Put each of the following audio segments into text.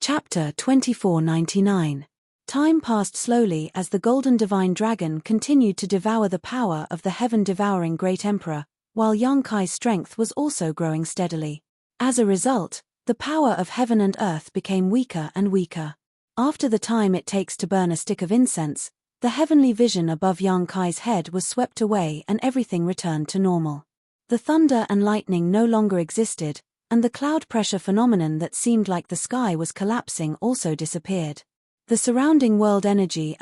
Chapter 2499. Time passed slowly as the golden divine dragon continued to devour the power of the heaven-devouring great emperor, while young Kai's strength was also growing steadily. As a result, the power of heaven and earth became weaker and weaker. After the time it takes to burn a stick of incense, the heavenly vision above young Kai's head was swept away and everything returned to normal. The thunder and lightning no longer existed, and the cloud pressure phenomenon that seemed like the sky was collapsing also disappeared. The surrounding world energy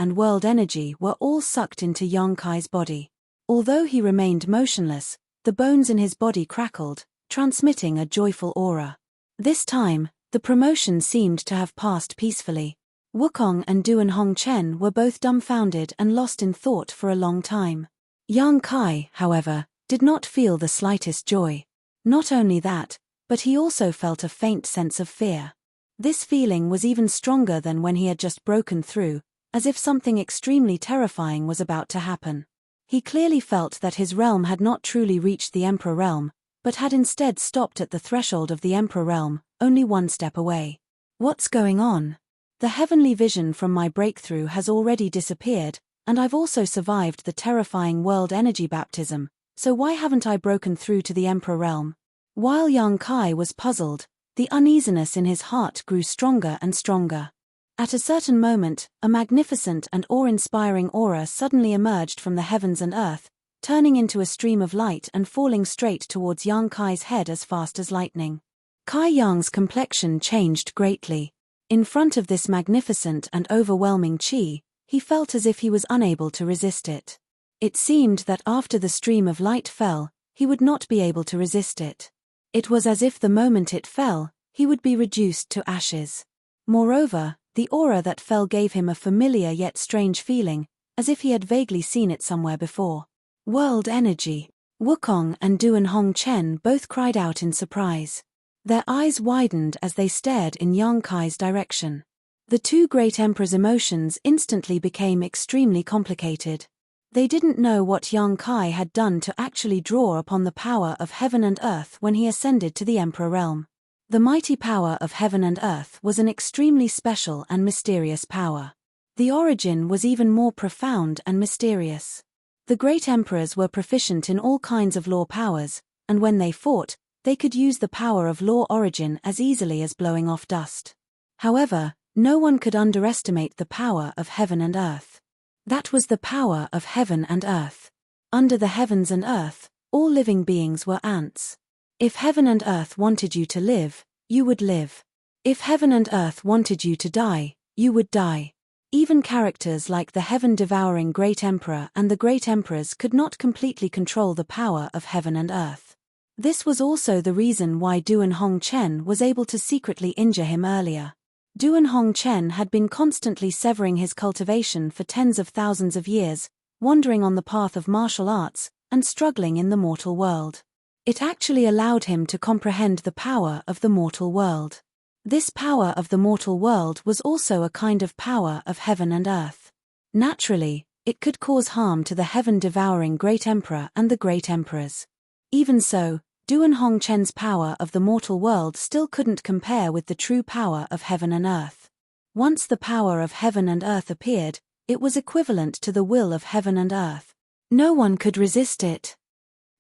were all sucked into young Kai's body. Although he remained motionless, the bones in his body crackled, transmitting a joyful aura. This time, the promotion seemed to have passed peacefully. Wukong and Duan Hongchen were both dumbfounded and lost in thought for a long time. Young Kai, however, did not feel the slightest joy. Not only that, but he also felt a faint sense of fear. This feeling was even stronger than when he had just broken through, as if something extremely terrifying was about to happen. He clearly felt that his realm had not truly reached the Emperor realm, but had instead stopped at the threshold of the Emperor realm, only one step away. What's going on? The heavenly vision from my breakthrough has already disappeared, and I've also survived the terrifying world energy baptism, so why haven't I broken through to the Emperor realm? While young Kai was puzzled, the uneasiness in his heart grew stronger and stronger. At a certain moment, a magnificent and awe-inspiring aura suddenly emerged from the heavens and earth, turning into a stream of light and falling straight towards young Kai's head as fast as lightning. Kai Yang's complexion changed greatly. In front of this magnificent and overwhelming qi, he felt as if he was unable to resist it. It seemed that after the stream of light fell, he would not be able to resist it. It was as if the moment it fell, he would be reduced to ashes. Moreover, the aura that fell gave him a familiar yet strange feeling, as if he had vaguely seen it somewhere before. World energy. Wukong and Duan Hongchen both cried out in surprise. Their eyes widened as they stared in young Kai's direction. The two great emperors' emotions instantly became extremely complicated. They didn't know what young Kai had done to actually draw upon the power of heaven and earth when he ascended to the Emperor realm. The mighty power of heaven and earth was an extremely special and mysterious power. The origin was even more profound and mysterious. The great emperors were proficient in all kinds of law powers, and when they fought, they could use the power of law origin as easily as blowing off dust. However, no one could underestimate the power of heaven and earth. That was the power of heaven and earth. Under the heavens and earth, all living beings were ants. If heaven and earth wanted you to live, you would live. If heaven and earth wanted you to die, you would die. Even characters like the heaven-devouring great emperor and the great emperors could not completely control the power of heaven and earth. This was also the reason why Duan Hongchen was able to secretly injure him earlier. Duan Hongchen had been constantly severing his cultivation for tens of thousands of years, wandering on the path of martial arts, and struggling in the mortal world. It actually allowed him to comprehend the power of the mortal world. This power of the mortal world was also a kind of power of heaven and earth. Naturally, it could cause harm to the heaven-devouring great emperor and the great emperors. Even so, Duan Hongchen's power of the mortal world still couldn't compare with the true power of heaven and earth. Once the power of heaven and earth appeared, it was equivalent to the will of heaven and earth. No one could resist it.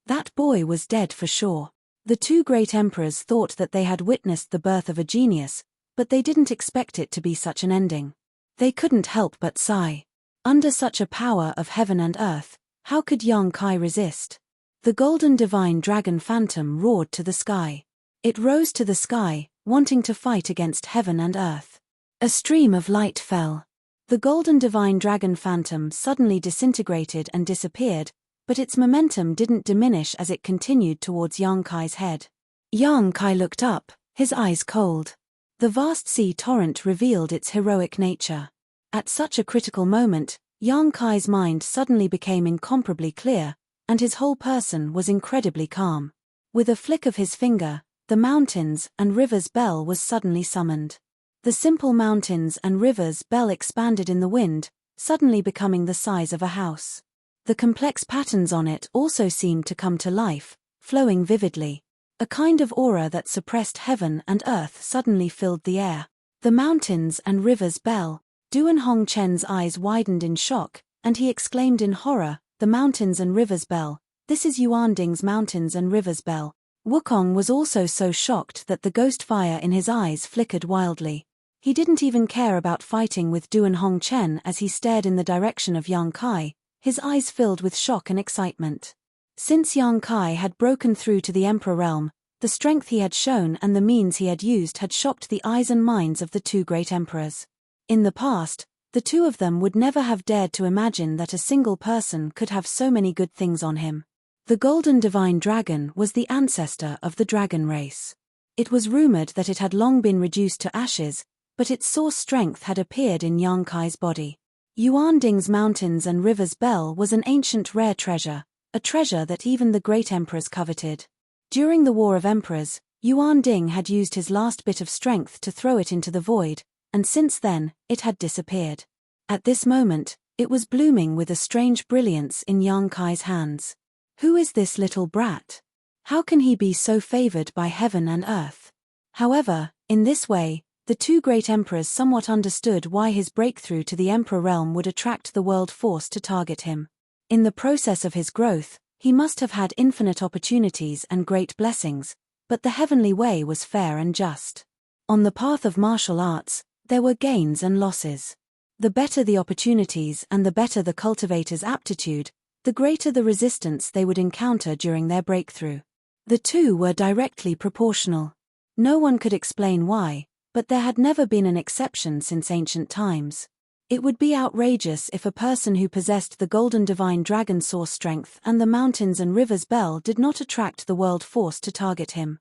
That boy was dead for sure. The two great emperors thought that they had witnessed the birth of a genius, but they didn't expect it to be such an ending. They couldn't help but sigh. Under such a power of heaven and earth, how could young Kai resist? The golden divine dragon phantom roared to the sky. It rose to the sky, wanting to fight against heaven and earth. A stream of light fell. The golden divine dragon phantom suddenly disintegrated and disappeared, but its momentum didn't diminish as it continued towards young Kai's head. Young Kai looked up, his eyes cold. The vast sea torrent revealed its heroic nature. At such a critical moment, young Kai's mind suddenly became incomparably clear, and his whole person was incredibly calm. With a flick of his finger, the mountains and rivers bell was suddenly summoned. The simple mountains and rivers bell expanded in the wind, suddenly becoming the size of a house. The complex patterns on it also seemed to come to life, flowing vividly. A kind of aura that suppressed heaven and earth suddenly filled the air. The mountains and rivers bell. Duan Hongchen's eyes widened in shock, and he exclaimed in horror, "The mountains and rivers bell. This is Yuanding's mountains and rivers bell." Wukong was also so shocked that the ghost fire in his eyes flickered wildly. He didn't even care about fighting with Duan Hongchen as he stared in the direction of Yang Kai, his eyes filled with shock and excitement. Since Yang Kai had broken through to the Emperor realm, the strength he had shown and the means he had used had shocked the eyes and minds of the two great emperors. In the past, the two of them would never have dared to imagine that a single person could have so many good things on him. The golden divine dragon was the ancestor of the dragon race. It was rumored that it had long been reduced to ashes, but its source strength had appeared in Yang Kai's body. Yuanding's mountains and rivers bell was an ancient rare treasure, a treasure that even the great emperors coveted. During the War of Emperors, Yuanding had used his last bit of strength to throw it into the void, and since then, it had disappeared. At this moment, it was blooming with a strange brilliance in Yang Kai's hands. Who is this little brat? How can he be so favored by heaven and earth? However, in this way, the two great emperors somewhat understood why his breakthrough to the emperor realm would attract the world force to target him. In the process of his growth, he must have had infinite opportunities and great blessings, but the heavenly way was fair and just. On the path of martial arts, there were gains and losses. The better the opportunities and the better the cultivator's aptitude, the greater the resistance they would encounter during their breakthrough. The two were directly proportional. No one could explain why, but there had never been an exception since ancient times. It would be outrageous if a person who possessed the golden divine dragon source strength and the mountains and rivers bell did not attract the world force to target him.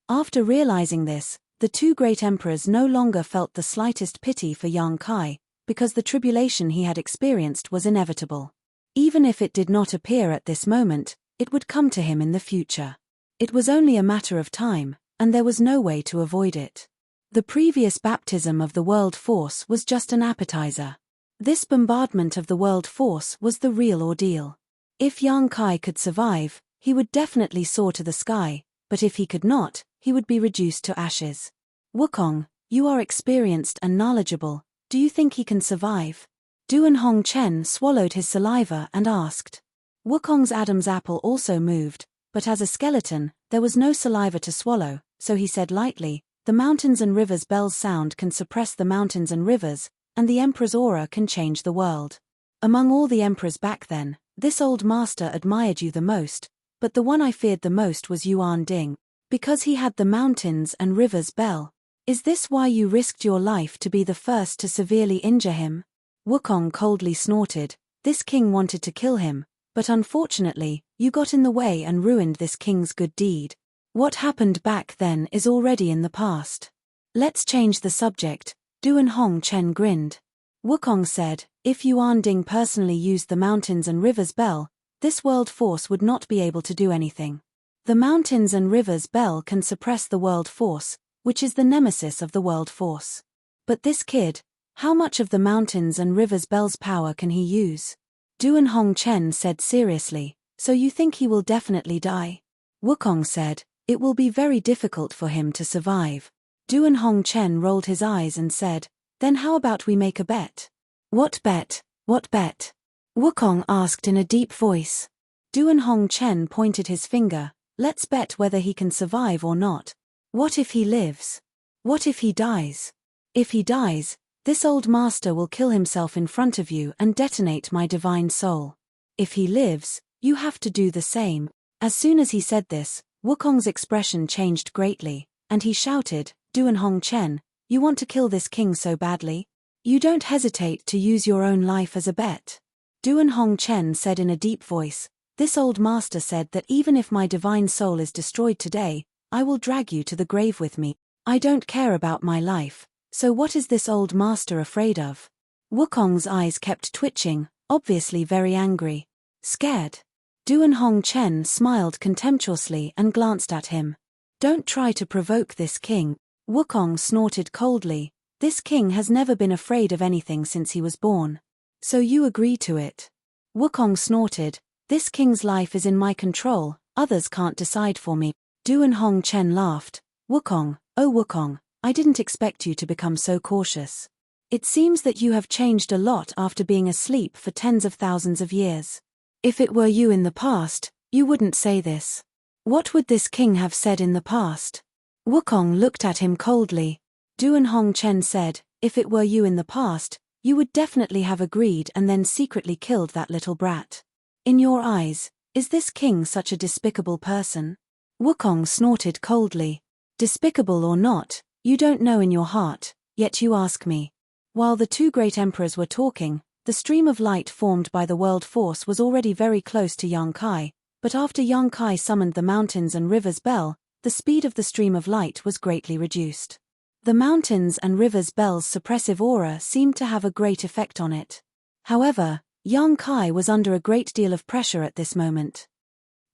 After realizing this, the two great emperors no longer felt the slightest pity for Yang Kai, because the tribulation he had experienced was inevitable. Even if it did not appear at this moment, it would come to him in the future. It was only a matter of time, and there was no way to avoid it. The previous baptism of the world force was just an appetizer. This bombardment of the world force was the real ordeal. If Yang Kai could survive, he would definitely soar to the sky, but if he could not, he would be reduced to ashes. Wukong, you are experienced and knowledgeable, do you think he can survive? Duan Hongchen swallowed his saliva and asked. Wukong's Adam's apple also moved, but as a skeleton, there was no saliva to swallow, so he said lightly, "The mountains and rivers bell's sound can suppress the mountains and rivers, and the emperor's aura can change the world. Among all the emperors back then, this old master admired you the most, but the one I feared the most was Yuan Ding, because he had the mountains and rivers bell. Is this why you risked your life to be the first to severely injure him?" Wukong coldly snorted. This king wanted to kill him, but unfortunately, you got in the way and ruined this king's good deed. What happened back then is already in the past. Let's change the subject. Duan Hongchen grinned. Wukong said, if Yuan Ding personally used the mountains and rivers bell, this world force would not be able to do anything. The mountains and rivers bell can suppress the world force, which is the nemesis of the world force. But this kid, how much of the mountains and rivers bell's power can he use? Duan Hongchen said seriously, so you think he will definitely die? Wukong said, it will be very difficult for him to survive. Duan Hongchen rolled his eyes and said, then how about we make a bet? What bet? What bet? Wukong asked in a deep voice. Duan Hongchen pointed his finger, let's bet whether he can survive or not. What if he lives? What if he dies? If he dies, this old master will kill himself in front of you and detonate my divine soul. If he lives, you have to do the same. As soon as he said this, Wukong's expression changed greatly, and he shouted, Duan Hongchen, you want to kill this king so badly? You don't hesitate to use your own life as a bet. Duan Hongchen said in a deep voice, this old master said that even if my divine soul is destroyed today, I will drag you to the grave with me. I don't care about my life. So what is this old master afraid of? Wukong's eyes kept twitching, obviously very angry. Scared? Duan Hongchen smiled contemptuously and glanced at him. Don't try to provoke this king. Wukong snorted coldly. This king has never been afraid of anything since he was born. So you agree to it? Wukong snorted. This king's life is in my control, others can't decide for me. Duan Hongchen laughed. Wukong, oh Wukong, I didn't expect you to become so cautious. It seems that you have changed a lot after being asleep for tens of thousands of years. If it were you in the past, you wouldn't say this. What would this king have said in the past? Wukong looked at him coldly. Duan Hongchen said, if it were you in the past, you would definitely have agreed and then secretly killed that little brat. In your eyes, is this king such a despicable person? Wukong snorted coldly. Despicable or not, you don't know in your heart, yet you ask me. While the two great emperors were talking, the stream of light formed by the world force was already very close to Yang Kai, but after Yang Kai summoned the mountains and rivers bell, the speed of the stream of light was greatly reduced. The mountains and rivers bell's suppressive aura seemed to have a great effect on it. However, Yang Kai was under a great deal of pressure at this moment.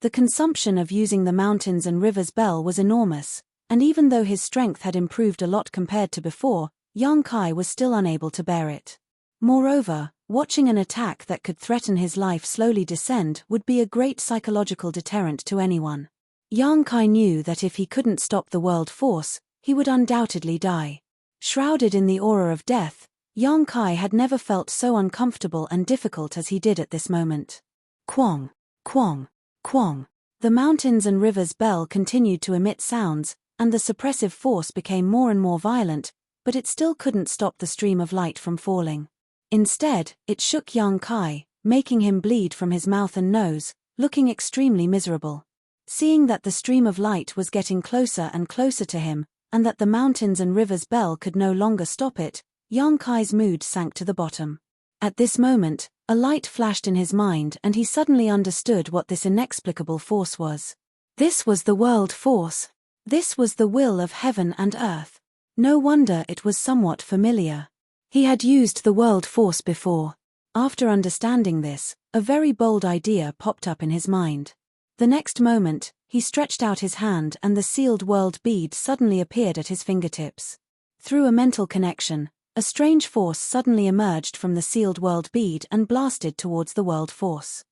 The consumption of using the mountains and rivers bell was enormous, and even though his strength had improved a lot compared to before, Yang Kai was still unable to bear it. Moreover, watching an attack that could threaten his life slowly descend would be a great psychological deterrent to anyone. Yang Kai knew that if he couldn't stop the world force, he would undoubtedly die. Shrouded in the aura of death, Yang Kai had never felt so uncomfortable and difficult as he did at this moment. Quong, quong, quong. The mountains and rivers bell continued to emit sounds, and the suppressive force became more and more violent, but it still couldn't stop the stream of light from falling. Instead, it shook Yang Kai, making him bleed from his mouth and nose, looking extremely miserable. Seeing that the stream of light was getting closer and closer to him, and that the mountains and rivers bell could no longer stop it, Yang Kai's mood sank to the bottom. At this moment, a light flashed in his mind and he suddenly understood what this inexplicable force was. This was the world force. This was the will of heaven and earth. No wonder it was somewhat familiar. He had used the world force before. After understanding this, a very bold idea popped up in his mind. The next moment, he stretched out his hand and the sealed world bead suddenly appeared at his fingertips. Through a mental connection, a strange force suddenly emerged from the sealed world bead and blasted towards the world force.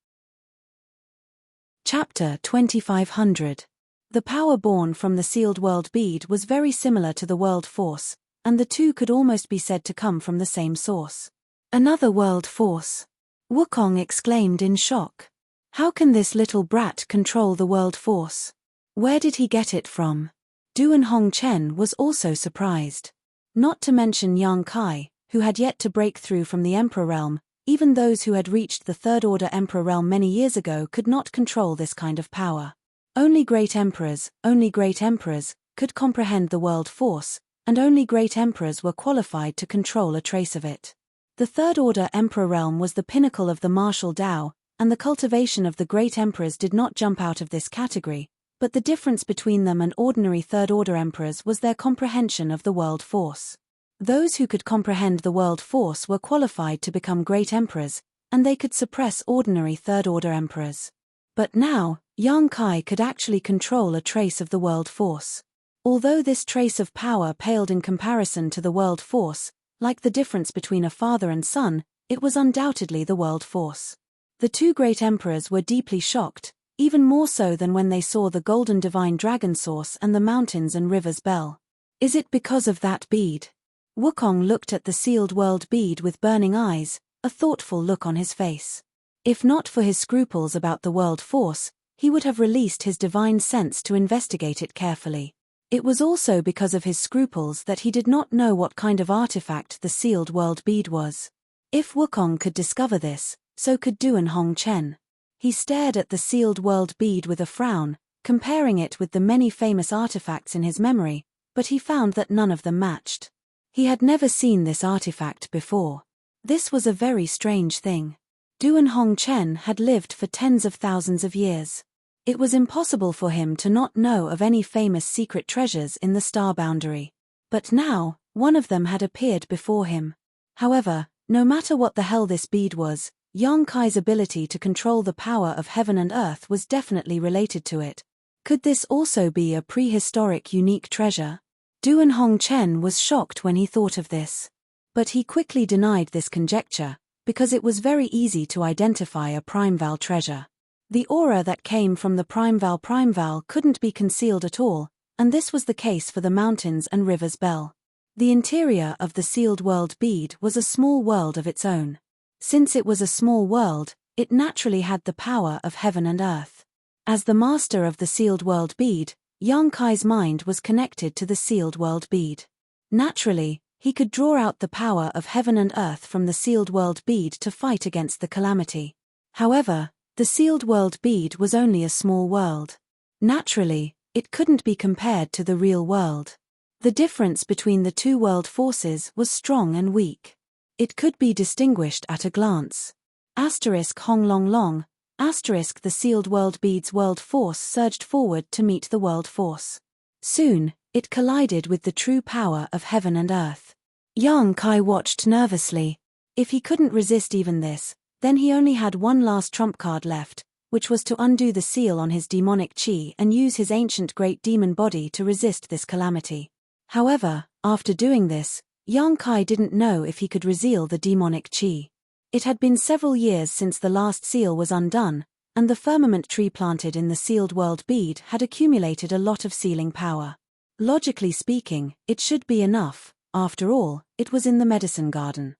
Chapter 2500. The power born from the sealed world bead was very similar to the world force, and the two could almost be said to come from the same source. Another world force. Wukong exclaimed in shock. How can this little brat control the world force? Where did he get it from? Duan Hongchen was also surprised. Not to mention Yang Kai, who had yet to break through from the Emperor realm, even those who had reached the Third Order Emperor realm many years ago could not control this kind of power. Only great emperors, could comprehend the world force, and only great emperors were qualified to control a trace of it. The Third Order Emperor realm was the pinnacle of the martial Tao, and the cultivation of the great emperors did not jump out of this category, but the difference between them and ordinary Third Order emperors was their comprehension of the world force. Those who could comprehend the world force were qualified to become great emperors, and they could suppress ordinary Third Order emperors. But now, Yang Kai could actually control a trace of the world force. Although this trace of power paled in comparison to the world force, like the difference between a father and son, it was undoubtedly the world force. The two great emperors were deeply shocked, even more so than when they saw the golden divine dragon source and the mountains and rivers bell. Is it because of that bead? Wukong looked at the sealed world bead with burning eyes, a thoughtful look on his face. If not for his scruples about the world force, he would have released his divine sense to investigate it carefully. It was also because of his scruples that he did not know what kind of artifact the sealed world bead was. If Wukong could discover this, so could Duan Hongchen. He stared at the sealed world bead with a frown, comparing it with the many famous artifacts in his memory, but he found that none of them matched. He had never seen this artifact before. This was a very strange thing. Duan Hongchen had lived for tens of thousands of years. It was impossible for him to not know of any famous secret treasures in the star boundary. But now, one of them had appeared before him. However, no matter what the hell this bead was, Yang Kai's ability to control the power of heaven and earth was definitely related to it. Could this also be a prehistoric unique treasure? Duan Hongchen was shocked when he thought of this. But he quickly denied this conjecture, because it was very easy to identify a primeval treasure. The aura that came from the primeval couldn't be concealed at all, and this was the case for the mountains and rivers bell. The interior of the sealed world bead was a small world of its own. Since it was a small world, it naturally had the power of heaven and earth. As the master of the sealed world bead, young Kai's mind was connected to the sealed world bead. Naturally, he could draw out the power of heaven and earth from the sealed world bead to fight against the calamity. However, the sealed world bead was only a small world. Naturally, it couldn't be compared to the real world. The difference between the two world forces was strong and weak. It could be distinguished at a glance. Hong long long, the sealed world bead's world force surged forward to meet the world force. Soon, it collided with the true power of heaven and earth. Young Kai watched nervously. If he couldn't resist even this, then he only had one last trump card left, which was to undo the seal on his demonic chi and use his ancient great demon body to resist this calamity. However, after doing this, young Kai didn't know if he could reseal the demonic chi. It had been several years since the last seal was undone, and the firmament tree planted in the sealed world bead had accumulated a lot of sealing power. Logically speaking, it should be enough. After all, it was in the medicine garden.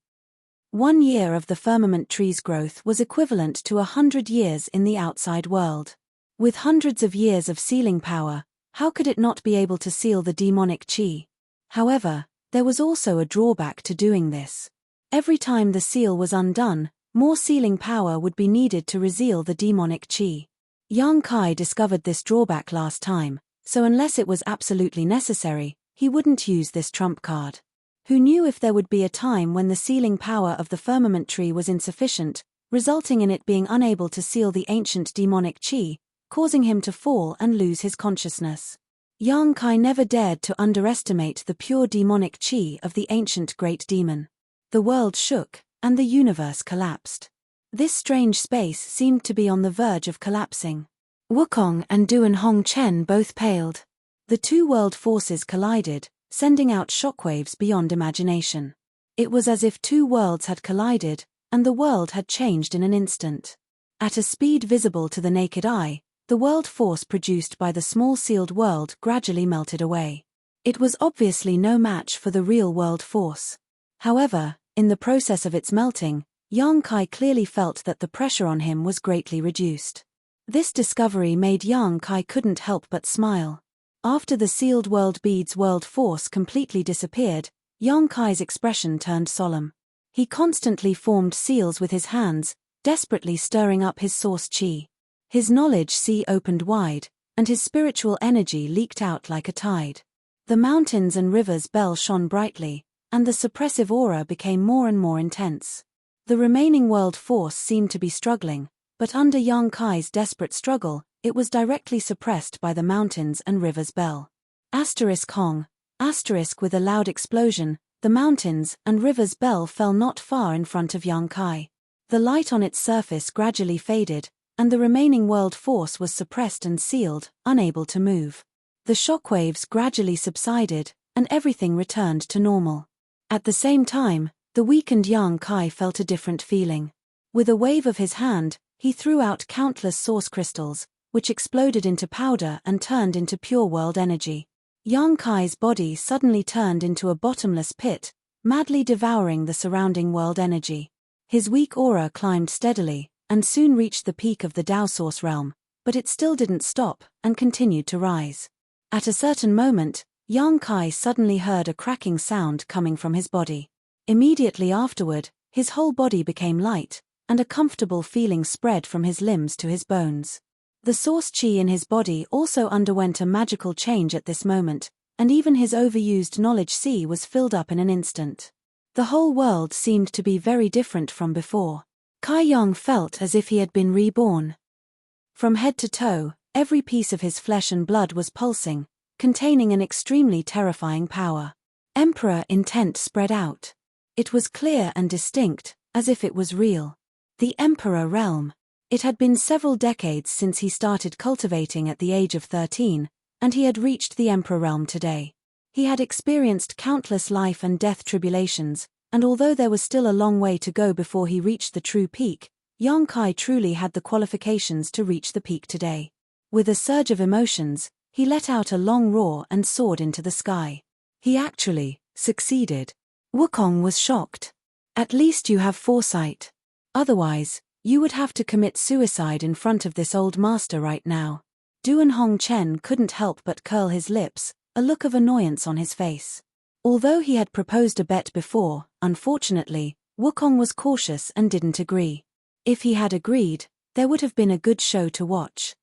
1 year of the firmament tree's growth was equivalent to 100 years in the outside world. With hundreds of years of sealing power, how could it not be able to seal the demonic chi? However, there was also a drawback to doing this. Every time the seal was undone, more sealing power would be needed to reseal the demonic chi. Young Kai discovered this drawback last time, so unless it was absolutely necessary, he wouldn't use this trump card. Who knew if there would be a time when the sealing power of the firmament tree was insufficient, resulting in it being unable to seal the ancient demonic chi, causing him to fall and lose his consciousness. Young Kai never dared to underestimate the pure demonic chi of the ancient great demon. The world shook, and the universe collapsed. This strange space seemed to be on the verge of collapsing. Wukong and Duan Hong Chen both paled. The two world forces collided, sending out shockwaves beyond imagination. It was as if two worlds had collided, and the world had changed in an instant. At a speed visible to the naked eye, the world force produced by the small sealed world gradually melted away. It was obviously no match for the real world force. However, in the process of its melting, Yang Kai clearly felt that the pressure on him was greatly reduced. This discovery made Yang Kai couldn't help but smile. After the sealed world bead's world force completely disappeared, Yang Kai's expression turned solemn. He constantly formed seals with his hands, desperately stirring up his source chi. His knowledge sea opened wide, and his spiritual energy leaked out like a tide. The mountains and rivers bell shone brightly, and the suppressive aura became more and more intense. The remaining world force seemed to be struggling, but under Yang Kai's desperate struggle, it was directly suppressed by the mountains and rivers bell. Hong. With a loud explosion, the mountains and rivers bell fell not far in front of Yang Kai. The light on its surface gradually faded, and the remaining world force was suppressed and sealed, unable to move. The shockwaves gradually subsided, and everything returned to normal. At the same time, the weakened Yang Kai felt a different feeling. With a wave of his hand, he threw out countless source crystals, which exploded into powder and turned into pure world energy. Yang Kai's body suddenly turned into a bottomless pit, madly devouring the surrounding world energy. His weak aura climbed steadily, and soon reached the peak of the Dao Source realm, but it still didn't stop, and continued to rise. At a certain moment, Yang Kai suddenly heard a cracking sound coming from his body. Immediately afterward, his whole body became light, and a comfortable feeling spread from his limbs to his bones. The source chi in his body also underwent a magical change at this moment, and even his overused knowledge sea was filled up in an instant. The whole world seemed to be very different from before. Kai Yang felt as if he had been reborn. From head to toe, every piece of his flesh and blood was pulsing, containing an extremely terrifying power. Emperor intent spread out. It was clear and distinct, as if it was real. The Emperor realm. It had been several decades since he started cultivating at the age of 13, and he had reached the Emperor realm today. He had experienced countless life and death tribulations, and although there was still a long way to go before he reached the true peak, Yang Kai truly had the qualifications to reach the peak today. With a surge of emotions, He let out a long roar and soared into the sky. He actually succeeded. Wukong was shocked. At least you have foresight. Otherwise, you would have to commit suicide in front of this old master right now. Duan Hongchen couldn't help but curl his lips, a look of annoyance on his face. Although he had proposed a bet before, unfortunately, Wukong was cautious and didn't agree. If he had agreed, there would have been a good show to watch.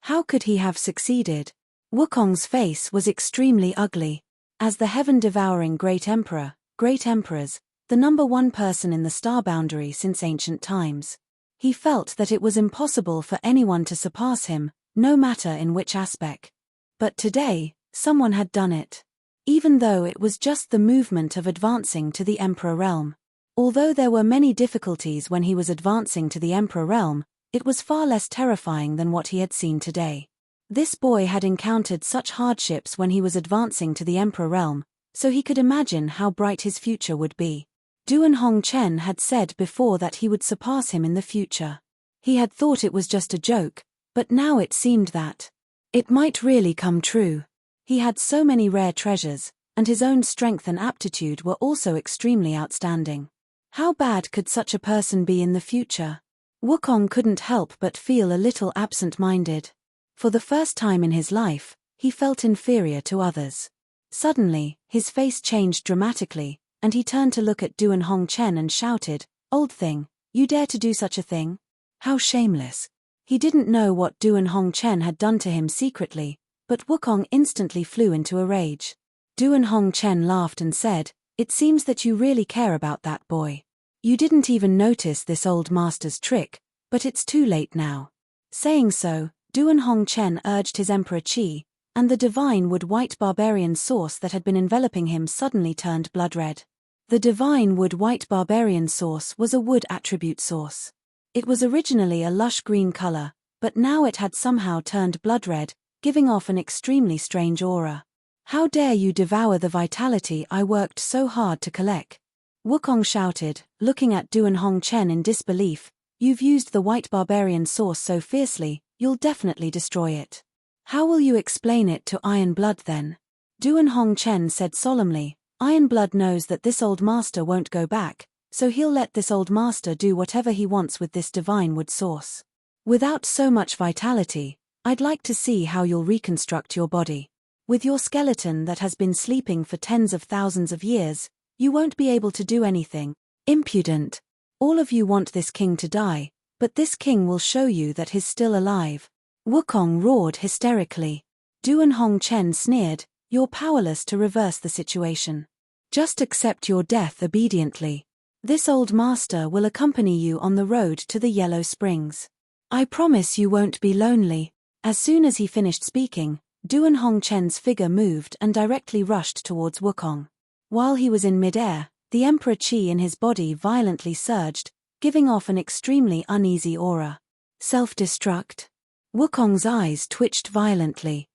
How could he have succeeded? Wukong's face was extremely ugly. As the heaven-devouring great emperor, great emperors, the #1 person in the star boundary since ancient times, he felt that it was impossible for anyone to surpass him, no matter in which aspect. But today, someone had done it. Even though it was just the movement of advancing to the emperor realm. Although there were many difficulties when he was advancing to the emperor realm, it was far less terrifying than what he had seen today. This boy had encountered such hardships when he was advancing to the emperor realm, so he could imagine how bright his future would be. Duan Hongchen had said before that he would surpass him in the future. He had thought it was just a joke, but now it seemed that it might really come true. He had so many rare treasures, and his own strength and aptitude were also extremely outstanding. How bad could such a person be in the future? Wukong couldn't help but feel a little absent-minded. For the first time in his life, he felt inferior to others. Suddenly, his face changed dramatically, and he turned to look at Duan Hongchen and shouted, "Old thing, you dare to do such a thing? How shameless." He didn't know what Duan Hongchen had done to him secretly, but Wukong instantly flew into a rage. Duan Hongchen laughed and said, "It seems that you really care about that boy. You didn't even notice this old master's trick, but it's too late now." Saying so, Duan Hongchen urged his Emperor Qi, and the divine wood white barbarian sauce that had been enveloping him suddenly turned blood red. The divine wood white barbarian sauce was a wood attribute sauce. It was originally a lush green color, but now it had somehow turned blood red, giving off an extremely strange aura. "How dare you devour the vitality I worked so hard to collect?" Wukong shouted, looking at Duan Hongchen in disbelief. "You've used the white barbarian sauce so fiercely, you'll definitely destroy it. How will you explain it to Iron Blood then?" Duan Hongchen said solemnly, "Iron Blood knows that this old master won't go back, so he'll let this old master do whatever he wants with this divine wood sauce. Without so much vitality, I'd like to see how you'll reconstruct your body. With your skeleton that has been sleeping for tens of thousands of years, you won't be able to do anything. Impudent. All of you want this king to die, but this king will show you that he's still alive." Wukong roared hysterically. Duan Hongchen sneered, "You're powerless to reverse the situation. Just accept your death obediently. This old master will accompany you on the road to the Yellow Springs. I promise you won't be lonely." As soon as he finished speaking, Duan Hongchen's figure moved and directly rushed towards Wukong. While he was in midair, the Emperor Qi in his body violently surged, giving off an extremely uneasy aura. Self-destruct? Wukong's eyes twitched violently.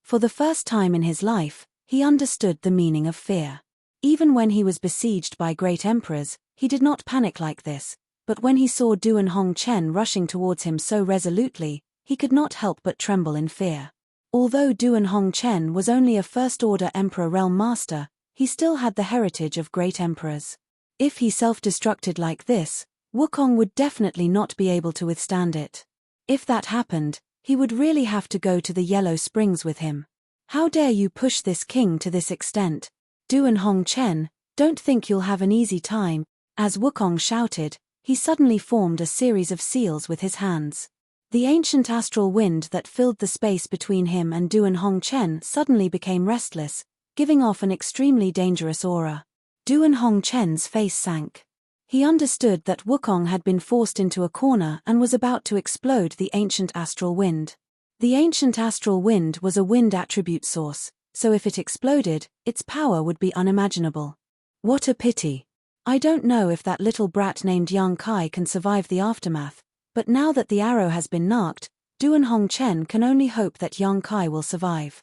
For the first time in his life, he understood the meaning of fear. Even when he was besieged by great emperors, he did not panic like this, but when he saw Duan Hongchen rushing towards him so resolutely, he could not help but tremble in fear. Although Duan Hongchen was only a first-order Emperor Realm Master, he still had the heritage of great emperors. If he self-destructed like this, Wukong would definitely not be able to withstand it. If that happened, he would really have to go to the Yellow Springs with him. "How dare you push this king to this extent? Duan Hongchen, don't think you'll have an easy time." As Wukong shouted, he suddenly formed a series of seals with his hands. The ancient astral wind that filled the space between him and Duan Hongchen suddenly became restless, giving off an extremely dangerous aura. Duan Hongchen's face sank. He understood that Wukong had been forced into a corner and was about to explode the ancient astral wind. The ancient astral wind was a wind attribute source, so if it exploded, its power would be unimaginable. What a pity. I don't know if that little brat named Yang Kai can survive the aftermath, but now that the arrow has been narked, Duan Hongchen can only hope that Yang Kai will survive.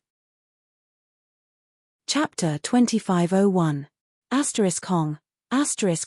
Chapter 2501. Hong.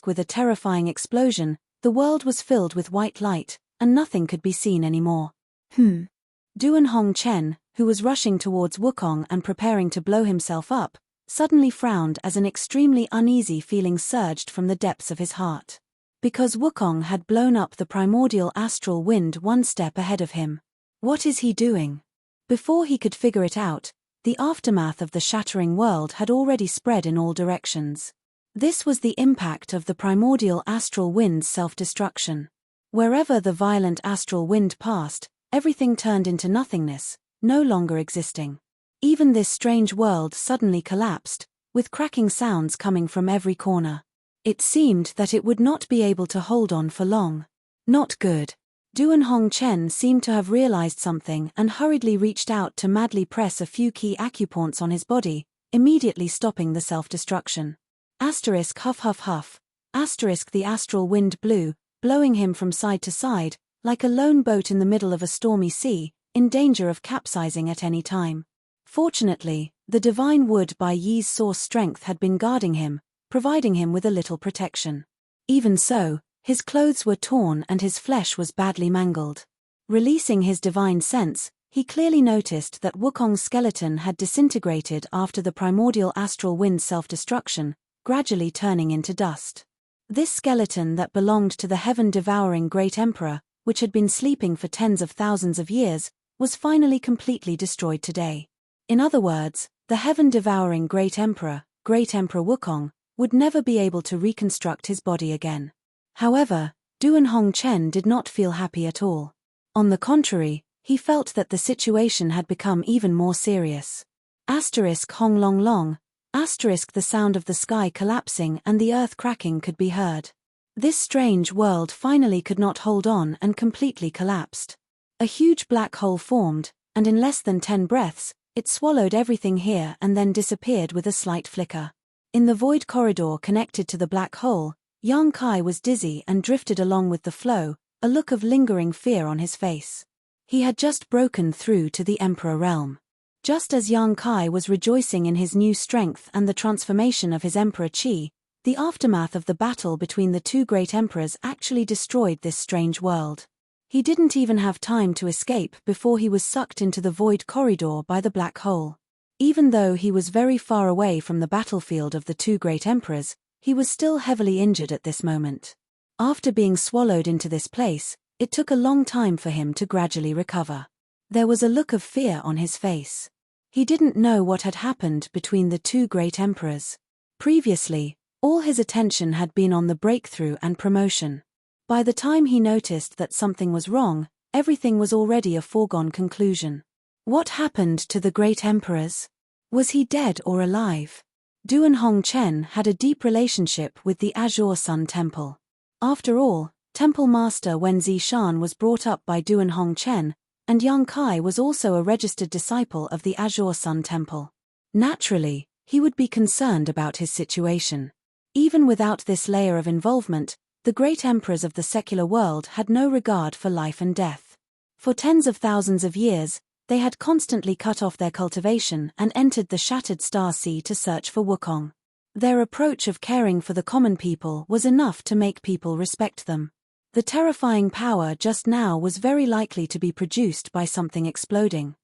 With a terrifying explosion, the world was filled with white light, and nothing could be seen anymore. Duan Hongchen, who was rushing towards Wukong and preparing to blow himself up, suddenly frowned as an extremely uneasy feeling surged from the depths of his heart. Because Wukong had blown up the primordial astral wind one step ahead of him. What is he doing? Before he could figure it out, the aftermath of the shattering world had already spread in all directions. This was the impact of the primordial astral wind's self-destruction. Wherever the violent astral wind passed, everything turned into nothingness, no longer existing. Even this strange world suddenly collapsed, with cracking sounds coming from every corner. It seemed that it would not be able to hold on for long. Not good. Duan Hongchen seemed to have realized something and hurriedly reached out to madly press a few key acupoints on his body, immediately stopping the self-destruction. Asterisk huff huff huff. Asterisk the astral wind blew, blowing him from side to side, like a lone boat in the middle of a stormy sea, in danger of capsizing at any time. Fortunately, the divine wood by Yi's source strength had been guarding him, providing him with a little protection. Even so, his clothes were torn and his flesh was badly mangled. Releasing his divine sense, he clearly noticed that Wukong's skeleton had disintegrated after the primordial astral wind's self-destruction, gradually turning into dust. This skeleton that belonged to the heaven-devouring great emperor, which had been sleeping for tens of thousands of years, was finally completely destroyed today. In other words, the heaven-devouring great emperor Wukong, would never be able to reconstruct his body again. However, Duan Hongchen did not feel happy at all. On the contrary, he felt that the situation had become even more serious. Asterisk Hong Long Long. Asterisk the sound of the sky collapsing and the earth cracking could be heard. This strange world finally could not hold on and completely collapsed. A huge black hole formed, and in less than 10 breaths, it swallowed everything here and then disappeared with a slight flicker. In the void corridor connected to the black hole, Yang Kai was dizzy and drifted along with the flow, a look of lingering fear on his face. He had just broken through to the Emperor realm. Just as Yang Kai was rejoicing in his new strength and the transformation of his Emperor Qi, the aftermath of the battle between the two great emperors actually destroyed this strange world. He didn't even have time to escape before he was sucked into the void corridor by the black hole. Even though he was very far away from the battlefield of the two great emperors, he was still heavily injured at this moment. After being swallowed into this place, it took a long time for him to gradually recover. There was a look of fear on his face. He didn't know what had happened between the two great emperors. Previously, all his attention had been on the breakthrough and promotion. By the time he noticed that something was wrong, everything was already a foregone conclusion. What happened to the great emperors? Was he dead or alive? Duan Hongchen had a deep relationship with the Azure Sun Temple. After all, Temple Master Wen Zishan was brought up by Duan Hongchen, and Yang Kai was also a registered disciple of the Azure Sun Temple. Naturally, he would be concerned about his situation. Even without this layer of involvement, the great emperors of the secular world had no regard for life and death. For tens of thousands of years, they had constantly cut off their cultivation and entered the shattered star sea to search for Wukong. Their approach of caring for the common people was enough to make people respect them. The terrifying power just now was very likely to be produced by something exploding.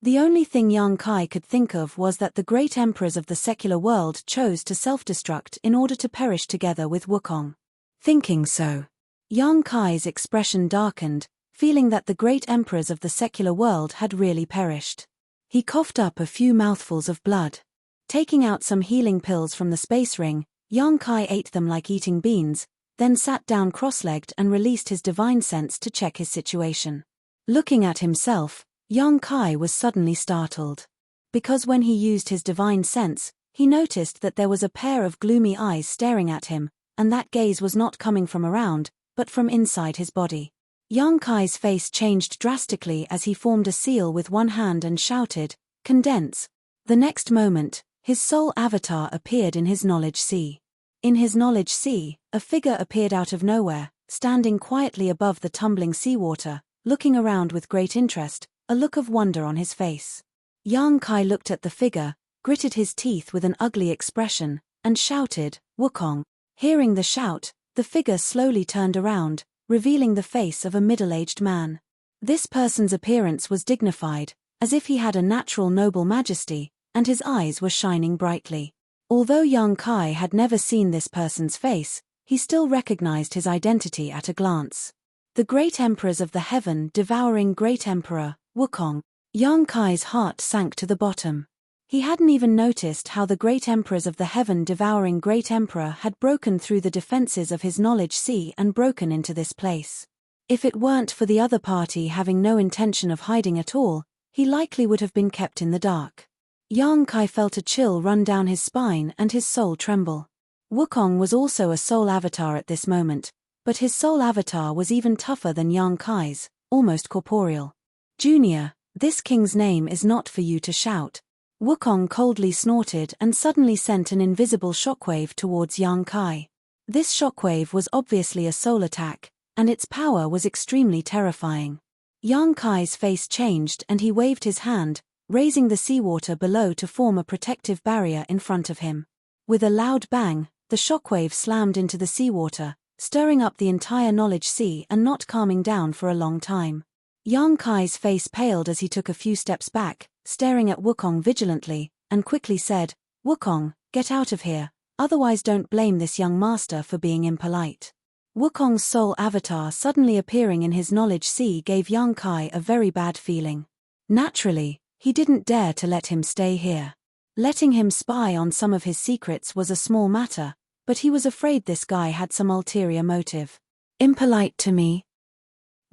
The only thing Yang Kai could think of was that the great emperors of the secular world chose to self-destruct in order to perish together with Wukong. Thinking so, Yang Kai's expression darkened, feeling that the great emperors of the secular world had really perished. He coughed up a few mouthfuls of blood. Taking out some healing pills from the space ring, Yang Kai ate them like eating beans, then sat down cross-legged and released his divine sense to check his situation. Looking at himself, Yang Kai was suddenly startled. Because when he used his divine sense, he noticed that there was a pair of gloomy eyes staring at him, and that gaze was not coming from around, but from inside his body. Yang Kai's face changed drastically as he formed a seal with one hand and shouted, "Condense!" The next moment, his soul avatar appeared in his knowledge sea. In his knowledge sea, a figure appeared out of nowhere, standing quietly above the tumbling seawater, looking around with great interest, a look of wonder on his face. Yang Kai looked at the figure, gritted his teeth with an ugly expression, and shouted, "Wukong!" Hearing the shout, the figure slowly turned around, revealing the face of a middle-aged man. This person's appearance was dignified, as if he had a natural noble majesty, and his eyes were shining brightly. Although young Kai had never seen this person's face, he still recognized his identity at a glance. The great emperors of the heaven devouring great emperor, Wukong. Young Kai's heart sank to the bottom. He hadn't even noticed how the great emperors of the heaven devouring great emperor had broken through the defenses of his knowledge sea and broken into this place. If it weren't for the other party having no intention of hiding at all, he likely would have been kept in the dark. Yang Kai felt a chill run down his spine and his soul tremble. Wukong was also a soul avatar at this moment, but his soul avatar was even tougher than Yang Kai's, almost corporeal. Junior, this king's name is not for you to shout. Wukong coldly snorted and suddenly sent an invisible shockwave towards Yang Kai. This shockwave was obviously a soul attack, and its power was extremely terrifying. Yang Kai's face changed and he waved his hand, raising the seawater below to form a protective barrier in front of him. With a loud bang, the shockwave slammed into the seawater, stirring up the entire knowledge sea and not calming down for a long time. Yang Kai's face paled as he took a few steps back, staring at Wukong vigilantly, and quickly said, "Wukong, get out of here, otherwise don't blame this young master for being impolite." Wukong's soul avatar suddenly appearing in his knowledge sea gave Yang Kai a very bad feeling. Naturally, he didn't dare to let him stay here. Letting him spy on some of his secrets was a small matter, but he was afraid this guy had some ulterior motive. "Impolite to me?"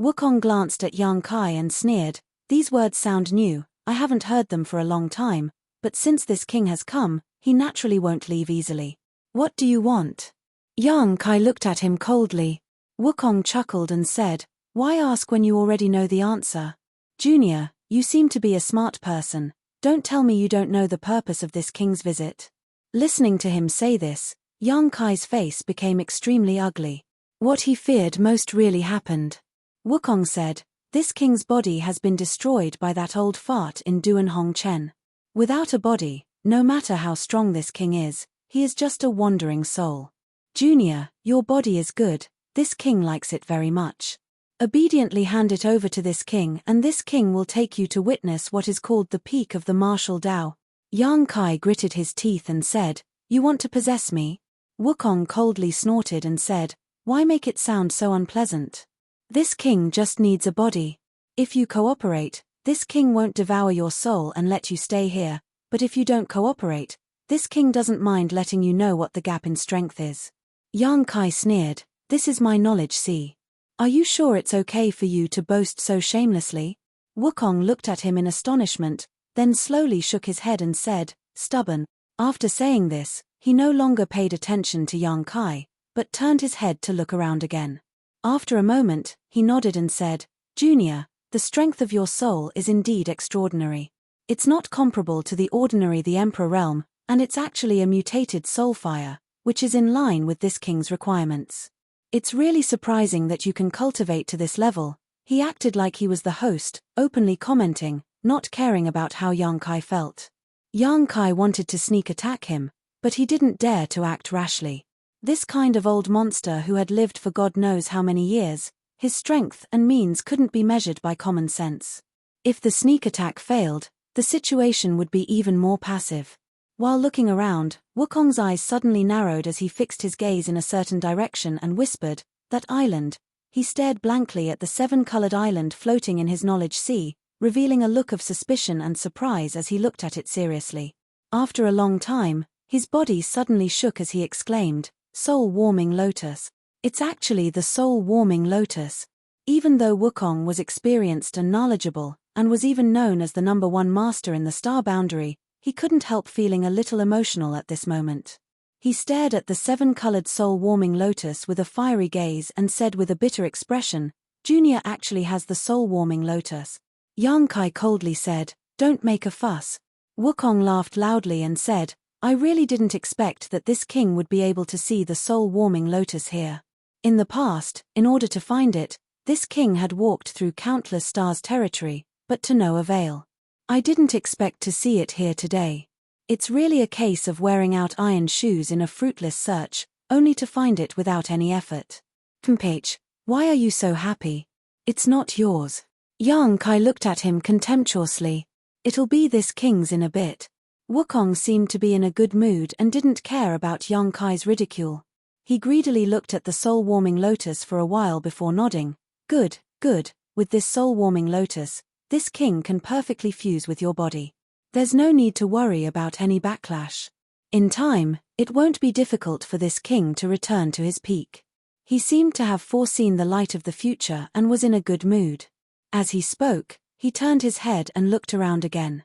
Wukong glanced at Yang Kai and sneered, "These words sound new, I haven't heard them for a long time, but since this king has come, he naturally won't leave easily. What do you want?" Yang Kai looked at him coldly. Wukong chuckled and said, "Why ask when you already know the answer? Junior, you seem to be a smart person, don't tell me you don't know the purpose of this king's visit." Listening to him say this, Yang Kai's face became extremely ugly. What he feared most really happened. Wukong said, "This king's body has been destroyed by that old fart in Duan Hong Chen. Without a body, no matter how strong this king is, he is just a wandering soul. Junior, your body is good, this king likes it very much. Obediently hand it over to this king and this king will take you to witness what is called the peak of the martial Tao." Yang Kai gritted his teeth and said, "You want to possess me?" Wukong coldly snorted and said, "Why make it sound so unpleasant? This king just needs a body. If you cooperate, this king won't devour your soul and let you stay here, but if you don't cooperate, this king doesn't mind letting you know what the gap in strength is." Yang Kai sneered, "This is my knowledge sea. Are you sure it's okay for you to boast so shamelessly?" Wukong looked at him in astonishment, then slowly shook his head and said, "Stubborn." After saying this, he no longer paid attention to Yang Kai, but turned his head to look around again. After a moment, he nodded and said, "Junior, the strength of your soul is indeed extraordinary. It's not comparable to the ordinary the Emperor realm, and it's actually a mutated soul fire, which is in line with this king's requirements. It's really surprising that you can cultivate to this level." He acted like he was the host, openly commenting, not caring about how Yang Kai felt. Yang Kai wanted to sneak attack him, but he didn't dare to act rashly. This kind of old monster who had lived for God knows how many years, his strength and means couldn't be measured by common sense. If the sneak attack failed, the situation would be even more passive. While looking around, Wukong's eyes suddenly narrowed as he fixed his gaze in a certain direction and whispered, "That island." He stared blankly at the seven-colored island floating in his knowledge sea, revealing a look of suspicion and surprise as he looked at it seriously. After a long time, his body suddenly shook as he exclaimed, "Soul-warming lotus. It's actually the soul-warming lotus." Even though Wukong was experienced and knowledgeable, and was even known as the #1 master in the star boundary, he couldn't help feeling a little emotional at this moment. He stared at the seven-colored soul-warming lotus with a fiery gaze and said with a bitter expression, "Junior actually has the soul-warming lotus." Yang Kai coldly said, "Don't make a fuss." Wukong laughed loudly and said, "I really didn't expect that this king would be able to see the soul-warming lotus here. In the past, in order to find it, this king had walked through countless stars' territory, but to no avail. I didn't expect to see it here today. It's really a case of wearing out iron shoes in a fruitless search, only to find it without any effort. Page, why are you so happy? It's not yours." Yang Kai looked at him contemptuously. It'll be this king's in a bit. Wukong seemed to be in a good mood and didn't care about Yang Kai's ridicule. He greedily looked at the soul-warming lotus for a while before nodding. Good, good, with this soul-warming lotus, this king can perfectly fuse with your body. There's no need to worry about any backlash. In time, it won't be difficult for this king to return to his peak. He seemed to have foreseen the light of the future and was in a good mood. As he spoke, he turned his head and looked around again.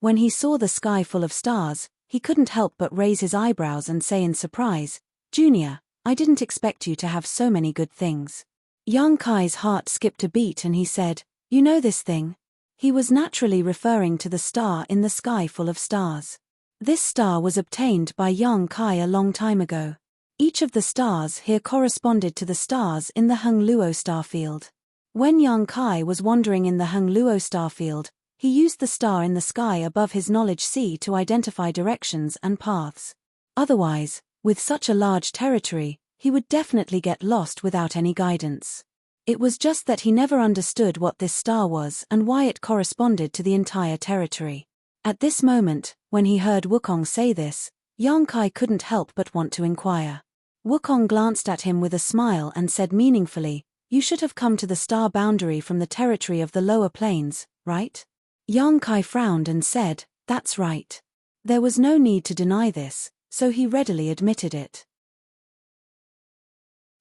When he saw the sky full of stars, he couldn't help but raise his eyebrows and say in surprise, "Junior, I didn't expect you to have so many good things." Yang Kai's heart skipped a beat and he said, "You know this thing?" He was naturally referring to the star in the sky full of stars. This star was obtained by Yang Kai a long time ago. Each of the stars here corresponded to the stars in the Heng Luo star field. When Yang Kai was wandering in the Heng Luo star field, he used the star in the sky above his knowledge sea to identify directions and paths. Otherwise, with such a large territory, he would definitely get lost without any guidance. It was just that he never understood what this star was and why it corresponded to the entire territory. At this moment, when he heard Wukong say this, Yang Kai couldn't help but want to inquire. Wukong glanced at him with a smile and said meaningfully, "You should have come to the star boundary from the territory of the lower plains, right?" Yang Kai frowned and said, "That's right." There was no need to deny this, so he readily admitted it.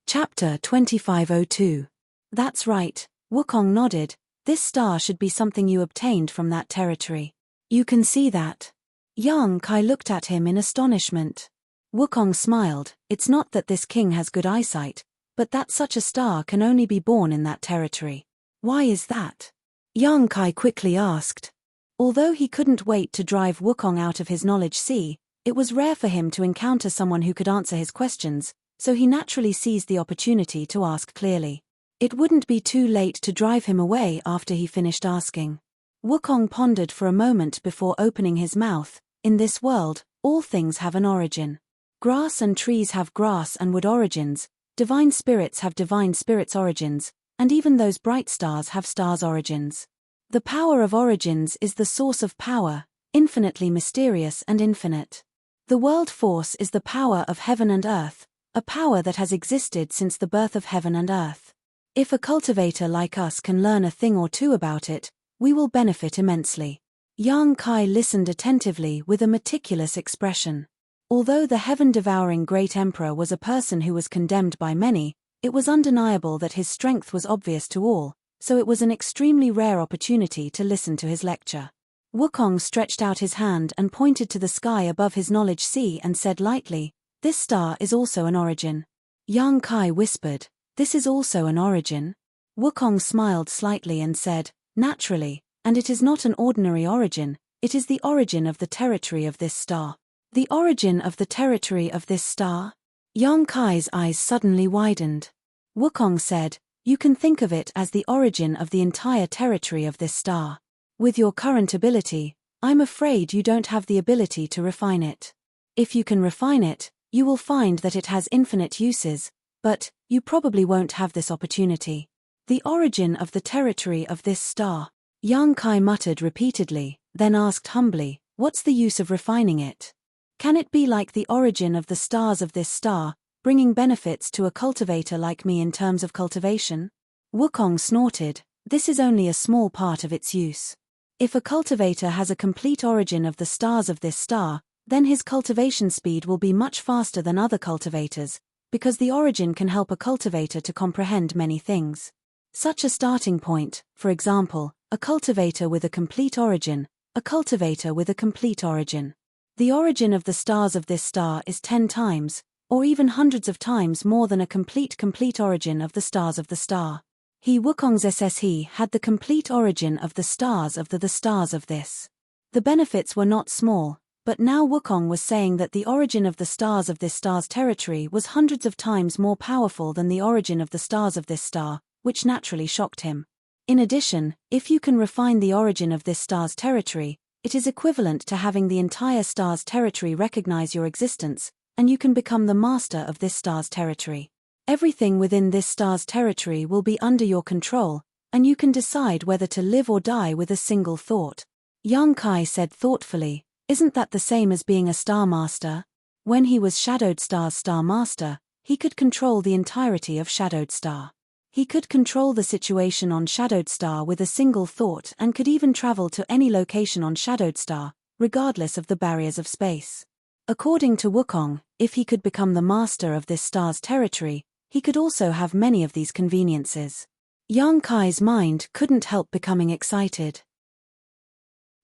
Chapter 2502. That's right, Wukong nodded. This star should be something you obtained from that territory. You can see that. Yang Kai looked at him in astonishment. Wukong smiled. It's not that this king has good eyesight, but that such a star can only be born in that territory. Why is that? Yang Kai quickly asked. Although he couldn't wait to drive Wukong out of his knowledge sea, it was rare for him to encounter someone who could answer his questions, so he naturally seized the opportunity to ask clearly. It wouldn't be too late to drive him away after he finished asking. Wukong pondered for a moment before opening his mouth. In this world, all things have an origin. Grass and trees have grass and wood origins, divine spirits have divine spirits origins, and even those bright stars have stars origins. The power of origins is the source of power, infinitely mysterious and infinite. The world force is the power of heaven and earth, a power that has existed since the birth of heaven and earth. If a cultivator like us can learn a thing or two about it, we will benefit immensely. Yang Kai listened attentively with a meticulous expression. Although the heaven-devouring great emperor was a person who was condemned by many, it was undeniable that his strength was obvious to all, so it was an extremely rare opportunity to listen to his lecture. Wukong stretched out his hand and pointed to the sky above his knowledge sea and said lightly, "This star is also an origin." Yang Kai whispered, "This is also an origin?" Wukong smiled slightly and said, "Naturally, and it is not an ordinary origin, it is the origin of the territory of this star." The origin of the territory of this star? Yang Kai's eyes suddenly widened. Wukong said, "You can think of it as the origin of the entire territory of this star. With your current ability, I'm afraid you don't have the ability to refine it. If you can refine it, you will find that it has infinite uses, but you probably won't have this opportunity." The origin of the territory of this star. Yang Kai muttered repeatedly, then asked humbly, "What's the use of refining it? Can it be like the origin of the stars of this star, bringing benefits to a cultivator like me in terms of cultivation?" Wukong snorted, "This is only a small part of its use. If a cultivator has a complete origin of the stars of this star, then his cultivation speed will be much faster than other cultivators, because the origin can help a cultivator to comprehend many things. Such a starting point, for example, a cultivator with a complete origin, a cultivator with a complete origin. The origin of the stars of this star is 10 times, or even hundreds of times more than a complete origin of the stars of the star. He Wukong's SSE had the complete origin of the stars of the stars of this. The benefits were not small, but now Wukong was saying that the origin of the stars of this star's territory was hundreds of times more powerful than the origin of the stars of this star, which naturally shocked him. In addition, if you can refine the origin of this star's territory, it is equivalent to having the entire star's territory recognize your existence, and you can become the master of this star's territory. Everything within this star's territory will be under your control, and you can decide whether to live or die with a single thought. Young Kai said thoughtfully, "Isn't that the same as being a Star Master?" When he was Shadowed Star's Star Master, he could control the entirety of Shadowed Star. He could control the situation on Shadowed Star with a single thought and could even travel to any location on Shadowed Star, regardless of the barriers of space. According to Wukong, if he could become the master of this star's territory, he could also have many of these conveniences. Young Kai's mind couldn't help becoming excited.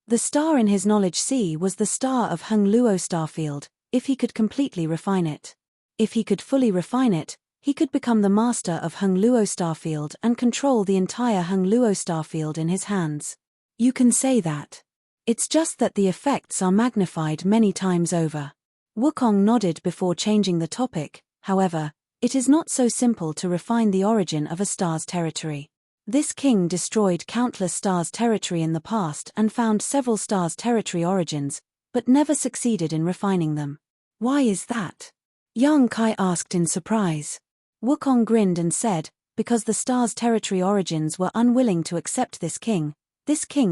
The star in his knowledge sea was the star of Hung Luo Starfield, if he could completely refine it. If he could fully refine it, he could become the master of Hung Luo Starfield and control the entire Hung Luo Starfield in his hands. You can say that. It's just that the effects are magnified many times over. Wukong nodded before changing the topic. However, it is not so simple to refine the origin of a star's territory. This king destroyed countless stars' territory in the past and found several stars' territory origins, but never succeeded in refining them. Why is that? Young Kai asked in surprise. Wukong grinned and said, because the stars' territory origins were unwilling to accept this king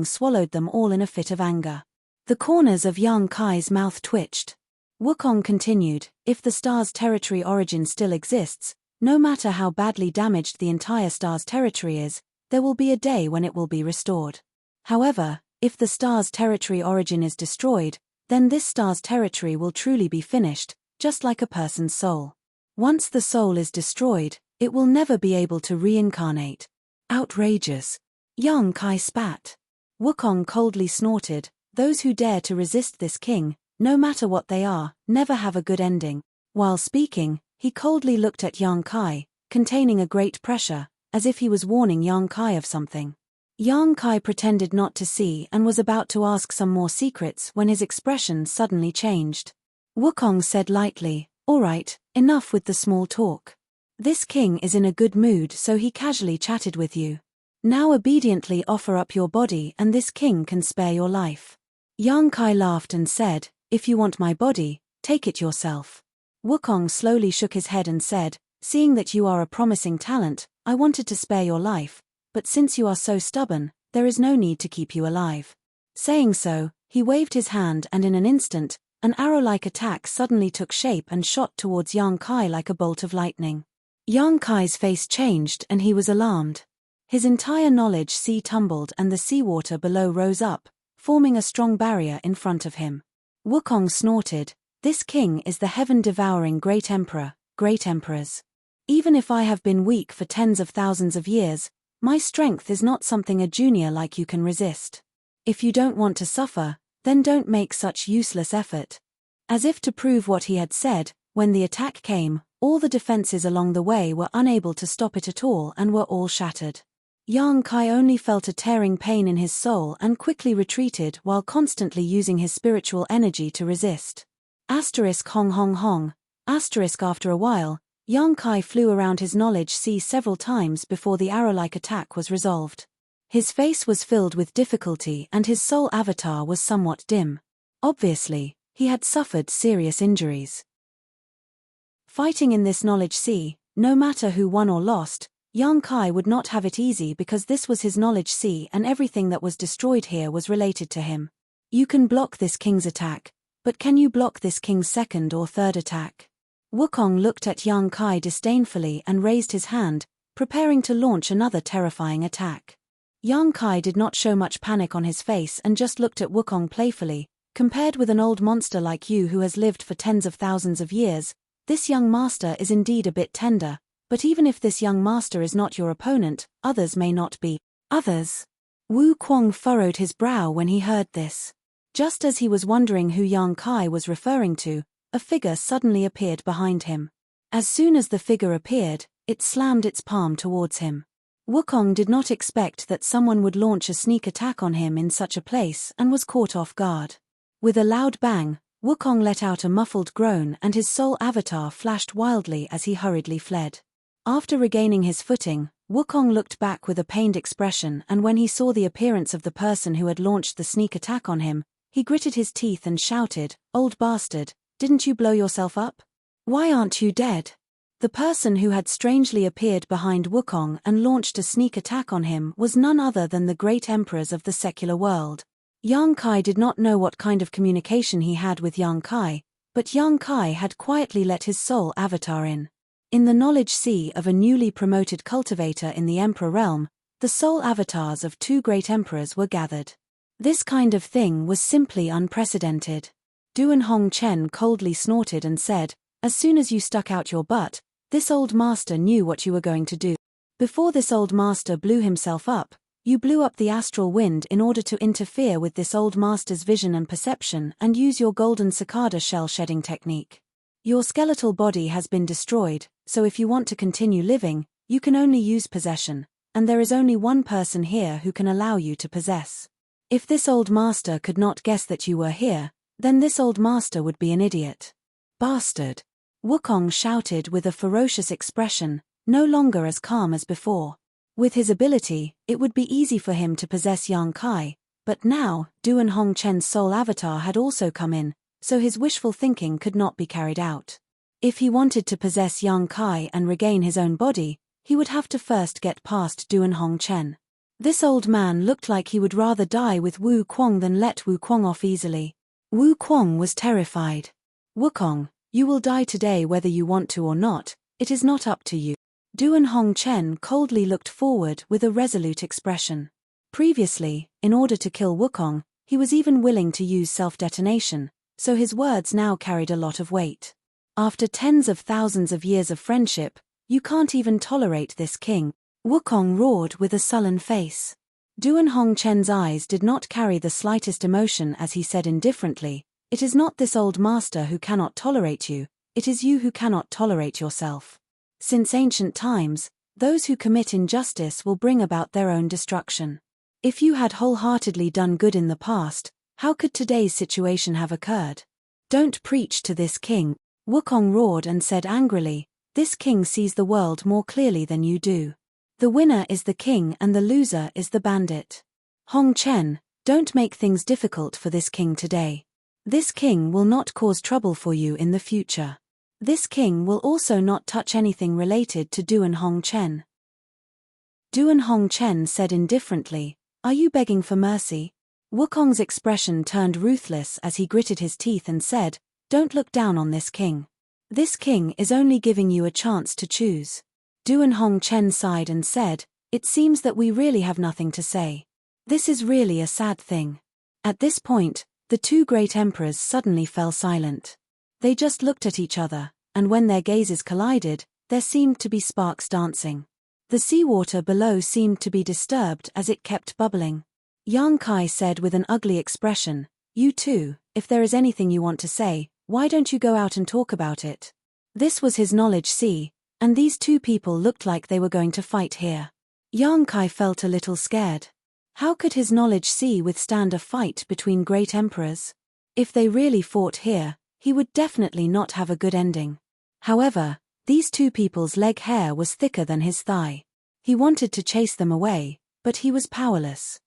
swallowed them all in a fit of anger. The corners of Young Kai's mouth twitched. Wukong continued, if the star's territory origin still exists, no matter how badly damaged the entire star's territory is, there will be a day when it will be restored. However, if the star's territory origin is destroyed, then this star's territory will truly be finished, just like a person's soul. Once the soul is destroyed, it will never be able to reincarnate. Outrageous. Young Kai spat. Wukong coldly snorted, those who dare to resist this king, no matter what they are, never have a good ending. While speaking, he coldly looked at Young Kai, containing a great pressure, as if he was warning Young Kai of something. Young Kai pretended not to see and was about to ask some more secrets when his expression suddenly changed. Wukong said lightly, all right, enough with the small talk. This king is in a good mood, so he casually chatted with you. Now obediently offer up your body and this king can spare your life. Young Kai laughed and said, if you want my body, take it yourself. Wukong slowly shook his head and said, seeing that you are a promising talent, I wanted to spare your life, but since you are so stubborn, there is no need to keep you alive. Saying so, he waved his hand and in an instant, an arrow-like attack suddenly took shape and shot towards Young Kai like a bolt of lightning. Young Kai's face changed and he was alarmed. His entire knowledge sea tumbled and the seawater below rose up, forming a strong barrier in front of him. Wukong snorted, this king is the heaven-devouring great emperor, great emperors. Even if I have been weak for tens of thousands of years, my strength is not something a junior like you can resist. If you don't want to suffer, then don't make such useless effort. As if to prove what he had said, when the attack came, all the defenses along the way were unable to stop it at all and were all shattered. Young Kai only felt a tearing pain in his soul and quickly retreated while constantly using his spiritual energy to resist. Hong hong hong. After a while, Young Kai flew around his knowledge sea several times before the arrow-like attack was resolved. His face was filled with difficulty and his soul avatar was somewhat dim. Obviously, he had suffered serious injuries. Fighting in this knowledge sea, no matter who won or lost, Young Kai would not have it easy because this was his knowledge sea and everything that was destroyed here was related to him. You can block this king's attack, but can you block this king's second or third attack? Wukong looked at Young Kai disdainfully and raised his hand, preparing to launch another terrifying attack. Young Kai did not show much panic on his face and just looked at Wukong playfully. Compared with an old monster like you who has lived for tens of thousands of years, this young master is indeed a bit tender, but even if this young master is not your opponent, others may not be. Others? Wu Kuang furrowed his brow when he heard this. Just as he was wondering who Young Kai was referring to, a figure suddenly appeared behind him. As soon as the figure appeared, it slammed its palm towards him. Wukong did not expect that someone would launch a sneak attack on him in such a place and was caught off guard. With a loud bang, Wukong let out a muffled groan and his soul avatar flashed wildly as he hurriedly fled. After regaining his footing, Wukong looked back with a pained expression and when he saw the appearance of the person who had launched the sneak attack on him, he gritted his teeth and shouted, "Old bastard, didn't you blow yourself up? Why aren't you dead?" The person who had strangely appeared behind Wukong and launched a sneak attack on him was none other than the great emperors of the secular world. Yang Kai did not know what kind of communication he had with Yang Kai, but Yang Kai had quietly let his soul avatar in. In the knowledge sea of a newly promoted cultivator in the Emperor realm, the soul avatars of two great emperors were gathered. This kind of thing was simply unprecedented. Duan Hongchen coldly snorted and said, "As soon as you stuck out your butt, this old master knew what you were going to do. Before this old master blew himself up, you blew up the astral wind in order to interfere with this old master's vision and perception and use your golden cicada shell shedding technique. Your skeletal body has been destroyed, so if you want to continue living, you can only use possession, and there is only one person here who can allow you to possess. If this old master could not guess that you were here, then this old master would be an idiot." "Bastard!" Wukong shouted with a ferocious expression, no longer as calm as before. With his ability, it would be easy for him to possess Yang Kai, but now, Duan Hongchen's soul avatar had also come in, so his wishful thinking could not be carried out. If he wanted to possess Yang Kai and regain his own body, he would have to first get past Duan Hongchen. This old man looked like he would rather die with Wu Kuang than let Wu Kuang off easily. Wu Kuang was terrified. "Wukong, you will die today whether you want to or not, it is not up to you." Duan Hongchen coldly looked forward with a resolute expression. Previously, in order to kill Wukong, he was even willing to use self-detonation, so his words now carried a lot of weight. After tens of thousands of years of friendship, you can't even tolerate this king. Wukong roared with a sullen face. Duan Hongchen's eyes did not carry the slightest emotion as he said indifferently, "It is not this old master who cannot tolerate you, it is you who cannot tolerate yourself. Since ancient times, those who commit injustice will bring about their own destruction. If you had wholeheartedly done good in the past, how could today's situation have occurred? Don't preach to this king." Wukong roared and said angrily, "This king sees the world more clearly than you do. The winner is the king and the loser is the bandit. Hongchen, don't make things difficult for this king today. This king will not cause trouble for you in the future. This king will also not touch anything related to Duan Hongchen." Duan Hongchen said indifferently, "Are you begging for mercy?" Wukong's expression turned ruthless as he gritted his teeth and said, "Don't look down on this king. This king is only giving you a chance to choose." Duan Hongchen sighed and said, "It seems that we really have nothing to say. This is really a sad thing." At this point, the two great emperors suddenly fell silent. They just looked at each other, and when their gazes collided, there seemed to be sparks dancing. The seawater below seemed to be disturbed as it kept bubbling. Yang Kai said with an ugly expression, "You two, if there is anything you want to say, why don't you go out and talk about it?" This was his knowledge sea, and these two people looked like they were going to fight here. Yang Kai felt a little scared. How could his knowledge sea withstand a fight between great emperors? If they really fought here, he would definitely not have a good ending. However, these two people's leg hair was thicker than his thigh. He wanted to chase them away, but he was powerless.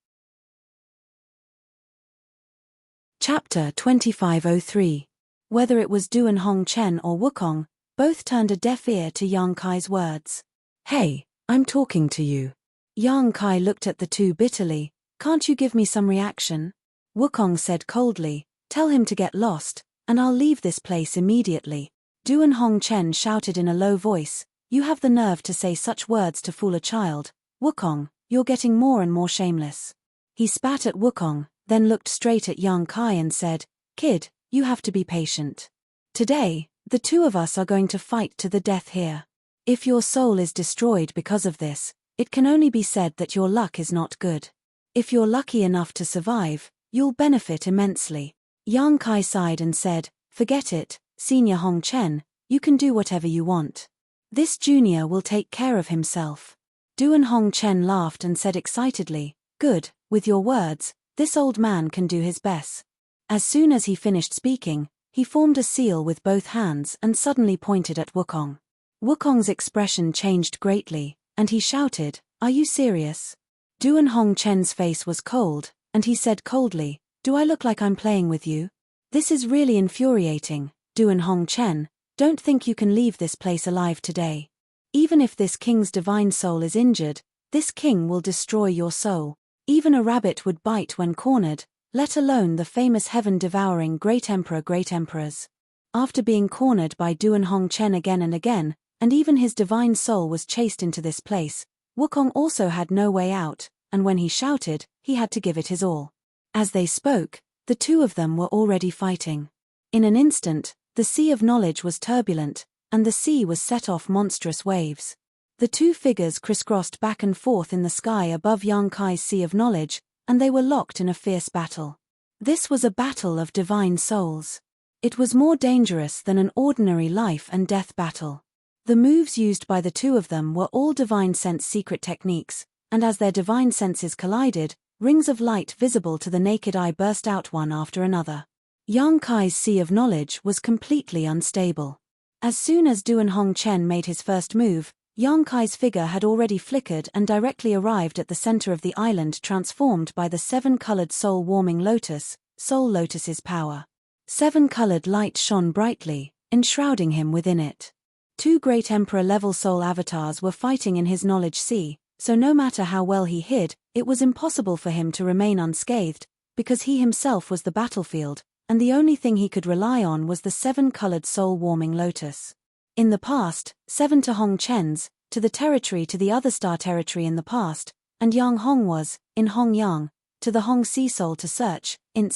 Chapter 2503. Whether it was Duan Hongchen or Wukong, both turned a deaf ear to Yang Kai's words. "Hey, I'm talking to you." Yang Kai looked at the two bitterly. "Can't you give me some reaction?" Wukong said coldly, "Tell him to get lost, and I'll leave this place immediately." Duan Hongchen shouted in a low voice, "You have the nerve to say such words to fool a child. Wukong, you're getting more and more shameless." He spat at Wukong, then looked straight at Yang Kai and said, "Kid, you have to be patient. Today, the two of us are going to fight to the death here. If your soul is destroyed because of this, it can only be said that your luck is not good. If you're lucky enough to survive, you'll benefit immensely." Yang Kai sighed and said, "Forget it, Senior Hongchen, you can do whatever you want. This junior will take care of himself." Duan Hongchen laughed and said excitedly, "Good, with your words, this old man can do his best." As soon as he finished speaking, he formed a seal with both hands and suddenly pointed at Wukong. Wukong's expression changed greatly, and he shouted, "Are you serious?" Duan Hongchen's face was cold, and he said coldly, "Do I look like I'm playing with you? This is really infuriating, Duan Hongchen. Don't think you can leave this place alive today. Even if this king's divine soul is injured, this king will destroy your soul. Even a rabbit would bite when cornered, let alone the famous heaven-devouring great emperor great emperors. After being cornered by Duan Hongchen again and again, and even his divine soul was chased into this place, Wukong also had no way out, and when he shouted, he had to give it his all. As they spoke, the two of them were already fighting. In an instant, the sea of knowledge was turbulent, and the sea was set off monstrous waves. The two figures crisscrossed back and forth in the sky above Yang Kai's sea of knowledge, and they were locked in a fierce battle. This was a battle of divine souls. It was more dangerous than an ordinary life and death battle. The moves used by the two of them were all divine sense secret techniques, and as their divine senses collided, rings of light visible to the naked eye burst out one after another. Yang Kai's sea of knowledge was completely unstable. As soon as Duan Hongchen made his first move, Yang Kai's figure had already flickered and directly arrived at the center of the island, transformed by the seven-colored soul-warming lotus, Soul Lotus's power. Seven-colored light shone brightly, enshrouding him within it. Two great emperor-level soul avatars were fighting in his knowledge sea, so no matter how well he hid, it was impossible for him to remain unscathed, because he himself was the battlefield, and the only thing he could rely on was the seven-colored soul-warming lotus. In the past, 7 to Hong Chen's, to the territory to the other star territory in the past, and Yang Hong was, in Hong Yang, to the Hong sea soul to search, in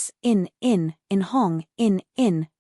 Hong, in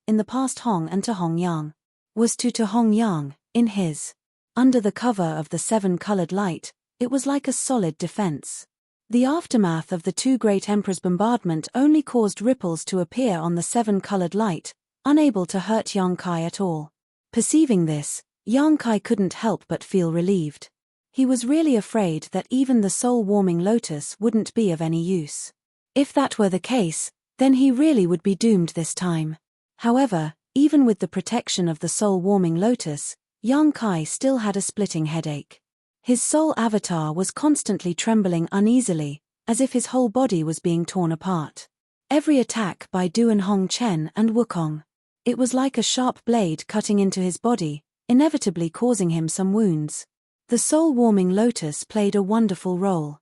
the past Hong and to Hong Yang. Was to Hong Yang, in his. Under the cover of the seven-colored light, it was like a solid defense. The aftermath of the two great emperors' bombardment only caused ripples to appear on the seven-colored light, unable to hurt Yang Kai at all. Perceiving this, Yang Kai couldn't help but feel relieved. He was really afraid that even the soul-warming lotus wouldn't be of any use. If that were the case, then he really would be doomed this time. However, even with the protection of the soul-warming lotus, Yang Kai still had a splitting headache. His soul avatar was constantly trembling uneasily, as if his whole body was being torn apart. Every attack by Duan Hongchen and Wukong. It was like a sharp blade cutting into his body, inevitably causing him some wounds. The soul-warming lotus played a wonderful role.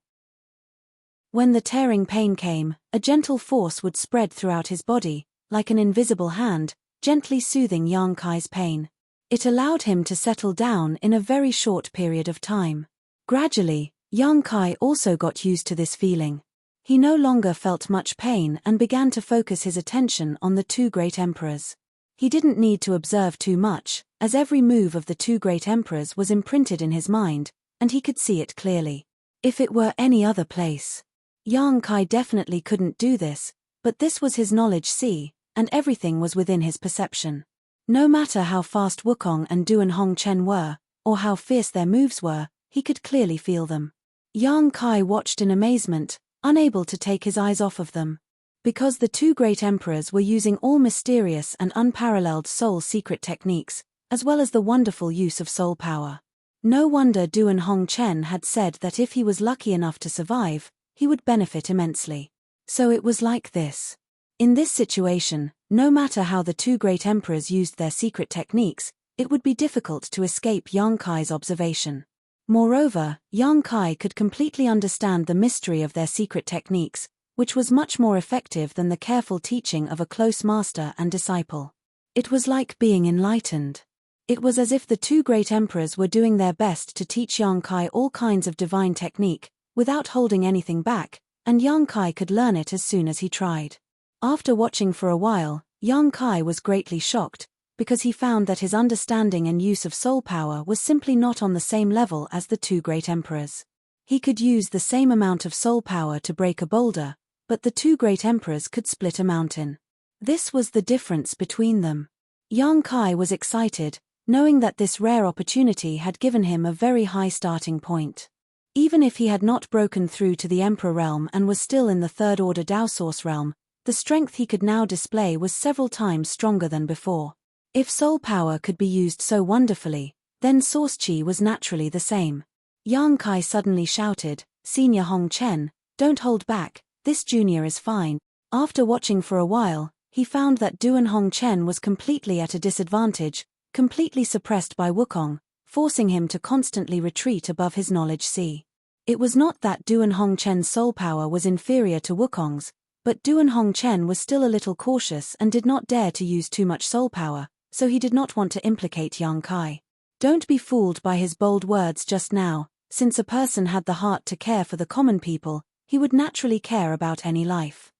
When the tearing pain came, a gentle force would spread throughout his body, like an invisible hand, gently soothing Yang Kai's pain. It allowed him to settle down in a very short period of time. Gradually, Yang Kai also got used to this feeling. He no longer felt much pain and began to focus his attention on the two great emperors. He didn't need to observe too much, as every move of the two great emperors was imprinted in his mind, and he could see it clearly. If it were any other place, Yang Kai definitely couldn't do this, but this was his knowledge sea, and everything was within his perception. No matter how fast Wukong and Duan Hongchen were, or how fierce their moves were, he could clearly feel them. Yang Kai watched in amazement, unable to take his eyes off of them. Because the two great emperors were using all mysterious and unparalleled soul secret techniques, as well as the wonderful use of soul power. No wonder Duan Hongchen had said that if he was lucky enough to survive, he would benefit immensely. So it was like this. In this situation, no matter how the two great emperors used their secret techniques, it would be difficult to escape Yang Kai's observation. Moreover, Yang Kai could completely understand the mystery of their secret techniques, which was much more effective than the careful teaching of a close master and disciple. It was like being enlightened. It was as if the two great emperors were doing their best to teach Yang Kai all kinds of divine technique, without holding anything back, and Yang Kai could learn it as soon as he tried. After watching for a while, Yang Kai was greatly shocked, because he found that his understanding and use of soul power was simply not on the same level as the two great emperors. He could use the same amount of soul power to break a boulder, but the two great emperors could split a mountain. This was the difference between them. Yang Kai was excited, knowing that this rare opportunity had given him a very high starting point. Even if he had not broken through to the Emperor realm and was still in the third-order Dao Source realm, the strength he could now display was several times stronger than before. If soul power could be used so wonderfully, then Source Qi was naturally the same. Yang Kai suddenly shouted, "Senior Hong Chen, don't hold back, this junior is fine." After watching for a while, he found that Duan Hong Chen was completely at a disadvantage, completely suppressed by Wukong, forcing him to constantly retreat above his knowledge sea. It was not that Duan Hongchen's soul power was inferior to Wukong's, but Duan Hongchen was still a little cautious and did not dare to use too much soul power, so he did not want to implicate Yang Kai. Don't be fooled by his bold words just now. Since a person had the heart to care for the common people, he would naturally care about any life.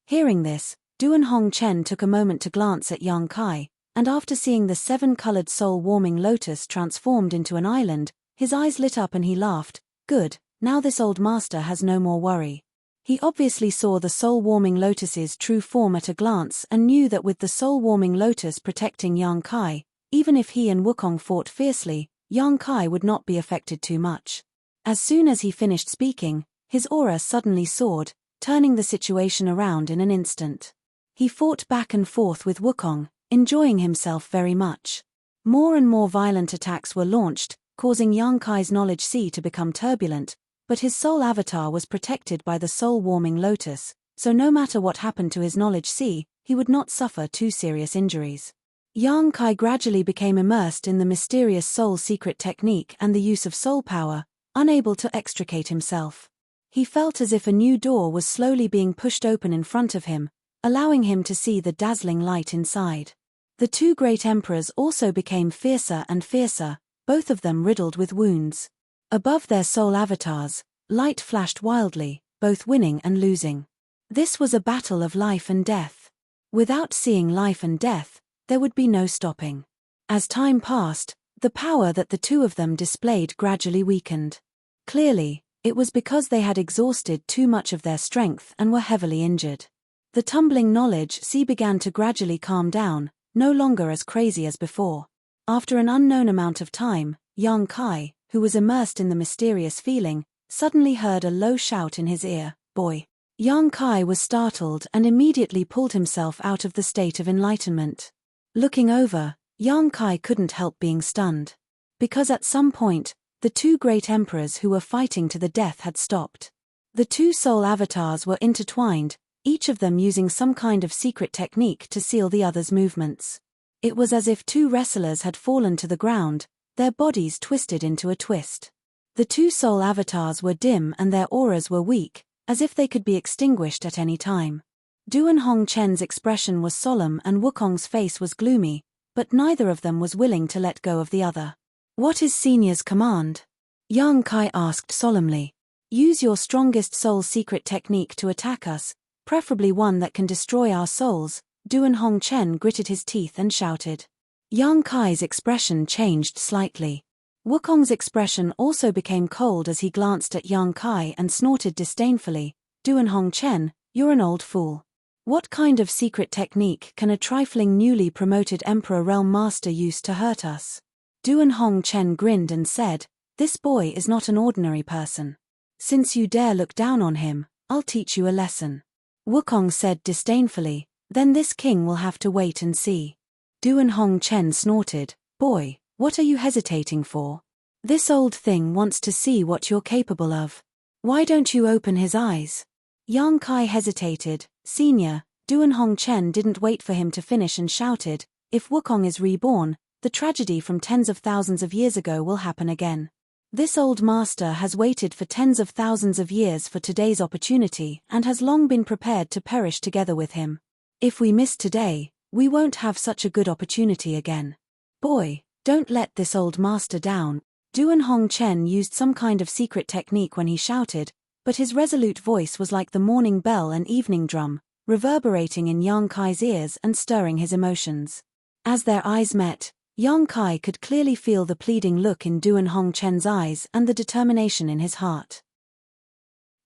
Hearing this, Duan Hongchen took a moment to glance at Yang Kai, and after seeing the 7-colored soul-warming lotus transformed into an island, his eyes lit up and he laughed. Good, now this old master has no more worry. He obviously saw the soul-warming lotus's true form at a glance and knew that with the soul-warming lotus protecting Yang Kai, even if he and Wukong fought fiercely, Yang Kai would not be affected too much. As soon as he finished speaking, his aura suddenly soared, turning the situation around in an instant. He fought back and forth with Wukong, enjoying himself very much. More and more violent attacks were launched, causing Yang Kai's knowledge sea to become turbulent, but his soul avatar was protected by the soul-warming lotus, so no matter what happened to his knowledge sea, he would not suffer too serious injuries. Yang Kai gradually became immersed in the mysterious soul secret technique and the use of soul power, unable to extricate himself. He felt as if a new door was slowly being pushed open in front of him, allowing him to see the dazzling light inside. The two great emperors also became fiercer and fiercer, both of them riddled with wounds. Above their soul avatars, light flashed wildly, both winning and losing. This was a battle of life and death. Without seeing life and death, there would be no stopping. As time passed, the power that the two of them displayed gradually weakened. Clearly, it was because they had exhausted too much of their strength and were heavily injured. The tumbling knowledge sea began to gradually calm down, no longer as crazy as before. After an unknown amount of time, Yang Kai, who was immersed in the mysterious feeling, suddenly heard a low shout in his ear, "Boy!" Yang Kai was startled and immediately pulled himself out of the state of enlightenment. Looking over, Yang Kai couldn't help being stunned. Because at some point, the two great emperors who were fighting to the death had stopped. The two soul avatars were intertwined, each of them using some kind of secret technique to seal the other's movements. It was as if two wrestlers had fallen to the ground, their bodies twisted into a twist. The two soul avatars were dim and their auras were weak, as if they could be extinguished at any time. Duan Hongchen's expression was solemn and Wukong's face was gloomy, but neither of them was willing to let go of the other. "What is Senior's command?" Yang Kai asked solemnly. "Use your strongest soul secret technique to attack us, preferably one that can destroy our souls." Duan Hongchen gritted his teeth and shouted. Yang Kai's expression changed slightly. Wukong's expression also became cold as he glanced at Yang Kai and snorted disdainfully. "Duan Hongchen, you're an old fool. What kind of secret technique can a trifling newly promoted Emperor Realm Master use to hurt us?" Duan Hongchen grinned and said, "This boy is not an ordinary person. Since you dare look down on him, I'll teach you a lesson." Wukong said disdainfully, "Then this king will have to wait and see." Duan Hongchen snorted, "Boy, what are you hesitating for? This old thing wants to see what you're capable of. Why don't you open his eyes?" Yang Kai hesitated. "Senior," Duan Hongchen didn't wait for him to finish and shouted, "If Wukong is reborn, the tragedy from tens of thousands of years ago will happen again. This old master has waited for tens of thousands of years for today's opportunity and has long been prepared to perish together with him. If we miss today, we won't have such a good opportunity again. Boy, don't let this old master down." Duan Hongchen used some kind of secret technique when he shouted, but his resolute voice was like the morning bell and evening drum, reverberating in Yang Kai's ears and stirring his emotions. As their eyes met, Yang Kai could clearly feel the pleading look in Duan Hongchen's eyes and the determination in his heart.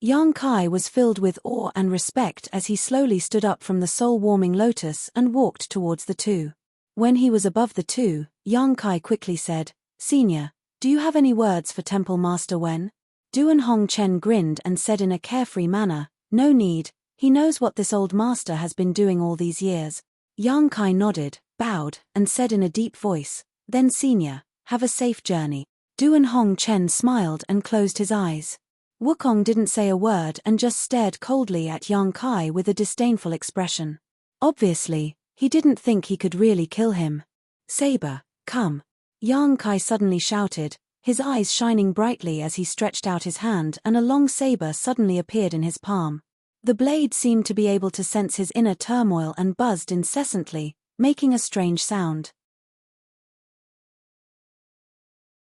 Yang Kai was filled with awe and respect as he slowly stood up from the soul-warming lotus and walked towards the two. When he was above the two, Yang Kai quickly said, "Senior, do you have any words for Temple Master Wen?" Duan Hongchen grinned and said in a carefree manner, "No need, he knows what this old master has been doing all these years." Yang Kai nodded, bowed, and said in a deep voice, "Then Senior, have a safe journey." Duan Hongchen smiled and closed his eyes. Wukong didn't say a word and just stared coldly at Yang Kai with a disdainful expression. Obviously, He didn't think he could really kill him. "Saber, come!" Yang Kai suddenly shouted, his eyes shining brightly as he stretched out his hand, and a long saber suddenly appeared in his palm. The blade seemed to be able to sense his inner turmoil and buzzed incessantly, making a strange sound.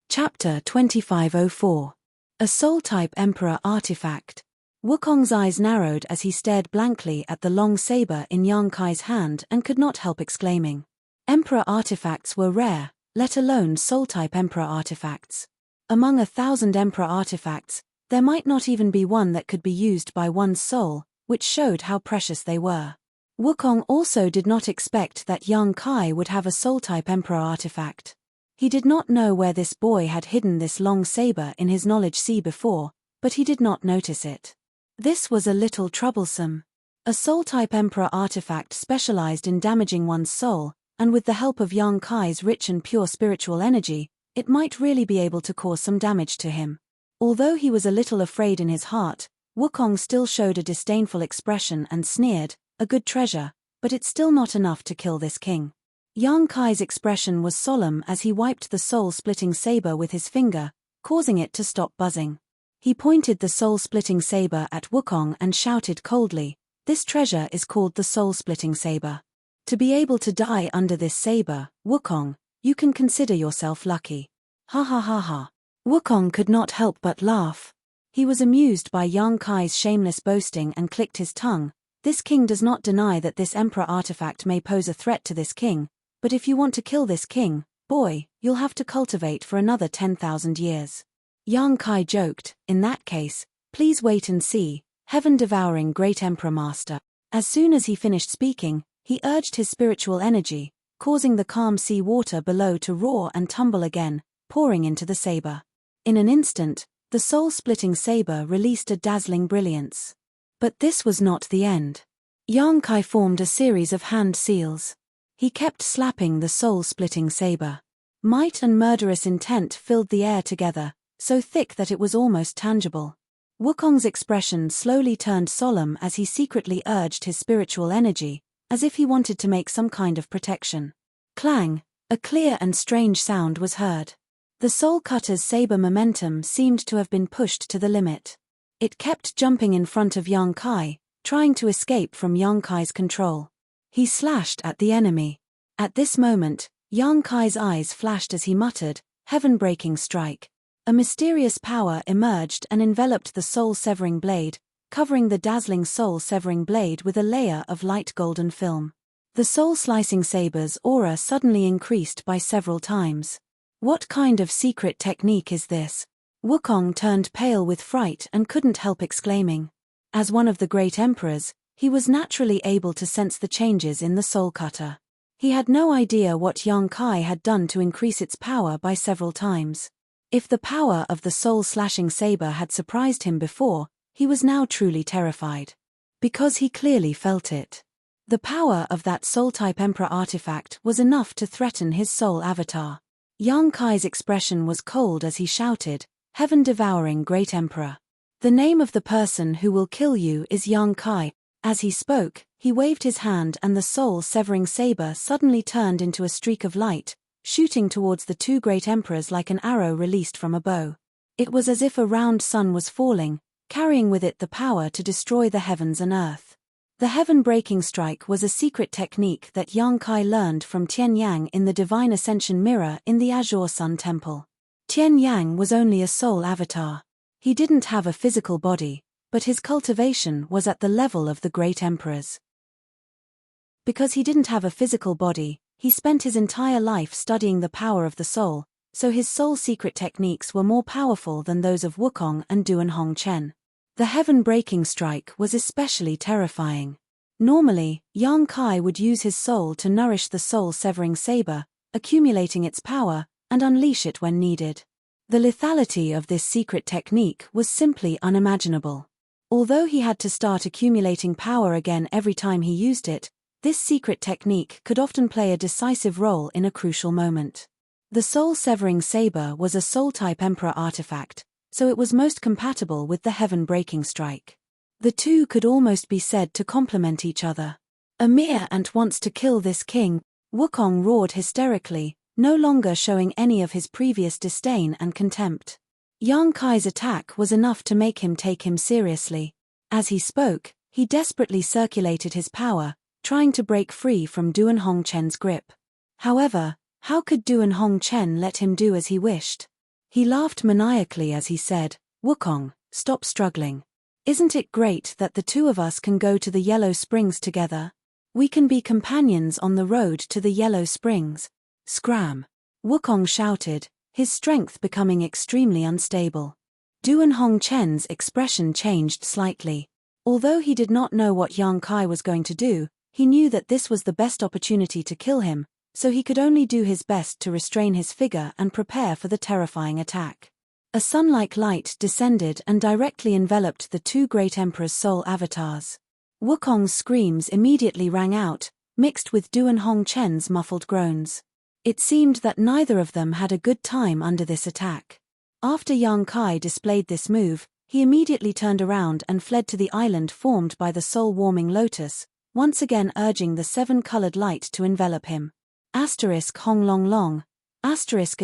Chapter 2504. A Soul-Type Emperor Artifact. Wukong's eyes narrowed as he stared blankly at the long saber in Yang Kai's hand and could not help exclaiming. Emperor artifacts were rare, let alone soul-type emperor artifacts. Among 1,000 emperor artifacts, there might not even be one that could be used by one's soul, which showed how precious they were. Wukong also did not expect that Yang Kai would have a soul-type emperor artifact. He did not know where this boy had hidden this long saber in his knowledge sea before, but he did not notice it. This was a little troublesome. A soul-type emperor artifact specialized in damaging one's soul, and with the help of Yang Kai's rich and pure spiritual energy, it might really be able to cause some damage to him. Although he was a little afraid in his heart, Wukong still showed a disdainful expression and sneered, "A good treasure, but it's still not enough to kill this king." Yang Kai's expression was solemn as he wiped the soul-splitting saber with his finger, causing it to stop buzzing. He pointed the soul-splitting saber at Wukong and shouted coldly, "This treasure is called the soul-splitting saber. To be able to die under this saber, Wukong, you can consider yourself lucky." Ha ha ha ha. Wukong could not help but laugh. He was amused by Yang Kai's shameless boasting and clicked his tongue. This king does not deny that this emperor artifact may pose a threat to this king, but if you want to kill this king, boy, you'll have to cultivate for another 10,000 years. Yang Kai joked, "In that case, please wait and see, heaven-devouring great emperor master." As soon as he finished speaking, he urged his spiritual energy, causing the calm sea water below to roar and tumble again, pouring into the saber. In an instant, the soul-splitting saber released a dazzling brilliance. But this was not the end. Yang Kai formed a series of hand seals. He kept slapping the soul-splitting saber. Might and murderous intent filled the air together, so thick that it was almost tangible. Wukong's expression slowly turned solemn as he secretly urged his spiritual energy, as if he wanted to make some kind of protection. Clang! A clear and strange sound was heard. The soul cutter's saber momentum seemed to have been pushed to the limit. It kept jumping in front of Yang Kai, trying to escape from Yang Kai's control. He slashed at the enemy. At this moment, Yang Kai's eyes flashed as he muttered, "Heaven-breaking strike." A mysterious power emerged and enveloped the soul-severing blade, covering the dazzling soul-severing blade with a layer of light golden film. The soul-slicing saber's aura suddenly increased by several times. What kind of secret technique is this? Wukong turned pale with fright and couldn't help exclaiming. As one of the great emperors, he was naturally able to sense the changes in the soul cutter. He had no idea what Yang Kai had done to increase its power by several times. If the power of the soul-slashing saber had surprised him before, he was now truly terrified. Because he clearly felt it. The power of that soul-type emperor artifact was enough to threaten his soul avatar. Yang Kai's expression was cold as he shouted, "Heaven-devouring great emperor. The name of the person who will kill you is Yang Kai." As he spoke, he waved his hand and the soul-severing saber suddenly turned into a streak of light, shooting towards the two great emperors like an arrow released from a bow. It was as if a round sun was falling, carrying with it the power to destroy the heavens and earth. The heaven-breaking strike was a secret technique that Yang Kai learned from Tian Yang in the Divine Ascension Mirror in the Azure Sun Temple. Tian Yang was only a soul avatar. He didn't have a physical body, but his cultivation was at the level of the great emperors. Because he didn't have a physical body, he spent his entire life studying the power of the soul, so his soul secret techniques were more powerful than those of Wukong and Duan Hongchen. The heaven-breaking strike was especially terrifying. Normally, Yang Kai would use his soul to nourish the soul-severing saber, accumulating its power, and unleash it when needed. The lethality of this secret technique was simply unimaginable. Although he had to start accumulating power again every time he used it, this secret technique could often play a decisive role in a crucial moment. The soul-severing saber was a soul-type emperor artifact, so it was most compatible with the heaven-breaking strike. The two could almost be said to complement each other. A mere ant wants to kill this king, Wukong roared hysterically, no longer showing any of his previous disdain and contempt. Yang Kai's attack was enough to make him take him seriously. As he spoke, he desperately circulated his power, trying to break free from Duan Hongchen's grip. However, how could Duan Hongchen let him do as he wished? He laughed maniacally as he said, "Wukong, stop struggling. Isn't it great that the two of us can go to the Yellow Springs together? We can be companions on the road to the Yellow Springs." Scram! Wukong shouted, his strength becoming extremely unstable. Duan Hongchen's expression changed slightly. Although he did not know what Yang Kai was going to do, he knew that this was the best opportunity to kill him, so he could only do his best to restrain his figure and prepare for the terrifying attack. A sun-like light descended and directly enveloped the two great emperors' soul avatars. Wukong's screams immediately rang out, mixed with Duan Hongchen's muffled groans. It seemed that neither of them had a good time under this attack. After Yang Kai displayed this move, he immediately turned around and fled to the island formed by the soul-warming lotus, once again urging the seven-colored light to envelop him. Hong long long. A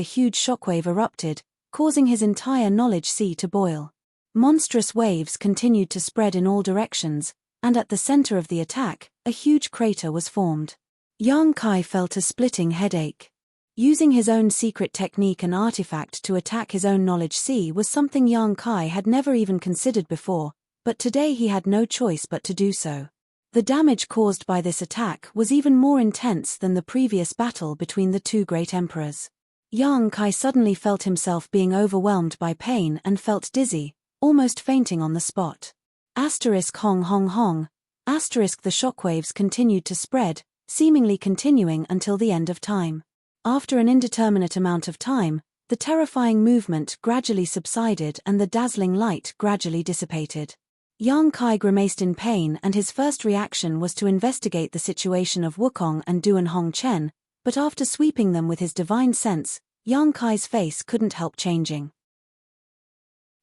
huge shockwave erupted, causing his entire knowledge sea to boil. Monstrous waves continued to spread in all directions, and at the center of the attack, a huge crater was formed. Yang Kai felt a splitting headache. Using his own secret technique and artifact to attack his own knowledge sea was something Yang Kai had never even considered before, but today he had no choice but to do so. The damage caused by this attack was even more intense than the previous battle between the two great emperors. Yang Kai suddenly felt himself being overwhelmed by pain and felt dizzy, almost fainting on the spot. Hong hong hong. The shockwaves continued to spread, seemingly continuing until the end of time. After an indeterminate amount of time, the terrifying movement gradually subsided and the dazzling light gradually dissipated. Yang Kai grimaced in pain and his first reaction was to investigate the situation of Wukong and Duan Hongchen, but after sweeping them with his divine sense, Yang Kai's face couldn't help changing.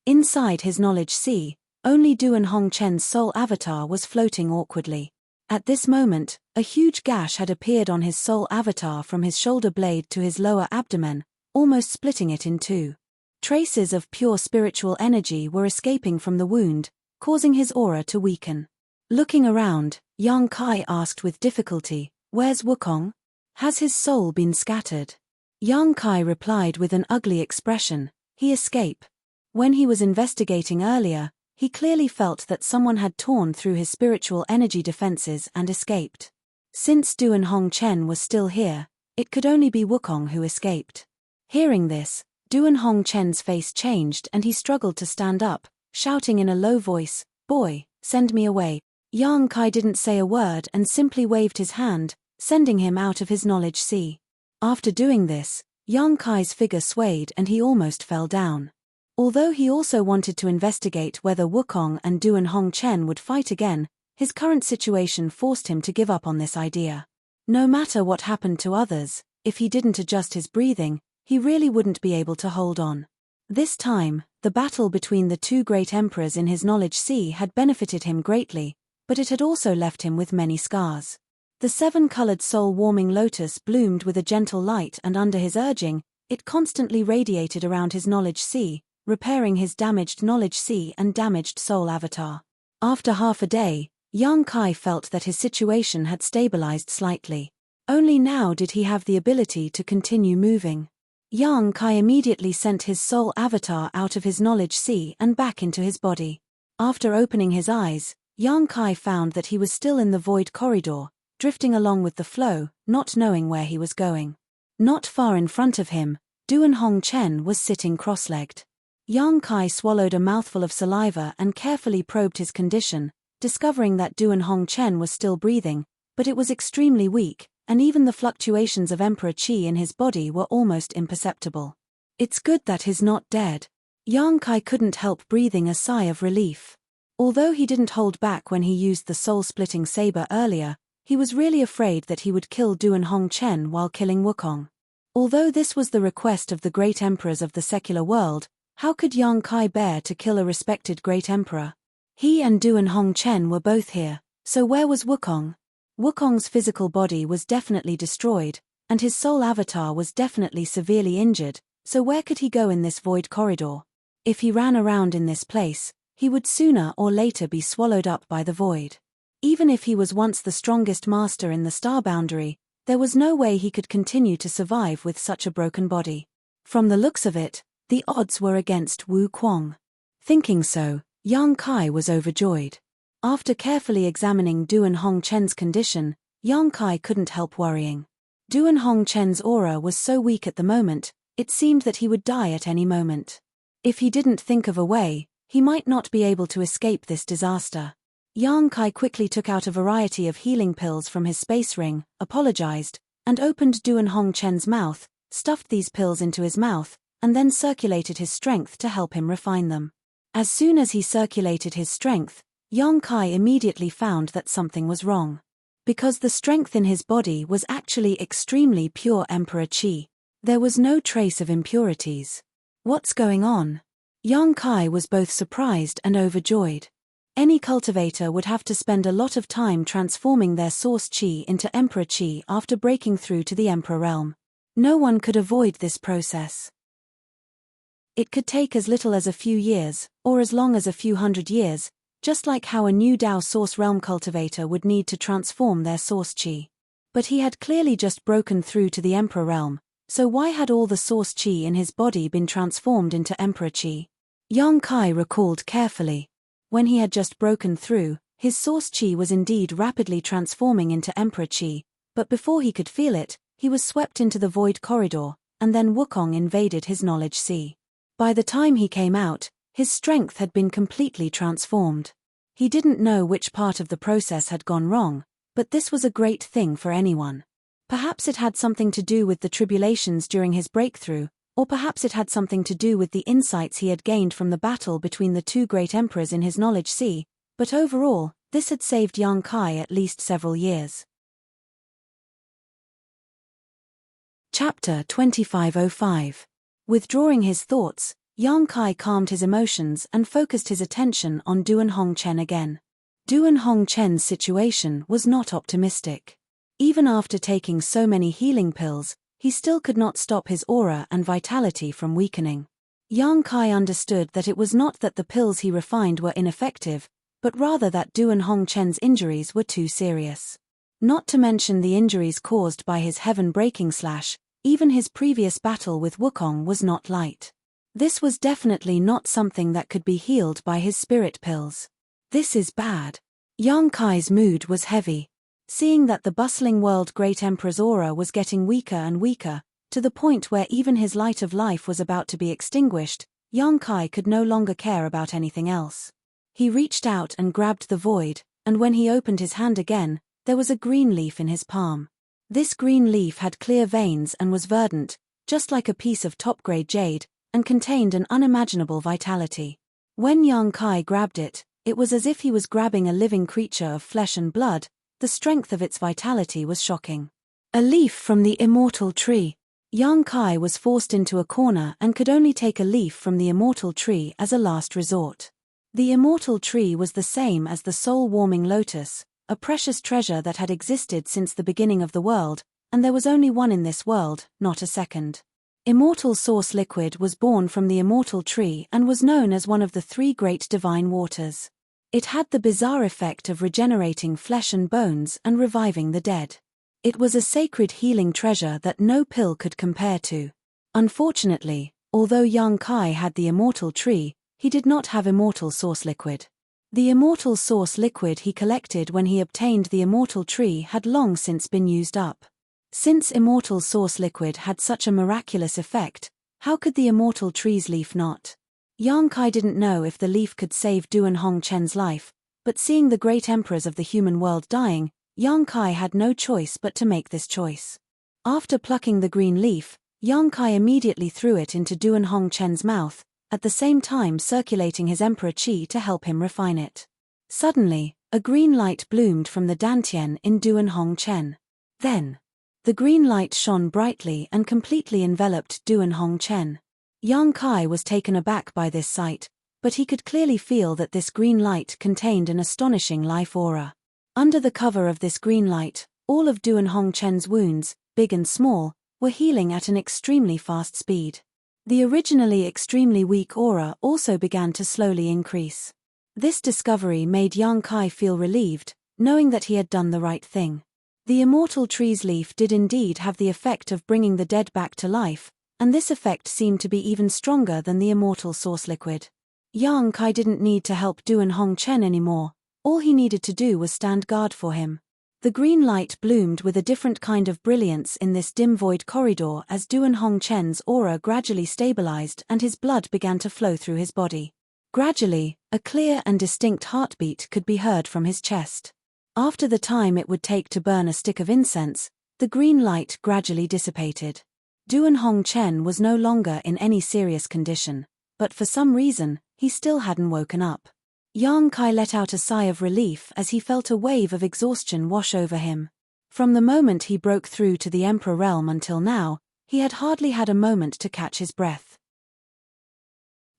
Inside his knowledge sea, only Duan Hongchen's soul avatar was floating awkwardly. At this moment, a huge gash had appeared on his soul avatar from his shoulder blade to his lower abdomen, almost splitting it in two. Traces of pure spiritual energy were escaping from the wound, causing his aura to weaken. Looking around, Yang Kai asked with difficulty, "Where's Wukong? Has his soul been scattered?" Yang Kai replied with an ugly expression, "He escaped." When he was investigating earlier, he clearly felt that someone had torn through his spiritual energy defenses and escaped. Since Duan Hongchen was still here, it could only be Wukong who escaped. Hearing this, Duan Hongchen's face changed and he struggled to stand up, shouting in a low voice, "Boy, send me away." Yang Kai didn't say a word and simply waved his hand, sending him out of his knowledge sea. After doing this, Yang Kai's figure swayed and he almost fell down. Although he also wanted to investigate whether Wukong and Duan Hongchen would fight again, his current situation forced him to give up on this idea. No matter what happened to others, if he didn't adjust his breathing, he really wouldn't be able to hold on. This time, the battle between the two great emperors in his knowledge sea had benefited him greatly, but it had also left him with many scars. The seven-colored soul-warming lotus bloomed with a gentle light and under his urging, it constantly radiated around his knowledge sea, repairing his damaged knowledge sea and damaged soul avatar. After half a day, Yang Kai felt that his situation had stabilized slightly. Only now did he have the ability to continue moving. Yang Kai immediately sent his soul avatar out of his knowledge sea and back into his body. After opening his eyes, Yang Kai found that he was still in the void corridor, drifting along with the flow, not knowing where he was going. Not far in front of him, Duan Hongchen was sitting cross-legged. Yang Kai swallowed a mouthful of saliva and carefully probed his condition, discovering that Duan Hongchen was still breathing, but it was extremely weak, and even the fluctuations of Emperor Qi in his body were almost imperceptible. "It's good that he's not dead." Yang Kai couldn't help breathing a sigh of relief. Although he didn't hold back when he used the soul-splitting saber earlier, he was really afraid that he would kill Duan Hongchen while killing Wukong. Although this was the request of the great emperors of the secular world, how could Yang Kai bear to kill a respected great emperor? He and Duan Hongchen were both here, so where was Wukong? Wukong's physical body was definitely destroyed, and his soul avatar was definitely severely injured, so where could he go in this void corridor? If he ran around in this place, he would sooner or later be swallowed up by the void. Even if he was once the strongest master in the star boundary, there was no way he could continue to survive with such a broken body. From the looks of it, the odds were against Wukong. Thinking so, Yang Kai was overjoyed. After carefully examining Duan Hongchen's condition, Yang Kai couldn't help worrying. Duan Hongchen's aura was so weak at the moment, it seemed that he would die at any moment. If he didn't think of a way, he might not be able to escape this disaster. Yang Kai quickly took out a variety of healing pills from his space ring, apologized, and opened Duan Hongchen's mouth, stuffed these pills into his mouth, and then circulated his strength to help him refine them. As soon as he circulated his strength, Yang Kai immediately found that something was wrong. Because the strength in his body was actually extremely pure Emperor Qi. There was no trace of impurities. What's going on? Yang Kai was both surprised and overjoyed. Any cultivator would have to spend a lot of time transforming their source Qi into Emperor Qi after breaking through to the Emperor realm. No one could avoid this process. It could take as little as a few years, or as long as a few hundred years, just like how a new Dao source realm cultivator would need to transform their source Qi. But he had clearly just broken through to the Emperor realm, so why had all the source Qi in his body been transformed into Emperor Qi? Yang Kai recalled carefully. When he had just broken through, his source Qi was indeed rapidly transforming into Emperor Qi, but before he could feel it, he was swept into the void corridor, and then Wukong invaded his knowledge sea. By the time he came out, his strength had been completely transformed. He didn't know which part of the process had gone wrong, but this was a great thing for anyone. Perhaps it had something to do with the tribulations during his breakthrough, or perhaps it had something to do with the insights he had gained from the battle between the two great emperors in his knowledge sea, but overall, this had saved Yang Kai at least several years. Chapter 2505. Withdrawing his thoughts, Yang Kai calmed his emotions and focused his attention on Duan Hongchen again. Duan Hongchen's situation was not optimistic. Even after taking so many healing pills, he still could not stop his aura and vitality from weakening. Yang Kai understood that it was not that the pills he refined were ineffective, but rather that Duan Hongchen's injuries were too serious. Not to mention the injuries caused by his heaven-breaking slash, even his previous battle with Wukong was not light. This was definitely not something that could be healed by his spirit pills. This is bad. Yang Kai's mood was heavy. Seeing that the bustling world Great Emperor's aura was getting weaker and weaker, to the point where even his light of life was about to be extinguished, Yang Kai could no longer care about anything else. He reached out and grabbed the void, and when he opened his hand again, there was a green leaf in his palm. This green leaf had clear veins and was verdant, just like a piece of top-grade jade, and contained an unimaginable vitality. When Yang Kai grabbed it, it was as if he was grabbing a living creature of flesh and blood. The strength of its vitality was shocking. A leaf from the immortal tree. Yang Kai was forced into a corner and could only take a leaf from the immortal tree as a last resort. The immortal tree was the same as the soul-warming lotus, a precious treasure that had existed since the beginning of the world, and there was only one in this world, not a second. Immortal source liquid was born from the immortal tree and was known as one of the three great divine waters. It had the bizarre effect of regenerating flesh and bones and reviving the dead. It was a sacred healing treasure that no pill could compare to. Unfortunately, although Yang Kai had the immortal tree, he did not have immortal source liquid. The immortal source liquid he collected when he obtained the immortal tree had long since been used up. Since immortal source liquid had such a miraculous effect, how could the immortal tree's leaf not? Yang Kai didn't know if the leaf could save Duan Hongchen's life, but seeing the great emperors of the human world dying, Yang Kai had no choice but to make this choice. After plucking the green leaf, Yang Kai immediately threw it into Duan Hongchen's mouth, at the same time circulating his emperor qi to help him refine it. Suddenly, a green light bloomed from the dantian in Duan Hongchen. Then, the green light shone brightly and completely enveloped Duan Hongchen. Yang Kai was taken aback by this sight, but he could clearly feel that this green light contained an astonishing life aura. Under the cover of this green light, all of Duan Hongchen's wounds, big and small, were healing at an extremely fast speed. The originally extremely weak aura also began to slowly increase. This discovery made Yang Kai feel relieved, knowing that he had done the right thing. The immortal tree's leaf did indeed have the effect of bringing the dead back to life, and this effect seemed to be even stronger than the immortal source liquid. Yang Kai didn't need to help Duan Hongchen anymore. All he needed to do was stand guard for him. The green light bloomed with a different kind of brilliance in this dim void corridor as Duan Hongchen's aura gradually stabilized and his blood began to flow through his body. Gradually, a clear and distinct heartbeat could be heard from his chest. After the time it would take to burn a stick of incense, the green light gradually dissipated. Duan Hongchen was no longer in any serious condition, but for some reason, he still hadn't woken up. Yang Kai let out a sigh of relief as he felt a wave of exhaustion wash over him. From the moment he broke through to the Emperor realm until now, he had hardly had a moment to catch his breath.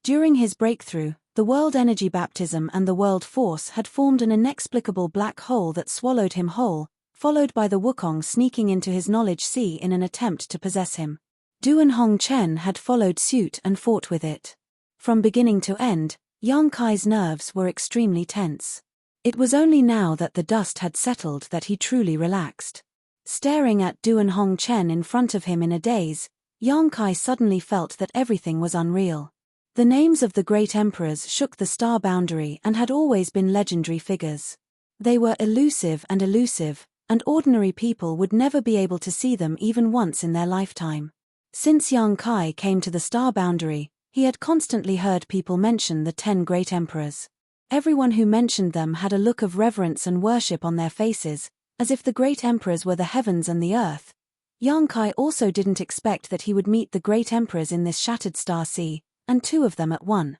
During his breakthrough, the World Energy Baptism and the World Force had formed an inexplicable black hole that swallowed him whole, followed by the Wukong sneaking into his knowledge sea in an attempt to possess him. Duan Hongchen had followed suit and fought with it. From beginning to end, Yang Kai's nerves were extremely tense. It was only now that the dust had settled that he truly relaxed. Staring at Duan Hongchen in front of him in a daze, Yang Kai suddenly felt that everything was unreal. The names of the great emperors shook the star boundary and had always been legendary figures. They were elusive, and ordinary people would never be able to see them even once in their lifetime. Since Yang Kai came to the star boundary, he had constantly heard people mention the 10 great emperors. Everyone who mentioned them had a look of reverence and worship on their faces, as if the great emperors were the heavens and the earth. Yang Kai also didn't expect that he would meet the great emperors in this shattered star sea, and 2 of them at one.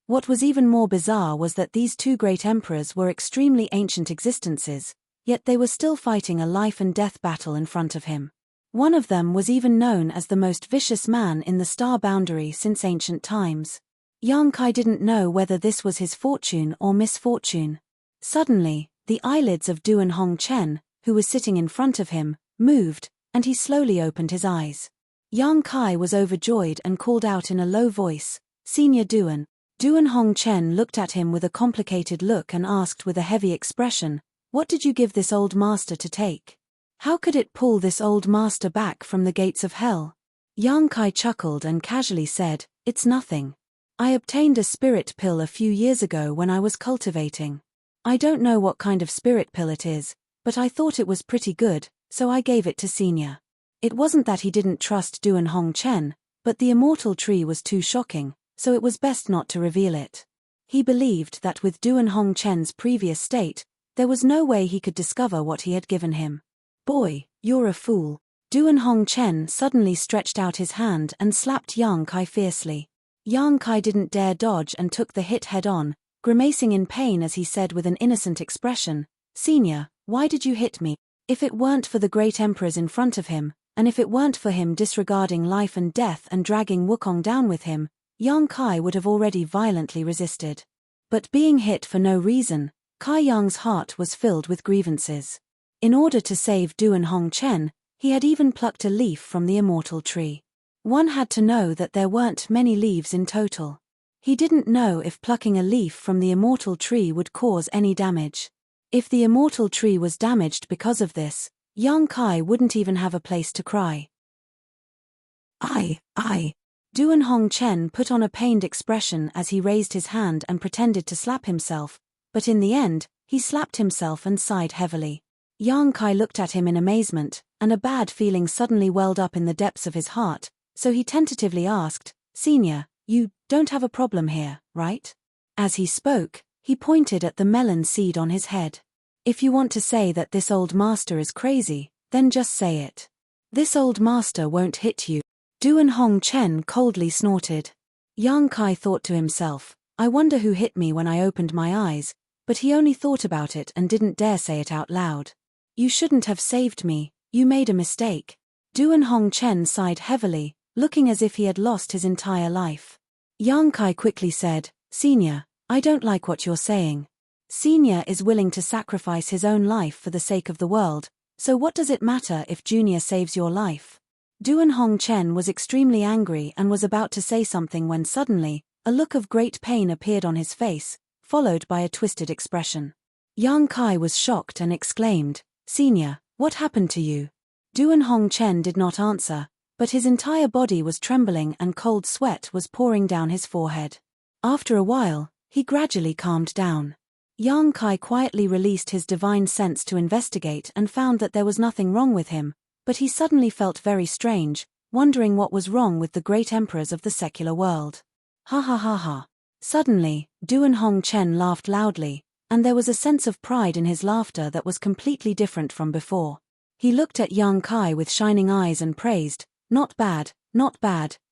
What was even more bizarre was that these 2 great emperors were extremely ancient existences, yet they were still fighting a life and death battle in front of him. One of them was even known as the most vicious man in the star boundary since ancient times. Yang Kai didn't know whether this was his fortune or misfortune. Suddenly, the eyelids of Duan Hongchen, who was sitting in front of him, moved, and he slowly opened his eyes. Yang Kai was overjoyed and called out in a low voice, "Senior Duan." Duan Hongchen looked at him with a complicated look and asked with a heavy expression, "What did you give this old master to take? How could it pull this old master back from the gates of hell?" Yang Kai chuckled and casually said, "It's nothing. I obtained a spirit pill a few years ago when I was cultivating. I don't know what kind of spirit pill it is, but I thought it was pretty good, so I gave it to Senior." It wasn't that he didn't trust Duan Hongchen, but the immortal tree was too shocking, so it was best not to reveal it. He believed that with Duan Hongchen's previous state, there was no way he could discover what he had given him. "Boy, you're a fool." Duan Hongchen suddenly stretched out his hand and slapped Yang Kai fiercely. Yang Kai didn't dare dodge and took the hit head-on, grimacing in pain as he said with an innocent expression, "Senior, why did you hit me?" If it weren't for the great emperors in front of him, and if it weren't for him disregarding life and death and dragging Wukong down with him, Yang Kai would have already violently resisted. But being hit for no reason, Kai Yang's heart was filled with grievances. In order to save Duan Hongchen, he had even plucked a leaf from the immortal tree. One had to know that there weren't many leaves in total. He didn't know if plucking a leaf from the immortal tree would cause any damage. If the immortal tree was damaged because of this, Yang Kai wouldn't even have a place to cry. I. Duan Hongchen put on a pained expression as he raised his hand and pretended to slap himself, but in the end, he slapped himself and sighed heavily. Yang Kai looked at him in amazement, and a bad feeling suddenly welled up in the depths of his heart, so he tentatively asked, "Senior, you don't have a problem here, right?" As he spoke, he pointed at the melon seed on his head. "If you want to say that this old master is crazy, then just say it. This old master won't hit you." Duan Hongchen coldly snorted. Yang Kai thought to himself, "I wonder who hit me when I opened my eyes," but he only thought about it and didn't dare say it out loud. "You shouldn't have saved me, you made a mistake." Duan Hongchen sighed heavily, looking as if he had lost his entire life. Yang Kai quickly said, "Senior, I don't like what you're saying." Senior is willing to sacrifice his own life for the sake of the world, so what does it matter if Junior saves your life? Duan Hongchen was extremely angry and was about to say something when suddenly, a look of great pain appeared on his face, followed by a twisted expression. Yang Kai was shocked and exclaimed, "Senior, what happened to you?" Duan Hongchen did not answer, but his entire body was trembling and cold sweat was pouring down his forehead. After a while, he gradually calmed down. Yang Kai quietly released his divine sense to investigate and found that there was nothing wrong with him, but he suddenly felt very strange, wondering what was wrong with the great emperors of the secular world. Ha ha ha ha. Suddenly, Duan Hongchen laughed loudly, and there was a sense of pride in his laughter that was completely different from before. He looked at Yang Kai with shining eyes and praised, not bad,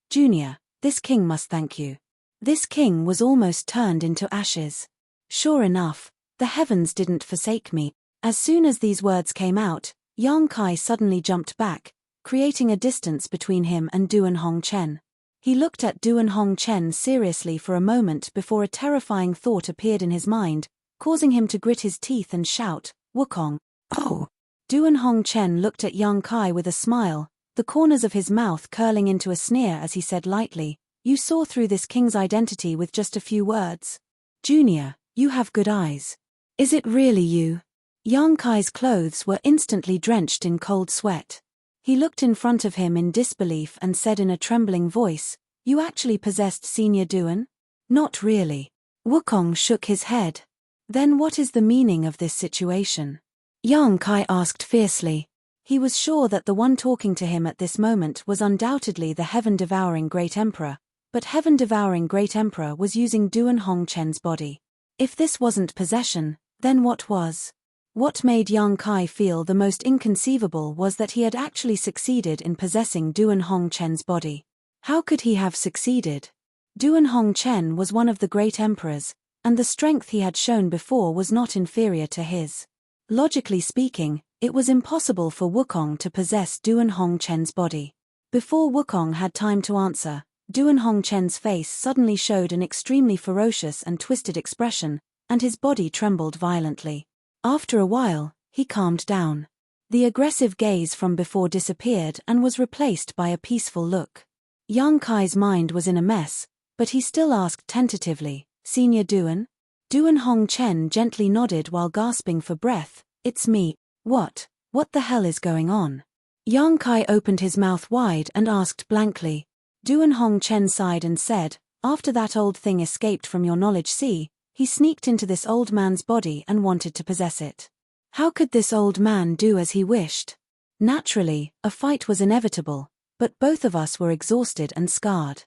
Junior, this king must thank you. This king was almost turned into ashes. Sure enough, the heavens didn't forsake me." As soon as these words came out, Yang Kai suddenly jumped back, creating a distance between him and Duan Hongchen. He looked at Duan Hongchen seriously for a moment before a terrifying thought appeared in his mind, causing him to grit his teeth and shout, "Wukong!" "Oh!" Duan Hongchen looked at Yang Kai with a smile, the corners of his mouth curling into a sneer as he said lightly, "You saw through this king's identity with just a few words. Junior, you have good eyes. Is it really you?" Yang Kai's clothes were instantly drenched in cold sweat. He looked in front of him in disbelief and said in a trembling voice, "You actually possessed Senior Duan?" "Not really." Wukong shook his head. "Then what is the meaning of this situation?" Yang Kai asked fiercely. He was sure that the one talking to him at this moment was undoubtedly the heaven-devouring Great Emperor, but heaven-devouring Great Emperor was using Duan Hongchen's body. If this wasn't possession, then what was? What made Yang Kai feel the most inconceivable was that he had actually succeeded in possessing Duan Hongchen's body. How could he have succeeded? Duan Hongchen was one of the great emperors, and the strength he had shown before was not inferior to his. Logically speaking, it was impossible for Wukong to possess Duan Hongchen's body. Before Wukong had time to answer, Duan Hongchen's face suddenly showed an extremely ferocious and twisted expression, and his body trembled violently. After a while, he calmed down. The aggressive gaze from before disappeared and was replaced by a peaceful look. Yang Kai's mind was in a mess, but he still asked tentatively, "Senior Duan?" Duan Hongchen gently nodded while gasping for breath, "It's me." What the hell is going on?" Yang Kai opened his mouth wide and asked blankly. Duan Hongchen sighed and said, "After that old thing escaped from your knowledge sea, he sneaked into this old man's body and wanted to possess it. How could this old man do as he wished? Naturally, a fight was inevitable, but both of us were exhausted and scarred.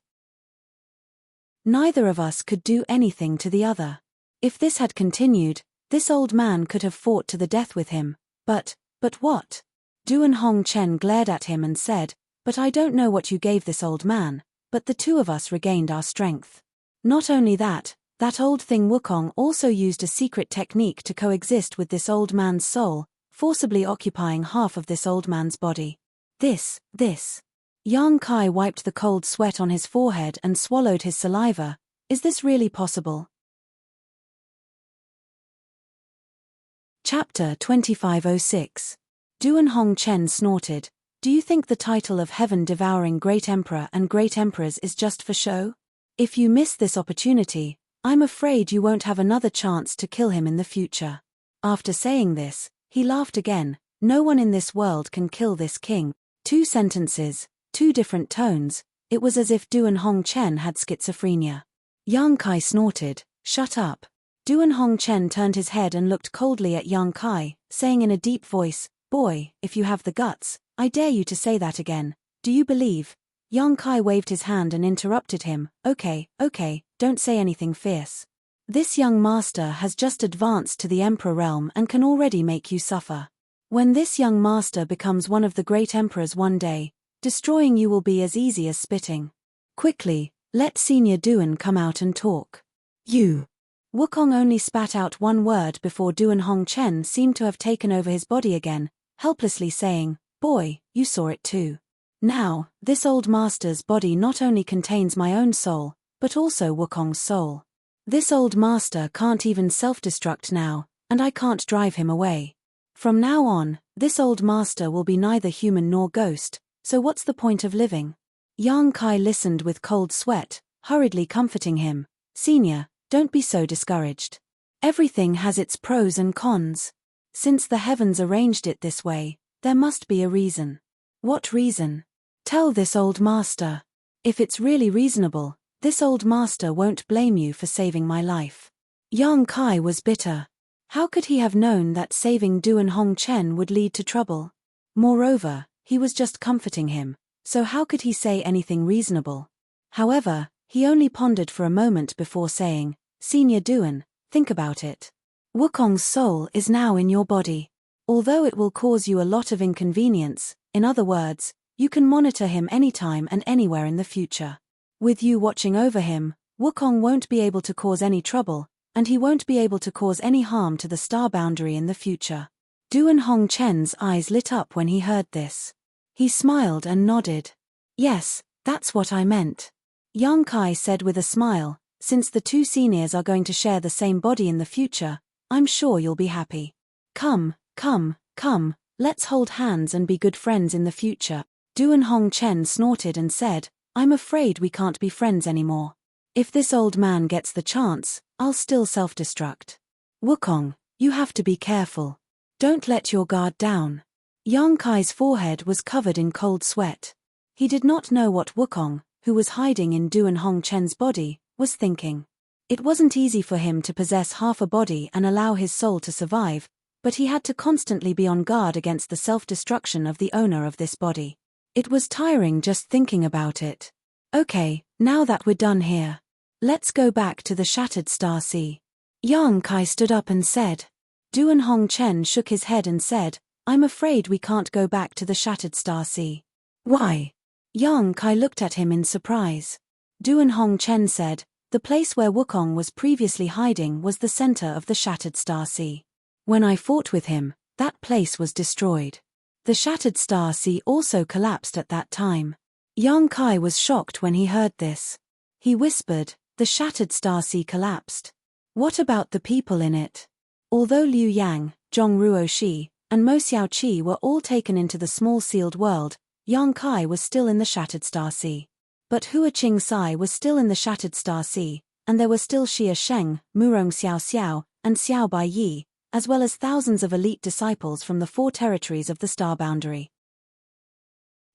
Neither of us could do anything to the other. If this had continued, this old man could have fought to the death with him, but what? Duan Hongchen glared at him and said, "But I don't know what you gave this old man, but the two of us regained our strength. Not only that old thing Wukong also used a secret technique to coexist with this old man's soul, forcibly occupying half of this old man's body. This. Yang Kai wiped the cold sweat on his forehead and swallowed his saliva. Is this really possible? Chapter 2506. Duan Hongchen snorted, "Do you think the title of heaven-devouring Great Emperor and Great Emperors is just for show? If you miss this opportunity, I'm afraid you won't have another chance to kill him in the future." After saying this, he laughed again. "No one in this world can kill this king." 2 sentences, 2 different tones. It was as if Duan Hongchen had schizophrenia. Yang Kai snorted, "Shut up." Duan Hongchen turned his head and looked coldly at Yang Kai, saying in a deep voice, "Boy, if you have the guts, I dare you to say that again. Do you believe?" Yang Kai waved his hand and interrupted him, Okay, don't say anything fierce. This young master has just advanced to the emperor realm and can already make you suffer. When this young master becomes one of the great emperors one day, destroying you will be as easy as spitting. Quickly, let Senior Duan come out and talk." "You." Wukong only spat out one word before Duan Hongchen seemed to have taken over his body again, helplessly saying, "Boy, you saw it too. Now, this old master's body not only contains my own soul, but also Wukong's soul. This old master can't even self-destruct now, and I can't drive him away. From now on, this old master will be neither human nor ghost, so what's the point of living? Yang Kai listened with cold sweat, hurriedly comforting him. Senior, don't be so discouraged. Everything has its pros and cons. Since the heavens arranged it this way, there must be a reason. What reason? Tell this old master. If it's really reasonable, this old master won't blame you for saving my life. Yang Kai was bitter. How could he have known that saving Duan Hongchen would lead to trouble? Moreover, he was just comforting him, so how could he say anything reasonable? However, he only pondered for a moment before saying, Senior Duan, think about it. Wukong's soul is now in your body. Although it will cause you a lot of inconvenience, in other words, you can monitor him anytime and anywhere in the future. With you watching over him, Wukong won't be able to cause any trouble, and he won't be able to cause any harm to the star boundary in the future. Duan Hongchen's eyes lit up when he heard this. He smiled and nodded. Yes, that's what I meant. Yang Kai said with a smile, since the two seniors are going to share the same body in the future, I'm sure you'll be happy. Come, let's hold hands and be good friends in the future. Duan Hongchen snorted and said, I'm afraid we can't be friends anymore. If this old man gets the chance, I'll still self-destruct. Wukong, you have to be careful. Don't let your guard down. Yang Kai's forehead was covered in cold sweat. He did not know what Wukong, who was hiding in Duan Hongchen's body, was thinking. It wasn't easy for him to possess half a body and allow his soul to survive, but he had to constantly be on guard against the self-destruction of the owner of this body. It was tiring just thinking about it. Okay, now that we're done here, let's go back to the Shattered Star Sea. Yang Kai stood up and said. Duan Hongchen shook his head and said, I'm afraid we can't go back to the Shattered Star Sea. Why? Yang Kai looked at him in surprise. Duan Hongchen said, the place where Wukong was previously hiding was the center of the Shattered Star Sea. When I fought with him, that place was destroyed. The Shattered Star Sea also collapsed at that time. Yang Kai was shocked when he heard this. He whispered, the Shattered Star Sea collapsed. What about the people in it? Although Liu Yang, Zhong Ruoxi, and Mo Xiaoqi were all taken into the small sealed world, Yang Kai was still in the Shattered Star Sea. But Hua Qing-sai was still in the Shattered Star Sea, and there were still Xia Sheng, Murong Xiao, and Xiao Bai Yi, as well as thousands of elite disciples from the 4 territories of the star boundary.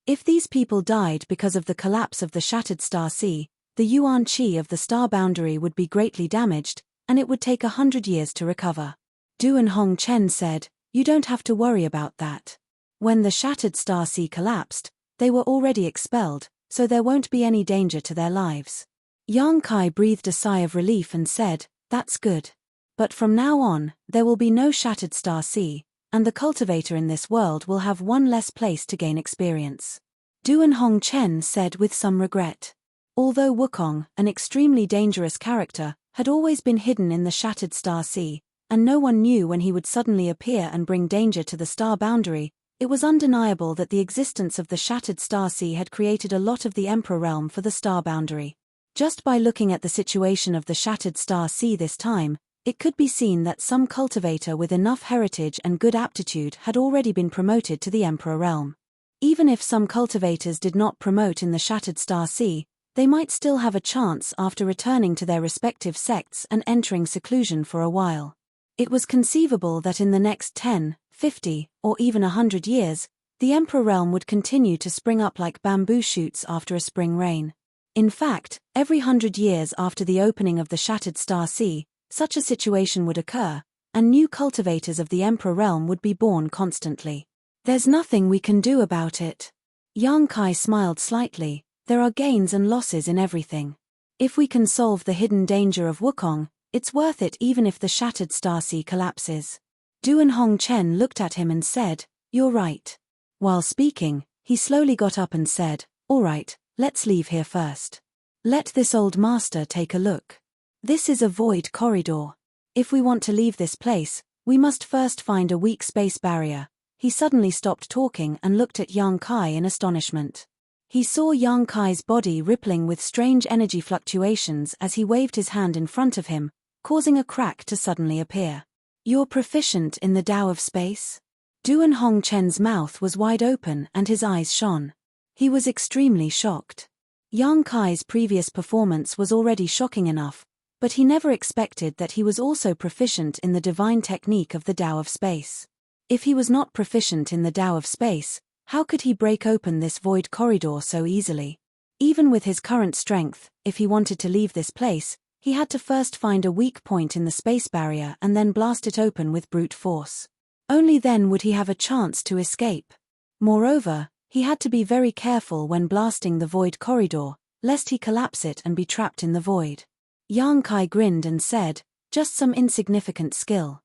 If these people died because of the collapse of the Shattered Star Sea, the Yuan Qi of the star boundary would be greatly damaged, and it would take 100 years to recover. Duan Hongchen said, you don't have to worry about that. When the Shattered Star Sea collapsed, they were already expelled, so there won't be any danger to their lives. Yang Kai breathed a sigh of relief and said, that's good. But from now on, there will be no Shattered Star Sea, and the cultivator in this world will have one less place to gain experience. Duan Hongchen said with some regret. Although Wukong, an extremely dangerous character, had always been hidden in the Shattered Star Sea, and no one knew when he would suddenly appear and bring danger to the star boundary, it was undeniable that the existence of the Shattered Star Sea had created a lot of the Emperor realm for the star boundary. Just by looking at the situation of the Shattered Star Sea this time, it could be seen that some cultivator with enough heritage and good aptitude had already been promoted to the Emperor realm. Even if some cultivators did not promote in the Shattered Star Sea, they might still have a chance after returning to their respective sects and entering seclusion for a while. It was conceivable that in the next 10, 50, or even 100 years, the Emperor realm would continue to spring up like bamboo shoots after a spring rain. In fact, every 100 years after the opening of the Shattered Star Sea, such a situation would occur, and new cultivators of the Emperor realm would be born constantly. There's nothing we can do about it. Yang Kai smiled slightly. There are gains and losses in everything. If we can solve the hidden danger of Wukong, it's worth it even if the Shattered Star Sea collapses. Duan Hongchen looked at him and said, you're right. While speaking, he slowly got up and said, all right, let's leave here first. Let this old master take a look. This is a void corridor. If we want to leave this place, we must first find a weak space barrier. He suddenly stopped talking and looked at Yang Kai in astonishment. He saw Yang Kai's body rippling with strange energy fluctuations as he waved his hand in front of him, causing a crack to suddenly appear. "You're proficient in the Tao of space?" Duan Hongchen's mouth was wide open and his eyes shone. He was extremely shocked. Yang Kai's previous performance was already shocking enough, but he never expected that he was also proficient in the divine technique of the Tao of space. If he was not proficient in the Tao of space, how could he break open this void corridor so easily? Even with his current strength, if he wanted to leave this place, he had to first find a weak point in the space barrier and then blast it open with brute force. Only then would he have a chance to escape. Moreover, he had to be very careful when blasting the void corridor, lest he collapse it and be trapped in the void. Yang Kai grinned and said, "Just some insignificant skill.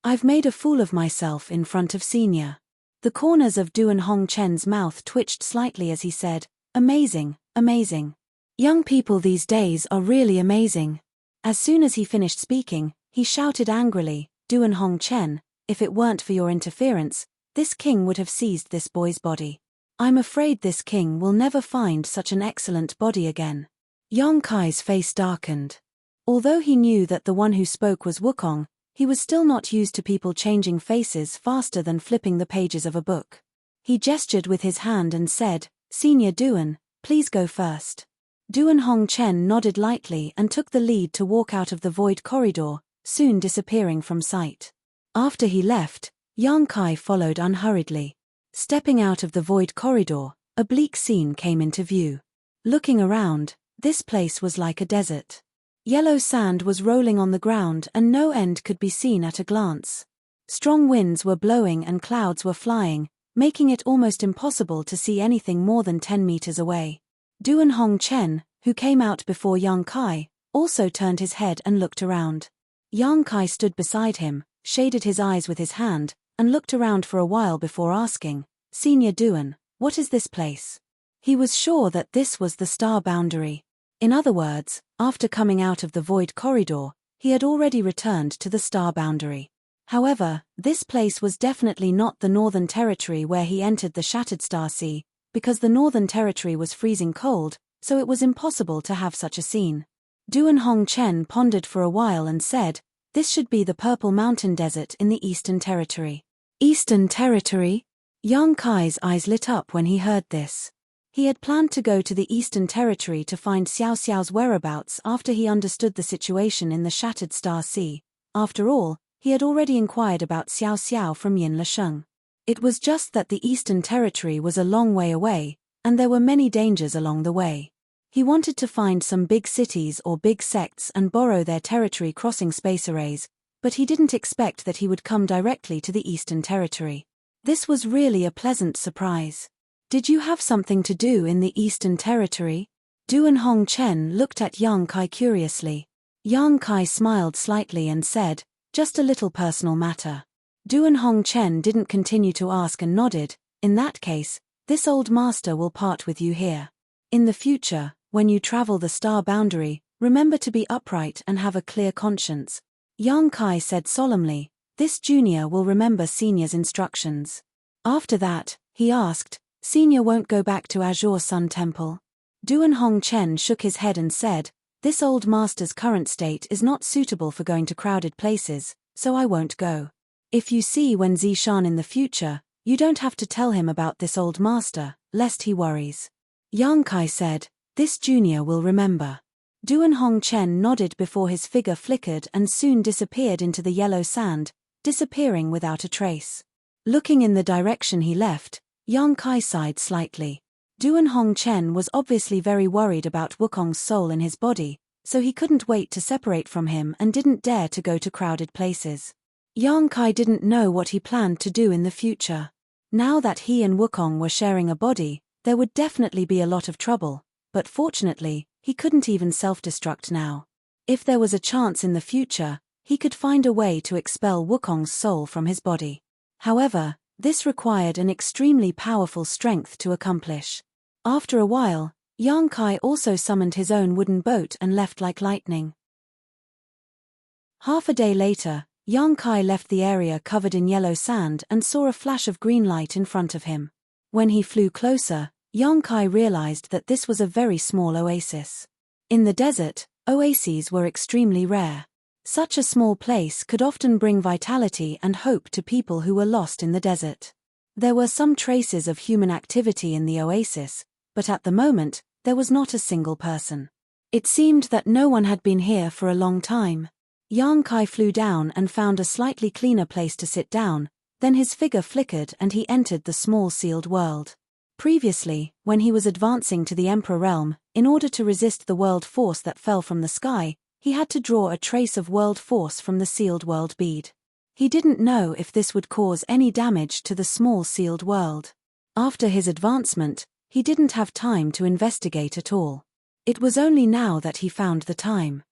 I've made a fool of myself in front of Senior." The corners of Duan Hongchen's mouth twitched slightly as he said, "Amazing, amazing. Young people these days are really amazing." As soon as he finished speaking, he shouted angrily, "Duan Hongchen, if it weren't for your interference, this king would have seized this boy's body. I'm afraid this king will never find such an excellent body again." Yang Kai's face darkened. Although he knew that the one who spoke was Wukong, he was still not used to people changing faces faster than flipping the pages of a book. He gestured with his hand and said, "Senior Duan, please go first." Duan Hongchen nodded lightly and took the lead to walk out of the void corridor, soon disappearing from sight. After he left, Yang Kai followed unhurriedly. Stepping out of the void corridor, a bleak scene came into view. Looking around, this place was like a desert. Yellow sand was rolling on the ground and no end could be seen at a glance. Strong winds were blowing and clouds were flying, making it almost impossible to see anything more than 10 meters away. Duan Hongchen, who came out before Yang Kai, also turned his head and looked around. Yang Kai stood beside him, shaded his eyes with his hand, and looked around for a while before asking, "Senior Duan, what is this place?" He was sure that this was the star boundary. In other words, after coming out of the void corridor, he had already returned to the star boundary. However, this place was definitely not the Northern Territory where he entered the Shattered Star Sea, because the Northern Territory was freezing cold, so it was impossible to have such a scene. Duan Hongchen pondered for a while and said, "This should be the Purple Mountain Desert in the Eastern Territory." Eastern Territory? Yang Kai's eyes lit up when he heard this. He had planned to go to the Eastern Territory to find Xiao Xiao's whereabouts after he understood the situation in the Shattered Star Sea. After all, he had already inquired about Xiao Xiao from Yin Lisheng. It was just that the Eastern Territory was a long way away, and there were many dangers along the way. He wanted to find some big cities or big sects and borrow their territory crossing space arrays, but he didn't expect that he would come directly to the Eastern Territory. This was really a pleasant surprise. "Did you have something to do in the Eastern Territory?" Duan Hongchen looked at Yang Kai curiously. Yang Kai smiled slightly and said, "Just a little personal matter." Duan Hongchen didn't continue to ask and nodded, "In that case, this old master will part with you here. In the future, when you travel the star boundary, remember to be upright and have a clear conscience." Yang Kai said solemnly, "This junior will remember Senior's instructions." After that, he asked, "Senior won't go back to Azure Sun Temple?" Duan Hongchen shook his head and said, "This old master's current state is not suitable for going to crowded places, so I won't go. If you see Wen Zishan in the future, you don't have to tell him about this old master, lest he worries." Yang Kai said, "This junior will remember." Duan Hongchen nodded before his figure flickered and soon disappeared into the yellow sand, disappearing without a trace. Looking in the direction he left, Yang Kai sighed slightly. Duan Hongchen was obviously very worried about Wukong's soul in his body, so he couldn't wait to separate from him and didn't dare to go to crowded places. Yang Kai didn't know what he planned to do in the future. Now that he and Wukong were sharing a body, there would definitely be a lot of trouble, but fortunately, he couldn't even self-destruct now. If there was a chance in the future, he could find a way to expel Wukong's soul from his body. However, this required an extremely powerful strength to accomplish. After a while, Yang Kai also summoned his own wooden boat and left like lightning. Half a day later, Yang Kai left the area covered in yellow sand and saw a flash of green light in front of him. When he flew closer, Yang Kai realized that this was a very small oasis. In the desert, oases were extremely rare. Such a small place could often bring vitality and hope to people who were lost in the desert. There were some traces of human activity in the oasis, but at the moment, there was not a single person. It seemed that no one had been here for a long time. Yang Kai flew down and found a slightly cleaner place to sit down, then his figure flickered and he entered the small sealed world. Previously, when he was advancing to the Emperor realm, in order to resist the world force that fell from the sky, he had to draw a trace of world force from the sealed world bead. He didn't know if this would cause any damage to the small sealed world. After his advancement, he didn't have time to investigate at all. It was only now that he found the time.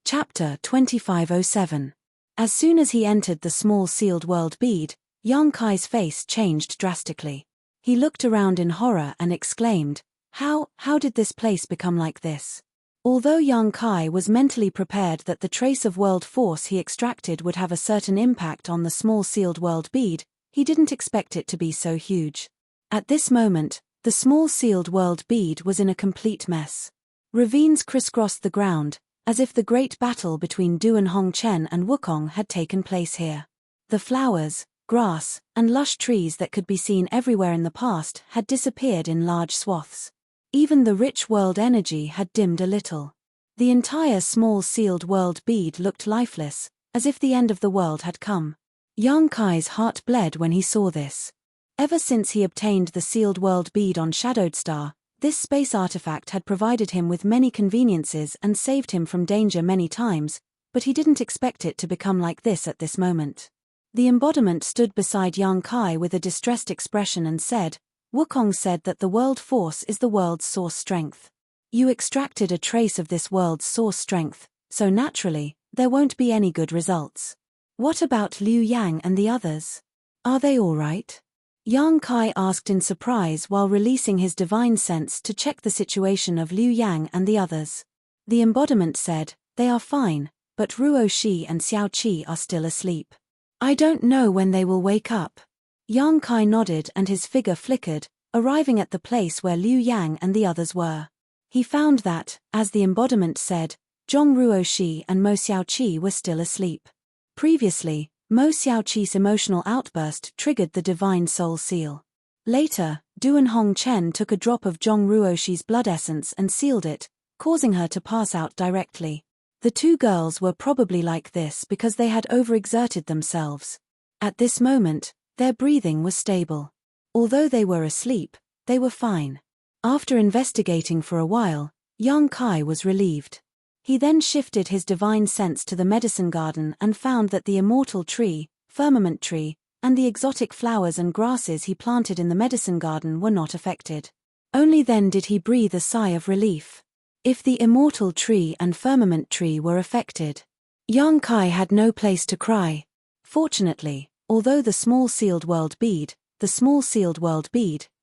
Chapter 2507. As soon as he entered the small sealed world bead, Yang Kai's face changed drastically. He looked around in horror and exclaimed, How did this place become like this? Although Yang Kai was mentally prepared that the trace of world force he extracted would have a certain impact on the small sealed world bead, he didn't expect it to be so huge. At this moment, the small sealed world bead was in a complete mess. Ravines crisscrossed the ground, as if the great battle between Du and Hongchen and Wukong had taken place here. The flowers, grass, and lush trees that could be seen everywhere in the past had disappeared in large swaths. Even the rich world energy had dimmed a little. The entire small sealed world bead looked lifeless, as if the end of the world had come. Yang Kai's heart bled when he saw this. Ever since he obtained the sealed world bead on Shadowed Star, this space artifact had provided him with many conveniences and saved him from danger many times, but he didn't expect it to become like this at this moment. The embodiment stood beside Yang Kai with a distressed expression and said, Wukong said that the world force is the world's source strength. You extracted a trace of this world's source strength, so naturally, there won't be any good results. What about Liu Yang and the others? Are they all right? Yang Kai asked in surprise while releasing his divine sense to check the situation of Liu Yang and the others. The embodiment said, They are fine, but Ruo Shi and Xiao Qi are still asleep. I don't know when they will wake up. Yang Kai nodded and his figure flickered, arriving at the place where Liu Yang and the others were. He found that, as the embodiment said, Zhong Ruo Shi and Mo Xiao Qi were still asleep. Previously, Mo Xiao Qi's emotional outburst triggered the divine soul seal. Later, Du and Hong Chen took a drop of Zhong Ruo Shi's blood essence and sealed it, causing her to pass out directly. The two girls were probably like this because they had overexerted themselves. At this moment, their breathing was stable. Although they were asleep, they were fine. After investigating for a while, Yang Kai was relieved. He then shifted his divine sense to the medicine garden and found that the immortal tree, firmament tree, and the exotic flowers and grasses he planted in the medicine garden were not affected. Only then did he breathe a sigh of relief. If the immortal tree and firmament tree were affected, Yang Kai had no place to cry. Fortunately, although the small sealed world bead,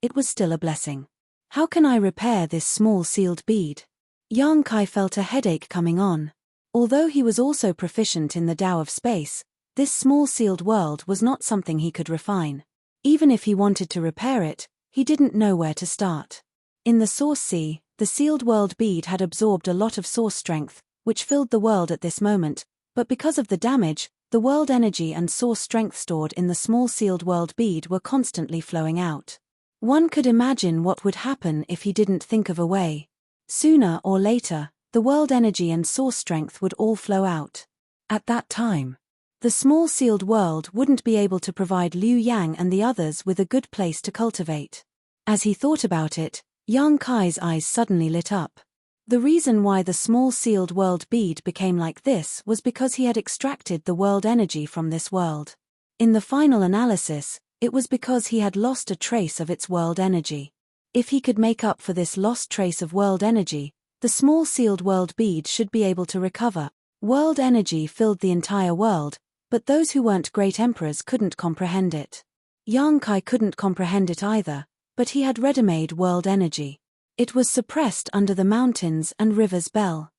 it was still a blessing. How can I repair this small sealed bead? Yang Kai felt a headache coming on. Although he was also proficient in the Tao of space, this small sealed world was not something he could refine. Even if he wanted to repair it, he didn't know where to start. In the Source Sea, the sealed world bead had absorbed a lot of source strength, which filled the world at this moment, but because of the damage, the world energy and source strength stored in the small sealed world bead were constantly flowing out. One could imagine what would happen if he didn't think of a way. Sooner or later, the world energy and source strength would all flow out. At that time, the small sealed world wouldn't be able to provide Liu Yang and the others with a good place to cultivate. As he thought about it, Yang Kai's eyes suddenly lit up. The reason why the small sealed world bead became like this was because he had extracted the world energy from this world. In the final analysis, it was because he had lost a trace of its world energy. If he could make up for this lost trace of world energy, the small sealed world bead should be able to recover. World energy filled the entire world, but those who weren't great emperors couldn't comprehend it. Yang Kai couldn't comprehend it either, but he had ready-made world energy. It was suppressed under the mountains and rivers' bell.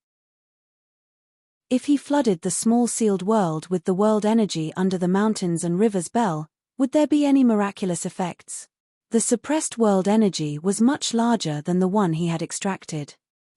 If he flooded the small sealed world with the world energy under the mountains and rivers bell, would there be any miraculous effects? The suppressed world energy was much larger than the one he had extracted.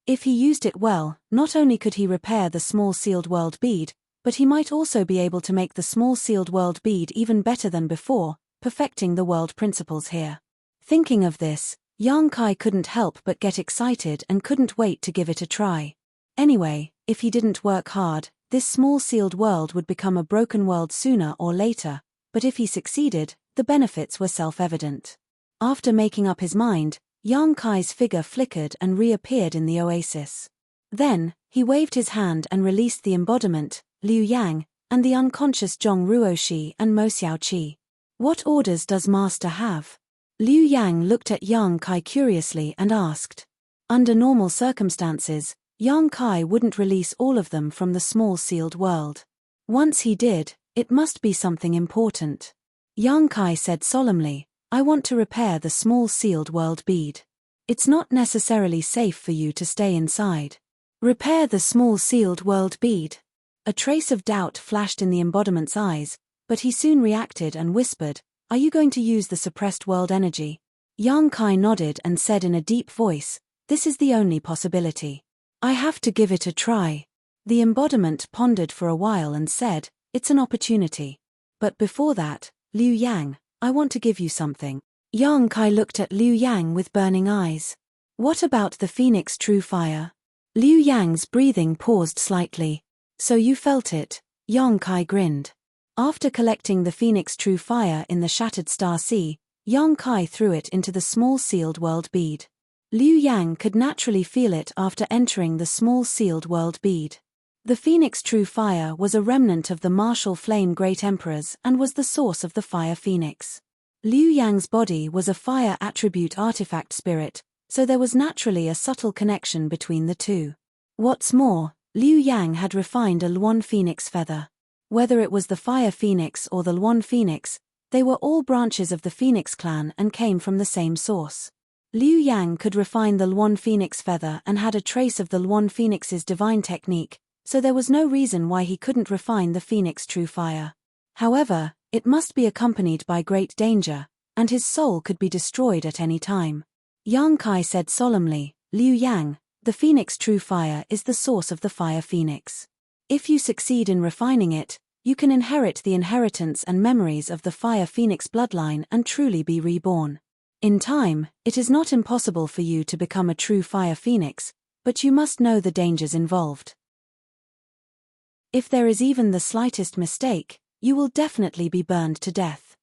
If he used it well, not only could he repair the small sealed world bead, but he might also be able to make the small sealed world bead even better than before, perfecting the world principles here. Thinking of this, Yang Kai couldn't help but get excited and couldn't wait to give it a try. Anyway, if he didn't work hard, this small sealed world would become a broken world sooner or later, but if he succeeded, the benefits were self-evident. After making up his mind, Yang Kai's figure flickered and reappeared in the oasis. Then, he waved his hand and released the embodiment, Liu Yang, and the unconscious Zhong Ruoxi and Mo Xiaoqi. What orders does Master have? Liu Yang looked at Yang Kai curiously and asked. Under normal circumstances, Yang Kai wouldn't release all of them from the small sealed world. Once he did, it must be something important. Yang Kai said solemnly, I want to repair the small sealed world bead. It's not necessarily safe for you to stay inside. Repair the small sealed world bead. A trace of doubt flashed in the embodiment's eyes, but he soon reacted and whispered, Are you going to use the suppressed world energy? Yang Kai nodded and said in a deep voice, This is the only possibility. I have to give it a try. The embodiment pondered for a while and said, It's an opportunity. But before that, Liu Yang, I want to give you something. Yang Kai looked at Liu Yang with burning eyes. What about the Phoenix True Fire? Liu Yang's breathing paused slightly. So you felt it? Yang Kai grinned. After collecting the Phoenix True Fire in the Shattered Star Sea, Yang Kai threw it into the small sealed world bead. Liu Yang could naturally feel it after entering the small sealed world bead. The Phoenix True Fire was a remnant of the martial flame Great Emperors and was the source of the Fire Phoenix. Liu Yang's body was a fire attribute artifact spirit, so there was naturally a subtle connection between the two. What's more, Liu Yang had refined a Luan Phoenix feather. Whether it was the Fire Phoenix or the Luan Phoenix, they were all branches of the Phoenix clan and came from the same source. Liu Yang could refine the Luan Phoenix feather and had a trace of the Luan Phoenix's divine technique, so there was no reason why he couldn't refine the Phoenix True Fire. However, it must be accompanied by great danger, and his soul could be destroyed at any time. Yang Kai said solemnly, Liu Yang, the Phoenix True Fire is the source of the Fire Phoenix. If you succeed in refining it, you can inherit the inheritance and memories of the Fire Phoenix bloodline and truly be reborn. In time, it is not impossible for you to become a true Fire Phoenix, but you must know the dangers involved. If there is even the slightest mistake, you will definitely be burned to death.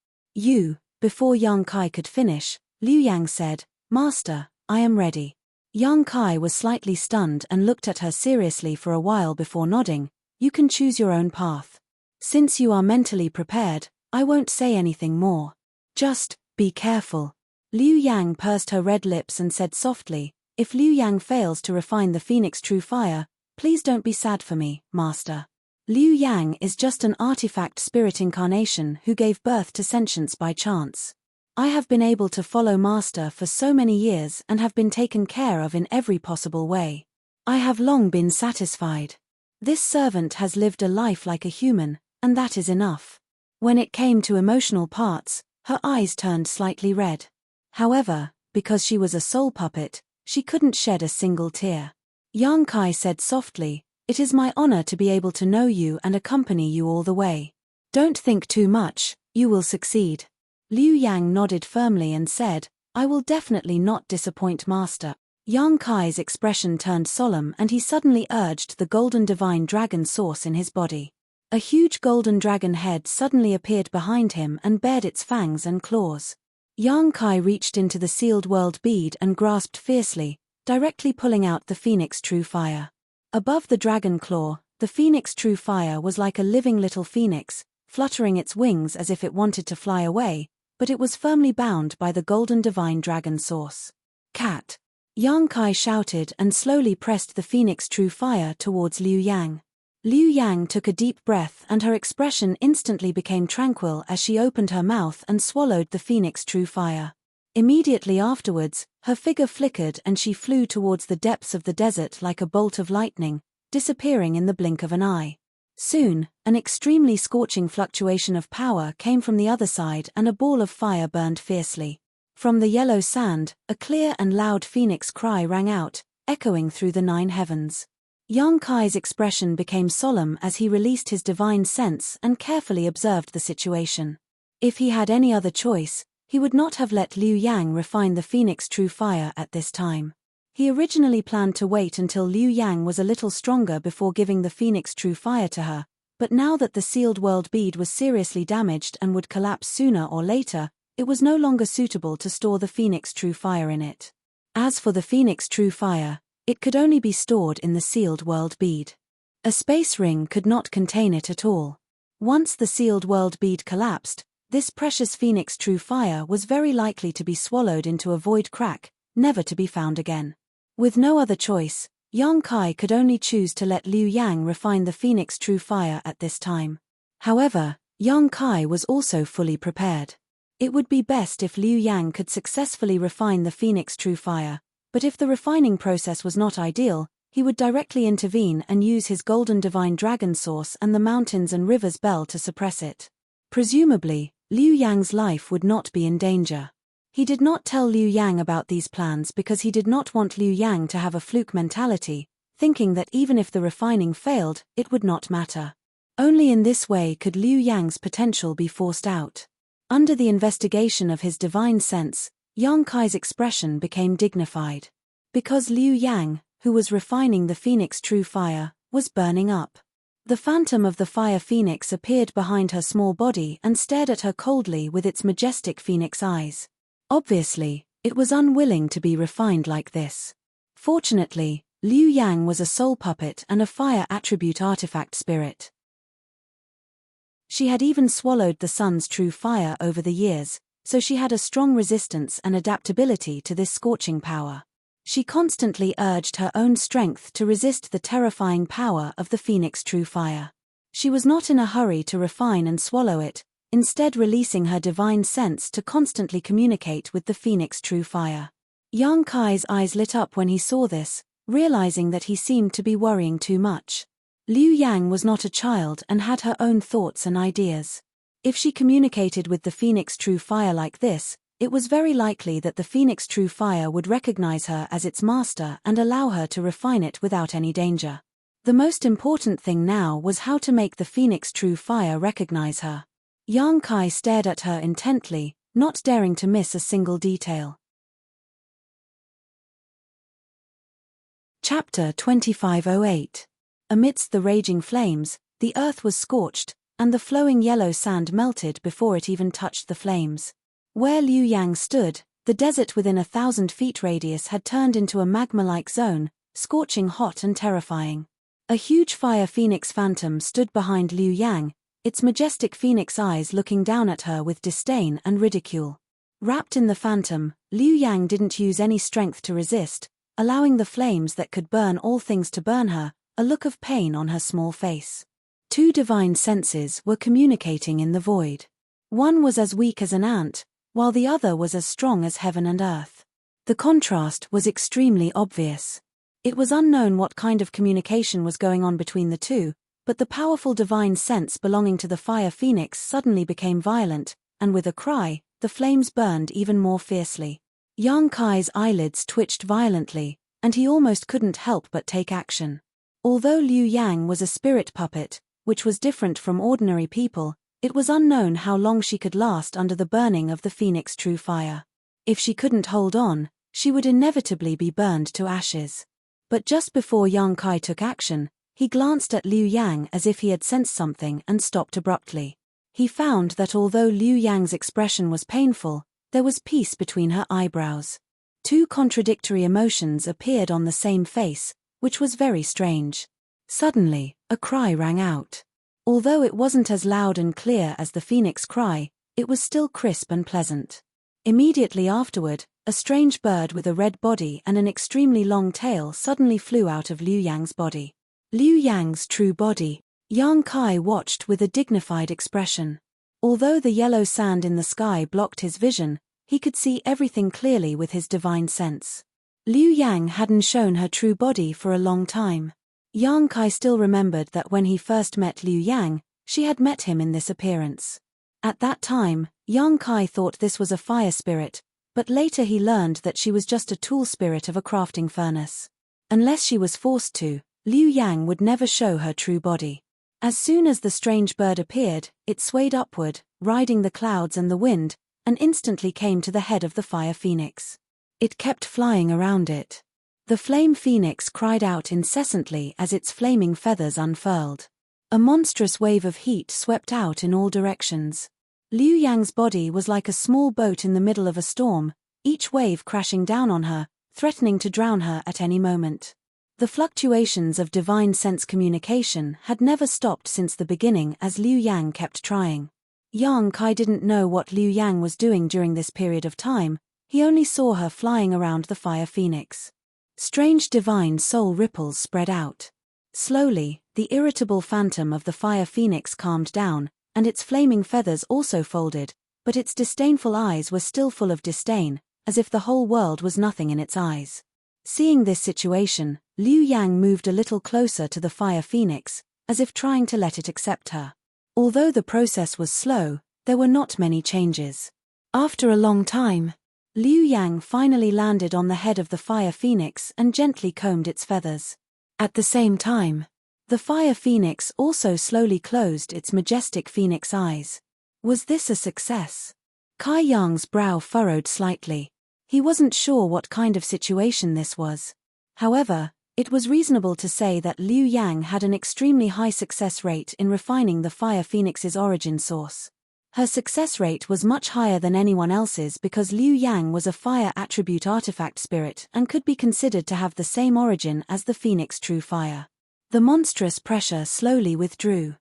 Before Yang Kai could finish, Liu Yang said, Master, I am ready. Yang Kai was slightly stunned and looked at her seriously for a while before nodding, You can choose your own path. Since you are mentally prepared, I won't say anything more. Just, be careful. Liu Yang pursed her red lips and said softly, If Liu Yang fails to refine the Phoenix True Fire, please don't be sad for me, Master. Liu Yang is just an artifact spirit incarnation who gave birth to sentience by chance. I have been able to follow Master for so many years and have been taken care of in every possible way. I have long been satisfied. This servant has lived a life like a human, and that is enough. When it came to emotional parts, her eyes turned slightly red. However, because she was a soul puppet, she couldn't shed a single tear. Yang Kai said softly, It is my honor to be able to know you and accompany you all the way. Don't think too much, you will succeed. Liu Yang nodded firmly and said, I will definitely not disappoint Master. Yang Kai's expression turned solemn and he suddenly urged the golden divine dragon source in his body. A huge golden dragon head suddenly appeared behind him and bared its fangs and claws. Yang Kai reached into the sealed world bead and grasped fiercely, directly pulling out the Phoenix True Fire. Above the dragon claw, the Phoenix True Fire was like a living little phoenix, fluttering its wings as if it wanted to fly away, but it was firmly bound by the golden divine dragon source. Cat! Yang Kai shouted and slowly pressed the Phoenix True Fire towards Liu Yang. Liu Yang took a deep breath and her expression instantly became tranquil as she opened her mouth and swallowed the Phoenix True Fire. Immediately afterwards, her figure flickered and she flew towards the depths of the desert like a bolt of lightning, disappearing in the blink of an eye. Soon, an extremely scorching fluctuation of power came from the other side and a ball of fire burned fiercely. From the yellow sand, a clear and loud phoenix cry rang out, echoing through the 9 heavens. Young Kai's expression became solemn as he released his divine sense and carefully observed the situation. If he had any other choice, he would not have let Liu Yang refine the phoenix true fire at this time. He originally planned to wait until Liu Yang was a little stronger before giving the phoenix true fire to her, but now that the sealed world bead was seriously damaged and would collapse sooner or later, it was no longer suitable to store the phoenix true fire in it. As for the phoenix true fire, it could only be stored in the sealed world bead. A space ring could not contain it at all. Once the sealed world bead collapsed, this precious phoenix true fire was very likely to be swallowed into a void crack, never to be found again. With no other choice, Yang Kai could only choose to let Liu Yang refine the phoenix true fire at this time. However, Yang Kai was also fully prepared. It would be best if Liu Yang could successfully refine the phoenix true fire, but if the refining process was not ideal, he would directly intervene and use his golden divine dragon source and the mountains and rivers bell to suppress it. Presumably, Liu Yang's life would not be in danger. He did not tell Liu Yang about these plans because he did not want Liu Yang to have a fluke mentality, thinking that even if the refining failed, it would not matter. Only in this way could Liu Yang's potential be forced out. Under the investigation of his divine sense, Yang Kai's expression became dignified. Because Liu Yang, who was refining the phoenix true fire, was burning up. The phantom of the fire phoenix appeared behind her small body and stared at her coldly with its majestic phoenix eyes. Obviously, it was unwilling to be refined like this. Fortunately, Liu Yang was a soul puppet and a fire attribute artifact spirit. She had even swallowed the sun's true fire over the years, so she had a strong resistance and adaptability to this scorching power. She constantly urged her own strength to resist the terrifying power of the phoenix true fire. She was not in a hurry to refine and swallow it, instead releasing her divine sense to constantly communicate with the phoenix true fire. Yang Kai's eyes lit up when he saw this, realizing that he seemed to be worrying too much. Liu Yang was not a child and had her own thoughts and ideas. If she communicated with the phoenix true fire like this, it was very likely that the phoenix true fire would recognize her as its master and allow her to refine it without any danger. The most important thing now was how to make the phoenix true fire recognize her. Yang Kai stared at her intently, not daring to miss a single detail. Chapter 2508. Amidst the raging flames, the earth was scorched, and the flowing yellow sand melted before it even touched the flames. Where Liu Yang stood, the desert within 1,000 feet radius had turned into a magma-like zone, scorching hot and terrifying. A huge fire phoenix phantom stood behind Liu Yang, its majestic phoenix eyes looking down at her with disdain and ridicule. Wrapped in the phantom, Liu Yang didn't use any strength to resist, allowing the flames that could burn all things to burn her, a look of pain on her small face. 2 divine senses were communicating in the void. One was as weak as an ant, while the other was as strong as heaven and earth. The contrast was extremely obvious. It was unknown what kind of communication was going on between the two, but the powerful divine sense belonging to the fire phoenix suddenly became violent, and with a cry, the flames burned even more fiercely. Yang Kai's eyelids twitched violently, and he almost couldn't help but take action. Although Liu Yang was a spirit puppet, which was different from ordinary people, it was unknown how long she could last under the burning of the phoenix true fire. If she couldn't hold on, she would inevitably be burned to ashes. But just before Yang Kai took action, he glanced at Liu Yang as if he had sensed something and stopped abruptly. He found that although Liu Yang's expression was painful, there was peace between her eyebrows. 2 contradictory emotions appeared on the same face, which was very strange. Suddenly, a cry rang out. Although it wasn't as loud and clear as the phoenix cry, it was still crisp and pleasant. Immediately afterward, a strange bird with a red body and an extremely long tail suddenly flew out of Liu Yang's body. Liu Yang's true body. Yang Kai watched with a dignified expression. Although the yellow sand in the sky blocked his vision, he could see everything clearly with his divine sense. Liu Yang hadn't shown her true body for a long time. Yang Kai still remembered that when he first met Liu Yang, she had met him in this appearance. At that time, Yang Kai thought this was a fire spirit, but later he learned that she was just a tool spirit of a crafting furnace. Unless she was forced to, Liu Yang would never show her true body. As soon as the strange bird appeared, it swayed upward, riding the clouds and the wind, and instantly came to the head of the fire phoenix. It kept flying around it. The flame phoenix cried out incessantly as its flaming feathers unfurled. A monstrous wave of heat swept out in all directions. Liu Yang's body was like a small boat in the middle of a storm, each wave crashing down on her, threatening to drown her at any moment. The fluctuations of divine sense communication had never stopped since the beginning as Liu Yang kept trying. Yang Kai didn't know what Liu Yang was doing during this period of time, he only saw her flying around the fire phoenix. Strange divine soul ripples spread out. Slowly, the irritable phantom of the fire phoenix calmed down, and its flaming feathers also folded, but its disdainful eyes were still full of disdain, as if the whole world was nothing in its eyes. Seeing this situation, Liu Yang moved a little closer to the fire phoenix, as if trying to let it accept her. Although the process was slow, there were not many changes. After a long time, Liu Yang finally landed on the head of the fire phoenix and gently combed its feathers. At the same time, the fire phoenix also slowly closed its majestic phoenix eyes. Was this a success? Kai Yang's brow furrowed slightly. He wasn't sure what kind of situation this was. However, it was reasonable to say that Liu Yang had an extremely high success rate in refining the fire phoenix's origin source. Her success rate was much higher than anyone else's because Liu Yang was a fire attribute artifact spirit and could be considered to have the same origin as the phoenix true fire. The monstrous pressure slowly withdrew.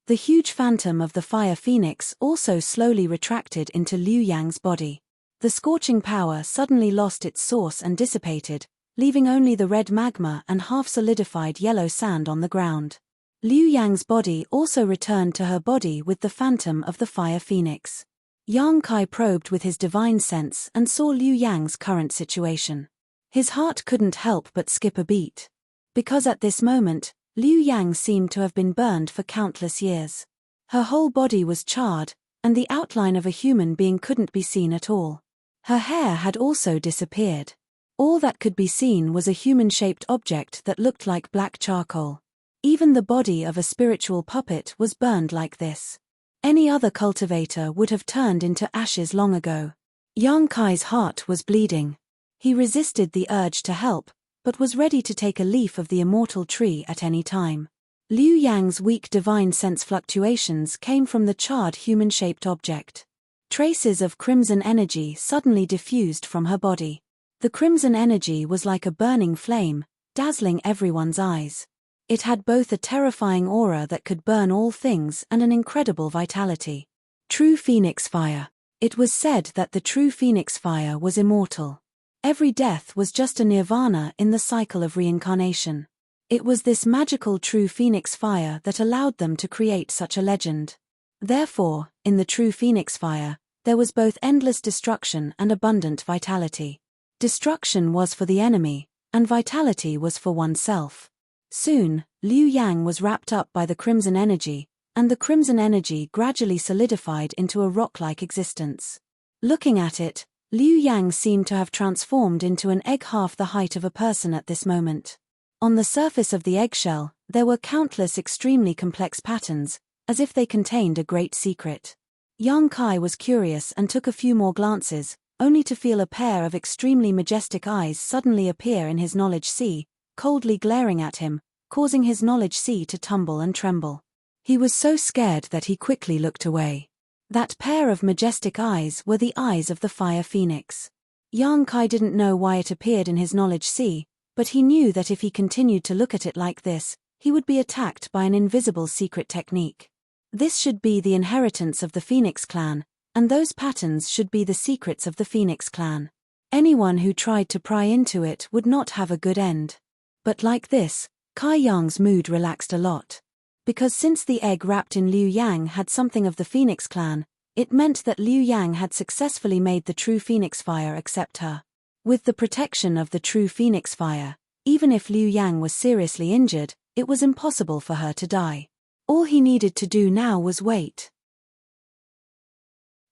The huge phantom of the fire phoenix also slowly retracted into Liu Yang's body. The scorching power suddenly lost its source and dissipated, leaving only the red magma and half-solidified yellow sand on the ground. Liu Yang's body also returned to her body with the phantom of the fire phoenix. Yang Kai probed with his divine sense and saw Liu Yang's current situation. His heart couldn't help but skip a beat. Because at this moment, Liu Yang seemed to have been burned for countless years. Her whole body was charred, and the outline of a human being couldn't be seen at all. Her hair had also disappeared. All that could be seen was a human-shaped object that looked like black charcoal. Even the body of a spiritual puppet was burned like this. Any other cultivator would have turned into ashes long ago. Yang Kai's heart was bleeding. He resisted the urge to help, but was ready to take a leaf of the immortal tree at any time. Liu Yang's weak divine sense fluctuations came from the charred human-shaped object. Traces of crimson energy suddenly diffused from her body. The crimson energy was like a burning flame, dazzling everyone's eyes. It had both a terrifying aura that could burn all things and an incredible vitality. True Phoenix Fire. It was said that the true Phoenix Fire was immortal. Every death was just a nirvana in the cycle of reincarnation. It was this magical true Phoenix Fire that allowed them to create such a legend. Therefore, in the true Phoenix Fire, there was both endless destruction and abundant vitality. Destruction was for the enemy, and vitality was for oneself. Soon, Liu Yang was wrapped up by the crimson energy, and the crimson energy gradually solidified into a rock-like existence. Looking at it, Liu Yang seemed to have transformed into an egg half the height of a person at this moment. On the surface of the eggshell, there were countless extremely complex patterns, as if they contained a great secret. Yang Kai was curious and took a few more glances, only to feel a pair of extremely majestic eyes suddenly appear in his knowledge sea, coldly glaring at him, causing his knowledge sea to tumble and tremble. He was so scared that he quickly looked away. That pair of majestic eyes were the eyes of the fire phoenix. Yang Kai didn't know why it appeared in his knowledge sea, but he knew that if he continued to look at it like this, he would be attacked by an invisible secret technique. This should be the inheritance of the Phoenix clan, and those patterns should be the secrets of the Phoenix clan. Anyone who tried to pry into it would not have a good end. But like this, Kai Yang's mood relaxed a lot. Because since the egg wrapped in Liu Yang had something of the Phoenix clan, it meant that Liu Yang had successfully made the true Phoenix Fire accept her. With the protection of the true Phoenix Fire, Even if Liu Yang was seriously injured, it was impossible for her to die. All he needed to do now was wait.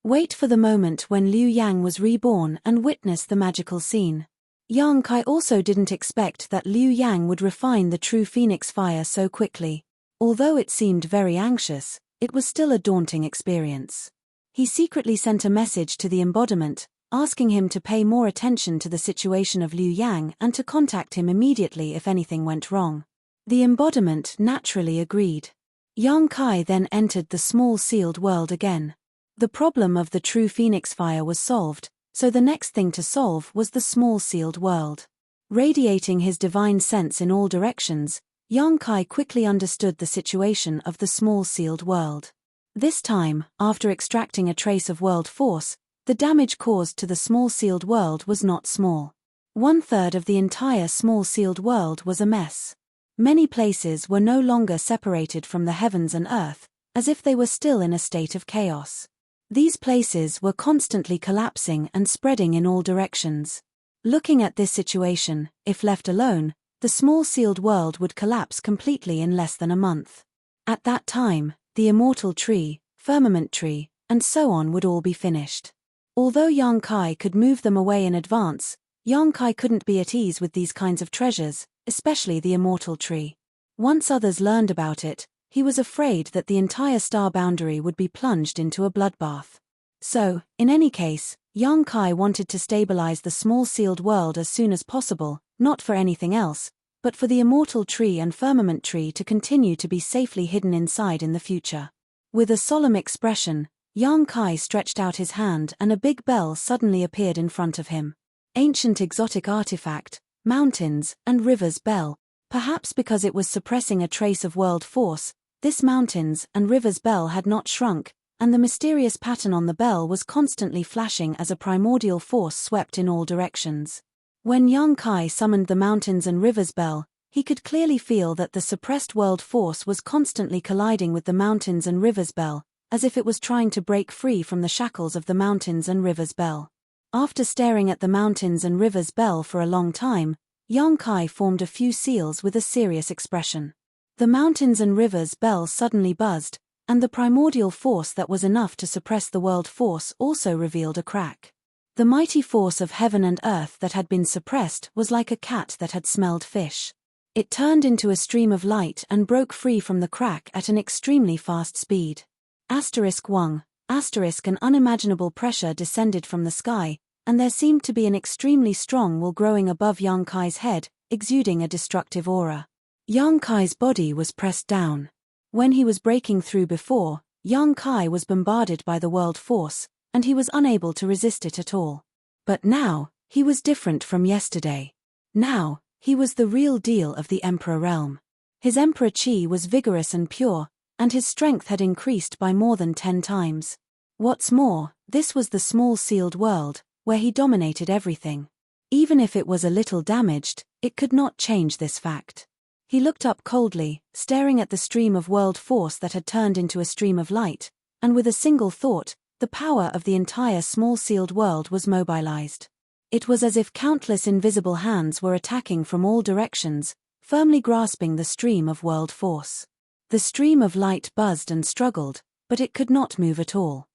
Wait for the moment when Liu Yang was reborn and witness the magical scene. Yang Kai also didn't expect that Liu Yang would refine the true phoenix fire so quickly. Although it seemed very anxious, it was still a daunting experience. He secretly sent a message to the embodiment, asking him to pay more attention to the situation of Liu Yang and to contact him immediately if anything went wrong. The embodiment naturally agreed. Yang Kai then entered the small sealed world again. The problem of the true phoenix fire was solved, so the next thing to solve was the small sealed world. Radiating his divine sense in all directions, Yang Kai quickly understood the situation of the small sealed world. This time, after extracting a trace of world force, the damage caused to the small sealed world was not small. 1/3 of the entire small sealed world was a mess. Many places were no longer separated from the heavens and earth, as if they were still in a state of chaos. These places were constantly collapsing and spreading in all directions. Looking at this situation, if left alone, the small sealed world would collapse completely in less than a month. At that time, the immortal tree, firmament tree, and so on would all be finished. Although Yang Kai could move them away in advance, Yang Kai couldn't be at ease with these kinds of treasures, especially the immortal tree. Once others learned about it, he was afraid that the entire star boundary would be plunged into a bloodbath. So, in any case, Yang Kai wanted to stabilize the small sealed world as soon as possible, not for anything else, but for the immortal tree and firmament tree to continue to be safely hidden inside in the future. With a solemn expression, Yang Kai stretched out his hand and a big bell suddenly appeared in front of him. Ancient exotic artifact, mountains and rivers bell. Perhaps because it was suppressing a trace of world force, this mountains and rivers bell had not shrunk, and the mysterious pattern on the bell was constantly flashing as a primordial force swept in all directions. When Yang Kai summoned the mountains and rivers bell, he could clearly feel that the suppressed world force was constantly colliding with the mountains and rivers bell, as if it was trying to break free from the shackles of the mountains and rivers bell. After staring at the mountains and rivers bell for a long time, Yang Kai formed a few seals with a serious expression. The mountains and rivers bell suddenly buzzed, and the primordial force that was enough to suppress the world force also revealed a crack. The mighty force of heaven and earth that had been suppressed was like a cat that had smelled fish. It turned into a stream of light and broke free from the crack at an extremely fast speed. *1. An unimaginable pressure descended from the sky, and there seemed to be an extremely strong will growing above Yang Kai's head, exuding a destructive aura. Yang Kai's body was pressed down. When he was breaking through before, Yang Kai was bombarded by the world force, and he was unable to resist it at all. But now, he was different from yesterday. Now, he was the real deal of the Emperor realm. His Emperor Qi was vigorous and pure, and his strength had increased by more than 10 times. What's more, this was the small sealed world, where he dominated everything. Even if it was a little damaged, it could not change this fact. He looked up coldly, staring at the stream of world force that had turned into a stream of light, and with a single thought, the power of the entire small sealed world was mobilized. It was as if countless invisible hands were attacking from all directions, firmly grasping the stream of world force. The stream of light buzzed and struggled, but it could not move at all.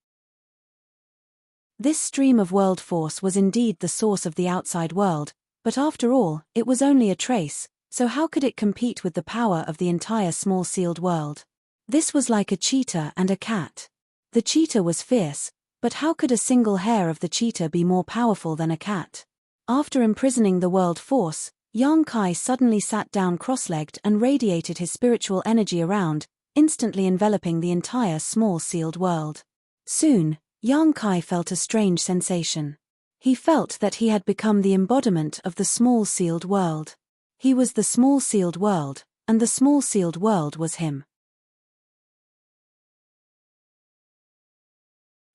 This stream of world force was indeed the source of the outside world, but after all, it was only a trace, so how could it compete with the power of the entire small sealed world? This was like a cheetah and a cat. The cheetah was fierce, but how could a single hair of the cheetah be more powerful than a cat? After imprisoning the world force, Yang Kai suddenly sat down cross-legged and radiated his spiritual energy around, instantly enveloping the entire small sealed world. Soon, Yang Kai felt a strange sensation. He felt that he had become the embodiment of the small sealed world. He was the small sealed world, and the small sealed world was him.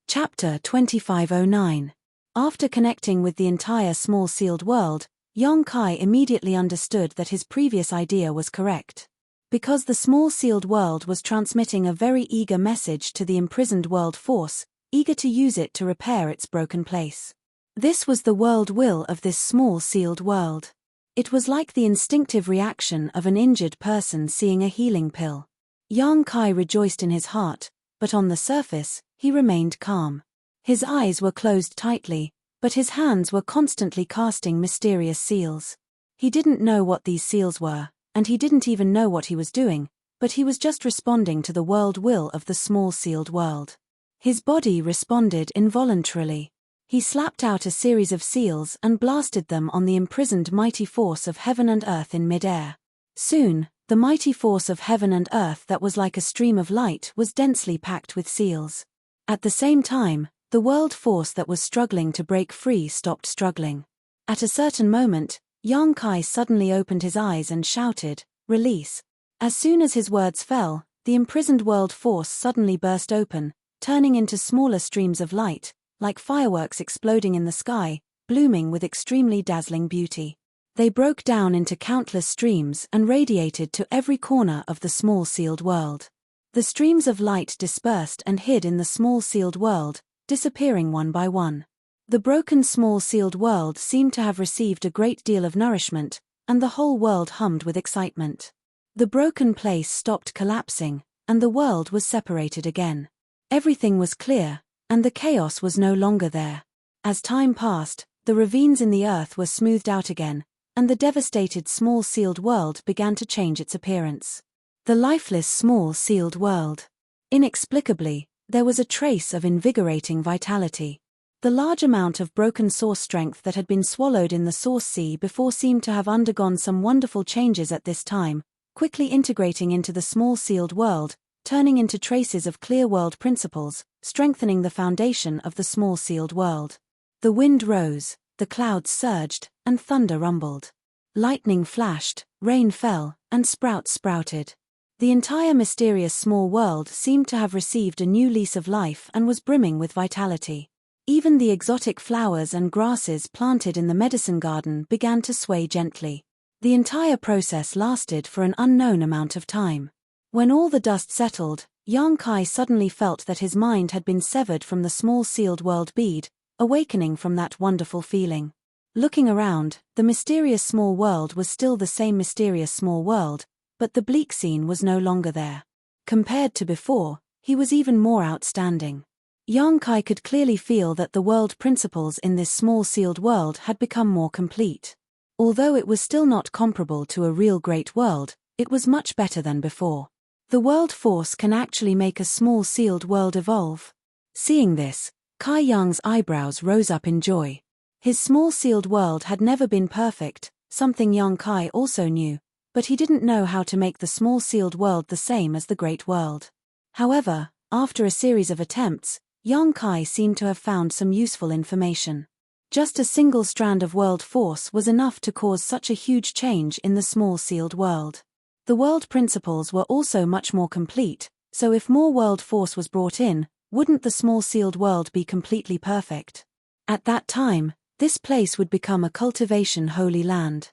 Chapter 2509. After connecting with the entire small sealed world, Yang Kai immediately understood that his previous idea was correct. Because the small sealed world was transmitting a very eager message to the imprisoned world force, eager to use it to repair its broken place. This was the world will of this small sealed world. It was like the instinctive reaction of an injured person seeing a healing pill. Yang Kai rejoiced in his heart, but on the surface, he remained calm. His eyes were closed tightly, but his hands were constantly casting mysterious seals. He didn't know what these seals were, and he didn't even know what he was doing, but he was just responding to the world will of the small sealed world. His body responded involuntarily. He slapped out a series of seals and blasted them on the imprisoned mighty force of heaven and earth in midair. Soon, the mighty force of heaven and earth that was like a stream of light was densely packed with seals. At the same time, the world force that was struggling to break free stopped struggling. At a certain moment, Yang Kai suddenly opened his eyes and shouted, "Release." As soon as his words fell, the imprisoned world force suddenly burst open, turning into smaller streams of light, like fireworks exploding in the sky, blooming with extremely dazzling beauty. They broke down into countless streams and radiated to every corner of the small sealed world. The streams of light dispersed and hid in the small sealed world, disappearing one by one. The broken small sealed world seemed to have received a great deal of nourishment, and the whole world hummed with excitement. The broken place stopped collapsing, and the world was separated again. Everything was clear, and the chaos was no longer there. As time passed, the ravines in the earth were smoothed out again, and the devastated small sealed world began to change its appearance. The lifeless small sealed world. Inexplicably, there was a trace of invigorating vitality. The large amount of broken source strength that had been swallowed in the source sea before seemed to have undergone some wonderful changes at this time, quickly integrating into the small sealed world, turning into traces of clear world principles, strengthening the foundation of the small sealed world. The wind rose, the clouds surged, and thunder rumbled. Lightning flashed, rain fell, and sprouts sprouted. The entire mysterious small world seemed to have received a new lease of life and was brimming with vitality. Even the exotic flowers and grasses planted in the medicine garden began to sway gently. The entire process lasted for an unknown amount of time. When all the dust settled, Yang Kai suddenly felt that his mind had been severed from the small sealed world bead, awakening from that wonderful feeling. Looking around, the mysterious small world was still the same mysterious small world, but the bleak scene was no longer there. Compared to before, he was even more outstanding. Yang Kai could clearly feel that the world principles in this small sealed world had become more complete. Although it was still not comparable to a real great world, it was much better than before. The world force can actually make a small sealed world evolve. Seeing this, Kai Yang's eyebrows rose up in joy. His small sealed world had never been perfect, something Yang Kai also knew, but he didn't know how to make the small sealed world the same as the great world. However, after a series of attempts, Yang Kai seemed to have found some useful information. Just a single strand of world force was enough to cause such a huge change in the small sealed world. The world principles were also much more complete, so if more world force was brought in, wouldn't the small sealed world be completely perfect? At that time, this place would become a cultivation holy land.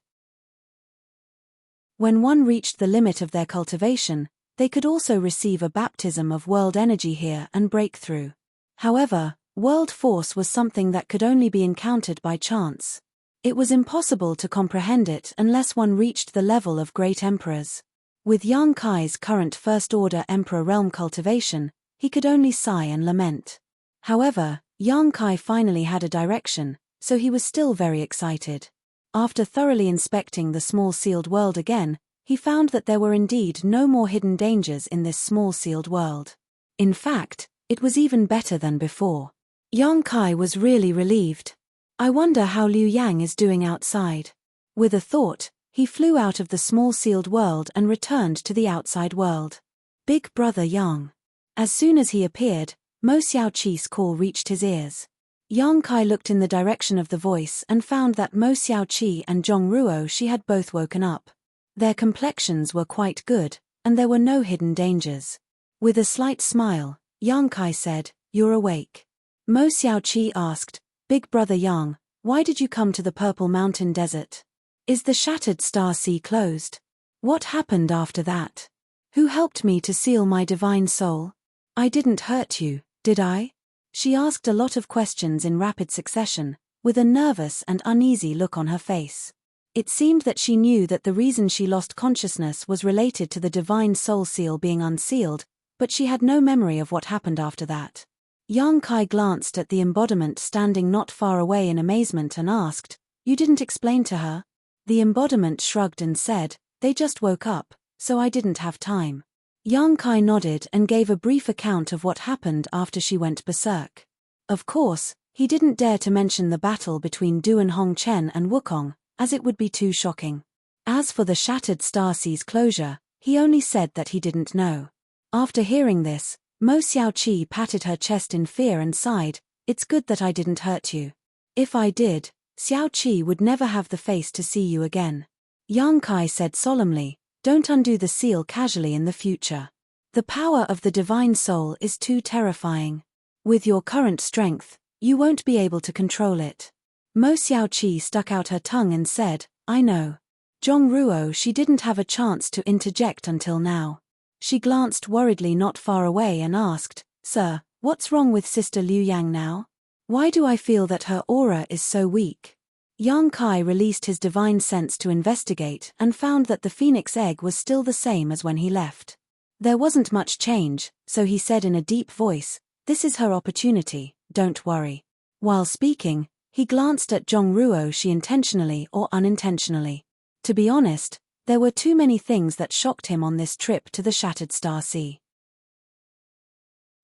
When one reached the limit of their cultivation, they could also receive a baptism of world energy here and break through. However, world force was something that could only be encountered by chance. It was impossible to comprehend it unless one reached the level of great emperors. With Yang Kai's current first-order emperor realm cultivation, he could only sigh and lament. However, Yang Kai finally had a direction, so he was still very excited. After thoroughly inspecting the small sealed world again, he found that there were indeed no more hidden dangers in this small sealed world. In fact, it was even better than before. Yang Kai was really relieved. I wonder how Liu Yang is doing outside. With a thought, he flew out of the small sealed world and returned to the outside world. Big brother Yang. As soon as he appeared, Mo Xiaoqi's call reached his ears. Yang Kai looked in the direction of the voice and found that Mo Xiaoqi and Zhong Ruoxi had both woken up. Their complexions were quite good, and there were no hidden dangers. With a slight smile, Yang Kai said, "You're awake." Mo Xiaoqi asked, "Big brother Yang, why did you come to the Purple Mountain Desert? Is the Shattered Star Sea closed? What happened after that? Who helped me to seal my divine soul? I didn't hurt you, did I?" She asked a lot of questions in rapid succession, with a nervous and uneasy look on her face. It seemed that she knew that the reason she lost consciousness was related to the divine soul seal being unsealed, but she had no memory of what happened after that. Yang Kai glanced at the embodiment standing not far away in amazement and asked, "You didn't explain to her?" The embodiment shrugged and said, "They just woke up, so I didn't have time." Yang Kai nodded and gave a brief account of what happened after she went berserk. Of course, he didn't dare to mention the battle between Duan Hongchen and Wukong, as it would be too shocking. As for the shattered starsea's closure, he only said that he didn't know. After hearing this, Mo Xiaoqi patted her chest in fear and sighed, "It's good that I didn't hurt you. If I did, Xiaoqi would never have the face to see you again." Yang Kai said solemnly, "Don't undo the seal casually in the future. The power of the divine soul is too terrifying. With your current strength, you won't be able to control it." Mo Xiaoqi stuck out her tongue and said, "I know." Zhong Ruo she didn't have a chance to interject until now. She glanced worriedly not far away and asked, "Sir, what's wrong with Sister Liu Yang now? Why do I feel that her aura is so weak?" Yang Kai released his divine sense to investigate and found that the phoenix egg was still the same as when he left. There wasn't much change, so he said in a deep voice, "This is her opportunity, don't worry." While speaking, he glanced at Zhong Ruo she intentionally or unintentionally. To be honest, there were too many things that shocked him on this trip to the Shattered Star Sea.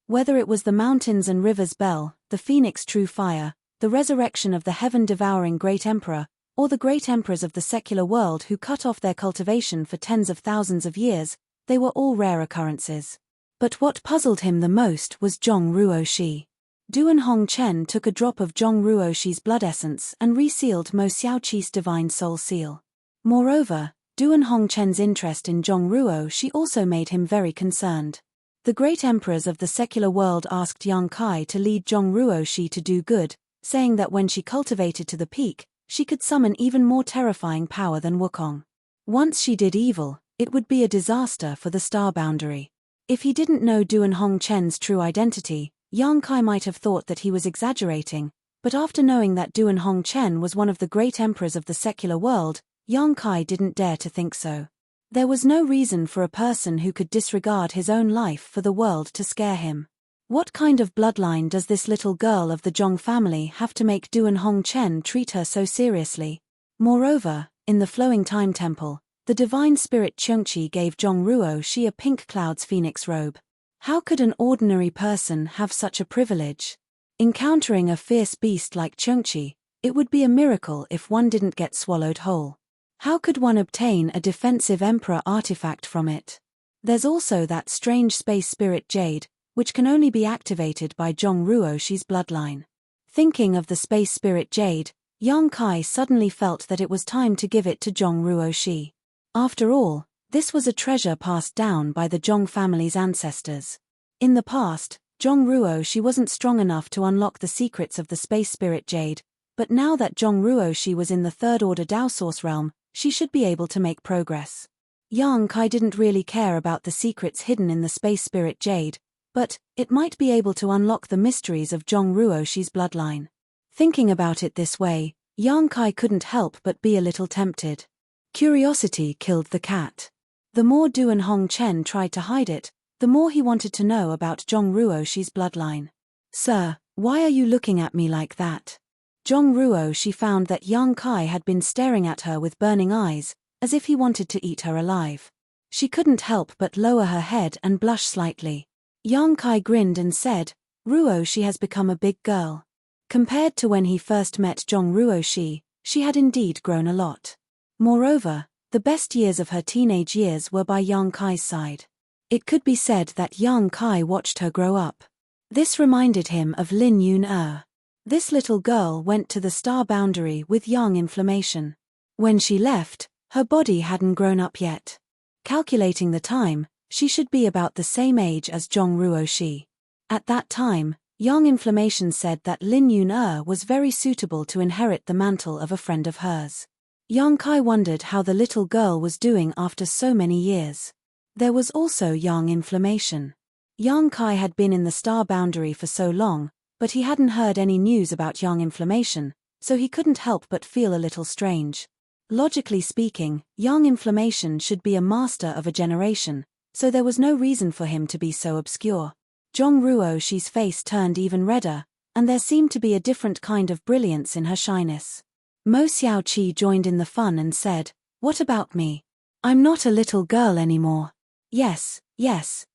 Whether it was the mountains and rivers bell, the phoenix true fire, the resurrection of the heaven-devouring great emperor, or the great emperors of the secular world who cut off their cultivation for tens of thousands of years, they were all rare occurrences. But what puzzled him the most was Zhong Ruoshi. Duan Hongchen took a drop of Zhong Ruoshi's blood essence and resealed Mo Xiaoqi's divine soul seal. Moreover, Duan Hongchen's interest in Zhong Ruoshi also made him very concerned. The great emperors of the secular world asked Yang Kai to lead Zhong Ruoshi to do good, saying that when she cultivated to the peak, she could summon even more terrifying power than Wukong. Once she did evil, it would be a disaster for the star boundary. If he didn't know Duan Hongchen's true identity, Yang Kai might have thought that he was exaggerating, but after knowing that Duan Hongchen was one of the great emperors of the secular world, Yang Kai didn't dare to think so. There was no reason for a person who could disregard his own life for the world to scare him. What kind of bloodline does this little girl of the Zhong family have to make Duan Hongchen treat her so seriously? Moreover, in the Flowing Time Temple, the divine spirit Chengqi gave Zhong Ruoshi a pink cloud's phoenix robe. How could an ordinary person have such a privilege? Encountering a fierce beast like Chengqi, it would be a miracle if one didn't get swallowed whole. How could one obtain a defensive emperor artifact from it? There's also that strange space spirit jade, which can only be activated by Zhong Ruoshi's bloodline. Thinking of the space spirit jade, Yang Kai suddenly felt that it was time to give it to Zhong Ruoshi. After all, this was a treasure passed down by the Zhong family's ancestors. In the past, Zhong Ruoshi wasn't strong enough to unlock the secrets of the space spirit jade, but now that Zhong Ruoshi was in the third order Dao Source realm, she should be able to make progress. Yang Kai didn't really care about the secrets hidden in the space spirit jade, but it might be able to unlock the mysteries of Zhong Ruoshi's bloodline. Thinking about it this way, Yang Kai couldn't help but be a little tempted. Curiosity killed the cat. The more Duan Hongchen tried to hide it, the more he wanted to know about Zhong Ruoshi's bloodline. "Sir, why are you looking at me like that?" Zhong Ruoshi found that Yang Kai had been staring at her with burning eyes, as if he wanted to eat her alive. She couldn't help but lower her head and blush slightly. Yang Kai grinned and said, "Ruoshi has become a big girl." Compared to when he first met Zhong Ruoshi, she had indeed grown a lot. Moreover, the best years of her teenage years were by Yang Kai's side. It could be said that Yang Kai watched her grow up. This reminded him of Lin Yun. This little girl went to the star boundary with young inflammation. When she left, her body hadn't grown up yet. Calculating the time, she should be about the same age as Zhong Ruoshi. At that time, young inflammation said that Lin Yun was very suitable to inherit the mantle of a friend of hers. Yang Kai wondered how the little girl was doing after so many years. There was also young inflammation. Yang Kai had been in the star boundary for so long, but he hadn't heard any news about young inflammation, so he couldn't help but feel a little strange. Logically speaking, young inflammation should be a master of a generation, so there was no reason for him to be so obscure. Zhong Ruoshi's face turned even redder, and there seemed to be a different kind of brilliance in her shyness. Mo Xiaoqi joined in the fun and said, "What about me? I'm not a little girl anymore." Yes,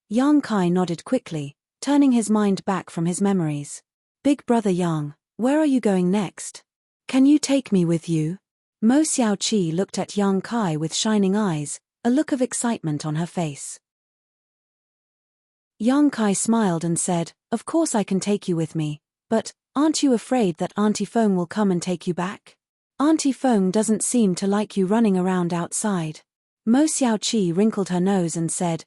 Yang Kai nodded quickly, turning his mind back from his memories. "Big brother Yang, where are you going next? Can you take me with you?" Mo Xiaoqi looked at Yang Kai with shining eyes, a look of excitement on her face. Yang Kai smiled and said, "Of course I can take you with me, but aren't you afraid that Auntie Feng will come and take you back? Auntie Feng doesn't seem to like you running around outside." Mo Xiaoqi wrinkled her nose and said,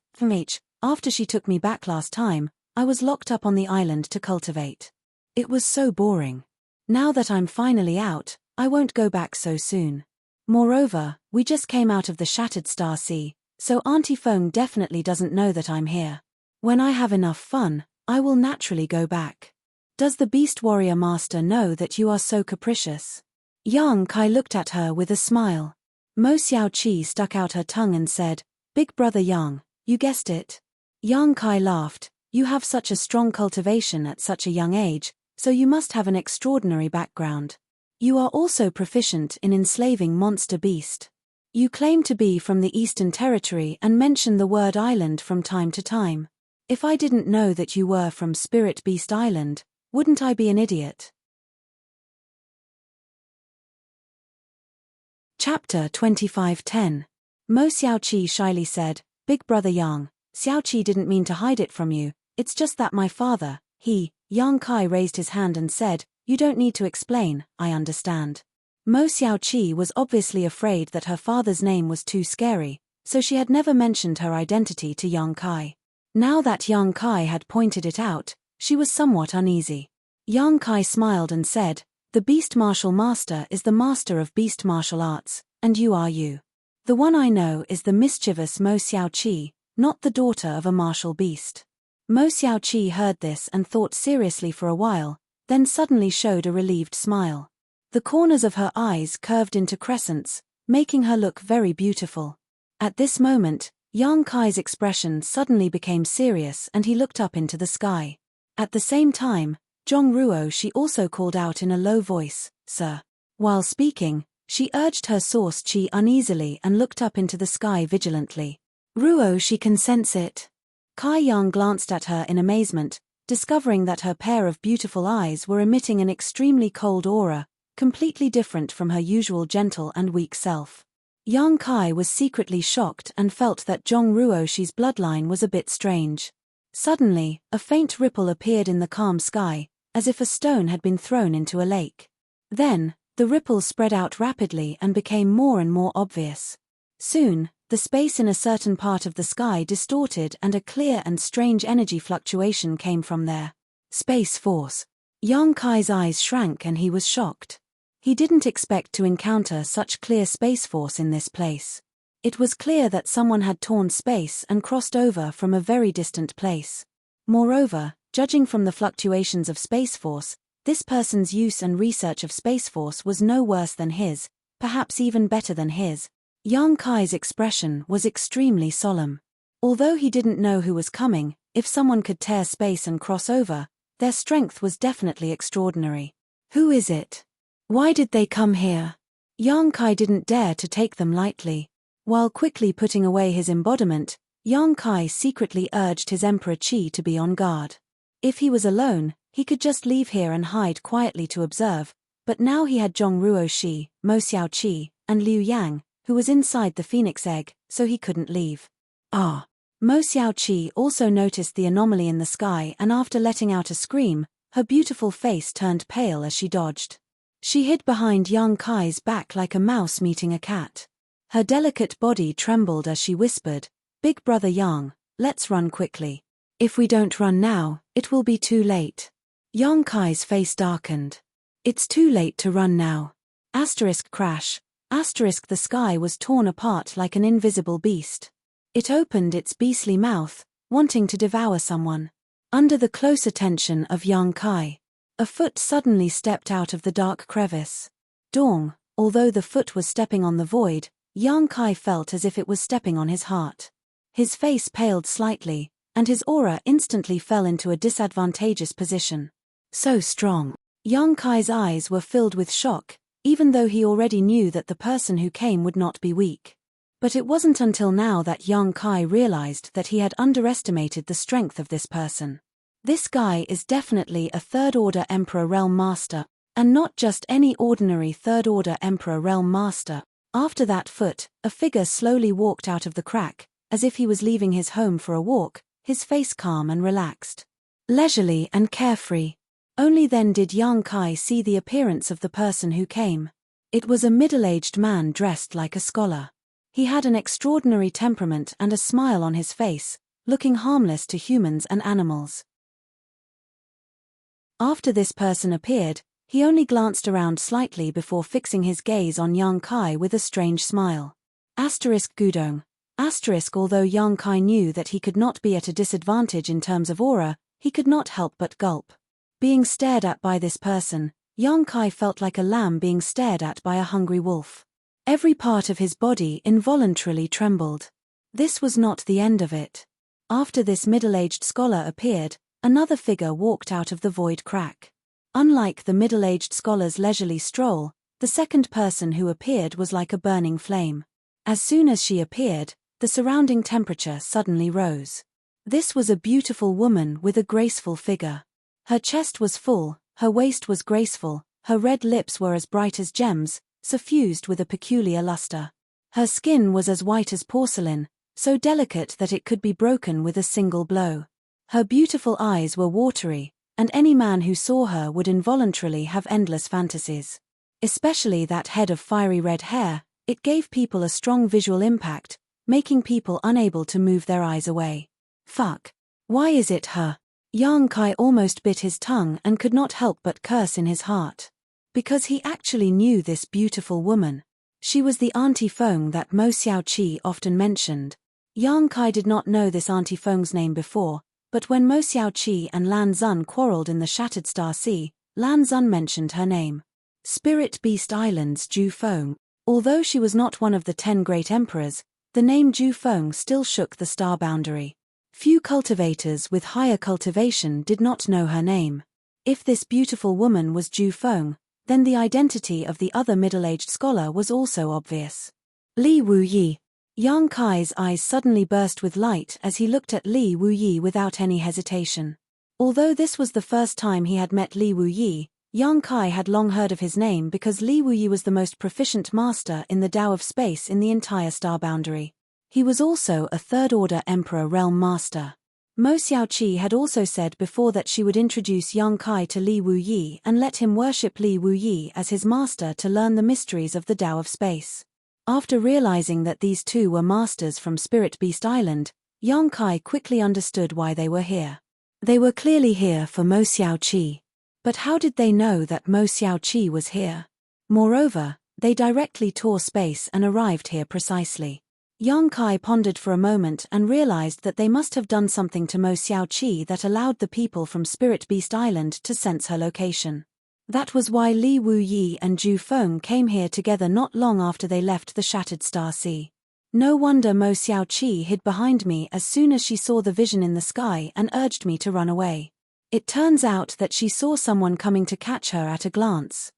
"After she took me back last time, I was locked up on the island to cultivate. It was so boring. Now that I'm finally out, I won't go back so soon. Moreover, we just came out of the Shattered Star Sea, so Auntie Feng definitely doesn't know that I'm here. When I have enough fun, I will naturally go back. Does the Beast Warrior Master know that you are so capricious?" Yang Kai looked at her with a smile. Mo Xiaoqi stuck out her tongue and said, "Big brother Yang, you guessed it." Yang Kai laughed, "You have such a strong cultivation at such a young age, so you must have an extraordinary background. You are also proficient in enslaving monster beast. You claim to be from the Eastern Territory and mention the word island from time to time. If I didn't know that you were from Spirit Beast Island, wouldn't I be an idiot?" Chapter 25:10. Mo Xiaoqi shyly said, "Big brother Yang, Xiaoqi didn't mean to hide it from you, it's just that my father, Yang Kai raised his hand and said, "You don't need to explain, I understand." Mo Xiaoqi was obviously afraid that her father's name was too scary, so she had never mentioned her identity to Yang Kai. Now that Yang Kai had pointed it out, she was somewhat uneasy. Yang Kai smiled and said, "The Beast Martial Master is the master of beast martial arts, and you are you. The one I know is the mischievous Mo Xiaoqi, not the daughter of a martial beast." Mo Xiaoqi heard this and thought seriously for a while, then suddenly showed a relieved smile. The corners of her eyes curved into crescents, making her look very beautiful. At this moment, Yang Kai's expression suddenly became serious and he looked up into the sky. At the same time, Zhong Ruoshi also called out in a low voice, "Sir." While speaking, she urged her source qi uneasily and looked up into the sky vigilantly. "Ruoshi can sense it." Kai Yang glanced at her in amazement, discovering that her pair of beautiful eyes were emitting an extremely cold aura, completely different from her usual gentle and weak self. Yang Kai was secretly shocked and felt that Zhong Ruoshi's bloodline was a bit strange. Suddenly, a faint ripple appeared in the calm sky, as if a stone had been thrown into a lake. Then, the ripple spread out rapidly and became more and more obvious. Soon, the space in a certain part of the sky distorted and a clear and strange energy fluctuation came from there. Space force. Yang Kai's eyes shrank and he was shocked. He didn't expect to encounter such clear space force in this place. It was clear that someone had torn space and crossed over from a very distant place. Moreover, judging from the fluctuations of space force, this person's use and research of space force was no worse than his, perhaps even better than his. Yang Kai's expression was extremely solemn. Although he didn't know who was coming, if someone could tear space and cross over, their strength was definitely extraordinary. Who is it? Why did they come here? Yang Kai didn't dare to take them lightly. While quickly putting away his embodiment, Yang Kai secretly urged his Emperor Qi to be on guard. If he was alone, he could just leave here and hide quietly to observe, but now he had Zhong Ruoshi, Mo Xiaoqi, and Liu Yang, who was inside the phoenix egg, so he couldn't leave. Ah! Mo Xiaoqi also noticed the anomaly in the sky and after letting out a scream, her beautiful face turned pale as she dodged. She hid behind Yang Kai's back like a mouse meeting a cat. Her delicate body trembled as she whispered, "Big brother Yang, let's run quickly. If we don't run now, it will be too late." Yang Kai's face darkened. "It's too late to run now." Crash. The sky was torn apart like an invisible beast. It opened its beastly mouth, wanting to devour someone. Under the close attention of Yang Kai, a foot suddenly stepped out of the dark crevice. Dong, Although the foot was stepping on the void, Yang Kai felt as if it was stepping on his heart. His face paled slightly, and his aura instantly fell into a disadvantageous position. So strong. Yang Kai's eyes were filled with shock, even though he already knew that the person who came would not be weak. But it wasn't until now that Yang Kai realized that he had underestimated the strength of this person. This guy is definitely a third-order Emperor Realm Master, and not just any ordinary third-order Emperor Realm Master. After that foot, a figure slowly walked out of the crack, as if he was leaving his home for a walk, his face calm and relaxed. Leisurely and carefree. Only then did Yang Kai see the appearance of the person who came. It was a middle-aged man dressed like a scholar. He had an extraordinary temperament and a smile on his face, looking harmless to humans and animals. After this person appeared, he only glanced around slightly before fixing his gaze on Yang Kai with a strange smile. Gudong. Although Yang Kai knew that he could not be at a disadvantage in terms of aura, he could not help but gulp. Being stared at by this person, Yang Kai felt like a lamb being stared at by a hungry wolf. Every part of his body involuntarily trembled. This was not the end of it. After this middle-aged scholar appeared, another figure walked out of the void crack. Unlike the middle-aged scholar's leisurely stroll, the second person who appeared was like a burning flame. As soon as she appeared, the surrounding temperature suddenly rose. This was a beautiful woman with a graceful figure. Her chest was full, her waist was graceful, her red lips were as bright as gems, suffused with a peculiar luster. Her skin was as white as porcelain, so delicate that it could be broken with a single blow. Her beautiful eyes were watery, and any man who saw her would involuntarily have endless fantasies. Especially that head of fiery red hair, it gave people a strong visual impact, making people unable to move their eyes away. Fuck. Why is it her? Yang Kai almost bit his tongue and could not help but curse in his heart. Because he actually knew this beautiful woman. She was the Auntie Feng that Mo Xiaoqi often mentioned. Yang Kai did not know this Auntie Feng's name before, but when Mo Xiaoqi and Lan Zun quarreled in the Shattered Star Sea, Lan Zun mentioned her name. Spirit Beast Island's Ju Feng. Although she was not one of the 10 great emperors, the name Ju Feng still shook the star boundary. Few cultivators with higher cultivation did not know her name. If this beautiful woman was Ju Feng, then the identity of the other middle-aged scholar was also obvious. Li Wuyi. Yang Kai's eyes suddenly burst with light as he looked at Li Wuyi without any hesitation. Although this was the first time he had met Li Wuyi, Yang Kai had long heard of his name because Li Wuyi was the most proficient master in the Tao of space in the entire star boundary. He was also a third-order Emperor Realm Master. Mo Xiaoqi had also said before that she would introduce Yang Kai to Li Wuyi and let him worship Li Wuyi as his master to learn the mysteries of the Tao of space. After realizing that these two were masters from Spirit Beast Island, Yang Kai quickly understood why they were here. They were clearly here for Mo Xiaoqi. But how did they know that Mo Xiaoqi was here? Moreover, they directly tore space and arrived here precisely. Yang Kai pondered for a moment and realized that they must have done something to Mo Xiaoqi that allowed the people from Spirit Beast Island to sense her location. That was why Li Wuyi and Ju Feng came here together not long after they left the Shattered Star Sea. No wonder Mo Xiaoqi hid behind me as soon as she saw the vision in the sky and urged me to run away. It turns out that she saw someone coming to catch her at a glance.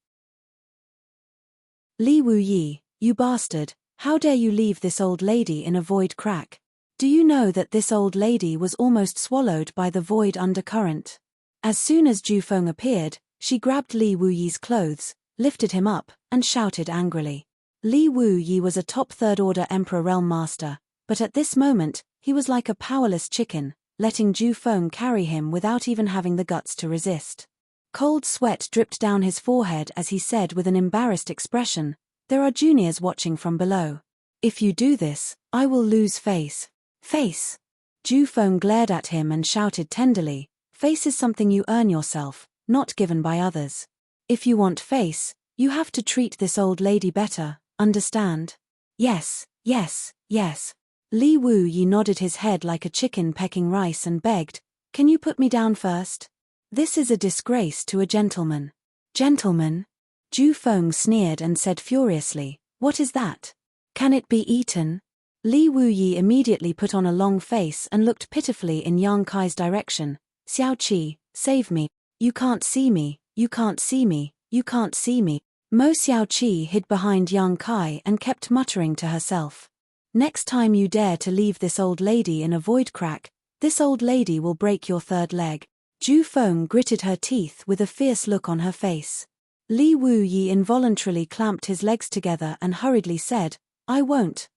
Li Wuyi, you bastard. How dare you leave this old lady in a void crack? Do you know that this old lady was almost swallowed by the void undercurrent? As soon as Ju Feng appeared, she grabbed Li Wuyi's clothes, lifted him up, and shouted angrily. Li Wuyi was a top third-order Emperor Realm Master, but at this moment, he was like a powerless chicken, letting Ju Feng carry him without even having the guts to resist. Cold sweat dripped down his forehead as he said with an embarrassed expression, "There are juniors watching from below. If you do this, I will lose face." Face! Ju Feng glared at him and shouted tenderly, "Face is something you earn yourself, not given by others. If you want face, you have to treat this old lady better, understand?" "Yes, yes, yes." Li Wuyi nodded his head like a chicken pecking rice and begged, "Can you put me down first? This is a disgrace to a gentleman." "Gentleman?" Ju Feng sneered and said furiously, "What is that? Can it be eaten?" Li Wuyi immediately put on a long face and looked pitifully in Yang Kai's direction. "Xiao Qi, save me. You can't see me, you can't see me, you can't see me." Mo Xiao Qi hid behind Yang Kai and kept muttering to herself. "Next time you dare to leave this old lady in a void crack, this old lady will break your third leg." Ju Feng gritted her teeth with a fierce look on her face. Li Wuyi involuntarily clamped his legs together and hurriedly said, I won't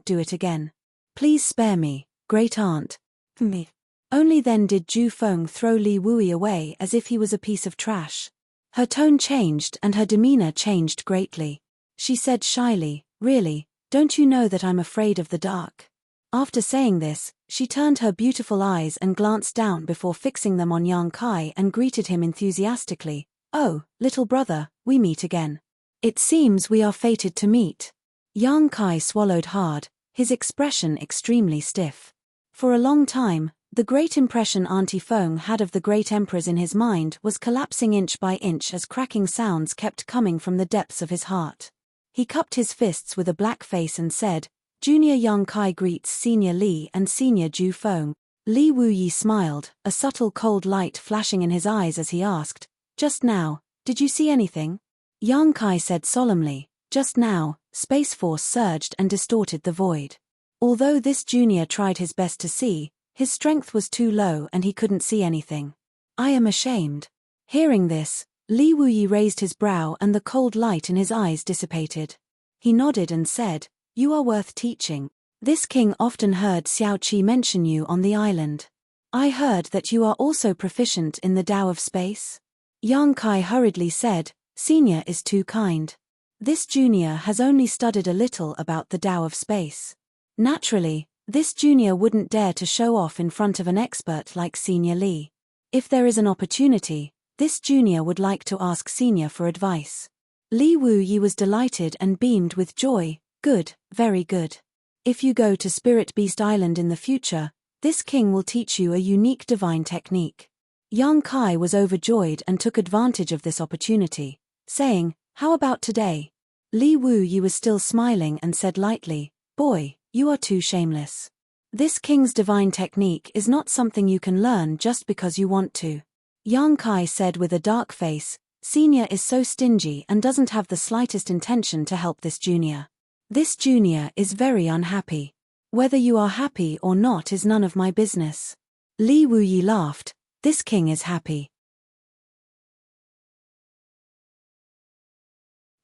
do it again. Please spare me, great aunt." Me. Only then did Ju Feng throw Li Wuyi away as if he was a piece of trash. Her tone changed and her demeanor changed greatly. She said shyly, "Really, don't you know that I'm afraid of the dark?" After saying this, she turned her beautiful eyes and glanced down before fixing them on Yang Kai and greeted him enthusiastically. "Oh, little brother, we meet again. It seems we are fated to meet." Yang Kai swallowed hard, his expression extremely stiff. For a long time, the great impression Auntie Feng had of the great emperors in his mind was collapsing inch by inch as cracking sounds kept coming from the depths of his heart. He cupped his fists with a black face and said, "Junior Yang Kai greets Senior Li and Senior Ju Feng." Li Wuyi smiled, a subtle cold light flashing in his eyes as he asked, "Just now, did you see anything?" Yang Kai said solemnly, "Just now, Space Force surged and distorted the void." Although this junior tried his best to see, his strength was too low and he couldn't see anything. "I am ashamed." Hearing this, Li Wuyi raised his brow and the cold light in his eyes dissipated. He nodded and said, "You are worth teaching. This king often heard Xiao Qi mention you on the island. I heard that you are also proficient in the Tao of space." Yang Kai hurriedly said, "Senior is too kind. This junior has only studied a little about the Tao of space." Naturally, this junior wouldn't dare to show off in front of an expert like Senior Li. If there is an opportunity, this junior would like to ask Senior for advice. Li Wuyi was delighted and beamed with joy. "Good, very good. If you go to Spirit Beast Island in the future, this king will teach you a unique divine technique." Yang Kai was overjoyed and took advantage of this opportunity, saying, "How about today?" Li Wuyi was still smiling and said lightly, "Boy, you are too shameless. This king's divine technique is not something you can learn just because you want to." Yang Kai said with a dark face, "Senior is so stingy and doesn't have the slightest intention to help this junior. This junior is very unhappy. Whether you are happy or not is none of my business." Li Wuyi laughed, "This king is happy."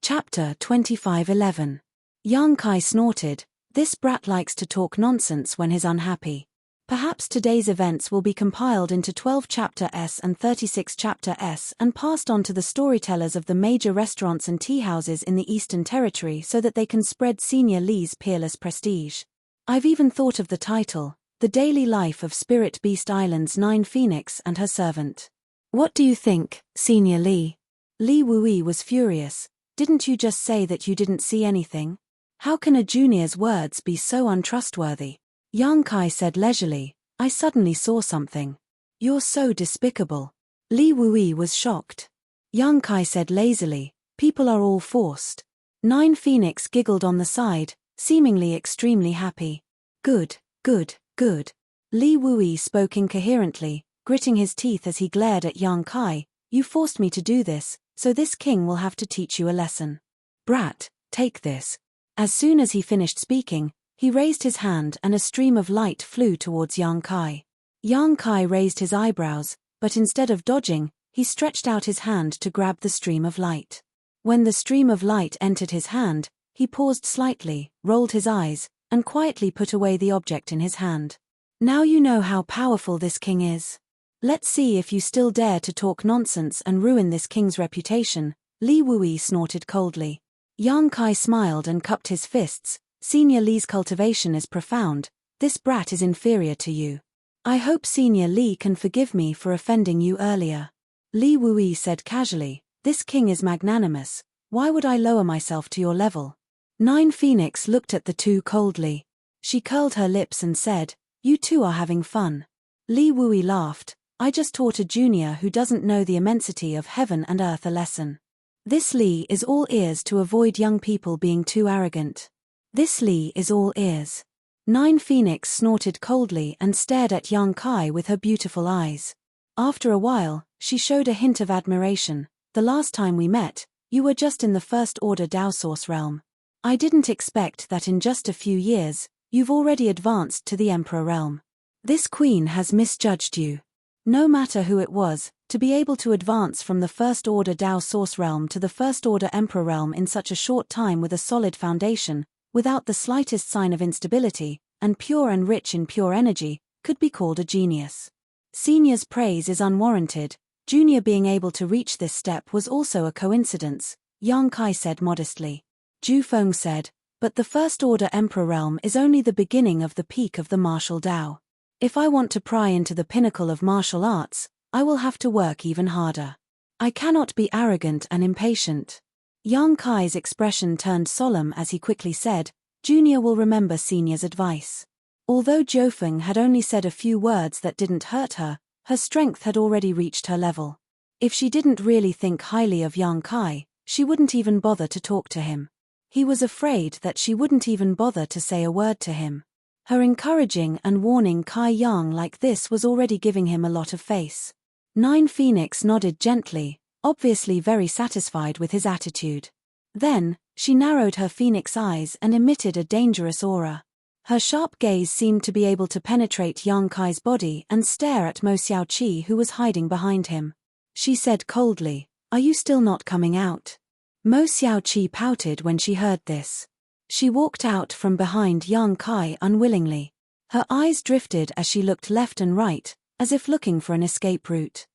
Chapter 25:11. Yang Kai snorted, "This brat likes to talk nonsense when he's unhappy. Perhaps today's events will be compiled into 12 Chapter S and 36 Chapter S and passed on to the storytellers of the major restaurants and tea houses in the Eastern Territory so that they can spread Senior Li's peerless prestige. I've even thought of the title, The Daily Life of Spirit Beast Island's 9 Phoenix and Her Servant. What do you think, Senior Li?" Li Wuyi was furious. "Didn't you just say that you didn't see anything? How can a junior's words be so untrustworthy?" Yang Kai said leisurely, "I suddenly saw something." "You're so despicable." Li Wuyi was shocked. Yang Kai said lazily, "People are all forced." 9 Phoenix giggled on the side, seemingly extremely happy. Good, good, good." Li Wuyi spoke incoherently, gritting his teeth as he glared at Yang Kai. "You forced me to do this, so this king will have to teach you a lesson. Brat, take this." As soon as he finished speaking, he raised his hand and a stream of light flew towards Yang Kai. Yang Kai raised his eyebrows, but instead of dodging, he stretched out his hand to grab the stream of light. When the stream of light entered his hand, he paused slightly, rolled his eyes, and quietly put away the object in his hand. "Now you know how powerful this king is. Let's see if you still dare to talk nonsense and ruin this king's reputation." Li Wuyi snorted coldly. Yang Kai smiled and cupped his fists. "Senior Li's cultivation is profound. This brat is inferior to you. I hope Senior Li can forgive me for offending you earlier." Li Wuyi said casually, "This king is magnanimous. Why would I lower myself to your level?" 9 Phoenix looked at the two coldly. She curled her lips and said, "You two are having fun." Li Wuyi laughed, "I just taught a junior who doesn't know the immensity of heaven and earth a lesson." This Li is all ears to avoid young people being too arrogant. This Li is all ears. Nine Phoenix snorted coldly and stared at young Kai with her beautiful eyes. After a while, she showed a hint of admiration. The last time we met, you were just in the First Order Dao Source realm. I didn't expect that in just a few years, you've already advanced to the Emperor realm. This queen has misjudged you. No matter who it was, to be able to advance from the First Order Dao Source realm to the First Order Emperor realm in such a short time with a solid foundation, without the slightest sign of instability, and pure and rich in pure energy, could be called a genius. Senior's praise is unwarranted. Junior being able to reach this step was also a coincidence, Yang Kai said modestly. Ju Feng said, but the First Order Emperor realm is only the beginning of the peak of the martial Dao. If I want to pry into the pinnacle of martial arts, I will have to work even harder. I cannot be arrogant and impatient. Yang Kai's expression turned solemn as he quickly said, Junior will remember Senior's advice. Although Jiufeng had only said a few words that didn't hurt her, her strength had already reached her level. If she didn't really think highly of Yang Kai, she wouldn't even bother to talk to him. He was afraid that she wouldn't even bother to say a word to him. Her encouraging and warning Kai Yang like this was already giving him a lot of face. Nine Phoenix nodded gently, obviously very satisfied with his attitude. Then, she narrowed her phoenix eyes and emitted a dangerous aura. Her sharp gaze seemed to be able to penetrate Yang Kai's body and stare at Mo Xiaoqi who was hiding behind him. She said coldly, "Are you still not coming out?" Mo Xiaoqi pouted when she heard this. She walked out from behind Yang Kai unwillingly. Her eyes drifted as she looked left and right, as if looking for an escape route.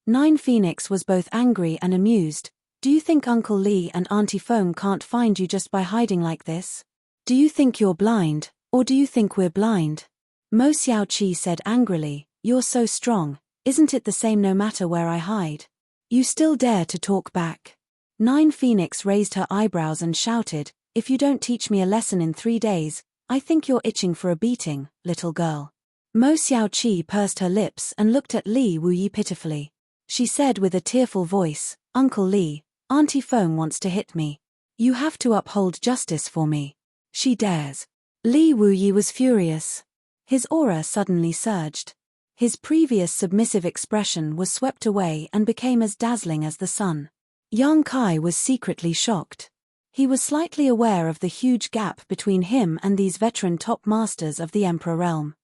Nine Phoenix was both angry and amused. Do you think Uncle Li and Auntie Feng can't find you just by hiding like this? Do you think you're blind, or do you think we're blind? Mo Xiaoqi said angrily, you're so strong, isn't it the same no matter where I hide? You still dare to talk back? Nine Phoenix raised her eyebrows and shouted, if you don't teach me a lesson in 3 days, I think you're itching for a beating, little girl. Mo Xiaoqi pursed her lips and looked at Li Wuyi pitifully. She said with a tearful voice, Uncle Li, Auntie Feng wants to hit me. You have to uphold justice for me. She dares. Li Wuyi was furious. His aura suddenly surged. His previous submissive expression was swept away and became as dazzling as the sun. Yang Kai was secretly shocked. He was slightly aware of the huge gap between him and these veteran top masters of the Emperor realm.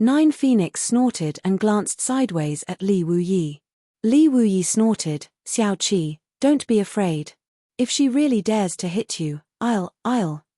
Nine Phoenix snorted and glanced sideways at Li Wuyi. Li Wuyi snorted, Xiaoqi, don't be afraid. If she really dares to hit you,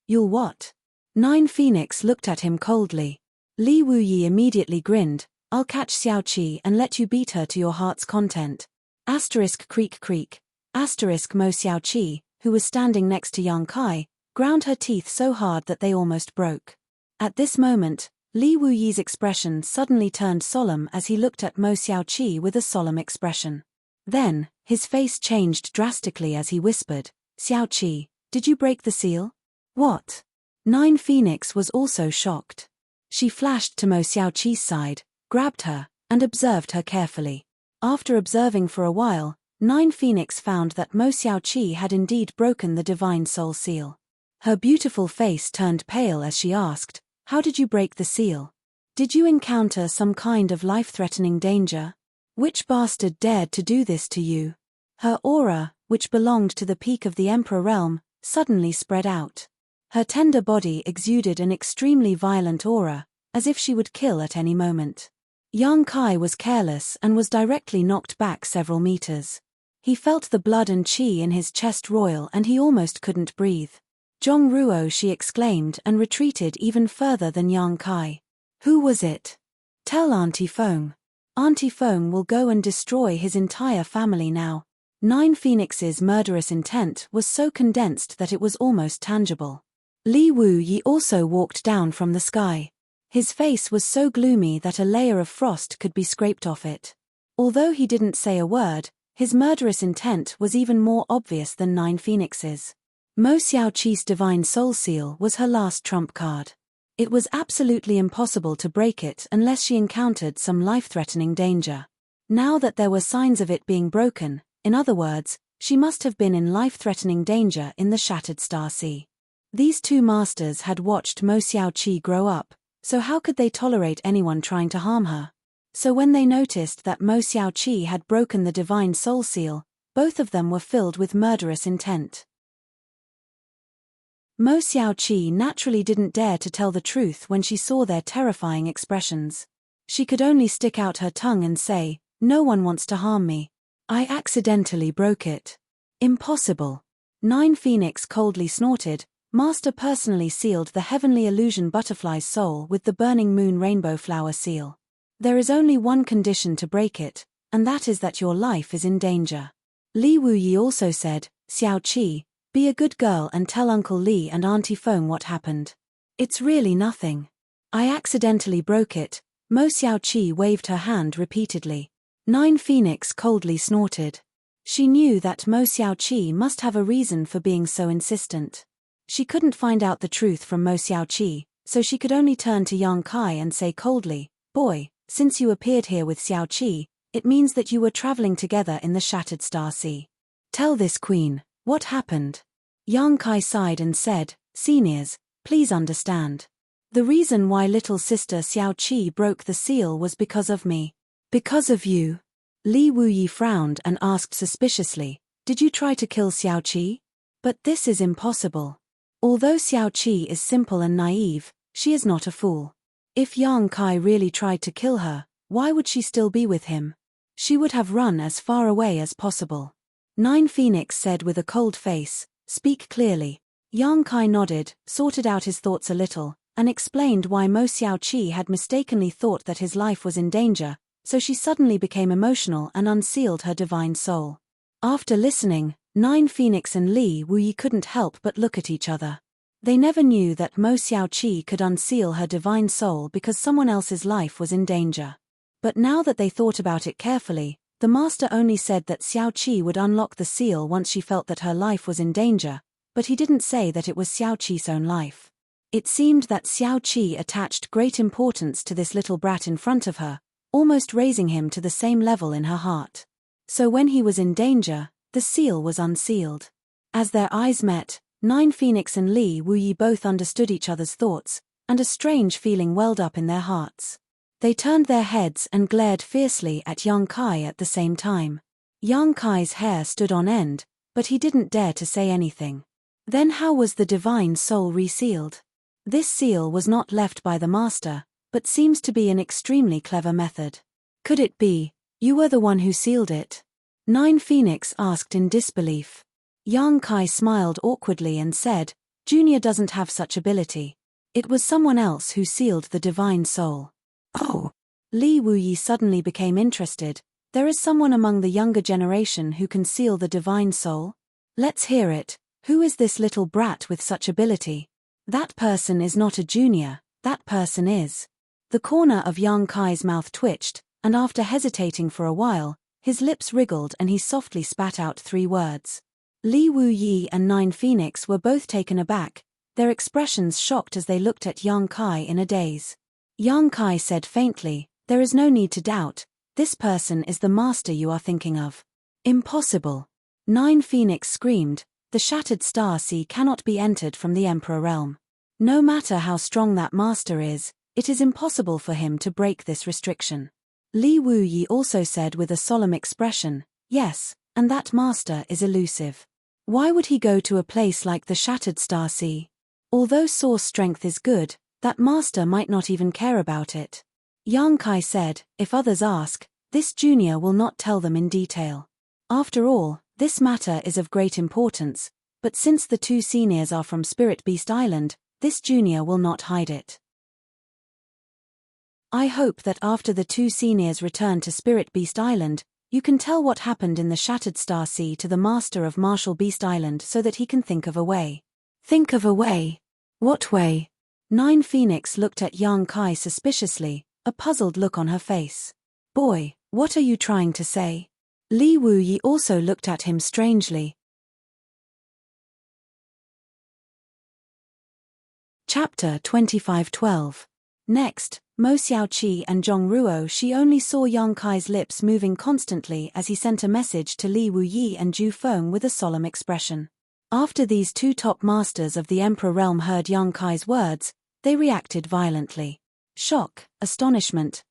you'll what? Nine Phoenix looked at him coldly. Li Wuyi immediately grinned, I'll catch Xiaoqi and let you beat her to your heart's content. Asterisk creak creak. Asterisk Mo Xiaoqi, who was standing next to Yang Kai, ground her teeth so hard that they almost broke. At this moment, Li Wuyi's expression suddenly turned solemn as he looked at Mo Xiaoqi with a solemn expression. Then, his face changed drastically as he whispered, Xiaoqi, did you break the seal? What? Nine Phoenix was also shocked. She flashed to Mo Xiaoqi's side, grabbed her, and observed her carefully. After observing for a while, Nine Phoenix found that Mo Xiaoqi had indeed broken the Divine Soul Seal. Her beautiful face turned pale as she asked, how did you break the seal? Did you encounter some kind of life-threatening danger? Which bastard dared to do this to you? Her aura, which belonged to the peak of the Emperor realm, suddenly spread out. Her tender body exuded an extremely violent aura, as if she would kill at any moment. Yang Kai was careless and was directly knocked back several meters. He felt the blood and qi in his chest roil and he almost couldn't breathe. Zhong Ruo, she exclaimed and retreated even further than Yang Kai. Who was it? Tell Auntie Feng. Auntie Feng will go and destroy his entire family now. Nine Phoenix's murderous intent was so condensed that it was almost tangible. Li Wuyi also walked down from the sky. His face was so gloomy that a layer of frost could be scraped off it. Although he didn't say a word, his murderous intent was even more obvious than Nine Phoenix's. Mo Xiaoqi's Divine Soul Seal was her last trump card. It was absolutely impossible to break it unless she encountered some life-threatening danger. Now that there were signs of it being broken, In other words, she must have been in life-threatening danger in the Shattered Star Sea. These two masters had watched Mo Xiaoqi grow up, so how could they tolerate anyone trying to harm her? So when they noticed that Mo Xiaoqi had broken the divine soul seal, both of them were filled with murderous intent. Mo Xiaoqi naturally didn't dare to tell the truth when she saw their terrifying expressions. She could only stick out her tongue and say, "No one wants to harm me. I accidentally broke it." "Impossible." Nine Phoenix coldly snorted. "Master personally sealed the heavenly illusion butterfly's soul with the burning moon rainbow flower seal. There is only one condition to break it, and that is that your life is in danger." Li Wuyi also said, "Xiaoqi, be a good girl and tell Uncle Li and Auntie Feng what happened." "It's really nothing. I accidentally broke it." Mo Xiaoqi waved her hand repeatedly. Nine Phoenix coldly snorted. She knew that Mo Xiaoqi must have a reason for being so insistent. She couldn't find out the truth from Mo Xiaoqi, so she could only turn to Yang Kai and say coldly, "Boy, since you appeared here with Xiaoqi, it means that you were traveling together in the Shattered Star Sea. Tell this queen, what happened?" Yang Kai sighed and said, "Seniors, please understand. The reason why little sister Xiaoqi broke the seal was because of me." "Because of you?" Li Wuyi frowned and asked suspiciously, "Did you try to kill Xiaoqi?" "But this is impossible. Although Xiaoqi is simple and naive, she is not a fool. If Yang Kai really tried to kill her, why would she still be with him? She would have run as far away as possible." Nine Phoenix said with a cold face, "Speak clearly." Yang Kai nodded, sorted out his thoughts a little, and explained why Mo Xiaoqi had mistakenly thought that his life was in danger, so she suddenly became emotional and unsealed her divine soul. After listening, Nine Phoenix and Li Wuyi couldn't help but look at each other. They never knew that Mo Xiaoqi could unseal her divine soul because someone else's life was in danger. But now that they thought about it carefully, the master only said that Xiaoqi would unlock the seal once she felt that her life was in danger, but he didn't say that it was Xiaoqi's own life. It seemed that Xiaoqi attached great importance to this little brat in front of her, almost raising him to the same level in her heart. So when he was in danger, the seal was unsealed. As their eyes met, Nine Phoenix and Li Wuyi both understood each other's thoughts, and a strange feeling welled up in their hearts. They turned their heads and glared fiercely at Yang Kai at the same time. Yang Kai's hair stood on end, but he didn't dare to say anything. Then how was the divine soul resealed? This seal was not left by the master, but seems to be an extremely clever method. Could it be, you were the one who sealed it? Nine Phoenix asked in disbelief. Yang Kai smiled awkwardly and said, "Junior doesn't have such ability. It was someone else who sealed the divine soul." "Oh." Li Wuyi suddenly became interested. "There is someone among the younger generation who can seal the divine soul? Let's hear it. Who is this little brat with such ability?" "That person is not a junior, that person is." The corner of Yang Kai's mouth twitched, and after hesitating for a while, his lips wriggled and he softly spat out 3 words. Li Wuyi and Nine Phoenix were both taken aback, their expressions shocked as they looked at Yang Kai in a daze. Yang Kai said faintly, "There is no need to doubt, this person is the master you are thinking of." "Impossible." Nine Phoenix screamed, "The Shattered Star Sea cannot be entered from the Emperor realm. No matter how strong that master is, it is impossible for him to break this restriction." Li Wuyi also said with a solemn expression, "Yes, and that master is elusive. Why would he go to a place like the Shattered Star Sea? Although source strength is good, that master might not even care about it." Yang Kai said, "If others ask, this junior will not tell them in detail. After all, this matter is of great importance, but since the 2 seniors are from Spirit Beast Island, this junior will not hide it. I hope that after the 2 seniors return to Spirit Beast Island, you can tell what happened in the Shattered Star Sea to the master of Martial Beast Island so that he can think of a way." "Think of a way? What way?" Nine Phoenix looked at Yang Kai suspiciously, a puzzled look on her face. "Boy, what are you trying to say?" Li Wuyi also looked at him strangely. Chapter 25:12. Next, Mo Xiaoqi and Zhong Ruo. She only saw Yang Kai's lips moving constantly as he sent a message to Li Wuyi and Zhu Feng with a solemn expression. After these two top masters of the Emperor realm heard Yang Kai's words, they reacted violently. Shock, astonishment,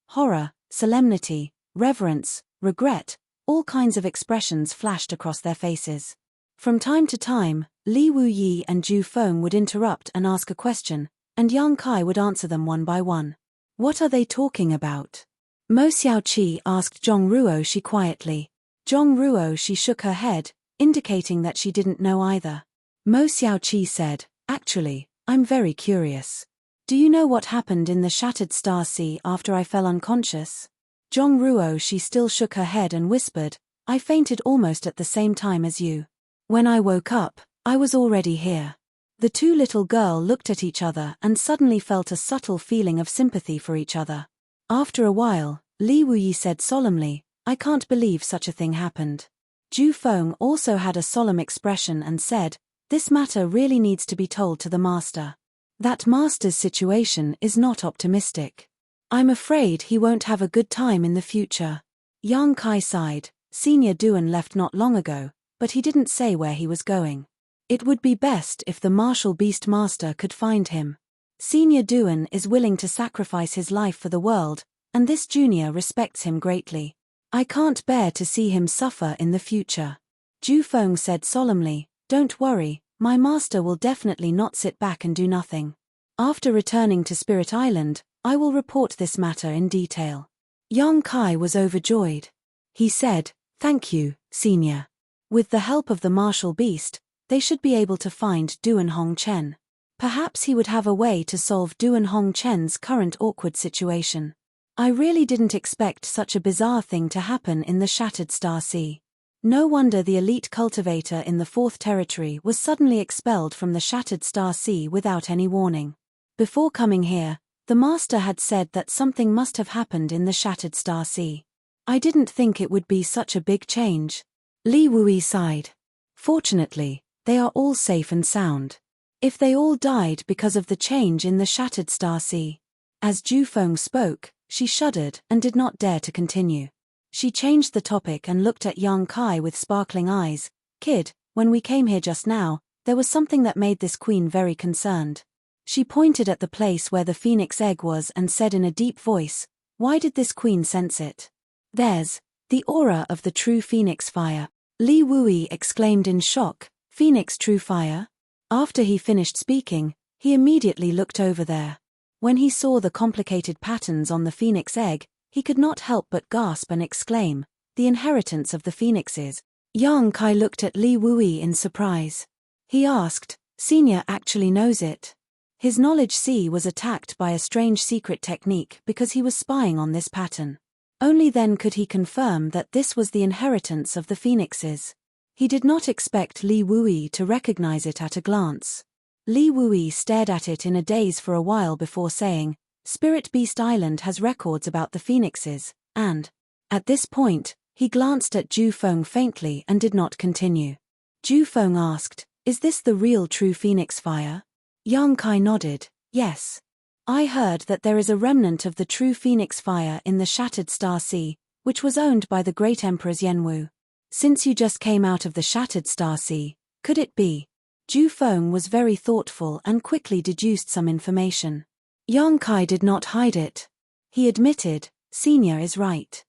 horror, solemnity, reverence, regret, all kinds of expressions flashed across their faces. From time to time, Li Wuyi and Zhu Feng would interrupt and ask a question, and Yang Kai would answer them one by one. What are they talking about? Mo Xiaoqi asked Zhong Ruo. She quietly. Zhong Ruo. She shook her head, indicating that she didn't know either. Mo Xiaoqi said, actually, I'm very curious. Do you know what happened in the Shattered Star Sea after I fell unconscious? Zhong Ruo. She still shook her head and whispered, I fainted almost at the same time as you. When I woke up, I was already here. The two little girls looked at each other and suddenly felt a subtle feeling of sympathy for each other. After a while, Li Wuyi said solemnly, I can't believe such a thing happened. Zhu Feng also had a solemn expression and said, this matter really needs to be told to the master. That master's situation is not optimistic. I'm afraid he won't have a good time in the future. Yang Kai sighed. Senior Duan left not long ago, but he didn't say where he was going. It would be best if the martial beast master could find him. Senior Duan is willing to sacrifice his life for the world, and this junior respects him greatly. I can't bear to see him suffer in the future. Zhu Feng said solemnly, don't worry, my master will definitely not sit back and do nothing. After returning to Spirit Island, I will report this matter in detail. Yang Kai was overjoyed. He said, thank you, senior. With the help of the martial beast, they should be able to find Duan Hongchen. Perhaps he would have a way to solve Duan Hongchen's current awkward situation. I really didn't expect such a bizarre thing to happen in the Shattered Star Sea. No wonder the elite cultivator in the Fourth Territory was suddenly expelled from the Shattered Star Sea without any warning. Before coming here, the master had said that something must have happened in the Shattered Star Sea. I didn't think it would be such a big change. Li Wuyi sighed. Fortunately, they are all safe and sound. If they all died because of the change in the Shattered Star Sea. As Zhu Feng spoke, she shuddered and did not dare to continue. She changed the topic and looked at Yang Kai with sparkling eyes. Kid, when we came here just now, there was something that made this queen very concerned. She pointed at the place where the phoenix egg was and said in a deep voice, why did this queen sense it? There's the aura of the true phoenix fire. Li Wuyi exclaimed in shock, Phoenix true fire? After he finished speaking, he immediately looked over there. When he saw the complicated patterns on the phoenix egg, he could not help but gasp and exclaim, the inheritance of the phoenixes. Yang Kai looked at Li Wuyi in surprise. He asked, Senior actually knows it. His knowledge C was attacked by a strange secret technique because he was spying on this pattern. Only then could he confirm that this was the inheritance of the phoenixes. He did not expect Li Wuyi to recognize it at a glance. Li Wuyi stared at it in a daze for a while before saying, Spirit Beast Island has records about the phoenixes, and, at this point, he glanced at Zhu Feng faintly and did not continue. Zhu Feng asked, is this the real true phoenix fire? Yang Kai nodded, yes. I heard that there is a remnant of the true phoenix fire in the Shattered Star Sea, which was owned by the great Emperors Yenwu. Since you just came out of the Shattered Star Sea, could it be? Zhu Feng was very thoughtful and quickly deduced some information. Yang Kai did not hide it. He admitted, Senior is right.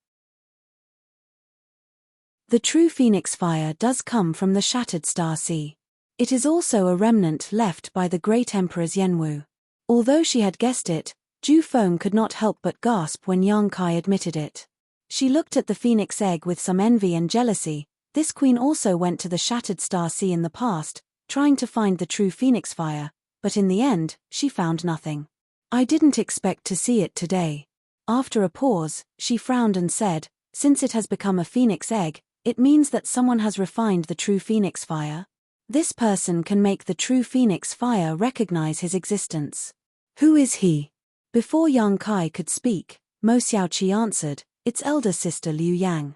The true phoenix fire does come from the Shattered Star Sea. It is also a remnant left by the great Emperors Yenwu. Although she had guessed it, Zhu Feng could not help but gasp when Yang Kai admitted it. She looked at the phoenix egg with some envy and jealousy. This queen also went to the Shattered Star Sea in the past, trying to find the true phoenix fire, but in the end, she found nothing. I didn't expect to see it today. After a pause, she frowned and said, since it has become a phoenix egg, it means that someone has refined the true phoenix fire. This person can make the true phoenix fire recognize his existence. Who is he? Before Yang Kai could speak, Mo Xiaoqi answered, its elder sister Liu Yang.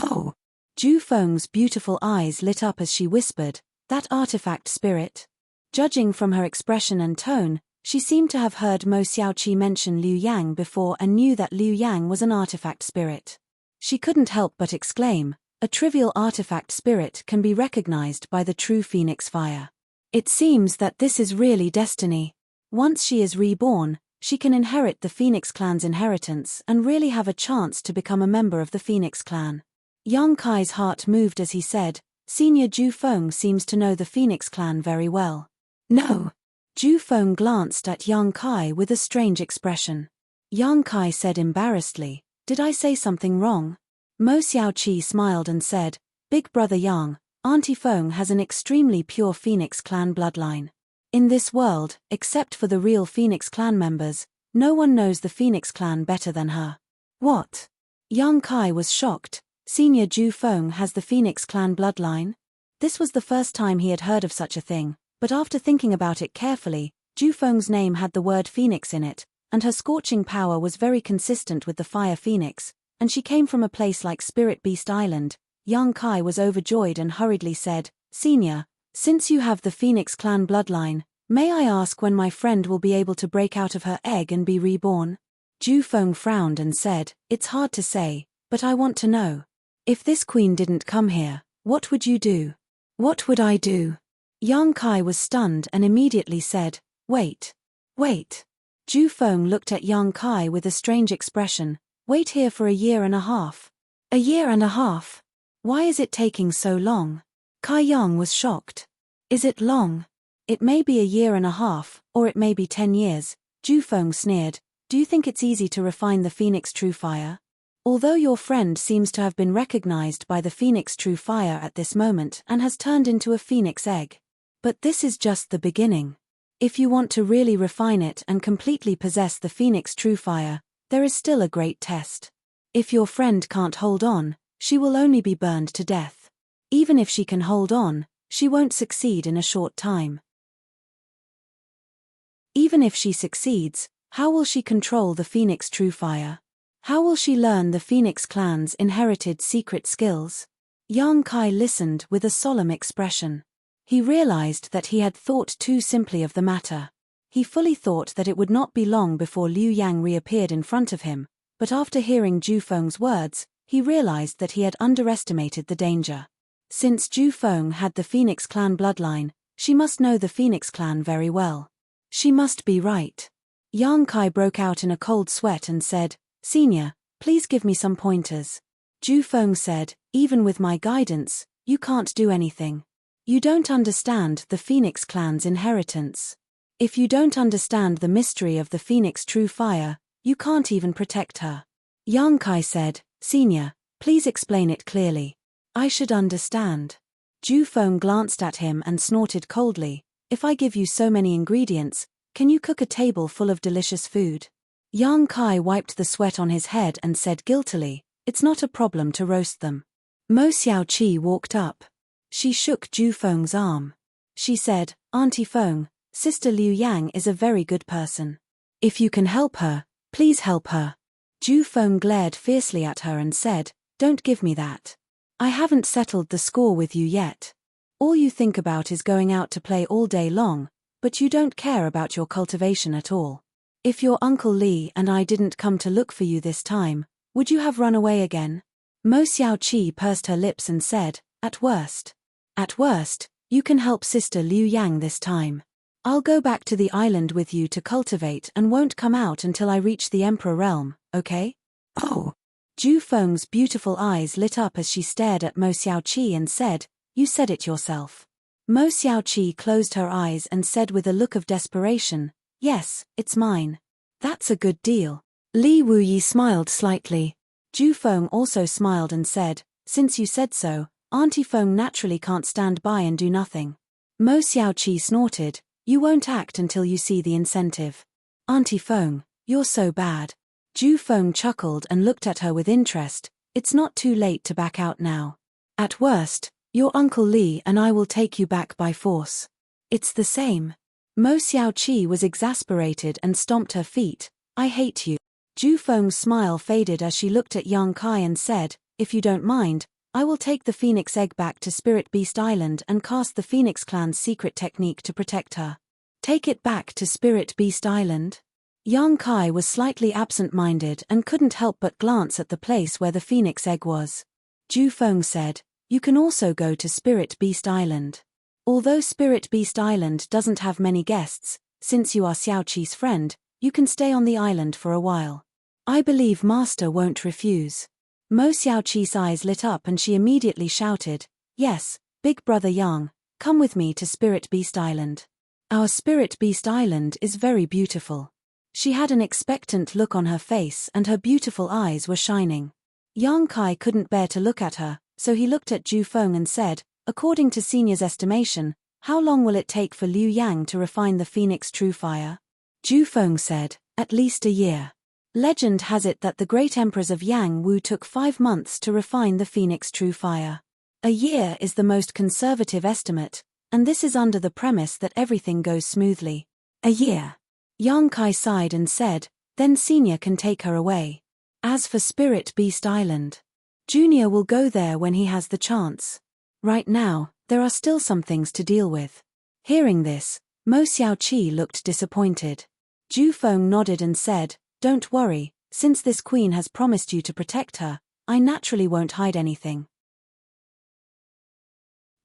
Oh! Zhu Feng's beautiful eyes lit up as she whispered, that artifact spirit. Judging from her expression and tone, She seemed to have heard Mo Xiaoqi mention Liu Yang before and knew that Liu Yang was an artifact spirit. She couldn't help but exclaim, "A trivial artifact spirit can be recognized by the true phoenix fire. It seems that this is really destiny. Once she is reborn, she can inherit the Phoenix clan's inheritance and really have a chance to become a member of the Phoenix clan." Yang Kai's heart moved as he said, "Senior Ju Feng seems to know the Phoenix clan very well." "No." Ju Feng glanced at Yang Kai with a strange expression. Yang Kai said embarrassedly, "Did I say something wrong?" Mo Xiaoqi smiled and said, "Big brother Yang, Auntie Feng has an extremely pure Phoenix clan bloodline. In this world, except for the real Phoenix clan members, no one knows the Phoenix clan better than her." "What?" Yang Kai was shocked. Senior Ju Feng has the Phoenix clan bloodline? This was the first time he had heard of such a thing, but after thinking about it carefully, Ju Feng's name had the word Phoenix in it, and her scorching power was very consistent with the fire Phoenix, and she came from a place like Spirit Beast Island. Yang Kai was overjoyed and hurriedly said, "Senior, since you have the Phoenix clan bloodline, may I ask when my friend will be able to break out of her egg and be reborn?" Ju Feng frowned and said, "It's hard to say, but I want to know. If this queen didn't come here, what would you do?" "What would I do?" Yang Kai was stunned and immediately said, Wait. Ju Feng looked at Yang Kai with a strange expression. "Wait here for 1.5 years." "A year and a half? Why is it taking so long?" Kai Yang was shocked. "Is it long?" "It may be 1.5 years, or it may be 10 years, Ju Feng sneered. "Do you think it's easy to refine the Phoenix True Fire? Although your friend seems to have been recognized by the Phoenix True Fire at this moment and has turned into a Phoenix egg. But this is just the beginning. If you want to really refine it and completely possess the Phoenix True Fire, there is still a great test. If your friend can't hold on, she will only be burned to death. Even if she can hold on, she won't succeed in a short time. Even if she succeeds, how will she control the Phoenix True Fire? How will she learn the Phoenix clan's inherited secret skills?" Yang Kai listened with a solemn expression. He realized that he had thought too simply of the matter. He fully thought that it would not be long before Liu Yang reappeared in front of him, but after hearing Ju Feng's words, he realized that he had underestimated the danger. Since Ju Feng had the Phoenix clan bloodline, she must know the Phoenix clan very well. She must be right. Yang Kai broke out in a cold sweat and said, "Senior, please give me some pointers." Ju Feng said, "Even with my guidance, you can't do anything. You don't understand the Phoenix clan's inheritance. If you don't understand the mystery of the Phoenix True Fire, you can't even protect her." Yang Kai said, "Senior, please explain it clearly. I should understand." Ju Feng glanced at him and snorted coldly, "If I give you so many ingredients, can you cook a table full of delicious food?" Yang Kai wiped the sweat on his head and said guiltily, "It's not a problem to roast them." Mo Xiaoqi walked up. She shook Ju Feng's arm. She said, "Auntie Feng, Sister Liu Yang is a very good person. If you can help her, please help her." Ju Feng glared fiercely at her and said, "Don't give me that. I haven't settled the score with you yet. All you think about is going out to play all day long, but you don't care about your cultivation at all. If your Uncle Li and I didn't come to look for you this time, would you have run away again?" Mo Xiaoqi pursed her lips and said, At worst, you can help Sister Liu Yang this time. I'll go back to the island with you to cultivate and won't come out until I reach the Emperor realm, okay?" "Oh." Ju Feng's beautiful eyes lit up as she stared at Mo Xiaoqi and said, "You said it yourself." Mo Xiaoqi closed her eyes and said with a look of desperation, "Yes, it's mine." "That's a good deal." Li Wuyi smiled slightly. Ju Feng also smiled and said, "Since you said so, Auntie Feng naturally can't stand by and do nothing." Mo Xiaoqi snorted, "You won't act until you see the incentive. Auntie Feng, you're so bad." Ju Feng chuckled and looked at her with interest. "It's not too late to back out now. At worst, your Uncle Li and I will take you back by force." "It's the same." Mo Xiaoqi was exasperated and stomped her feet. "I hate you." Ju Feng's smile faded as she looked at Yang Kai and said, "If you don't mind, I will take the Phoenix egg back to Spirit Beast Island and cast the Phoenix clan's secret technique to protect her." Take it back to Spirit Beast Island? Young Kai was slightly absent-minded and couldn't help but glance at the place where the phoenix egg was. Ju Feng said, "You can also go to Spirit Beast Island. Although Spirit Beast Island doesn't have many guests, since you are Xiao Qi's friend, you can stay on the island for a while. I believe Master won't refuse." Mo Xiao Qi's eyes lit up and she immediately shouted, "Yes, Big Brother Yang, come with me to Spirit Beast Island. Our Spirit Beast Island is very beautiful." She had an expectant look on her face and her beautiful eyes were shining. Yang Kai couldn't bear to look at her, so he looked at Ju Feng and said, "According to Senior's estimation, how long will it take for Liu Yang to refine the Phoenix True Fire?" Ju Feng said, "At least a year. Legend has it that the great emperors of Yang Wu took 5 months to refine the Phoenix True Fire. A year is the most conservative estimate, and this is under the premise that everything goes smoothly. A year." Yang Kai sighed and said, "Then Senior can take her away. As for Spirit Beast Island, Junior will go there when he has the chance. Right now, there are still some things to deal with." Hearing this, Mo Xiao Qi looked disappointed. Ju Feng nodded and said, "Don't worry, since this queen has promised you to protect her, I naturally won't hide anything.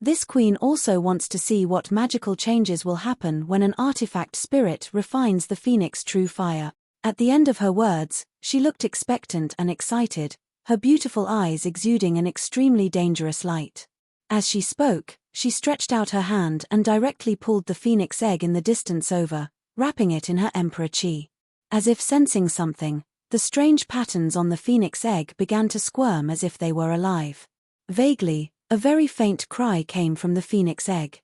This queen also wants to see what magical changes will happen when an artifact spirit refines the Phoenix True Fire." At the end of her words, she looked expectant and excited, her beautiful eyes exuding an extremely dangerous light. As she spoke, she stretched out her hand and directly pulled the phoenix egg in the distance over, wrapping it in her Emperor Qi. As if sensing something, the strange patterns on the phoenix egg began to squirm as if they were alive. Vaguely, a very faint cry came from the phoenix egg.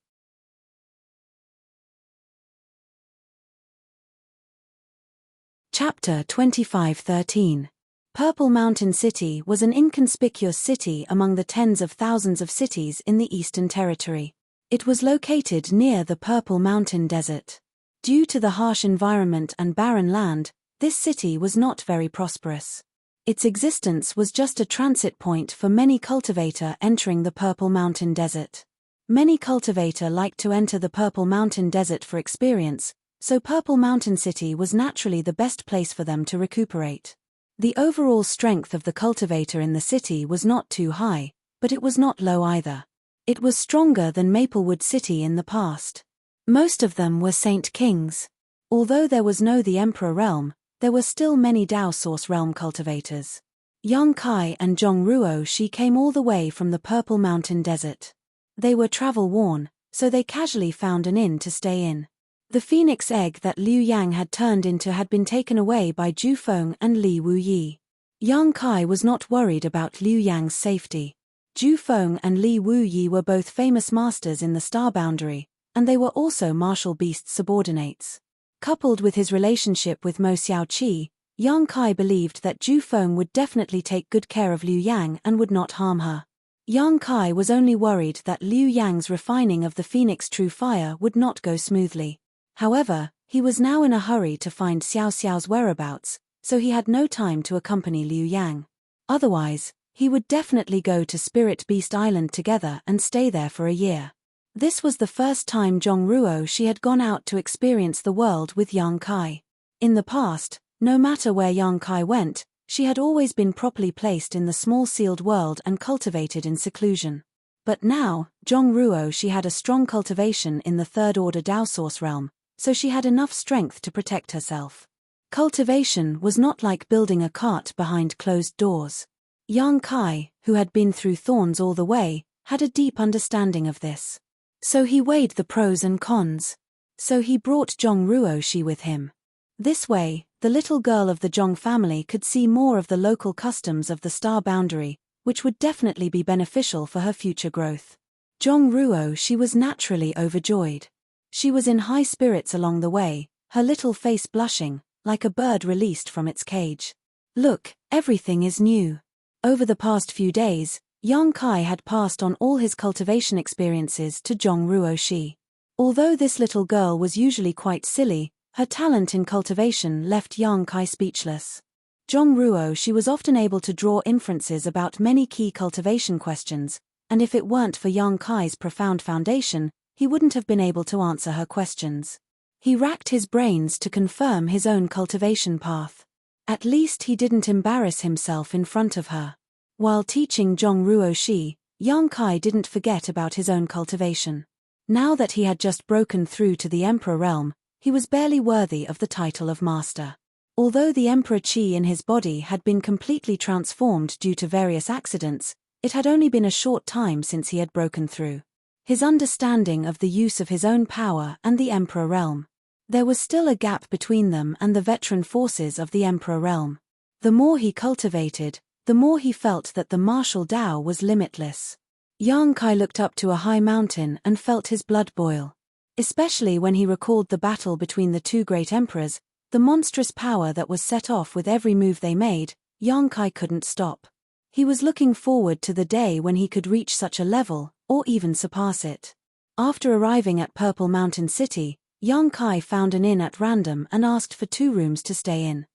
Chapter 25:13. Purple Mountain City was an inconspicuous city among the tens of thousands of cities in the Eastern Territory. It was located near the Purple Mountain Desert. Due to the harsh environment and barren land, this city was not very prosperous. Its existence was just a transit point for many cultivator entering the Purple Mountain Desert. Many cultivator like to enter the Purple Mountain Desert for experience, so Purple Mountain City was naturally the best place for them to recuperate. The overall strength of the cultivator in the city was not too high, but it was not low either. It was stronger than Maplewood City in the past. Most of them were Saint Kings. Although there was no the Emperor realm, there were still many Dao Source realm cultivators. Yang Kai and Zhong Ruo Shi came all the way from the Purple Mountain Desert. They were travel-worn, so they casually found an inn to stay in. The phoenix egg that Liu Yang had turned into had been taken away by Ju Feng and Li Wuyi. Yang Kai was not worried about Liu Yang's safety. Ju Feng and Li Wuyi were both famous masters in the Star Boundary, and they were also martial beast subordinates. Coupled with his relationship with Mo Xiao Qi, Yang Kai believed that Ju Feng would definitely take good care of Liu Yang and would not harm her. Yang Kai was only worried that Liu Yang's refining of the Phoenix True Fire would not go smoothly. However, he was now in a hurry to find Xiao Xiao's whereabouts, so he had no time to accompany Liu Yang. Otherwise, he would definitely go to Spirit Beast Island together and stay there for a year. This was the first time Zhong Ruo Shi had gone out to experience the world with Yang Kai. In the past, no matter where Yang Kai went, she had always been properly placed in the small sealed world and cultivated in seclusion. But now, Zhong Ruo Shi had a strong cultivation in the Third Order Dao Source realm, so she had enough strength to protect herself. Cultivation was not like building a cart behind closed doors. Yang Kai, who had been through thorns all the way, had a deep understanding of this. So he weighed the pros and cons. So he brought Zhong Ruo Shi with him. This way, the little girl of the Zhong family could see more of the local customs of the Star Boundary, which would definitely be beneficial for her future growth. Zhong Ruo Shi was naturally overjoyed. She was in high spirits along the way, her little face blushing, like a bird released from its cage. Look, everything is new. Over the past few days, Yang Kai had passed on all his cultivation experiences to Zhong Ruo Shi. Although this little girl was usually quite silly, her talent in cultivation left Yang Kai speechless. Zhong Ruo Shi was often able to draw inferences about many key cultivation questions, and if it weren't for Yang Kai's profound foundation, he wouldn't have been able to answer her questions. He racked his brains to confirm his own cultivation path. At least he didn't embarrass himself in front of her. While teaching Zhongruo Shi, Yang Kai didn't forget about his own cultivation. Now that he had just broken through to the Emperor realm, he was barely worthy of the title of master. Although the Emperor Qi in his body had been completely transformed due to various accidents, it had only been a short time since he had broken through. His understanding of the use of his own power and the Emperor realm. There was still a gap between them and the veteran forces of the Emperor realm. The more he cultivated, the more he felt that the martial Tao was limitless. Yang Kai looked up to a high mountain and felt his blood boil. Especially when he recalled the battle between the two great emperors, the monstrous power that was set off with every move they made, Yang Kai couldn't stop. He was looking forward to the day when he could reach such a level, or even surpass it. After arriving at Purple Mountain City, Yang Kai found an inn at random and asked for 2 rooms to stay in.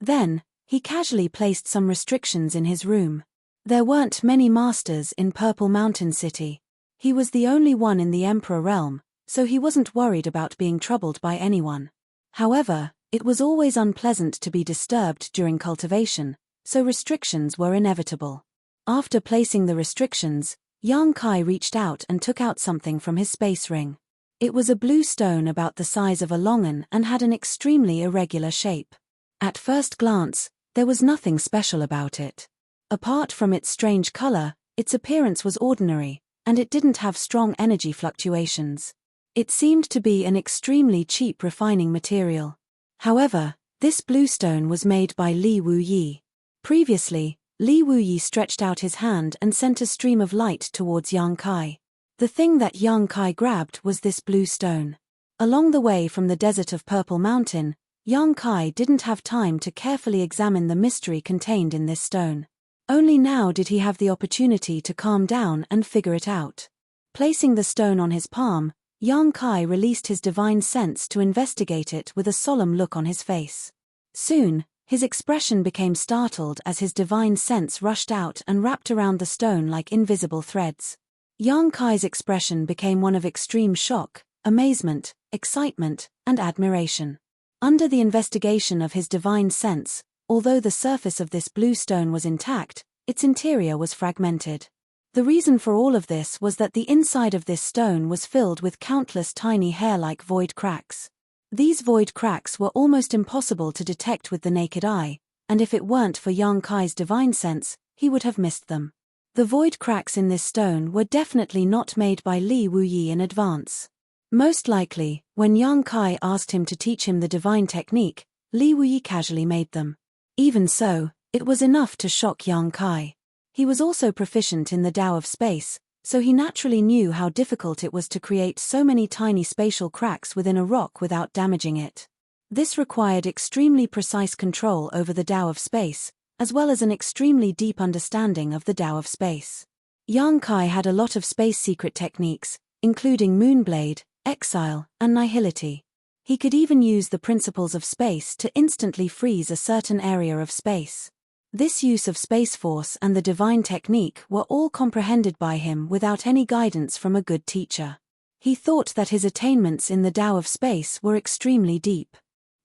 Then, he casually placed some restrictions in his room. There weren't many masters in Purple Mountain City. He was the only one in the Emperor realm, so he wasn't worried about being troubled by anyone. However, it was always unpleasant to be disturbed during cultivation, so restrictions were inevitable. After placing the restrictions, Yang Kai reached out and took out something from his space ring. It was a blue stone about the size of a longan and had an extremely irregular shape. At first glance, there was nothing special about it. Apart from its strange color, its appearance was ordinary, and it didn't have strong energy fluctuations. It seemed to be an extremely cheap refining material. However, this blue stone was made by Li Wuyi. Previously, Li Wuyi stretched out his hand and sent a stream of light towards Yang Kai. The thing that Yang Kai grabbed was this blue stone. Along the way from the desert of Purple Mountain, Yang Kai didn't have time to carefully examine the mystery contained in this stone. Only now did he have the opportunity to calm down and figure it out. Placing the stone on his palm, Yang Kai released his divine sense to investigate it with a solemn look on his face. Soon, his expression became startled as his divine sense rushed out and wrapped around the stone like invisible threads. Yang Kai's expression became one of extreme shock, amazement, excitement, and admiration. Under the investigation of his divine sense, although the surface of this blue stone was intact, its interior was fragmented. The reason for all of this was that the inside of this stone was filled with countless tiny hair-like void cracks. These void cracks were almost impossible to detect with the naked eye, and if it weren't for Yang Kai's divine sense, he would have missed them. The void cracks in this stone were definitely not made by Li Wuyi in advance. Most likely, when Yang Kai asked him to teach him the divine technique, Li Wuyi casually made them. Even so, it was enough to shock Yang Kai. He was also proficient in the Tao of space, so he naturally knew how difficult it was to create so many tiny spatial cracks within a rock without damaging it. This required extremely precise control over the Tao of space, as well as an extremely deep understanding of the Tao of space. Yang Kai had a lot of space secret techniques, including Moonblade, Exile, and Nihility. He could even use the principles of space to instantly freeze a certain area of space. This use of space force and the divine technique were all comprehended by him without any guidance from a good teacher. He thought that his attainments in the Tao of space were extremely deep.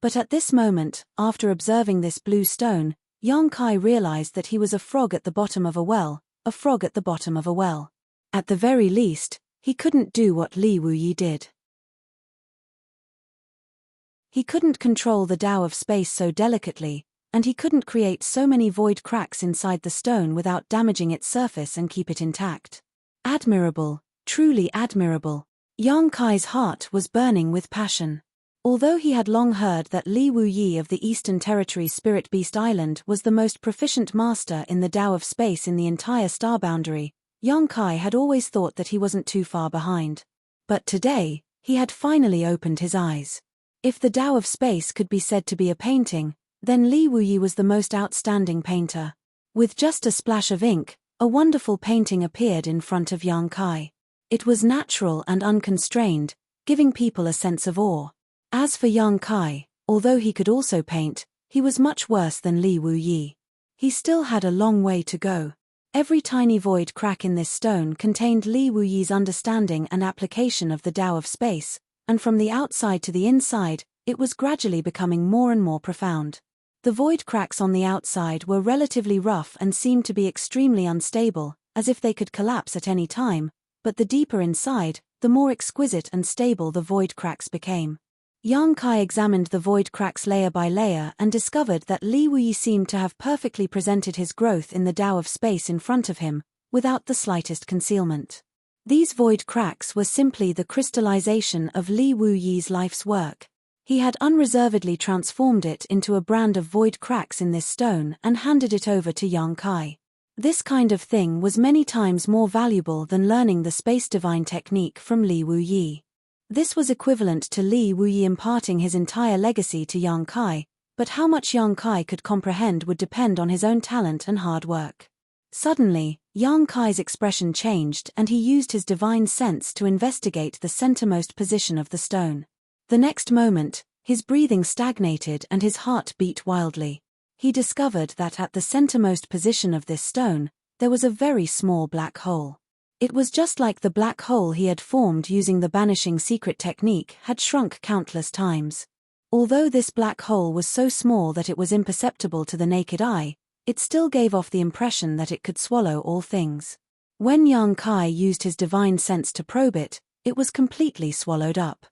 But at this moment, after observing this blue stone, Yang Kai realized that he was a frog at the bottom of a well, a frog at the bottom of a well. At the very least, he couldn't do what Li Wuyi did. He couldn't control the Tao of space so delicately, and he couldn't create so many void cracks inside the stone without damaging its surface and keep it intact. Admirable, truly admirable. Yang Kai's heart was burning with passion. Although he had long heard that Li Wuyi of the Eastern Territory Spirit Beast Island was the most proficient master in the Tao of space in the entire star boundary, Yang Kai had always thought that he wasn't too far behind. But today, he had finally opened his eyes. If the Tao of space could be said to be a painting, then Li Wuyi was the most outstanding painter. With just a splash of ink, a wonderful painting appeared in front of Yang Kai. It was natural and unconstrained, giving people a sense of awe. As for Yang Kai, although he could also paint, he was much worse than Li Wuyi. He still had a long way to go. Every tiny void crack in this stone contained Li Wuyi's understanding and application of the Tao of space, and from the outside to the inside, it was gradually becoming more and more profound. The void cracks on the outside were relatively rough and seemed to be extremely unstable, as if they could collapse at any time, but the deeper inside, the more exquisite and stable the void cracks became. Yang Kai examined the void cracks layer by layer and discovered that Li Wuyi seemed to have perfectly presented his growth in the Tao of space in front of him, without the slightest concealment. These void cracks were simply the crystallization of Li Wuyi's life's work. He had unreservedly transformed it into a brand of void cracks in this stone and handed it over to Yang Kai. This kind of thing was many times more valuable than learning the space divine technique from Li Wuyi. This was equivalent to Li Wuyi imparting his entire legacy to Yang Kai, but how much Yang Kai could comprehend would depend on his own talent and hard work. Suddenly, Yang Kai's expression changed and he used his divine sense to investigate the centermost position of the stone. The next moment, his breathing stagnated and his heart beat wildly. He discovered that at the centermost position of this stone, there was a very small black hole. It was just like the black hole he had formed using the banishing secret technique had shrunk countless times. Although this black hole was so small that it was imperceptible to the naked eye, it still gave off the impression that it could swallow all things. When Yang Kai used his divine sense to probe it, it was completely swallowed up.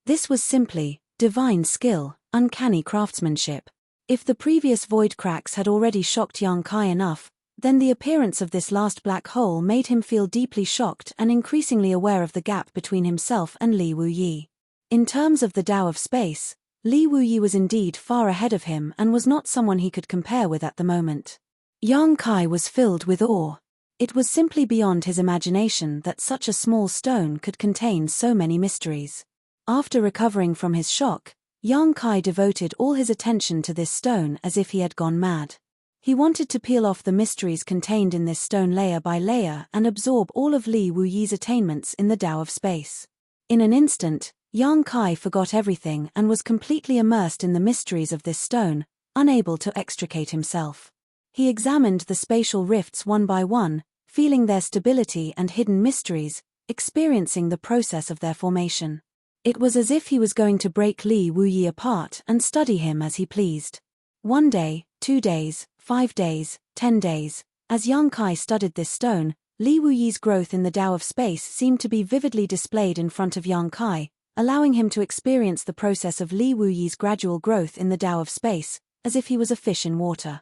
This was simply divine skill, uncanny craftsmanship. If the previous void cracks had already shocked Yang Kai enough, then the appearance of this last black hole made him feel deeply shocked and increasingly aware of the gap between himself and Li Wuyi. In terms of the Tao of space, Li Wuyi was indeed far ahead of him and was not someone he could compare with at the moment. Yang Kai was filled with awe. It was simply beyond his imagination that such a small stone could contain so many mysteries. After recovering from his shock, Yang Kai devoted all his attention to this stone as if he had gone mad. He wanted to peel off the mysteries contained in this stone layer by layer and absorb all of Li Wuyi's attainments in the Tao of space. In an instant, Yang Kai forgot everything and was completely immersed in the mysteries of this stone, unable to extricate himself. He examined the spatial rifts one by one, feeling their stability and hidden mysteries, experiencing the process of their formation. It was as if he was going to break Li Wuyi apart and study him as he pleased. 1 day, 2 days, 5 days, 10 days, as Yang Kai studied this stone, Li Wuyi's growth in the Tao of space seemed to be vividly displayed in front of Yang Kai, allowing him to experience the process of Li Wuyi's gradual growth in the Tao of space, as if he was a fish in water.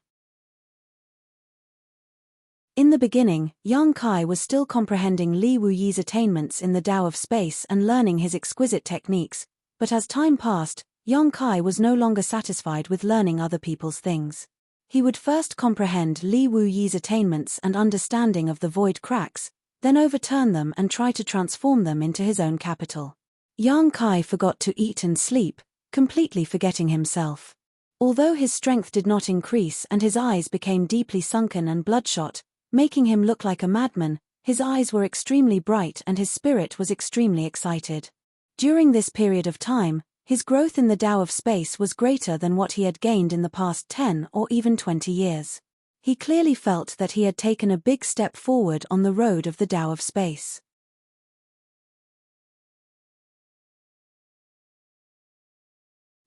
In the beginning, Yang Kai was still comprehending Li Wuyi's attainments in the Tao of space and learning his exquisite techniques, but as time passed, Yang Kai was no longer satisfied with learning other people's things. He would first comprehend Li Wuyi's attainments and understanding of the void cracks, then overturn them and try to transform them into his own capital. Yang Kai forgot to eat and sleep, completely forgetting himself. Although his strength did not increase and his eyes became deeply sunken and bloodshot, making him look like a madman, his eyes were extremely bright and his spirit was extremely excited. During this period of time, his growth in the Tao of space was greater than what he had gained in the past 10 or even 20 years. He clearly felt that he had taken a big step forward on the road of the Tao of space.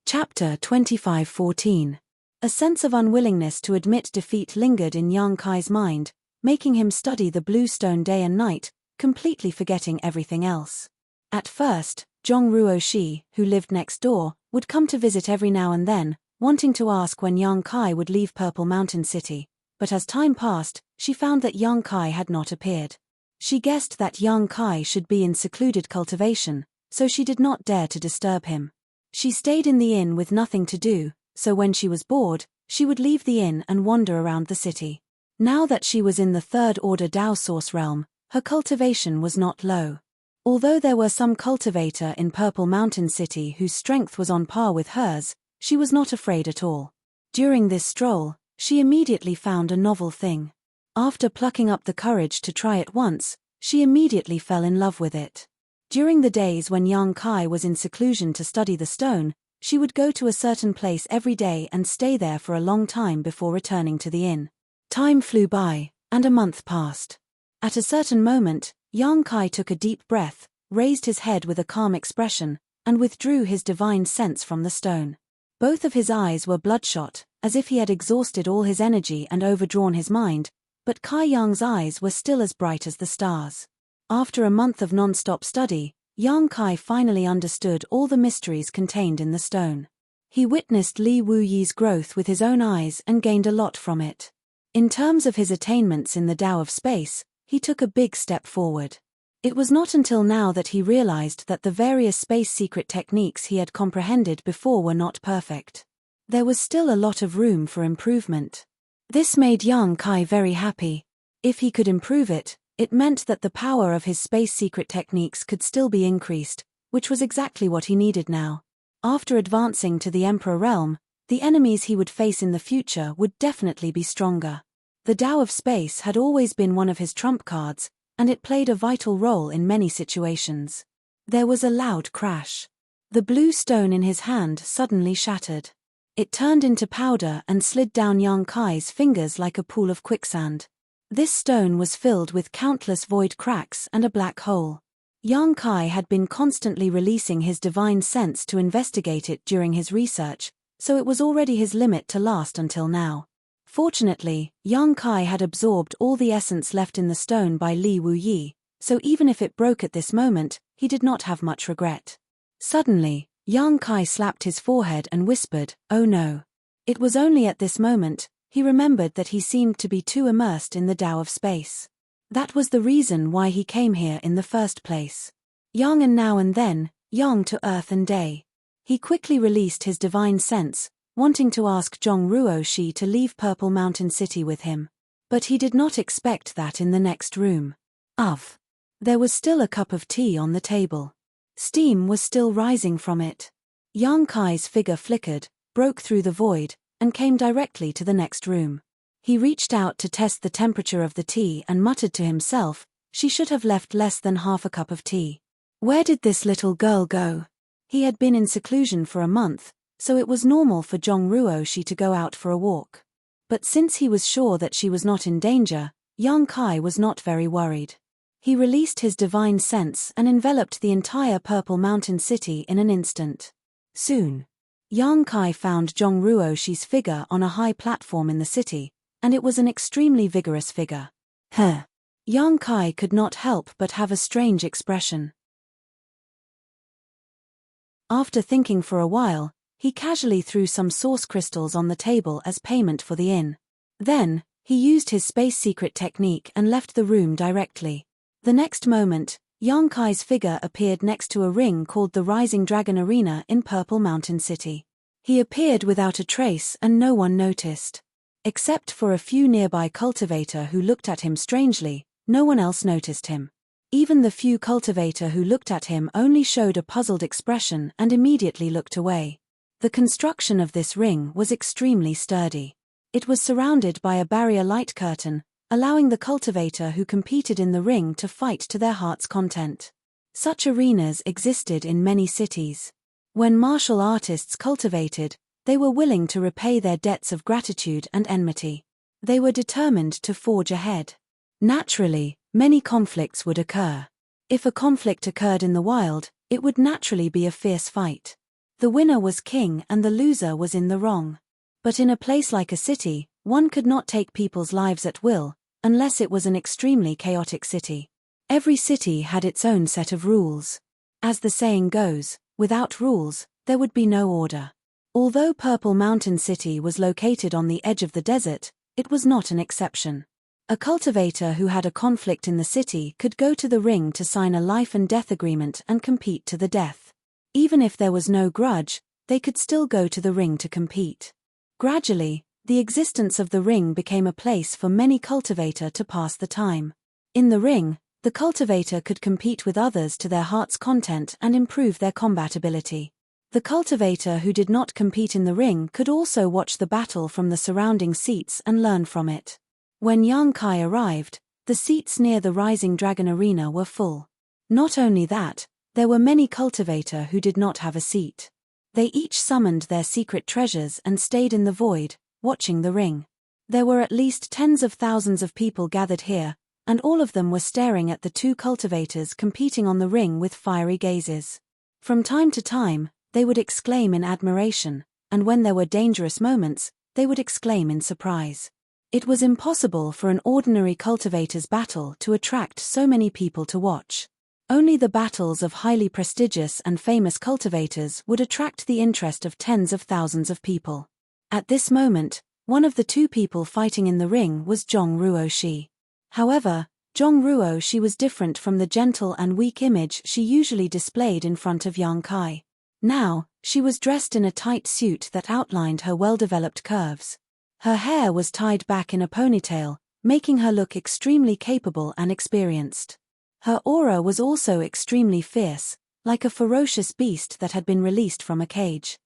Chapter 25:14. A sense of unwillingness to admit defeat lingered in Yang Kai's mind, making him study the blue stone day and night, completely forgetting everything else. At first, Zhong Ruoshi, who lived next door, would come to visit every now and then, wanting to ask when Yang Kai would leave Purple Mountain City, but as time passed, she found that Yang Kai had not appeared. She guessed that Yang Kai should be in secluded cultivation, so she did not dare to disturb him. She stayed in the inn with nothing to do, so when she was bored, she would leave the inn and wander around the city. Now that she was in the third-order Tao Source realm, her cultivation was not low. Although there were some cultivator in Purple Mountain City whose strength was on par with hers, she was not afraid at all. During this stroll, she immediately found a novel thing. After plucking up the courage to try it once, she immediately fell in love with it. During the days when Yang Kai was in seclusion to study the stone, she would go to a certain place every day and stay there for a long time before returning to the inn. Time flew by, And a month passed. At a certain moment, Yang Kai took a deep breath, raised his head with a calm expression, and withdrew his divine sense from the stone. Both of his eyes were bloodshot, as if he had exhausted all his energy and overdrawn his mind, but Kai Yang's eyes were still as bright as the stars. After a month of non-stop study, Yang Kai finally understood all the mysteries contained in the stone. He witnessed Li Wuyi's growth with his own eyes and gained a lot from it. In terms of his attainments in the Tao of space, he took a big step forward. It was not until now that he realized that the various space secret techniques he had comprehended before were not perfect. There was still a lot of room for improvement. This made Yang Kai very happy. If he could improve it, it meant that the power of his space secret techniques could still be increased, which was exactly what he needed now. After advancing to the Emperor realm, the enemies he would face in the future would definitely be stronger. The Tao of space had always been one of his trump cards, and it played a vital role in many situations. There was a loud crash. The blue stone in his hand suddenly shattered. It turned into powder and slid down Yang Kai's fingers like a pool of quicksand. This stone was filled with countless void cracks and a black hole. Yang Kai had been constantly releasing his divine sense to investigate it during his research, so it was already his limit to last until now. Fortunately, Yang Kai had absorbed all the essence left in the stone by Li Wuyi, so even if it broke at this moment, he did not have much regret. Suddenly, Yang Kai slapped his forehead and whispered, "Oh no." It was only at this moment he remembered that he seemed to be too immersed in the Tao of space. That was the reason why he came here in the first place. Yang and now and then, Yang to earth and day. He quickly released his divine sense, wanting to ask Zhong Ruoxi to leave Purple Mountain City with him. But he did not expect that in the next room. There was still a cup of tea on the table. Steam was still rising from it. Yang Kai's figure flickered, broke through the void, and came directly to the next room. He reached out to test the temperature of the tea and muttered to himself, "She should have left less than half a cup of tea. Where did this little girl go?" He had been in seclusion for a month, so it was normal for Zhong Ruoxi to go out for a walk. But since he was sure that she was not in danger, Yang Kai was not very worried. He released his divine sense and enveloped the entire Purple Mountain City in an instant. Soon, Yang Kai found Zhong Ruoxi's figure on a high platform in the city, and it was an extremely vigorous figure. Yang Kai could not help but have a strange expression. After thinking for a while, he casually threw some source crystals on the table as payment for the inn. Then, he used his space secret technique and left the room directly. The next moment, Yang Kai's figure appeared next to a ring called the Rising Dragon Arena in Purple Mountain City. He appeared without a trace and no one noticed. Except for a few nearby cultivator who looked at him strangely, no one else noticed him. Even the few cultivator who looked at him only showed a puzzled expression and immediately looked away. The construction of this ring was extremely sturdy. It was surrounded by a barrier light curtain, allowing the cultivator who competed in the ring to fight to their heart's content. Such arenas existed in many cities. When martial artists cultivated, they were willing to repay their debts of gratitude and enmity. They were determined to forge ahead. Naturally, many conflicts would occur. If a conflict occurred in the wild, it would naturally be a fierce fight. The winner was king and the loser was in the wrong. But in a place like a city, one could not take people's lives at will, unless it was an extremely chaotic city. Every city had its own set of rules. As the saying goes, without rules, there would be no order. Although Purple Mountain City was located on the edge of the desert, it was not an exception. A cultivator who had a conflict in the city could go to the ring to sign a life and death agreement and compete to the death. Even if there was no grudge, they could still go to the ring to compete. Gradually, the existence of the ring became a place for many cultivator to pass the time. In the ring, the cultivator could compete with others to their heart's content and improve their combat ability. The cultivator who did not compete in the ring could also watch the battle from the surrounding seats and learn from it. When Yang Kai arrived, the seats near the Rising Dragon Arena were full. Not only that, there were many cultivator who did not have a seat. They each summoned their secret treasures and stayed in the void, watching the ring. There were at least tens of thousands of people gathered here, and all of them were staring at the two cultivators competing on the ring with fiery gazes. From time to time, they would exclaim in admiration, and when there were dangerous moments, they would exclaim in surprise. It was impossible for an ordinary cultivator's battle to attract so many people to watch. Only the battles of highly prestigious and famous cultivators would attract the interest of tens of thousands of people. At this moment, one of the two people fighting in the ring was Zhong Ruoshi. However, Zhong Ruoshi was different from the gentle and weak image she usually displayed in front of Yang Kai. Now, she was dressed in a tight suit that outlined her well-developed curves. Her hair was tied back in a ponytail, making her look extremely capable and experienced. Her aura was also extremely fierce, like a ferocious beast that had been released from a cage.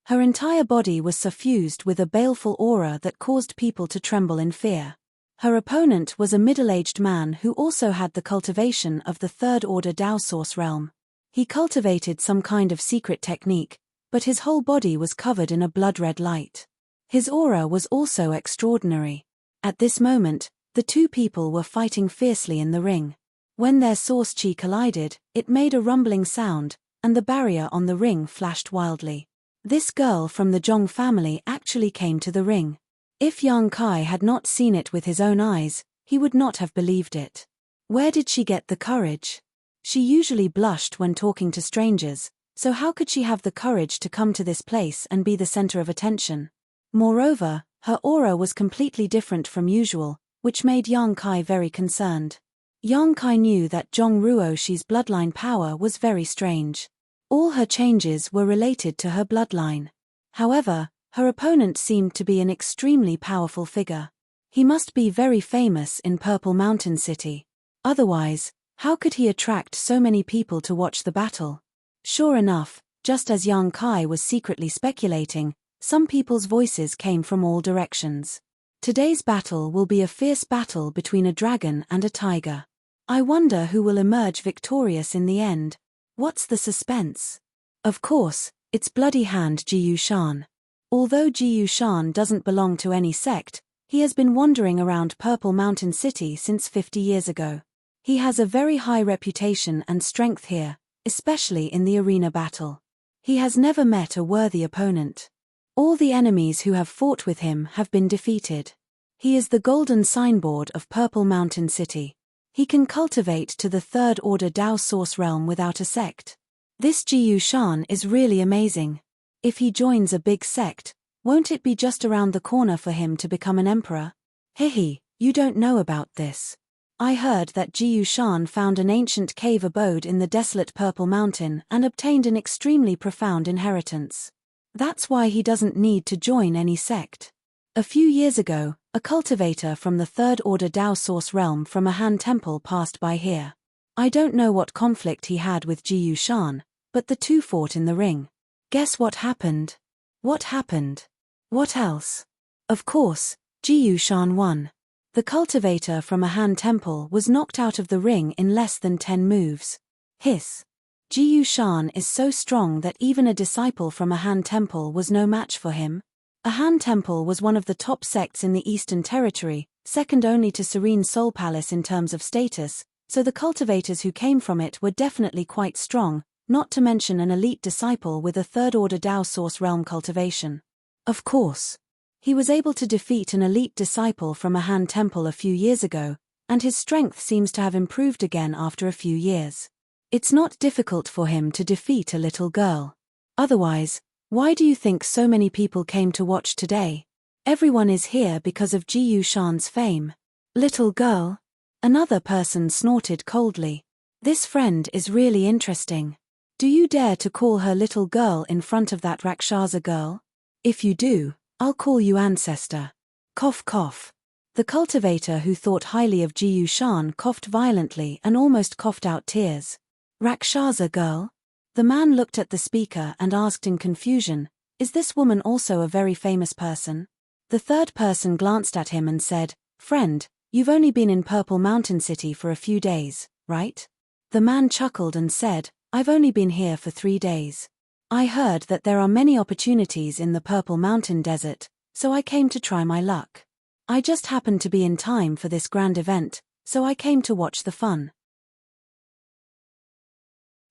Her entire body was suffused with a baleful aura that caused people to tremble in fear. Her opponent was a middle-aged man who also had the cultivation of the third-order Dao Source realm. He cultivated some kind of secret technique, but his whole body was covered in a blood-red light. His aura was also extraordinary. At this moment, the two people were fighting fiercely in the ring. When their source chi collided, it made a rumbling sound, and the barrier on the ring flashed wildly. This girl from the Zhong family actually came to the ring. If Yang Kai had not seen it with his own eyes, he would not have believed it. Where did she get the courage? She usually blushed when talking to strangers, so how could she have the courage to come to this place and be the center of attention? Moreover, her aura was completely different from usual, which made Yang Kai very concerned. Yang Kai knew that Zhong Ruoshi's bloodline power was very strange. All her changes were related to her bloodline. However, her opponent seemed to be an extremely powerful figure. He must be very famous in Purple Mountain City. Otherwise, how could he attract so many people to watch the battle? Sure enough, just as Yang Kai was secretly speculating, some people's voices came from all directions. Today's battle will be a fierce battle between a dragon and a tiger. I wonder who will emerge victorious in the end. What's the suspense? Of course, it's Bloody Hand Jiyu Shan. Although Jiyu Shan doesn't belong to any sect, he has been wandering around Purple Mountain City since 50 years ago. He has a very high reputation and strength here, especially in the arena battle. He has never met a worthy opponent. All the enemies who have fought with him have been defeated. He is the golden signboard of Purple Mountain City. He can cultivate to the third-order Dao Source realm without a sect. This Jiyu Shan is really amazing. If he joins a big sect, won't it be just around the corner for him to become an emperor? Hihi, you don't know about this. I heard that Jiyu Shan found an ancient cave abode in the desolate Purple Mountain and obtained an extremely profound inheritance. That's why he doesn't need to join any sect. A few years ago, a cultivator from the third-order Dao Source realm from a Han temple passed by here. I don't know what conflict he had with Jiyu Shan, but the two fought in the ring. Guess what happened? What happened? What else? Of course, Jiyu Shan won. The cultivator from a Han temple was knocked out of the ring in less than 10 moves. Hiss. Jiyu Shan is so strong that even a disciple from a Han temple was no match for him. A Han temple was one of the top sects in the Eastern Territory, second only to Serene Soul Palace in terms of status, so the cultivators who came from it were definitely quite strong, not to mention an elite disciple with a third-order Dao Source realm cultivation. Of course. He was able to defeat an elite disciple from a Han temple a few years ago, and his strength seems to have improved again after a few years. It's not difficult for him to defeat a little girl. Otherwise, why do you think so many people came to watch today? Everyone is here because of Jiyu Shan's fame. Little girl? Another person snorted coldly. This friend is really interesting. Do you dare to call her little girl in front of that Rakshasa girl? If you do, I'll call you ancestor. Cough cough. The cultivator who thought highly of Jiyu Shan coughed violently and almost coughed out tears. Rakshasa girl? The man looked at the speaker and asked in confusion, is this woman also a very famous person? The third person glanced at him and said, friend, you've only been in Purple Mountain City for a few days, right? The man chuckled and said, I've only been here for 3 days. I heard that there are many opportunities in the Purple Mountain Desert, so I came to try my luck. I just happened to be in time for this grand event, so I came to watch the fun.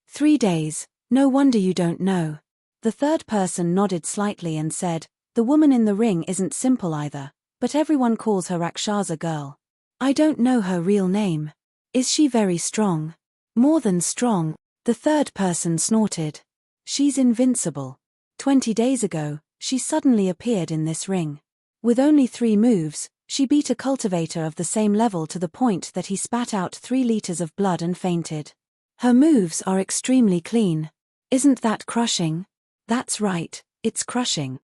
3 days, no wonder you don't know. The third person nodded slightly and said, the woman in the ring isn't simple either, but everyone calls her Rakshasa girl. I don't know her real name. Is she very strong? More than strong, the third person snorted. She's invincible. 20 days ago, she suddenly appeared in this ring. With only 3 moves, she beat a cultivator of the same level to the point that he spat out 3 liters of blood and fainted. Her moves are extremely clean. Isn't that crushing? That's right, it's crushing.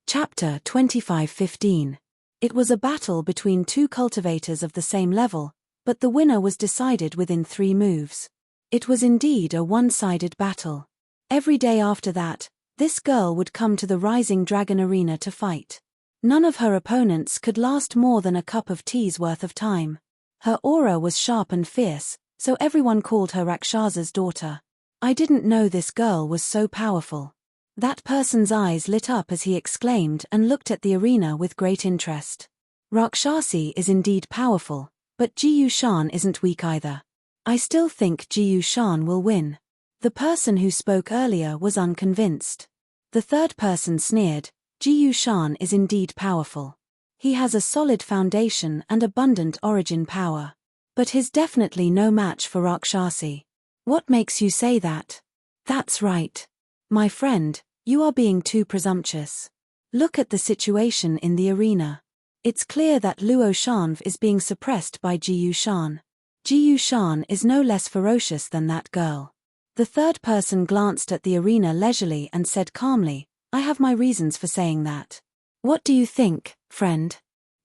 Chapter 25:15. It was a battle between 2 cultivators of the same level, but the winner was decided within 3 moves. It was indeed a one-sided battle. Every day after that, this girl would come to the Rising Dragon Arena to fight. None of her opponents could last more than a cup of tea's worth of time. Her aura was sharp and fierce, so everyone called her Rakshasa's daughter. I didn't know this girl was so powerful. That person's eyes lit up as he exclaimed and looked at the arena with great interest. Rakshasi is indeed powerful, but Jiyu Shan isn't weak either. I still think Jiyu Shan will win. The person who spoke earlier was unconvinced. The third person sneered, Jiyu Shan is indeed powerful. He has a solid foundation and abundant origin power. But he's definitely no match for Rakshasi. What makes you say that? That's right. My friend, you are being too presumptuous. Look at the situation in the arena. It's clear that Luo Shanv is being suppressed by Jiyu Shan. Jiyu Shan is no less ferocious than that girl. The third person glanced at the arena leisurely and said calmly, I have my reasons for saying that. What do you think, friend?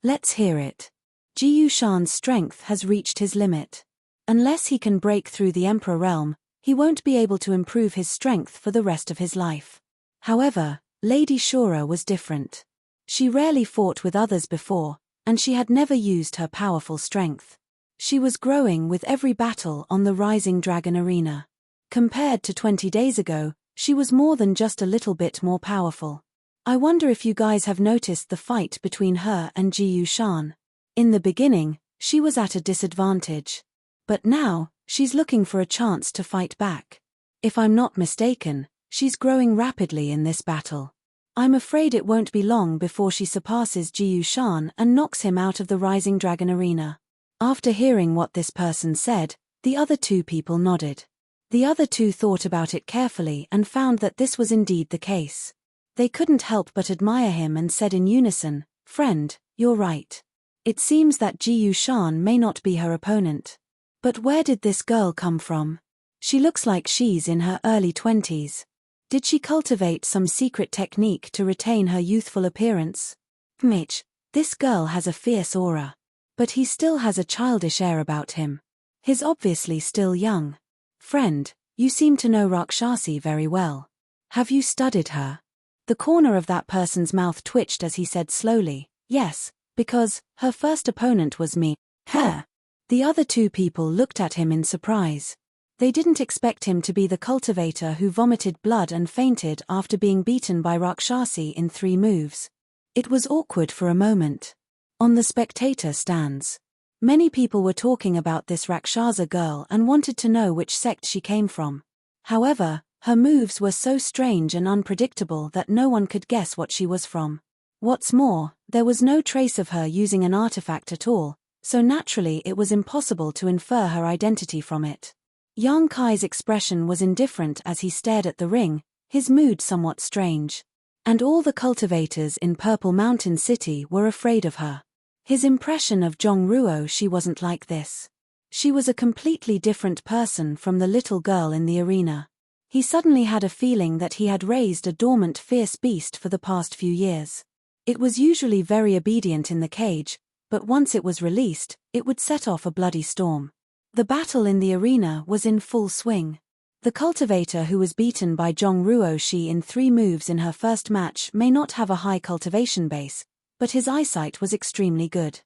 Let's hear it. Jiyu Shan's strength has reached his limit. Unless he can break through the Emperor realm, he won't be able to improve his strength for the rest of his life. However, Lady Shura was different. She rarely fought with others before, and she had never used her powerful strength. She was growing with every battle on the Rising Dragon Arena. Compared to 20 days ago, she was more than just a little bit more powerful. I wonder if you guys have noticed the fight between her and Jiyu Shan. In the beginning, she was at a disadvantage. But now, she's looking for a chance to fight back. If I'm not mistaken, she's growing rapidly in this battle. I'm afraid it won't be long before she surpasses Jiyu Shan and knocks him out of the Rising Dragon Arena. After hearing what this person said, the other 2 people nodded. The other 2 thought about it carefully and found that this was indeed the case. They couldn't help but admire him and said in unison, Friend, you're right. It seems that Jiyu Shan may not be her opponent. But where did this girl come from? She looks like she's in her early 20s. Did she cultivate some secret technique to retain her youthful appearance? Mitch, this girl has a fierce aura. But he still has a childish air about him. He's obviously still young. Friend, you seem to know Rakshasi very well. Have you studied her? The corner of that person's mouth twitched as he said slowly, yes, because her first opponent was me. Her. The other 2 people looked at him in surprise. They didn't expect him to be the cultivator who vomited blood and fainted after being beaten by Rakshasi in 3 moves. It was awkward for a moment. On the spectator stands, many people were talking about this Rakshasa girl and wanted to know which sect she came from. However, her moves were so strange and unpredictable that no one could guess what she was from. What's more, there was no trace of her using an artifact at all, so naturally it was impossible to infer her identity from it. Yang Kai's expression was indifferent as he stared at the ring, his mood somewhat strange. And all the cultivators in Purple Mountain City were afraid of her. His impression of Zhongruo, she wasn't like this. She was a completely different person from the little girl in the arena. He suddenly had a feeling that he had raised a dormant fierce beast for the past few years. It was usually very obedient in the cage, but once it was released, it would set off a bloody storm. The battle in the arena was in full swing. The cultivator who was beaten by Zhongruo Shi in 3 moves in her first match may not have a high cultivation base, but his eyesight was extremely good.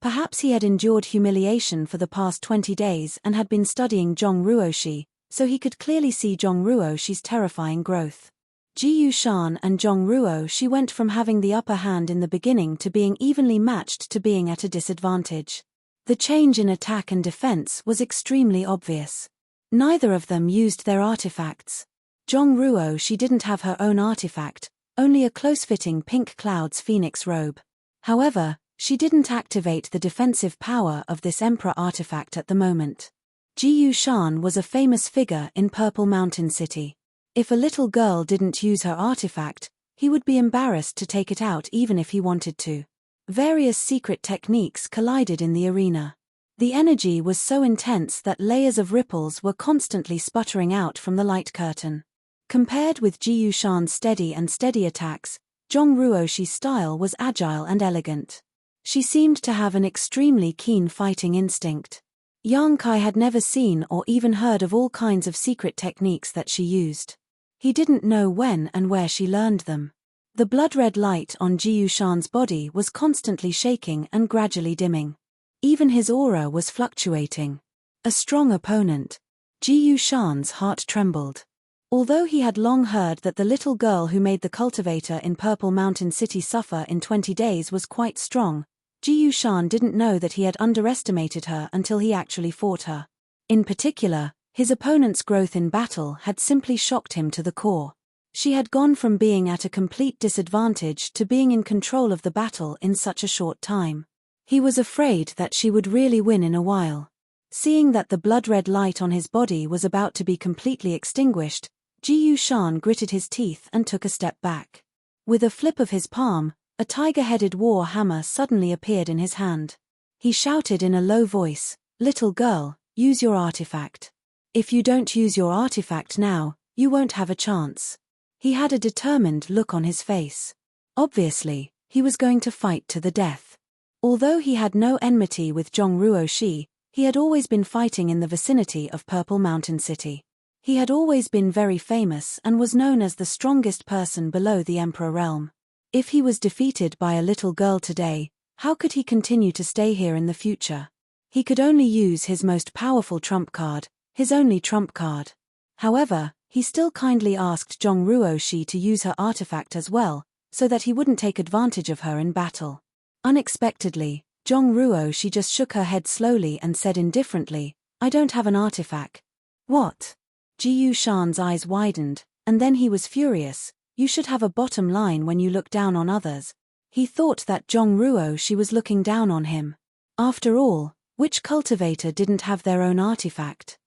Perhaps he had endured humiliation for the past 20 days and had been studying Zhong Ruoxi, so he could clearly see Zhong Ruoxi's terrifying growth. Ji Yushan and Zhong Ruoxi went from having the upper hand in the beginning to being evenly matched to being at a disadvantage. The change in attack and defense was extremely obvious. Neither of them used their artifacts. Zhong Ruoxi didn't have her own artifact, only a close-fitting pink cloud's phoenix robe. However, she didn't activate the defensive power of this Emperor artifact at the moment. Ji Yushan was a famous figure in Purple Mountain City. If a little girl didn't use her artifact, he would be embarrassed to take it out even if he wanted to. Various secret techniques collided in the arena. The energy was so intense that layers of ripples were constantly sputtering out from the light curtain. Compared with Ji Yushan's steady attacks, Zhong Ruoxi's style was agile and elegant. She seemed to have an extremely keen fighting instinct. Yang Kai had never seen or even heard of all kinds of secret techniques that she used. He didn't know when and where she learned them. The blood-red light on Ji Yushan's body was constantly shaking and gradually dimming. Even his aura was fluctuating. A strong opponent. Ji Yushan's heart trembled. Although he had long heard that the little girl who made the cultivator in Purple Mountain City suffer in 20 days was quite strong, Ji Yushan didn't know that he had underestimated her until he actually fought her. In particular, his opponent's growth in battle had simply shocked him to the core. She had gone from being at a complete disadvantage to being in control of the battle in such a short time. He was afraid that she would really win in a while. Seeing that the blood-red light on his body was about to be completely extinguished, Ji Yushan gritted his teeth and took a step back. With a flip of his palm, a tiger-headed war hammer suddenly appeared in his hand. He shouted in a low voice, "Little girl, use your artifact. If you don't use your artifact now, you won't have a chance." He had a determined look on his face. Obviously, he was going to fight to the death. Although he had no enmity with Zhong Ruoxi, he had always been fighting in the vicinity of Purple Mountain City. He had always been very famous and was known as the strongest person below the Emperor realm. If he was defeated by a little girl today, how could he continue to stay here in the future? He could only use his most powerful trump card, his only trump card. However, he still kindly asked Zhong Ruoxi to use her artifact as well, so that he wouldn't take advantage of her in battle. Unexpectedly, Zhong Ruoxi just shook her head slowly and said indifferently, "I don't have an artifact." "What?" Ji Yushan's eyes widened, and then he was furious. "You should have a bottom line when you look down on others." He thought that Zhong Ruoxi was looking down on him. After all, which cultivator didn't have their own artifact?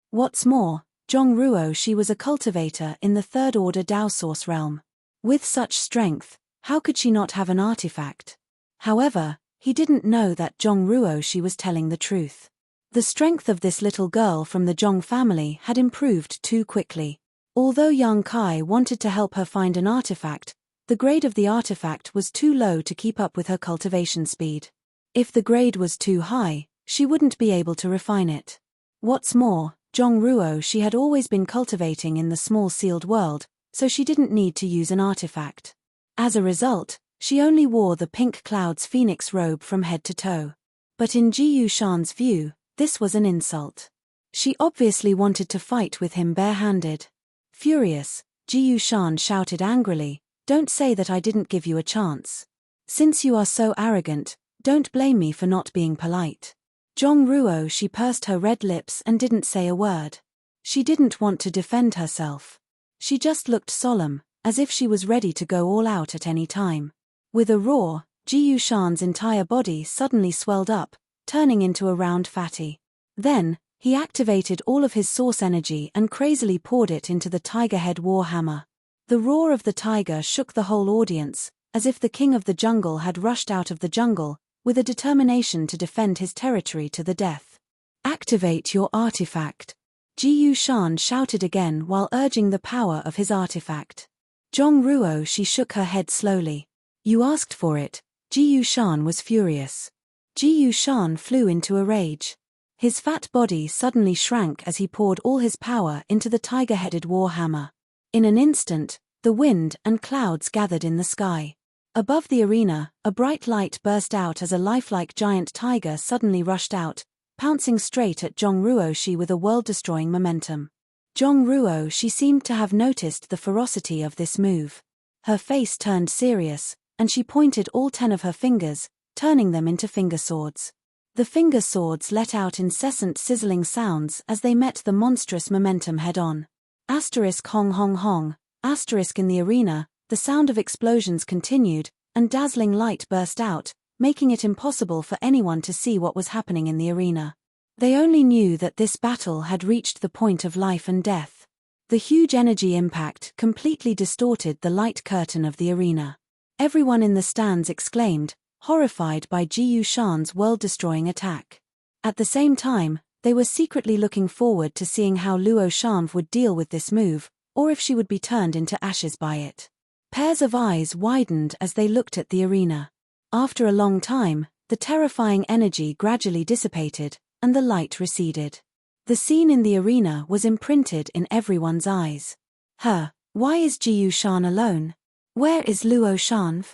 What's more, Zhong Ruoxi was a cultivator in the Third Order Dao Source realm. With such strength, how could she not have an artifact? However, he didn't know that Zhong Ruoxi was telling the truth. The strength of this little girl from the Zhong family had improved too quickly. Although Yang Kai wanted to help her find an artifact, the grade of the artifact was too low to keep up with her cultivation speed. If the grade was too high, she wouldn't be able to refine it. What's more, Zhong Ruoxi had always been cultivating in the small sealed world, so she didn't need to use an artifact. As a result, she only wore the pink cloud's phoenix robe from head to toe. But in Ji Yushan's view, this was an insult. She obviously wanted to fight with him barehanded. Furious, Ji Yushan shouted angrily, "Don't say that I didn't give you a chance. Since you are so arrogant, don't blame me for not being polite." Zhong Ruoxi pursed her red lips and didn't say a word. She didn't want to defend herself. She just looked solemn, as if she was ready to go all out at any time. With a roar, Ji Yushan's entire body suddenly swelled up, turning into a round fatty. Then, he activated all of his source energy and crazily poured it into the tiger-head warhammer. The roar of the tiger shook the whole audience, as if the king of the jungle had rushed out of the jungle, with a determination to defend his territory to the death. "Activate your artifact," Ji Yushan shouted again while urging the power of his artifact. Zhong Ruoxi shook her head slowly. "You asked for it." Ji Yushan was furious. Ji Yushan flew into a rage. His fat body suddenly shrank as he poured all his power into the tiger-headed warhammer. In an instant, the wind and clouds gathered in the sky. Above the arena, a bright light burst out as a lifelike giant tiger suddenly rushed out, pouncing straight at Zhong Ruoxi with a world-destroying momentum. Zhong Ruoxi seemed to have noticed the ferocity of this move. Her face turned serious, and she pointed all 10 of her fingers, turning them into finger swords. The finger swords let out incessant sizzling sounds as they met the monstrous momentum head-on. Asterisk hong hong hong, asterisk in the arena, the sound of explosions continued, and dazzling light burst out, making it impossible for anyone to see what was happening in the arena. They only knew that this battle had reached the point of life and death. The huge energy impact completely distorted the light curtain of the arena. Everyone in the stands exclaimed, horrified by Ji Yushan's world-destroying attack. At the same time, they were secretly looking forward to seeing how Luo Shan would deal with this move, or if she would be turned into ashes by it. Pairs of eyes widened as they looked at the arena. After a long time, the terrifying energy gradually dissipated, and the light receded. The scene in the arena was imprinted in everyone's eyes. Why is Ji Yushan alone? Where is Luo Shan?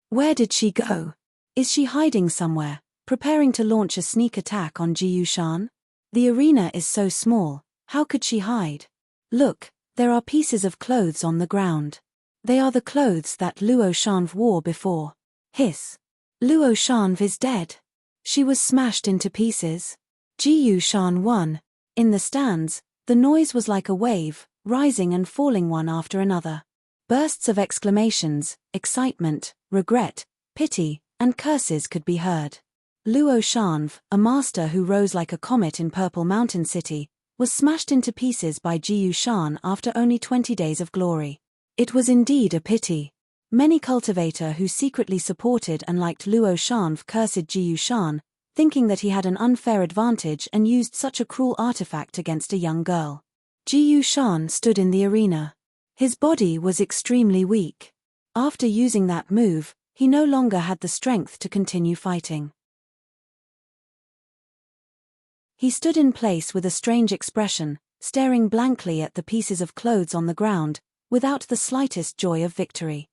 Where did she go? Is she hiding somewhere, preparing to launch a sneak attack on Ji Yushan? The arena is so small, how could she hide? Look, there are pieces of clothes on the ground. They are the clothes that Luo Shan wore before. Hiss. Luo Shan is dead. She was smashed into pieces. Ji Yushan won. In the stands, the noise was like a wave, rising and falling one after another. Bursts of exclamations, excitement, regret, pity, and curses could be heard. Luo Shan, a master who rose like a comet in Purple Mountain City, was smashed into pieces by Ji Yushan after only 20 days of glory. It was indeed a pity. Many cultivators who secretly supported and liked Luo Shan cursed Ji Yushan, thinking that he had an unfair advantage and used such a cruel artifact against a young girl. Ji Yushan stood in the arena. His body was extremely weak. After using that move, he no longer had the strength to continue fighting. He stood in place with a strange expression, staring blankly at the pieces of clothes on the ground, without the slightest joy of victory.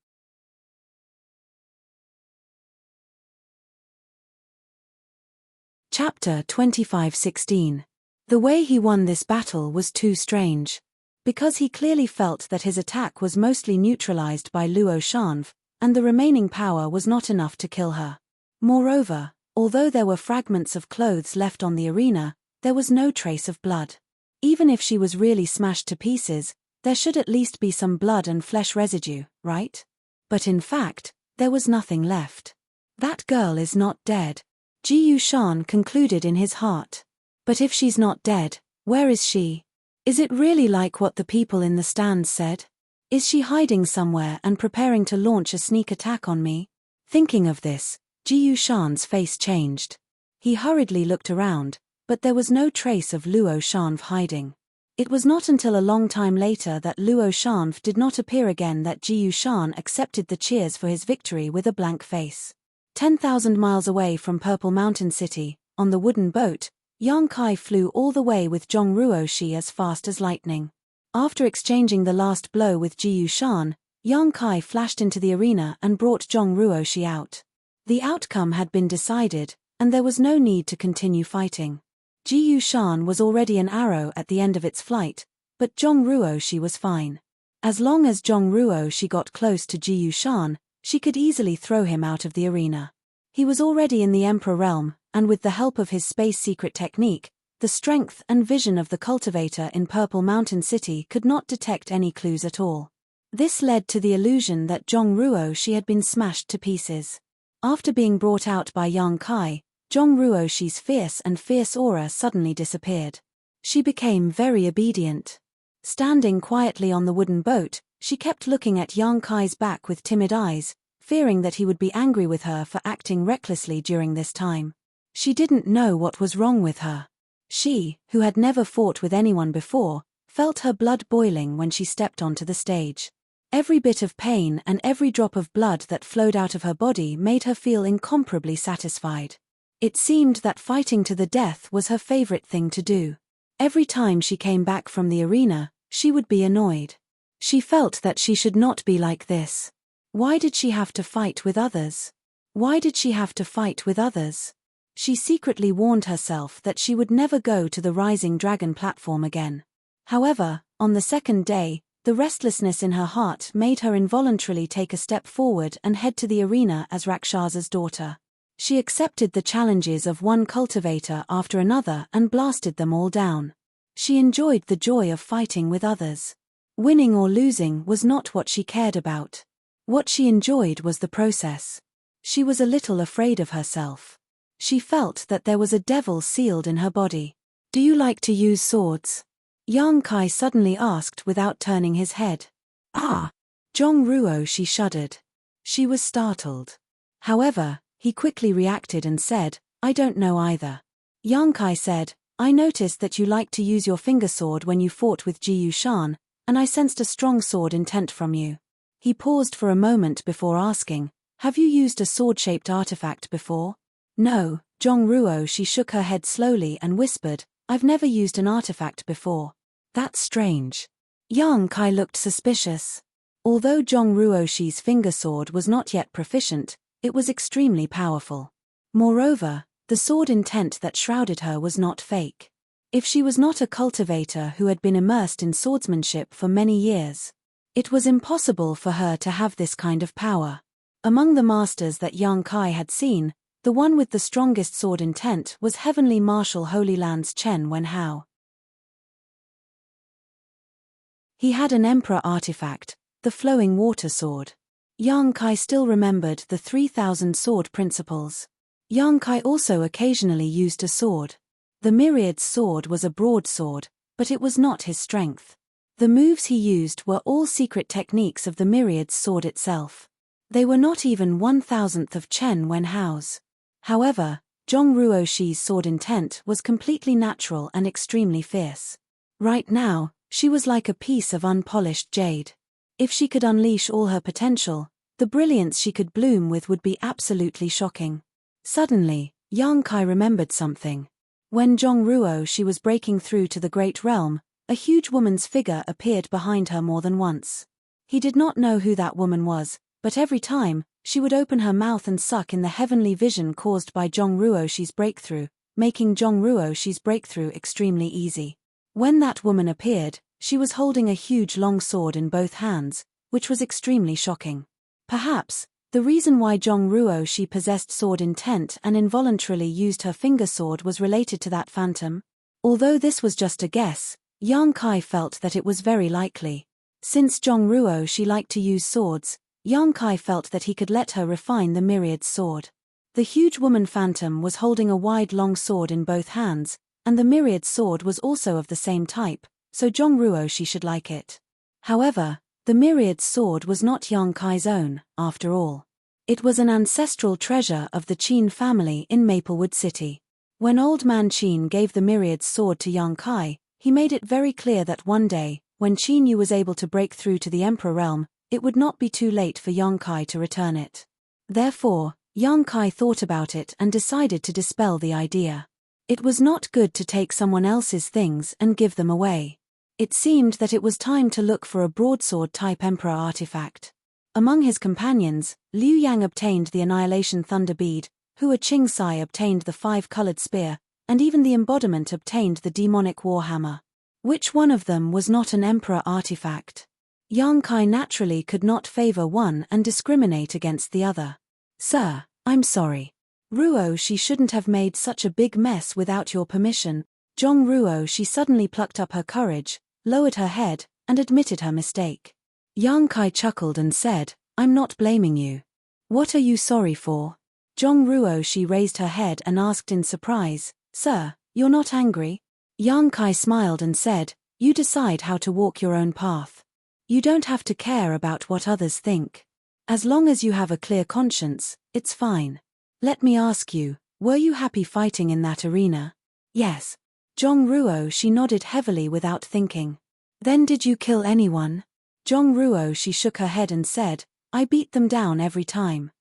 Chapter 25:16. The way he won this battle was too strange. Because he clearly felt that his attack was mostly neutralized by Luo Shan, and the remaining power was not enough to kill her. Moreover, although there were fragments of clothes left on the arena, there was no trace of blood. Even if she was really smashed to pieces, there should at least be some blood and flesh residue, right? But in fact, there was nothing left. That girl is not dead, Ji Yushan concluded in his heart. But if she's not dead, where is she? Is it really like what the people in the stands said? Is she hiding somewhere and preparing to launch a sneak attack on me? Thinking of this, Ji Yushan's face changed. He hurriedly looked around, but there was no trace of Luo Shan hiding. It was not until a long time later that Luo Shan did not appear again that Ji Yushan accepted the cheers for his victory with a blank face. 10,000 miles away from Purple Mountain City, on the wooden boat, Yang Kai flew all the way with Zhong Ruoxi as fast as lightning. After exchanging the last blow with Ji Yushan, Yang Kai flashed into the arena and brought Zhong Ruoxi out. The outcome had been decided, and there was no need to continue fighting. Ji Yushan was already an arrow at the end of its flight, but Zhong Ruoxi was fine. As long as Zhong Ruoxi got close to Ji Yushan, she could easily throw him out of the arena. He was already in the Emperor realm, and with the help of his space secret technique, the strength and vision of the cultivator in Purple Mountain City could not detect any clues at all. This led to the illusion that Zhong Ruoxi had been smashed to pieces. After being brought out by Yang Kai, Zhong Ruoxi's fierce aura suddenly disappeared. She became very obedient. Standing quietly on the wooden boat, she kept looking at Yang Kai's back with timid eyes, fearing that he would be angry with her for acting recklessly during this time. She didn't know what was wrong with her. She, who had never fought with anyone before, felt her blood boiling when she stepped onto the stage. Every bit of pain and every drop of blood that flowed out of her body made her feel incomparably satisfied. It seemed that fighting to the death was her favorite thing to do. Every time she came back from the arena, she would be annoyed. She felt that she should not be like this. Why did she have to fight with others? Why did she have to fight with others? She secretly warned herself that she would never go to the Rising Dragon platform again. However, on the second day, the restlessness in her heart made her involuntarily take a step forward and head to the arena as Rakshasa's daughter. She accepted the challenges of one cultivator after another and blasted them all down. She enjoyed the joy of fighting with others. Winning or losing was not what she cared about. What she enjoyed was the process. She was a little afraid of herself. She felt that there was a devil sealed in her body. Do you like to use swords? Yang Kai suddenly asked without turning his head. Ah! Zhong Ruo, she shuddered. She was startled. However, he quickly reacted and said, I don't know either. Yang Kai said, I noticed that you liked to use your finger sword when you fought with Ji Yushan, and I sensed a strong sword intent from you. He paused for a moment before asking, have you used a sword-shaped artifact before? No, Zhong Ruo, she shook her head slowly and whispered, I've never used an artifact before. That's strange. Yang Kai looked suspicious. Although Zhong Ruoshi's finger sword was not yet proficient, it was extremely powerful. Moreover, the sword intent that shrouded her was not fake. If she was not a cultivator who had been immersed in swordsmanship for many years, it was impossible for her to have this kind of power. Among the masters that Yang Kai had seen, the one with the strongest sword intent was Heavenly Marshal Holy Land's Chen Wenhao. He had an emperor artifact, the flowing water sword. Yang Kai still remembered the 3,000 sword principles. Yang Kai also occasionally used a sword. The Myriad's sword was a broadsword, but it was not his strength. The moves he used were all secret techniques of the Myriad's sword itself. They were not even 1,000th of Chen Wenhao's. However, Zhong Ruoshi's sword intent was completely natural and extremely fierce. Right now, she was like a piece of unpolished jade. If she could unleash all her potential, the brilliance she could bloom with would be absolutely shocking. Suddenly, Yang Kai remembered something. When Zhong Ruo was breaking through to the Great Realm, a huge woman's figure appeared behind her more than once. He did not know who that woman was, but every time, she would open her mouth and suck in the heavenly vision caused by Zhong Ruoshi's breakthrough, making Zhong Ruoshi's breakthrough extremely easy. When that woman appeared, she was holding a huge long sword in both hands, which was extremely shocking. Perhaps, the reason why Zhong Ruoshi possessed sword intent and involuntarily used her finger sword was related to that phantom. Although this was just a guess, Yang Kai felt that it was very likely. Since Zhong Ruoshi liked to use swords, Yang Kai felt that he could let her refine the Myriad's sword. The huge woman phantom was holding a wide long sword in both hands, and the Myriad's sword was also of the same type, so Zhong Ruoshi should like it. However, the Myriad's sword was not Yang Kai's own, after all. It was an ancestral treasure of the Qin family in Maplewood City. When Old Man Qin gave the Myriad's sword to Yang Kai, he made it very clear that one day, when Qin Yu was able to break through to the Emperor realm, it would not be too late for Yang Kai to return it. Therefore, Yang Kai thought about it and decided to dispel the idea. It was not good to take someone else's things and give them away. It seemed that it was time to look for a broadsword-type Emperor artifact. Among his companions, Liu Yang obtained the Annihilation Thunder Bead, Hua Qingsai obtained the 5-colored spear, and even the embodiment obtained the demonic warhammer. Which one of them was not an Emperor artifact? Yang Kai naturally could not favor one and discriminate against the other. Sir, I'm sorry. Ruo, she shouldn't have made such a big mess without your permission. Zhong Ruo, she suddenly plucked up her courage, lowered her head, and admitted her mistake. Yang Kai chuckled and said, I'm not blaming you. What are you sorry for? Zhong Ruo, she raised her head and asked in surprise, Sir, you're not angry? Yang Kai smiled and said, You decide how to walk your own path. You don't have to care about what others think. As long as you have a clear conscience, it's fine. Let me ask you, were you happy fighting in that arena? Yes. Zhong Ruo, she nodded heavily without thinking. Then did you kill anyone? Zhong Ruo, she shook her head and said, I beat them down every time.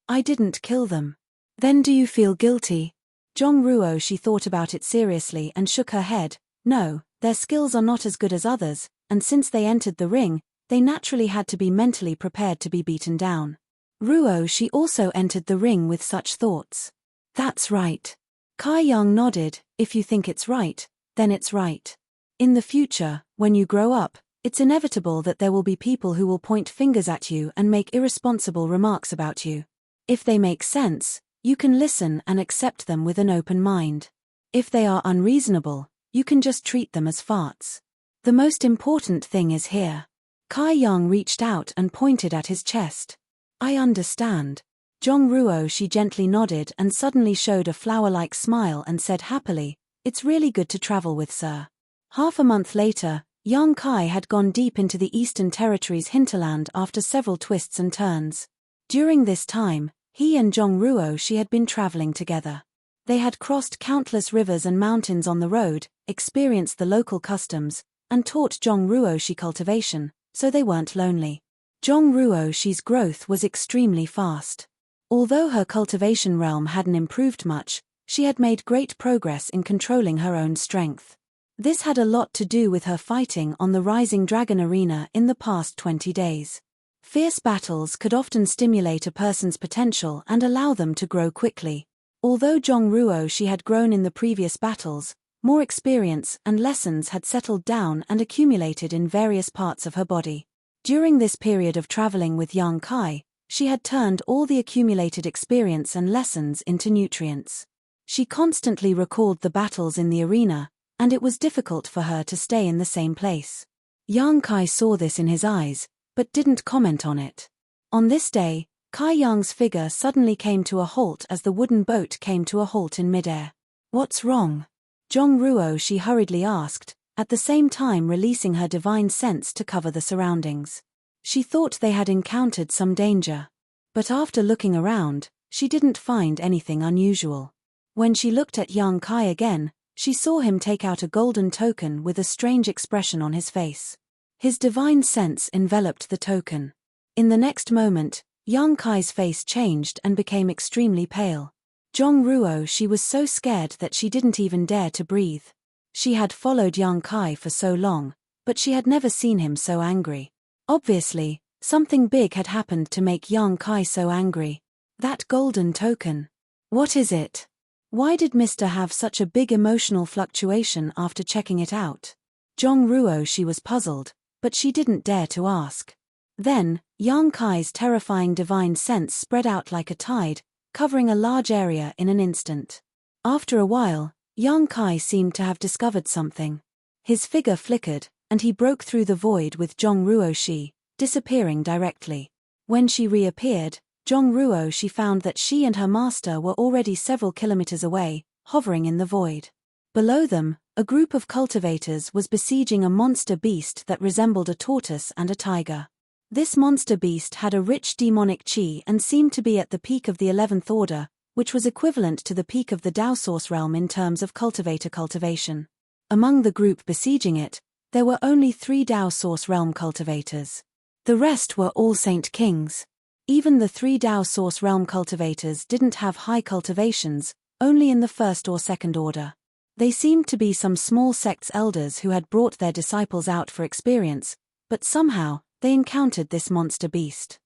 I didn't kill them. Then do you feel guilty? Zhong Ruo, she thought about it seriously and shook her head. No, their skills are not as good as others, and since they entered the ring, They naturally had to be mentally prepared to be beaten down. Ruo Shi also entered the ring with such thoughts. That's right. Kai Yang nodded. If you think it's right, then it's right. In the future, when you grow up, it's inevitable that there will be people who will point fingers at you and make irresponsible remarks about you. If they make sense, you can listen and accept them with an open mind. If they are unreasonable, you can just treat them as farts. The most important thing is here. Kai Yang reached out and pointed at his chest. I understand. Zhong Ruo Shi gently nodded and suddenly showed a flower-like smile and said happily, It's really good to travel with, sir. Half a month later, Yang Kai had gone deep into the Eastern Territory's hinterland after several twists and turns. During this time, he and Zhong Ruo Shi had been traveling together. They had crossed countless rivers and mountains on the road, experienced the local customs, and taught Zhong Ruo Shi cultivation, so they weren't lonely. Zhong Ruo Shi's growth was extremely fast. Although her cultivation realm hadn't improved much, she had made great progress in controlling her own strength. This had a lot to do with her fighting on the Rising Dragon Arena in the past 20 days. Fierce battles could often stimulate a person's potential and allow them to grow quickly. Although Zhong Ruo Shi had grown in the previous battles, more experience and lessons had settled down and accumulated in various parts of her body. During this period of traveling with Yang Kai, she had turned all the accumulated experience and lessons into nutrients. She constantly recalled the battles in the arena, and it was difficult for her to stay in the same place. Yang Kai saw this in his eyes, but didn't comment on it. On this day, Kai Yang's figure suddenly came to a halt as the wooden boat came to a halt in midair. What's wrong? Zhong Ruo Shi hurriedly asked, at the same time releasing her divine sense to cover the surroundings. She thought they had encountered some danger. But after looking around, she didn't find anything unusual. When she looked at Yang Kai again, she saw him take out a golden token with a strange expression on his face. His divine sense enveloped the token. In the next moment, Yang Kai's face changed and became extremely pale. Zhong Ruo Shi was so scared that she didn't even dare to breathe. She had followed Yang Kai for so long, but she had never seen him so angry. Obviously, something big had happened to make Yang Kai so angry. That golden token. What is it? Why did Mr. have such a big emotional fluctuation after checking it out? Zhong Ruo Shi was puzzled, but she didn't dare to ask. Then, Yang Kai's terrifying divine sense spread out like a tide, covering a large area in an instant. After a while, Yang Kai seemed to have discovered something. His figure flickered, and he broke through the void with Zhong Ruo Shi, disappearing directly. When she reappeared, Zhong Ruo Shi found that she and her master were already several kilometers away, hovering in the void. Below them, a group of cultivators was besieging a monster beast that resembled a tortoise and a tiger. This monster beast had a rich demonic qi and seemed to be at the peak of the 11th order, which was equivalent to the peak of the Dao Source realm in terms of cultivator cultivation. Among the group besieging it, there were only 3 Dao Source realm cultivators. The rest were all Saint Kings. Even the 3 Dao Source realm cultivators didn't have high cultivations, only in the 1st or 2nd order. They seemed to be some small sect's elders who had brought their disciples out for experience, but somehow, they encountered this monster beast.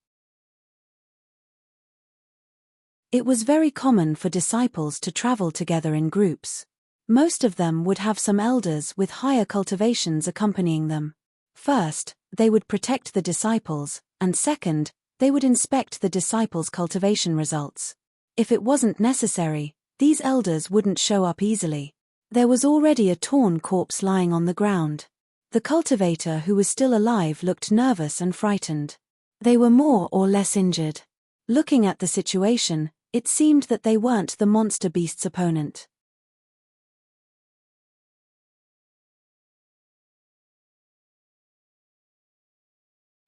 It was very common for disciples to travel together in groups. Most of them would have some elders with higher cultivations accompanying them. First, they would protect the disciples, and second, they would inspect the disciples' cultivation results. If it wasn't necessary, these elders wouldn't show up easily. There was already a torn corpse lying on the ground. The cultivator who was still alive looked nervous and frightened. They were more or less injured. Looking at the situation, it seemed that they weren't the monster beast's opponent.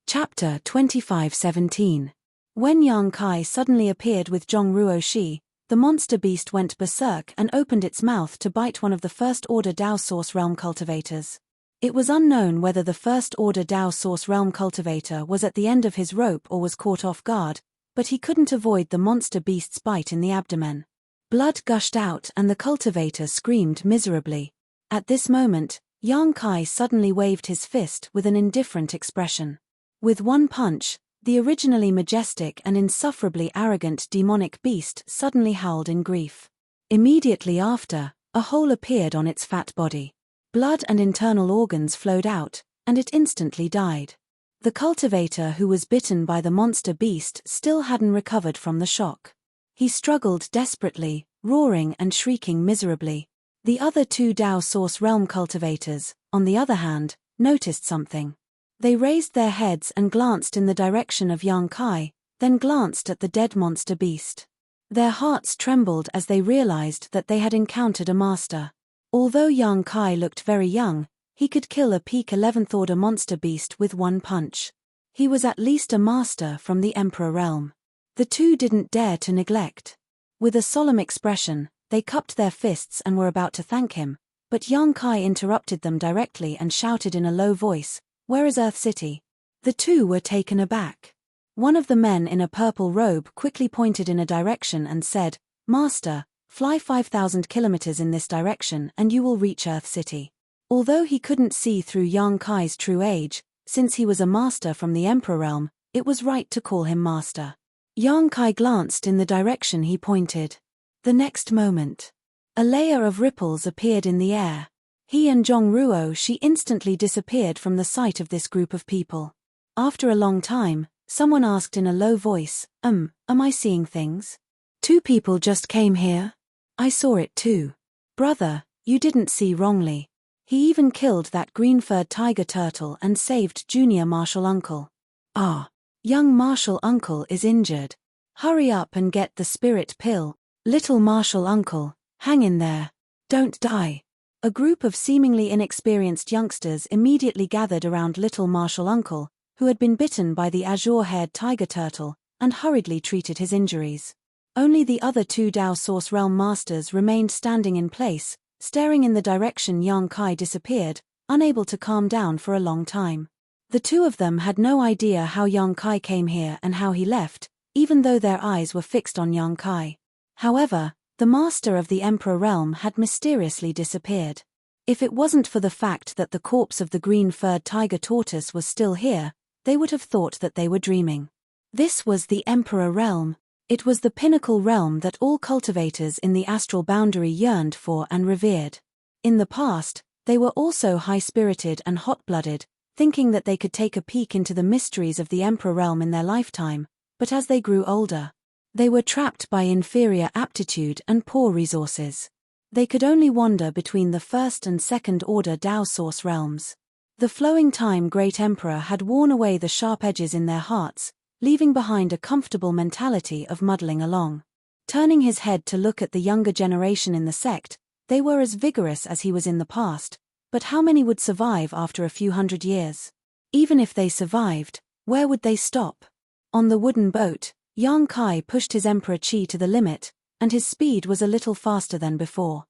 Chapter 25:17. When Yang Kai suddenly appeared with Zhong Ruo Shi, the monster beast went berserk and opened its mouth to bite one of the first-order Dao Source realm cultivators. It was unknown whether the first-order Dao Source realm cultivator was at the end of his rope or was caught off guard, but he couldn't avoid the monster beast's bite in the abdomen. Blood gushed out and the cultivator screamed miserably. At this moment, Yang Kai suddenly waved his fist with an indifferent expression. With one punch, the originally majestic and insufferably arrogant demonic beast suddenly howled in grief. Immediately after, a hole appeared on its fat body. Blood and internal organs flowed out, and it instantly died. The cultivator who was bitten by the monster beast still hadn't recovered from the shock. He struggled desperately, roaring and shrieking miserably. The other two Dao Source Realm cultivators, on the other hand, noticed something. They raised their heads and glanced in the direction of Yang Kai, then glanced at the dead monster beast. Their hearts trembled as they realized that they had encountered a master. Although Yang Kai looked very young, he could kill a peak 11th order monster beast with one punch. He was at least a master from the Emperor realm. The two didn't dare to neglect. With a solemn expression, they cupped their fists and were about to thank him, but Yang Kai interrupted them directly and shouted in a low voice, "Where is Earth City?" The two were taken aback. One of the men in a purple robe quickly pointed in a direction and said, "Master, fly 5,000 kilometers in this direction and you will reach Earth City." Although he couldn't see through Yang Kai's true age, since he was a master from the Emperor realm, it was right to call him master. Yang Kai glanced in the direction he pointed. The next moment, a layer of ripples appeared in the air. He and Zhongruo Shi instantly disappeared from the sight of this group of people. After a long time, someone asked in a low voice, am I seeing things? Two people just came here. I saw it too. Brother, you didn't see wrongly. He even killed that green-furred tiger turtle and saved junior martial uncle. Ah, young martial uncle is injured. Hurry up and get the spirit pill. Little martial uncle, hang in there. Don't die. A group of seemingly inexperienced youngsters immediately gathered around little martial uncle, who had been bitten by the azure-haired tiger turtle, and hurriedly treated his injuries. Only the other two Dao Source Realm masters remained standing in place, staring in the direction Yang Kai disappeared, unable to calm down for a long time. The two of them had no idea how Yang Kai came here and how he left, even though their eyes were fixed on Yang Kai. However, the master of the Emperor realm had mysteriously disappeared. If it wasn't for the fact that the corpse of the green-furred tiger tortoise was still here, they would have thought that they were dreaming. This was the Emperor realm. It was the pinnacle realm that all cultivators in the astral boundary yearned for and revered. In the past, they were also high-spirited and hot-blooded, thinking that they could take a peek into the mysteries of the Emperor realm in their lifetime, but as they grew older, they were trapped by inferior aptitude and poor resources. They could only wander between the first and second order Dao Source realms. The flowing time Great Emperor had worn away the sharp edges in their hearts, leaving behind a comfortable mentality of muddling along. Turning his head to look at the younger generation in the sect, they were as vigorous as he was in the past, but how many would survive after a few hundred years? Even if they survived, where would they stop? On the wooden boat, Yang Kai pushed his Emperor Qi to the limit, and his speed was a little faster than before.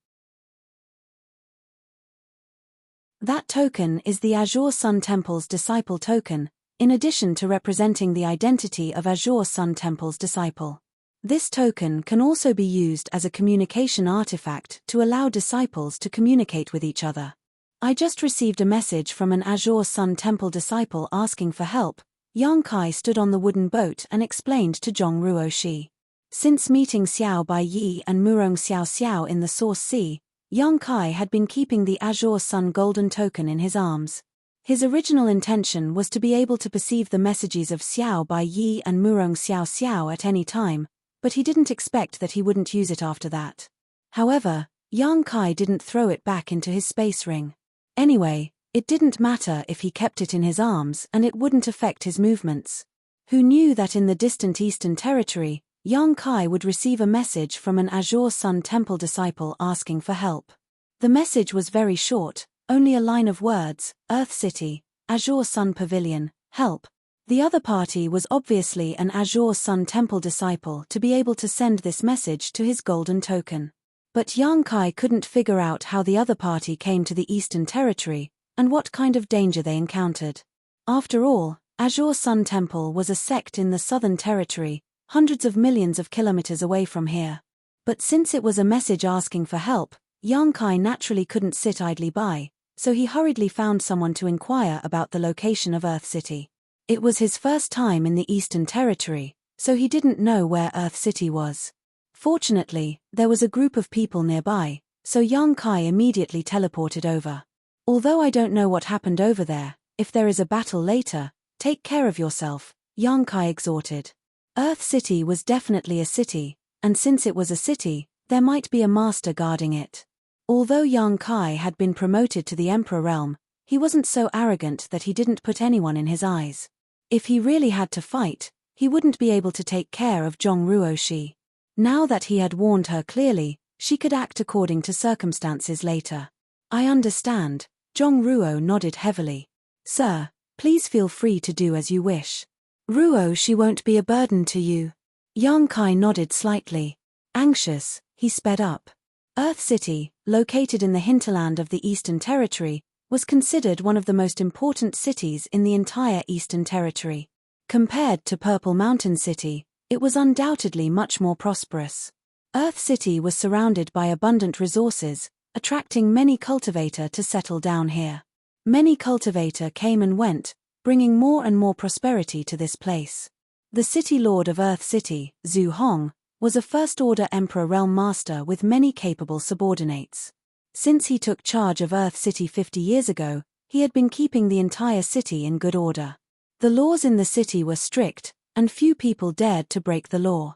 That token is the Azure Sun Temple's disciple token, in addition to representing the identity of Azure Sun Temple's disciple. This token can also be used as a communication artifact to allow disciples to communicate with each other. I just received a message from an Azure Sun Temple disciple asking for help. Yang Kai stood on the wooden boat and explained to Zhongruo Shi. Since meeting Xiao Bai Yi and Murong Xiao Xiao in the Source Sea, Yang Kai had been keeping the Azure Sun golden token in his arms. His original intention was to be able to perceive the messages of Xiao Bai Yi and Murong Xiao Xiao at any time, but he didn't expect that he wouldn't use it after that. However, Yang Kai didn't throw it back into his space ring. Anyway, it didn't matter if he kept it in his arms and it wouldn't affect his movements. Who knew that in the distant Eastern Territory, Yang Kai would receive a message from an Azure Sun Temple disciple asking for help. The message was very short, only a line of words: Earth City, Azure Sun Pavilion, help. The other party was obviously an Azure Sun Temple disciple to be able to send this message to his golden token. But Yang Kai couldn't figure out how the other party came to the Eastern Territory, and what kind of danger they encountered. After all, Azure Sun Temple was a sect in the Southern Territory, hundreds of millions of kilometers away from here. But since it was a message asking for help, Yang Kai naturally couldn't sit idly by, so he hurriedly found someone to inquire about the location of Earth City. It was his first time in the Eastern Territory, so he didn't know where Earth City was. Fortunately, there was a group of people nearby, so young Kai immediately teleported over. Although I don't know what happened over there, if there is a battle later, take care of yourself, young Kai exhorted. Earth City was definitely a city, and since it was a city, there might be a master guarding it. Although young Kai had been promoted to the Emperor realm, he wasn't so arrogant that he didn't put anyone in his eyes. If he really had to fight, he wouldn't be able to take care of Zhongruo. Now that he had warned her clearly, she could act according to circumstances later. I understand, Zhongruo nodded heavily. Sir, please feel free to do as you wish. Ruo, she won't be a burden to you. Young Kai nodded slightly. Anxious, he sped up. Earth City, located in the hinterland of the Eastern Territory, was considered one of the most important cities in the entire Eastern Territory. Compared to Purple Mountain City, it was undoubtedly much more prosperous. Earth City was surrounded by abundant resources, attracting many cultivators to settle down here. Many cultivators came and went, bringing more and more prosperity to this place. The city lord of Earth City, Zhu Hong, was a first-order Emperor Realm Master with many capable subordinates. Since he took charge of Earth City 50 years ago, he had been keeping the entire city in good order. The laws in the city were strict, and few people dared to break the law.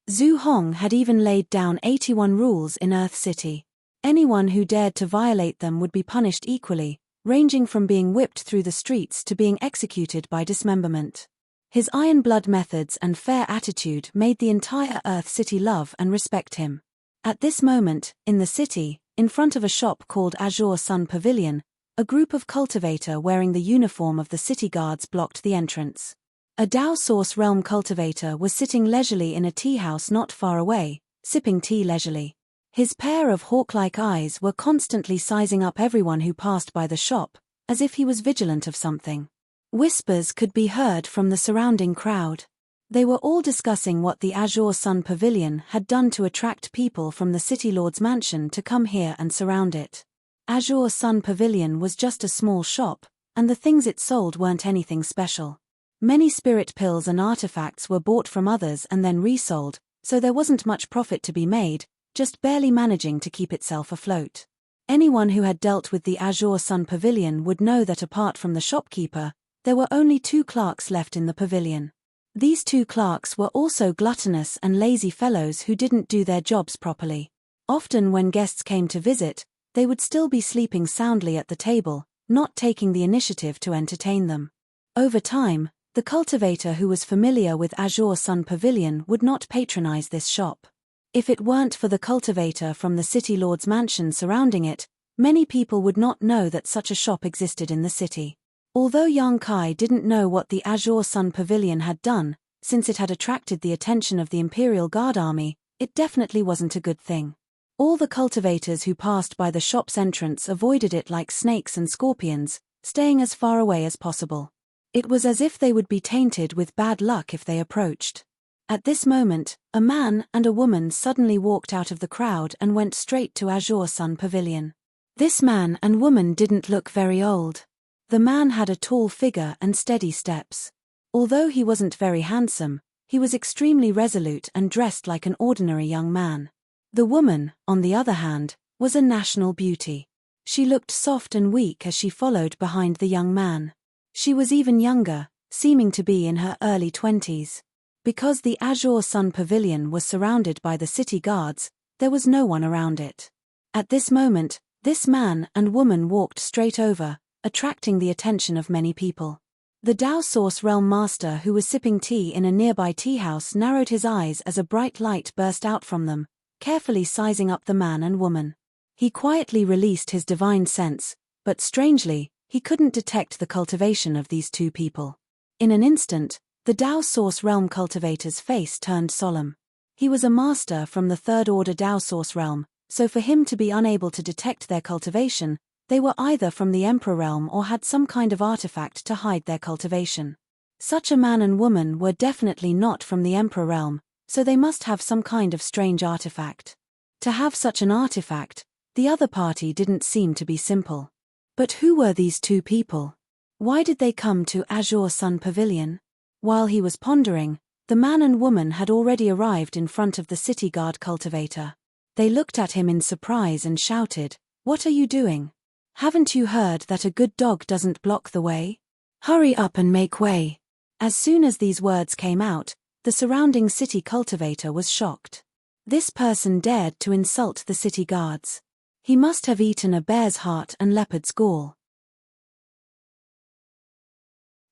Zhu Hong had even laid down 81 rules in Earth City. Anyone who dared to violate them would be punished equally, ranging from being whipped through the streets to being executed by dismemberment. His iron blood methods and fair attitude made the entire Earth City love and respect him. At this moment, in the city, in front of a shop called Azure Sun Pavilion, a group of cultivators wearing the uniform of the city guards blocked the entrance. A Dao Source Realm cultivator was sitting leisurely in a tea house not far away, sipping tea leisurely. His pair of hawk-like eyes were constantly sizing up everyone who passed by the shop, as if he was vigilant of something. Whispers could be heard from the surrounding crowd. They were all discussing what the Azure Sun Pavilion had done to attract people from the City Lord's mansion to come here and surround it. Azure Sun Pavilion was just a small shop, and the things it sold weren't anything special. Many spirit pills and artifacts were bought from others and then resold, so there wasn't much profit to be made, just barely managing to keep itself afloat. Anyone who had dealt with the Azure Sun Pavilion would know that apart from the shopkeeper, there were only 2 clerks left in the pavilion. These 2 clerks were also gluttonous and lazy fellows who didn't do their jobs properly. Often when guests came to visit, they would still be sleeping soundly at the table, not taking the initiative to entertain them. Over time, the cultivator who was familiar with Azure Sun Pavilion would not patronize this shop. If it weren't for the cultivator from the City Lord's mansion surrounding it, many people would not know that such a shop existed in the city. Although young Kai didn't know what the Azure Sun Pavilion had done, since it had attracted the attention of the Imperial Guard Army, it definitely wasn't a good thing. All the cultivators who passed by the shop's entrance avoided it like snakes and scorpions, staying as far away as possible. It was as if they would be tainted with bad luck if they approached. At this moment, a man and a woman suddenly walked out of the crowd and went straight to Azure Sun Pavilion. This man and woman didn't look very old. The man had a tall figure and steady steps. Although he wasn't very handsome, he was extremely resolute and dressed like an ordinary young man. The woman, on the other hand, was a national beauty. She looked soft and weak as she followed behind the young man. She was even younger, seeming to be in her early 20s. Because the Azure Sun Pavilion was surrounded by the city guards, there was no one around it. At this moment, this man and woman walked straight over, attracting the attention of many people. The Dao Source Realm Master who was sipping tea in a nearby tea house narrowed his eyes as a bright light burst out from them, carefully sizing up the man and woman. He quietly released his divine sense, but strangely, he couldn't detect the cultivation of these 2 people. In an instant, the Dao Source Realm cultivator's face turned solemn. He was a master from the 3rd Order Dao Source Realm, so for him to be unable to detect their cultivation, they were either from the Emperor Realm or had some kind of artifact to hide their cultivation. Such a man and woman were definitely not from the Emperor Realm, so they must have some kind of strange artifact. To have such an artifact, the other party didn't seem to be simple. But who were these two people? Why did they come to Azure Sun Pavilion? While he was pondering, the man and woman had already arrived in front of the city guard cultivator. They looked at him in surprise and shouted, "What are you doing? Haven't you heard that a good dog doesn't block the way? Hurry up and make way." As soon as these words came out, the surrounding city cultivator was shocked. This person dared to insult the city guards. He must have eaten a bear's heart and leopard's gall.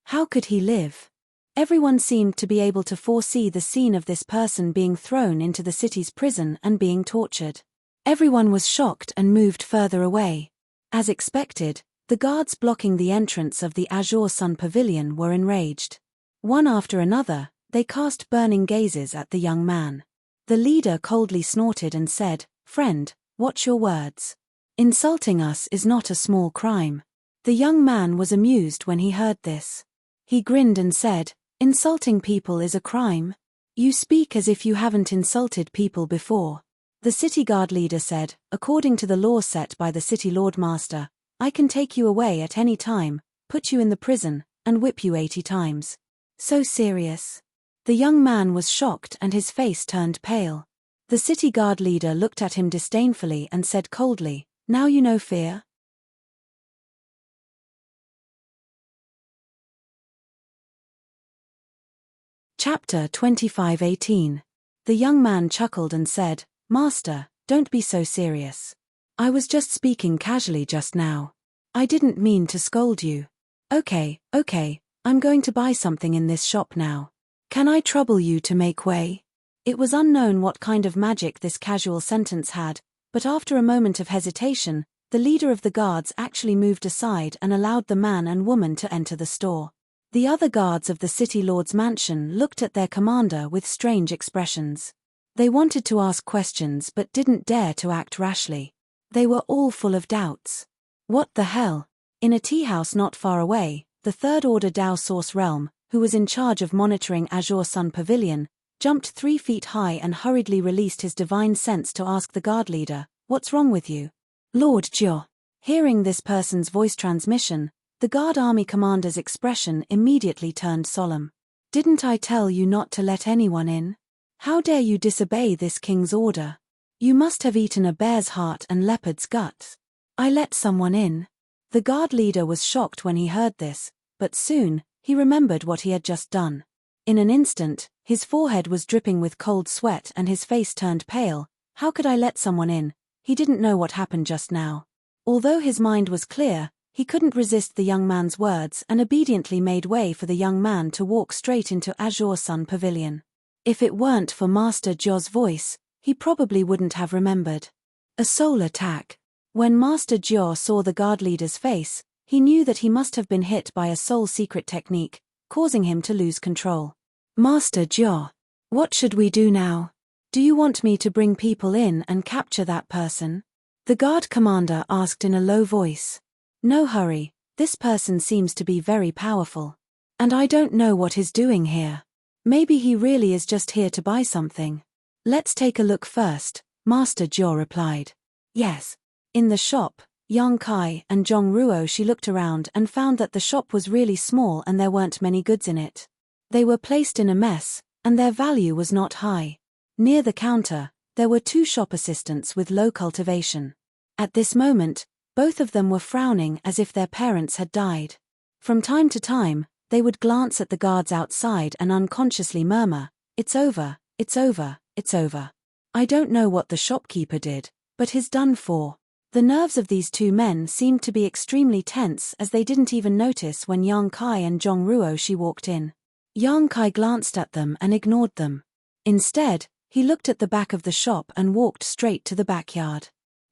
How could he live? Everyone seemed to be able to foresee the scene of this person being thrown into the city's prison and being tortured. Everyone was shocked and moved further away. As expected, the guards blocking the entrance of the Azure Sun Pavilion were enraged. One after another, they cast burning gazes at the young man. The leader coldly snorted and said, "Friend, watch your words. Insulting us is not a small crime." The young man was amused when he heard this. He grinned and said, "Insulting people is a crime? You speak as if you haven't insulted people before." The city guard leader said, "According to the law set by the city lordmaster, I can take you away at any time, put you in the prison, and whip you 80 times. So serious?" The young man was shocked and his face turned pale. The city guard leader looked at him disdainfully and said coldly, "Now you know fear?" Chapter 25:18. The young man chuckled and said, "Master, don't be so serious. I was just speaking casually just now. I didn't mean to scold you. Okay, I'm going to buy something in this shop now. Can I trouble you to make way?" It was unknown what kind of magic this casual sentence had, but after a moment of hesitation, the leader of the guards actually moved aside and allowed the man and woman to enter the store. The other guards of the city lord's mansion looked at their commander with strange expressions. They wanted to ask questions but didn't dare to act rashly. They were all full of doubts. What the hell? In a tea house not far away, the Third Order Dao Source Realm, who was in charge of monitoring Azure Sun Pavilion, jumped 3 feet high and hurriedly released his divine sense to ask the guard leader, "What's wrong with you?" "Lord Jio." Hearing this person's voice transmission, the guard army commander's expression immediately turned solemn. "Didn't I tell you not to let anyone in? How dare you disobey this king's order? You must have eaten a bear's heart and leopard's gut." "I let someone in." The guard leader was shocked when he heard this, but soon, he remembered what he had just done. In an instant, his forehead was dripping with cold sweat and his face turned pale. How could I let someone in? He didn't know what happened just now. Although his mind was clear, he couldn't resist the young man's words and obediently made way for the young man to walk straight into Azure Sun Pavilion. If it weren't for Master Jio's voice, he probably wouldn't have remembered. A soul attack. When Master Jio saw the guard leader's face, he knew that he must have been hit by a soul secret technique, causing him to lose control. "Master Jio, what should we do now? Do you want me to bring people in and capture that person?" The guard commander asked in a low voice. "No hurry, this person seems to be very powerful. And I don't know what he's doing here. Maybe he really is just here to buy something. Let's take a look first," Master Jio replied. "Yes." In the shop, Yang Kai and Zhong Ruo she looked around and found that the shop was really small and there weren't many goods in it. They were placed in a mess, and their value was not high. Near the counter, there were 2 shop assistants with low cultivation. At this moment, both of them were frowning as if their parents had died. From time to time, they would glance at the guards outside and unconsciously murmur, "It's over, it's over, it's over. I don't know what the shopkeeper did, but he's done for." The nerves of these 2 men seemed to be extremely tense as they didn't even notice when Yang Kai and Zhong Ruo she walked in. Yang Kai glanced at them and ignored them. Instead, he looked at the back of the shop and walked straight to the backyard.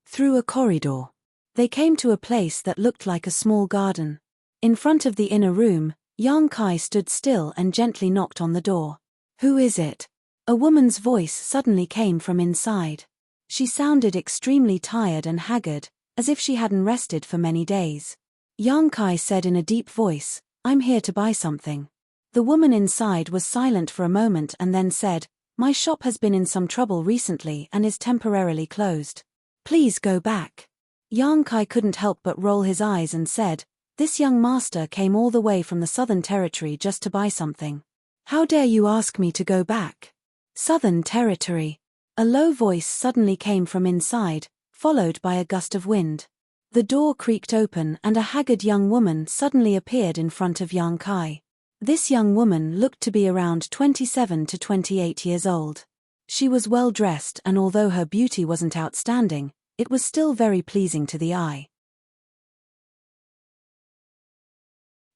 Through a corridor, they came to a place that looked like a small garden. In front of the inner room, Yang Kai stood still and gently knocked on the door. "Who is it?" A woman's voice suddenly came from inside. She sounded extremely tired and haggard, as if she hadn't rested for many days. Yang Kai said in a deep voice, "I'm here to buy something." The woman inside was silent for a moment and then said, "My shop has been in some trouble recently and is temporarily closed. Please go back." Yang Kai couldn't help but roll his eyes and said, "This young master came all the way from the Southern Territory just to buy something. How dare you ask me to go back?" Southern Territory. A low voice suddenly came from inside, followed by a gust of wind. The door creaked open and a haggard young woman suddenly appeared in front of Yang Kai. This young woman looked to be around 27 to 28 years old. She was well dressed, and although her beauty wasn't outstanding, it was still very pleasing to the eye.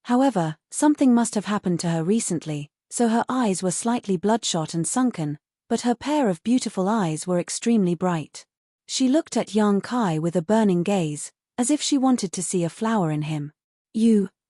However, something must have happened to her recently, so her eyes were slightly bloodshot and sunken, but her pair of beautiful eyes were extremely bright. She looked at Yang Kai with a burning gaze, as if she wanted to see a flower in him.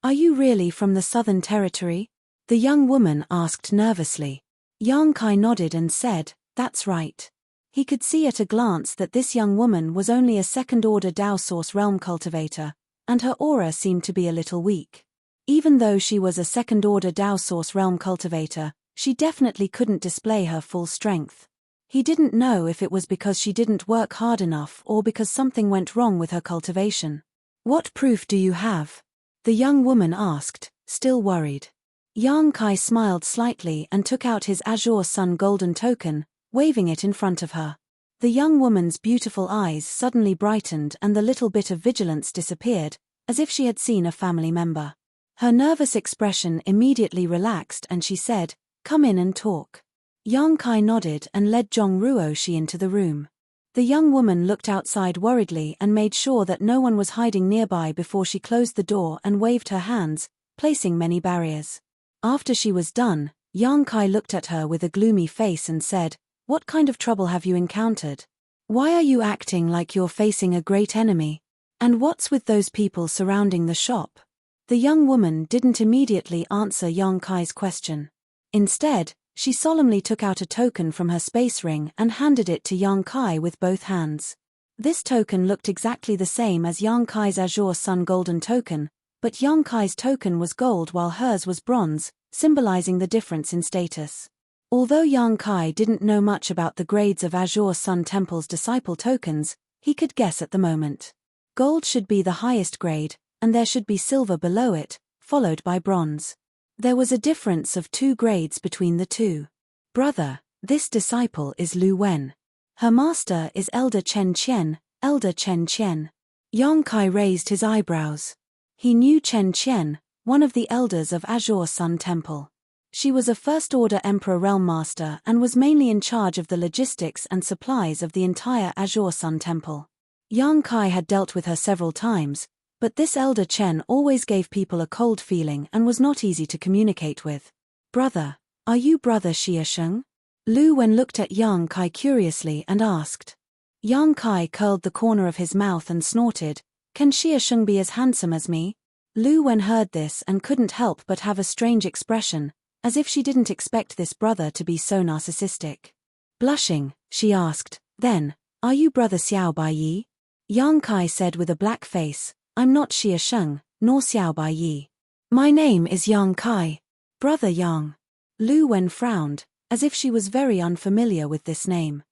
Are you really from the Southern Territory?" the young woman asked nervously. Yang Kai nodded and said, "That's right." He could see at a glance that this young woman was only a second-order Dao Source Realm cultivator, and her aura seemed to be a little weak. Even though she was a second-order Dao Source Realm cultivator, she definitely couldn't display her full strength. He didn't know if it was because she didn't work hard enough or because something went wrong with her cultivation. "What proof do you have?" the young woman asked, still worried. Yang Kai smiled slightly and took out his Azure Sun golden token, waving it in front of her. The young woman's beautiful eyes suddenly brightened and the little bit of vigilance disappeared, as if she had seen a family member. Her nervous expression immediately relaxed and she said, "Come in and talk." Yang Kai nodded and led Zhong Ruoshi into the room. The young woman looked outside worriedly and made sure that no one was hiding nearby before she closed the door and waved her hands, placing many barriers. After she was done, Yang Kai looked at her with a gloomy face and said, "What kind of trouble have you encountered? Why are you acting like you're facing a great enemy? And what's with those people surrounding the shop?" The young woman didn't immediately answer Yang Kai's question. Instead, she solemnly took out a token from her space ring and handed it to Yang Kai with both hands. This token looked exactly the same as Yang Kai's Azure Sun golden token, but Yang Kai's token was gold while hers was bronze, symbolizing the difference in status. Although Yang Kai didn't know much about the grades of Azure Sun Temple's disciple tokens, he could guess at the moment. Gold should be the highest grade, and there should be silver below it, followed by bronze. There was a difference of 2 grades between the two. "Brother, this disciple is Lu Wen. Her master is Elder Chen Qian, Elder Chen Qian." Yang Kai raised his eyebrows. He knew Chen Qian, one of the elders of Azure Sun Temple. She was a first-order Emperor Realm Master and was mainly in charge of the logistics and supplies of the entire Azure Sun Temple. Yang Kai had dealt with her several times, but this Elder Chen always gave people a cold feeling and was not easy to communicate with. "Brother, are you Brother Xiesheng?" Lu Wen looked at Yang Kai curiously and asked. Yang Kai curled the corner of his mouth and snorted, "Can Xiesheng be as handsome as me?" Lu Wen heard this and couldn't help but have a strange expression, as if she didn't expect this brother to be so narcissistic. Blushing, she asked, "Then, are you Brother Xiao Baiyi?" Yang Kai said with a black face, "I'm not Xiesheng, nor Xiao Baiyi. My name is Yang Kai. Brother Yang." Lu Wen frowned, as if she was very unfamiliar with this name.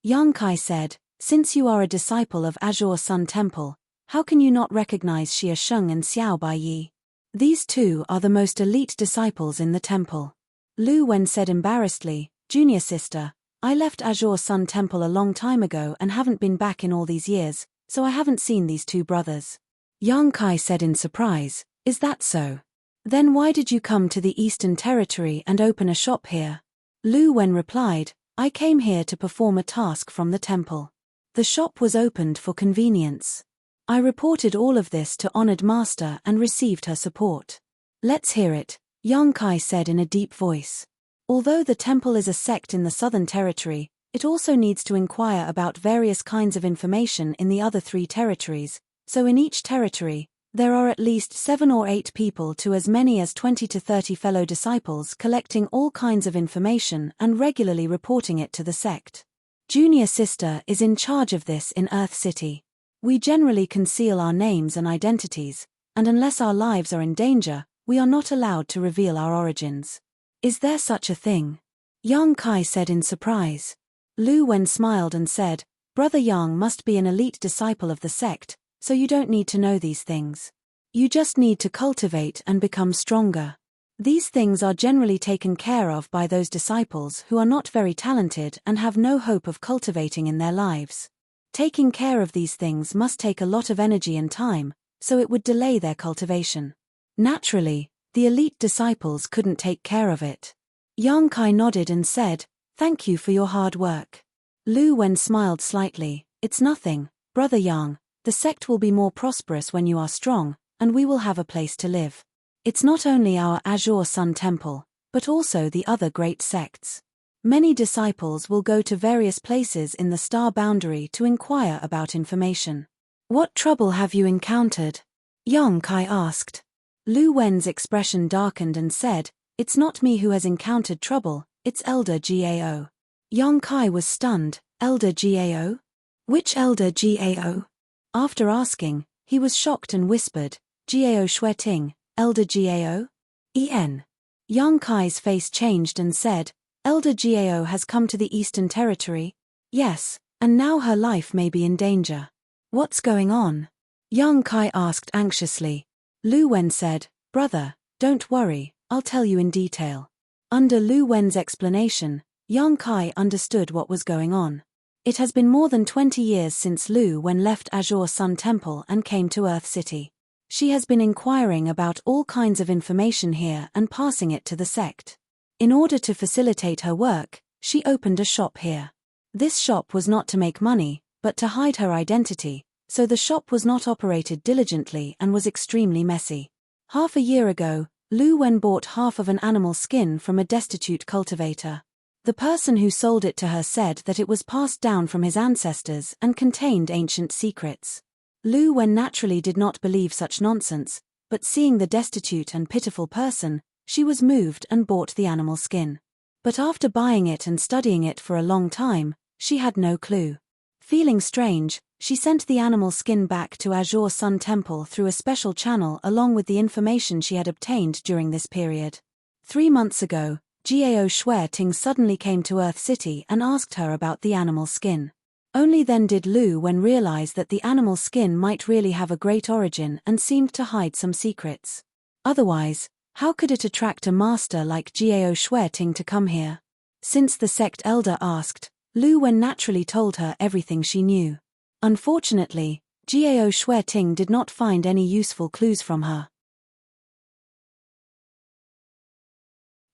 Yang Kai said, "Since you are a disciple of Azure Sun Temple, how can you not recognize Xiesheng and Xiao Baiyi? These two are the most elite disciples in the temple." Lu Wen said embarrassedly, "Junior sister, I left Azure Sun Temple a long time ago and haven't been back in all these years, so I haven't seen these two brothers." Yang Kai said in surprise, "Is that so? Then why did you come to the Eastern Territory and open a shop here?" Lu Wen replied, "I came here to perform a task from the temple. The shop was opened for convenience. I reported all of this to Honored Master and received her support." "Let's hear it," Yang Kai said in a deep voice. Although the temple is a sect in the Southern Territory, it also needs to inquire about various kinds of information in the other 3 territories, so in each territory, there are at least 7 or 8 people to as many as 20 to 30 fellow disciples collecting all kinds of information and regularly reporting it to the sect. Junior sister is in charge of this in Earth City. We generally conceal our names and identities, and unless our lives are in danger, we are not allowed to reveal our origins. "Is there such a thing?" Yang Kai said in surprise. Lu Wen smiled and said, Brother Yang must be an elite disciple of the sect, so you don't need to know these things. You just need to cultivate and become stronger. These things are generally taken care of by those disciples who are not very talented and have no hope of cultivating in their lives. Taking care of these things must take a lot of energy and time, so it would delay their cultivation. Naturally, the elite disciples couldn't take care of it. Yang Kai nodded and said, "Thank you for your hard work." Lu Wen smiled slightly. "It's nothing, Brother Yang. The sect will be more prosperous when you are strong, and we will have a place to live. It's not only our Azure Sun Temple, but also the other great sects. Many disciples will go to various places in the star boundary to inquire about information." "What trouble have you encountered?" Yang Kai asked. Lu Wen's expression darkened and said, "It's not me who has encountered trouble, it's Elder Gao." Yang Kai was stunned. "Elder Gao? Which Elder Gao?" After asking, he was shocked and whispered, "Gao Xueting, Elder Gao? En." Yang Kai's face changed and said, "Elder Gao has come to the Eastern Territory?" "Yes, and now her life may be in danger." "What's going on?" Yang Kai asked anxiously. Lu Wen said, "Brother, don't worry, I'll tell you in detail." Under Lu Wen's explanation, Yang Kai understood what was going on. It has been more than 20 years since Lu Wen left Azure Sun Temple and came to Earth City. She has been inquiring about all kinds of information here and passing it to the sect. In order to facilitate her work, she opened a shop here. This shop was not to make money, but to hide her identity, so the shop was not operated diligently and was extremely messy. Half a year ago, Lu Wen bought half of an animal skin from a destitute cultivator. The person who sold it to her said that it was passed down from his ancestors and contained ancient secrets. Lu Wen naturally did not believe such nonsense, but seeing the destitute and pitiful person, she was moved and bought the animal skin. But after buying it and studying it for a long time, she had no clue. Feeling strange, she sent the animal skin back to Azure Sun Temple through a special channel along with the information she had obtained during this period. 3 months ago, Gao Xueting suddenly came to Earth City and asked her about the animal skin. Only then did Lu Wen realize that the animal skin might really have a great origin and seemed to hide some secrets. Otherwise, how could it attract a master like Gao Xueting to come here? Since the sect elder asked, Lu Wen naturally told her everything she knew. Unfortunately, Gao Xueting did not find any useful clues from her.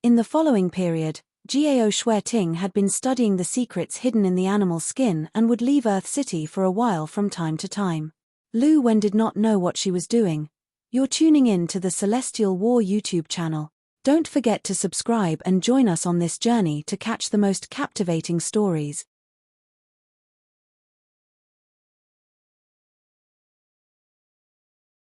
In the following period, Gao Xueting had been studying the secrets hidden in the animal skin and would leave Earth City for a while from time to time. Lu Wen did not know what she was doing. You're tuning in to the Celestial War YouTube channel. Don't forget to subscribe and join us on this journey to catch the most captivating stories,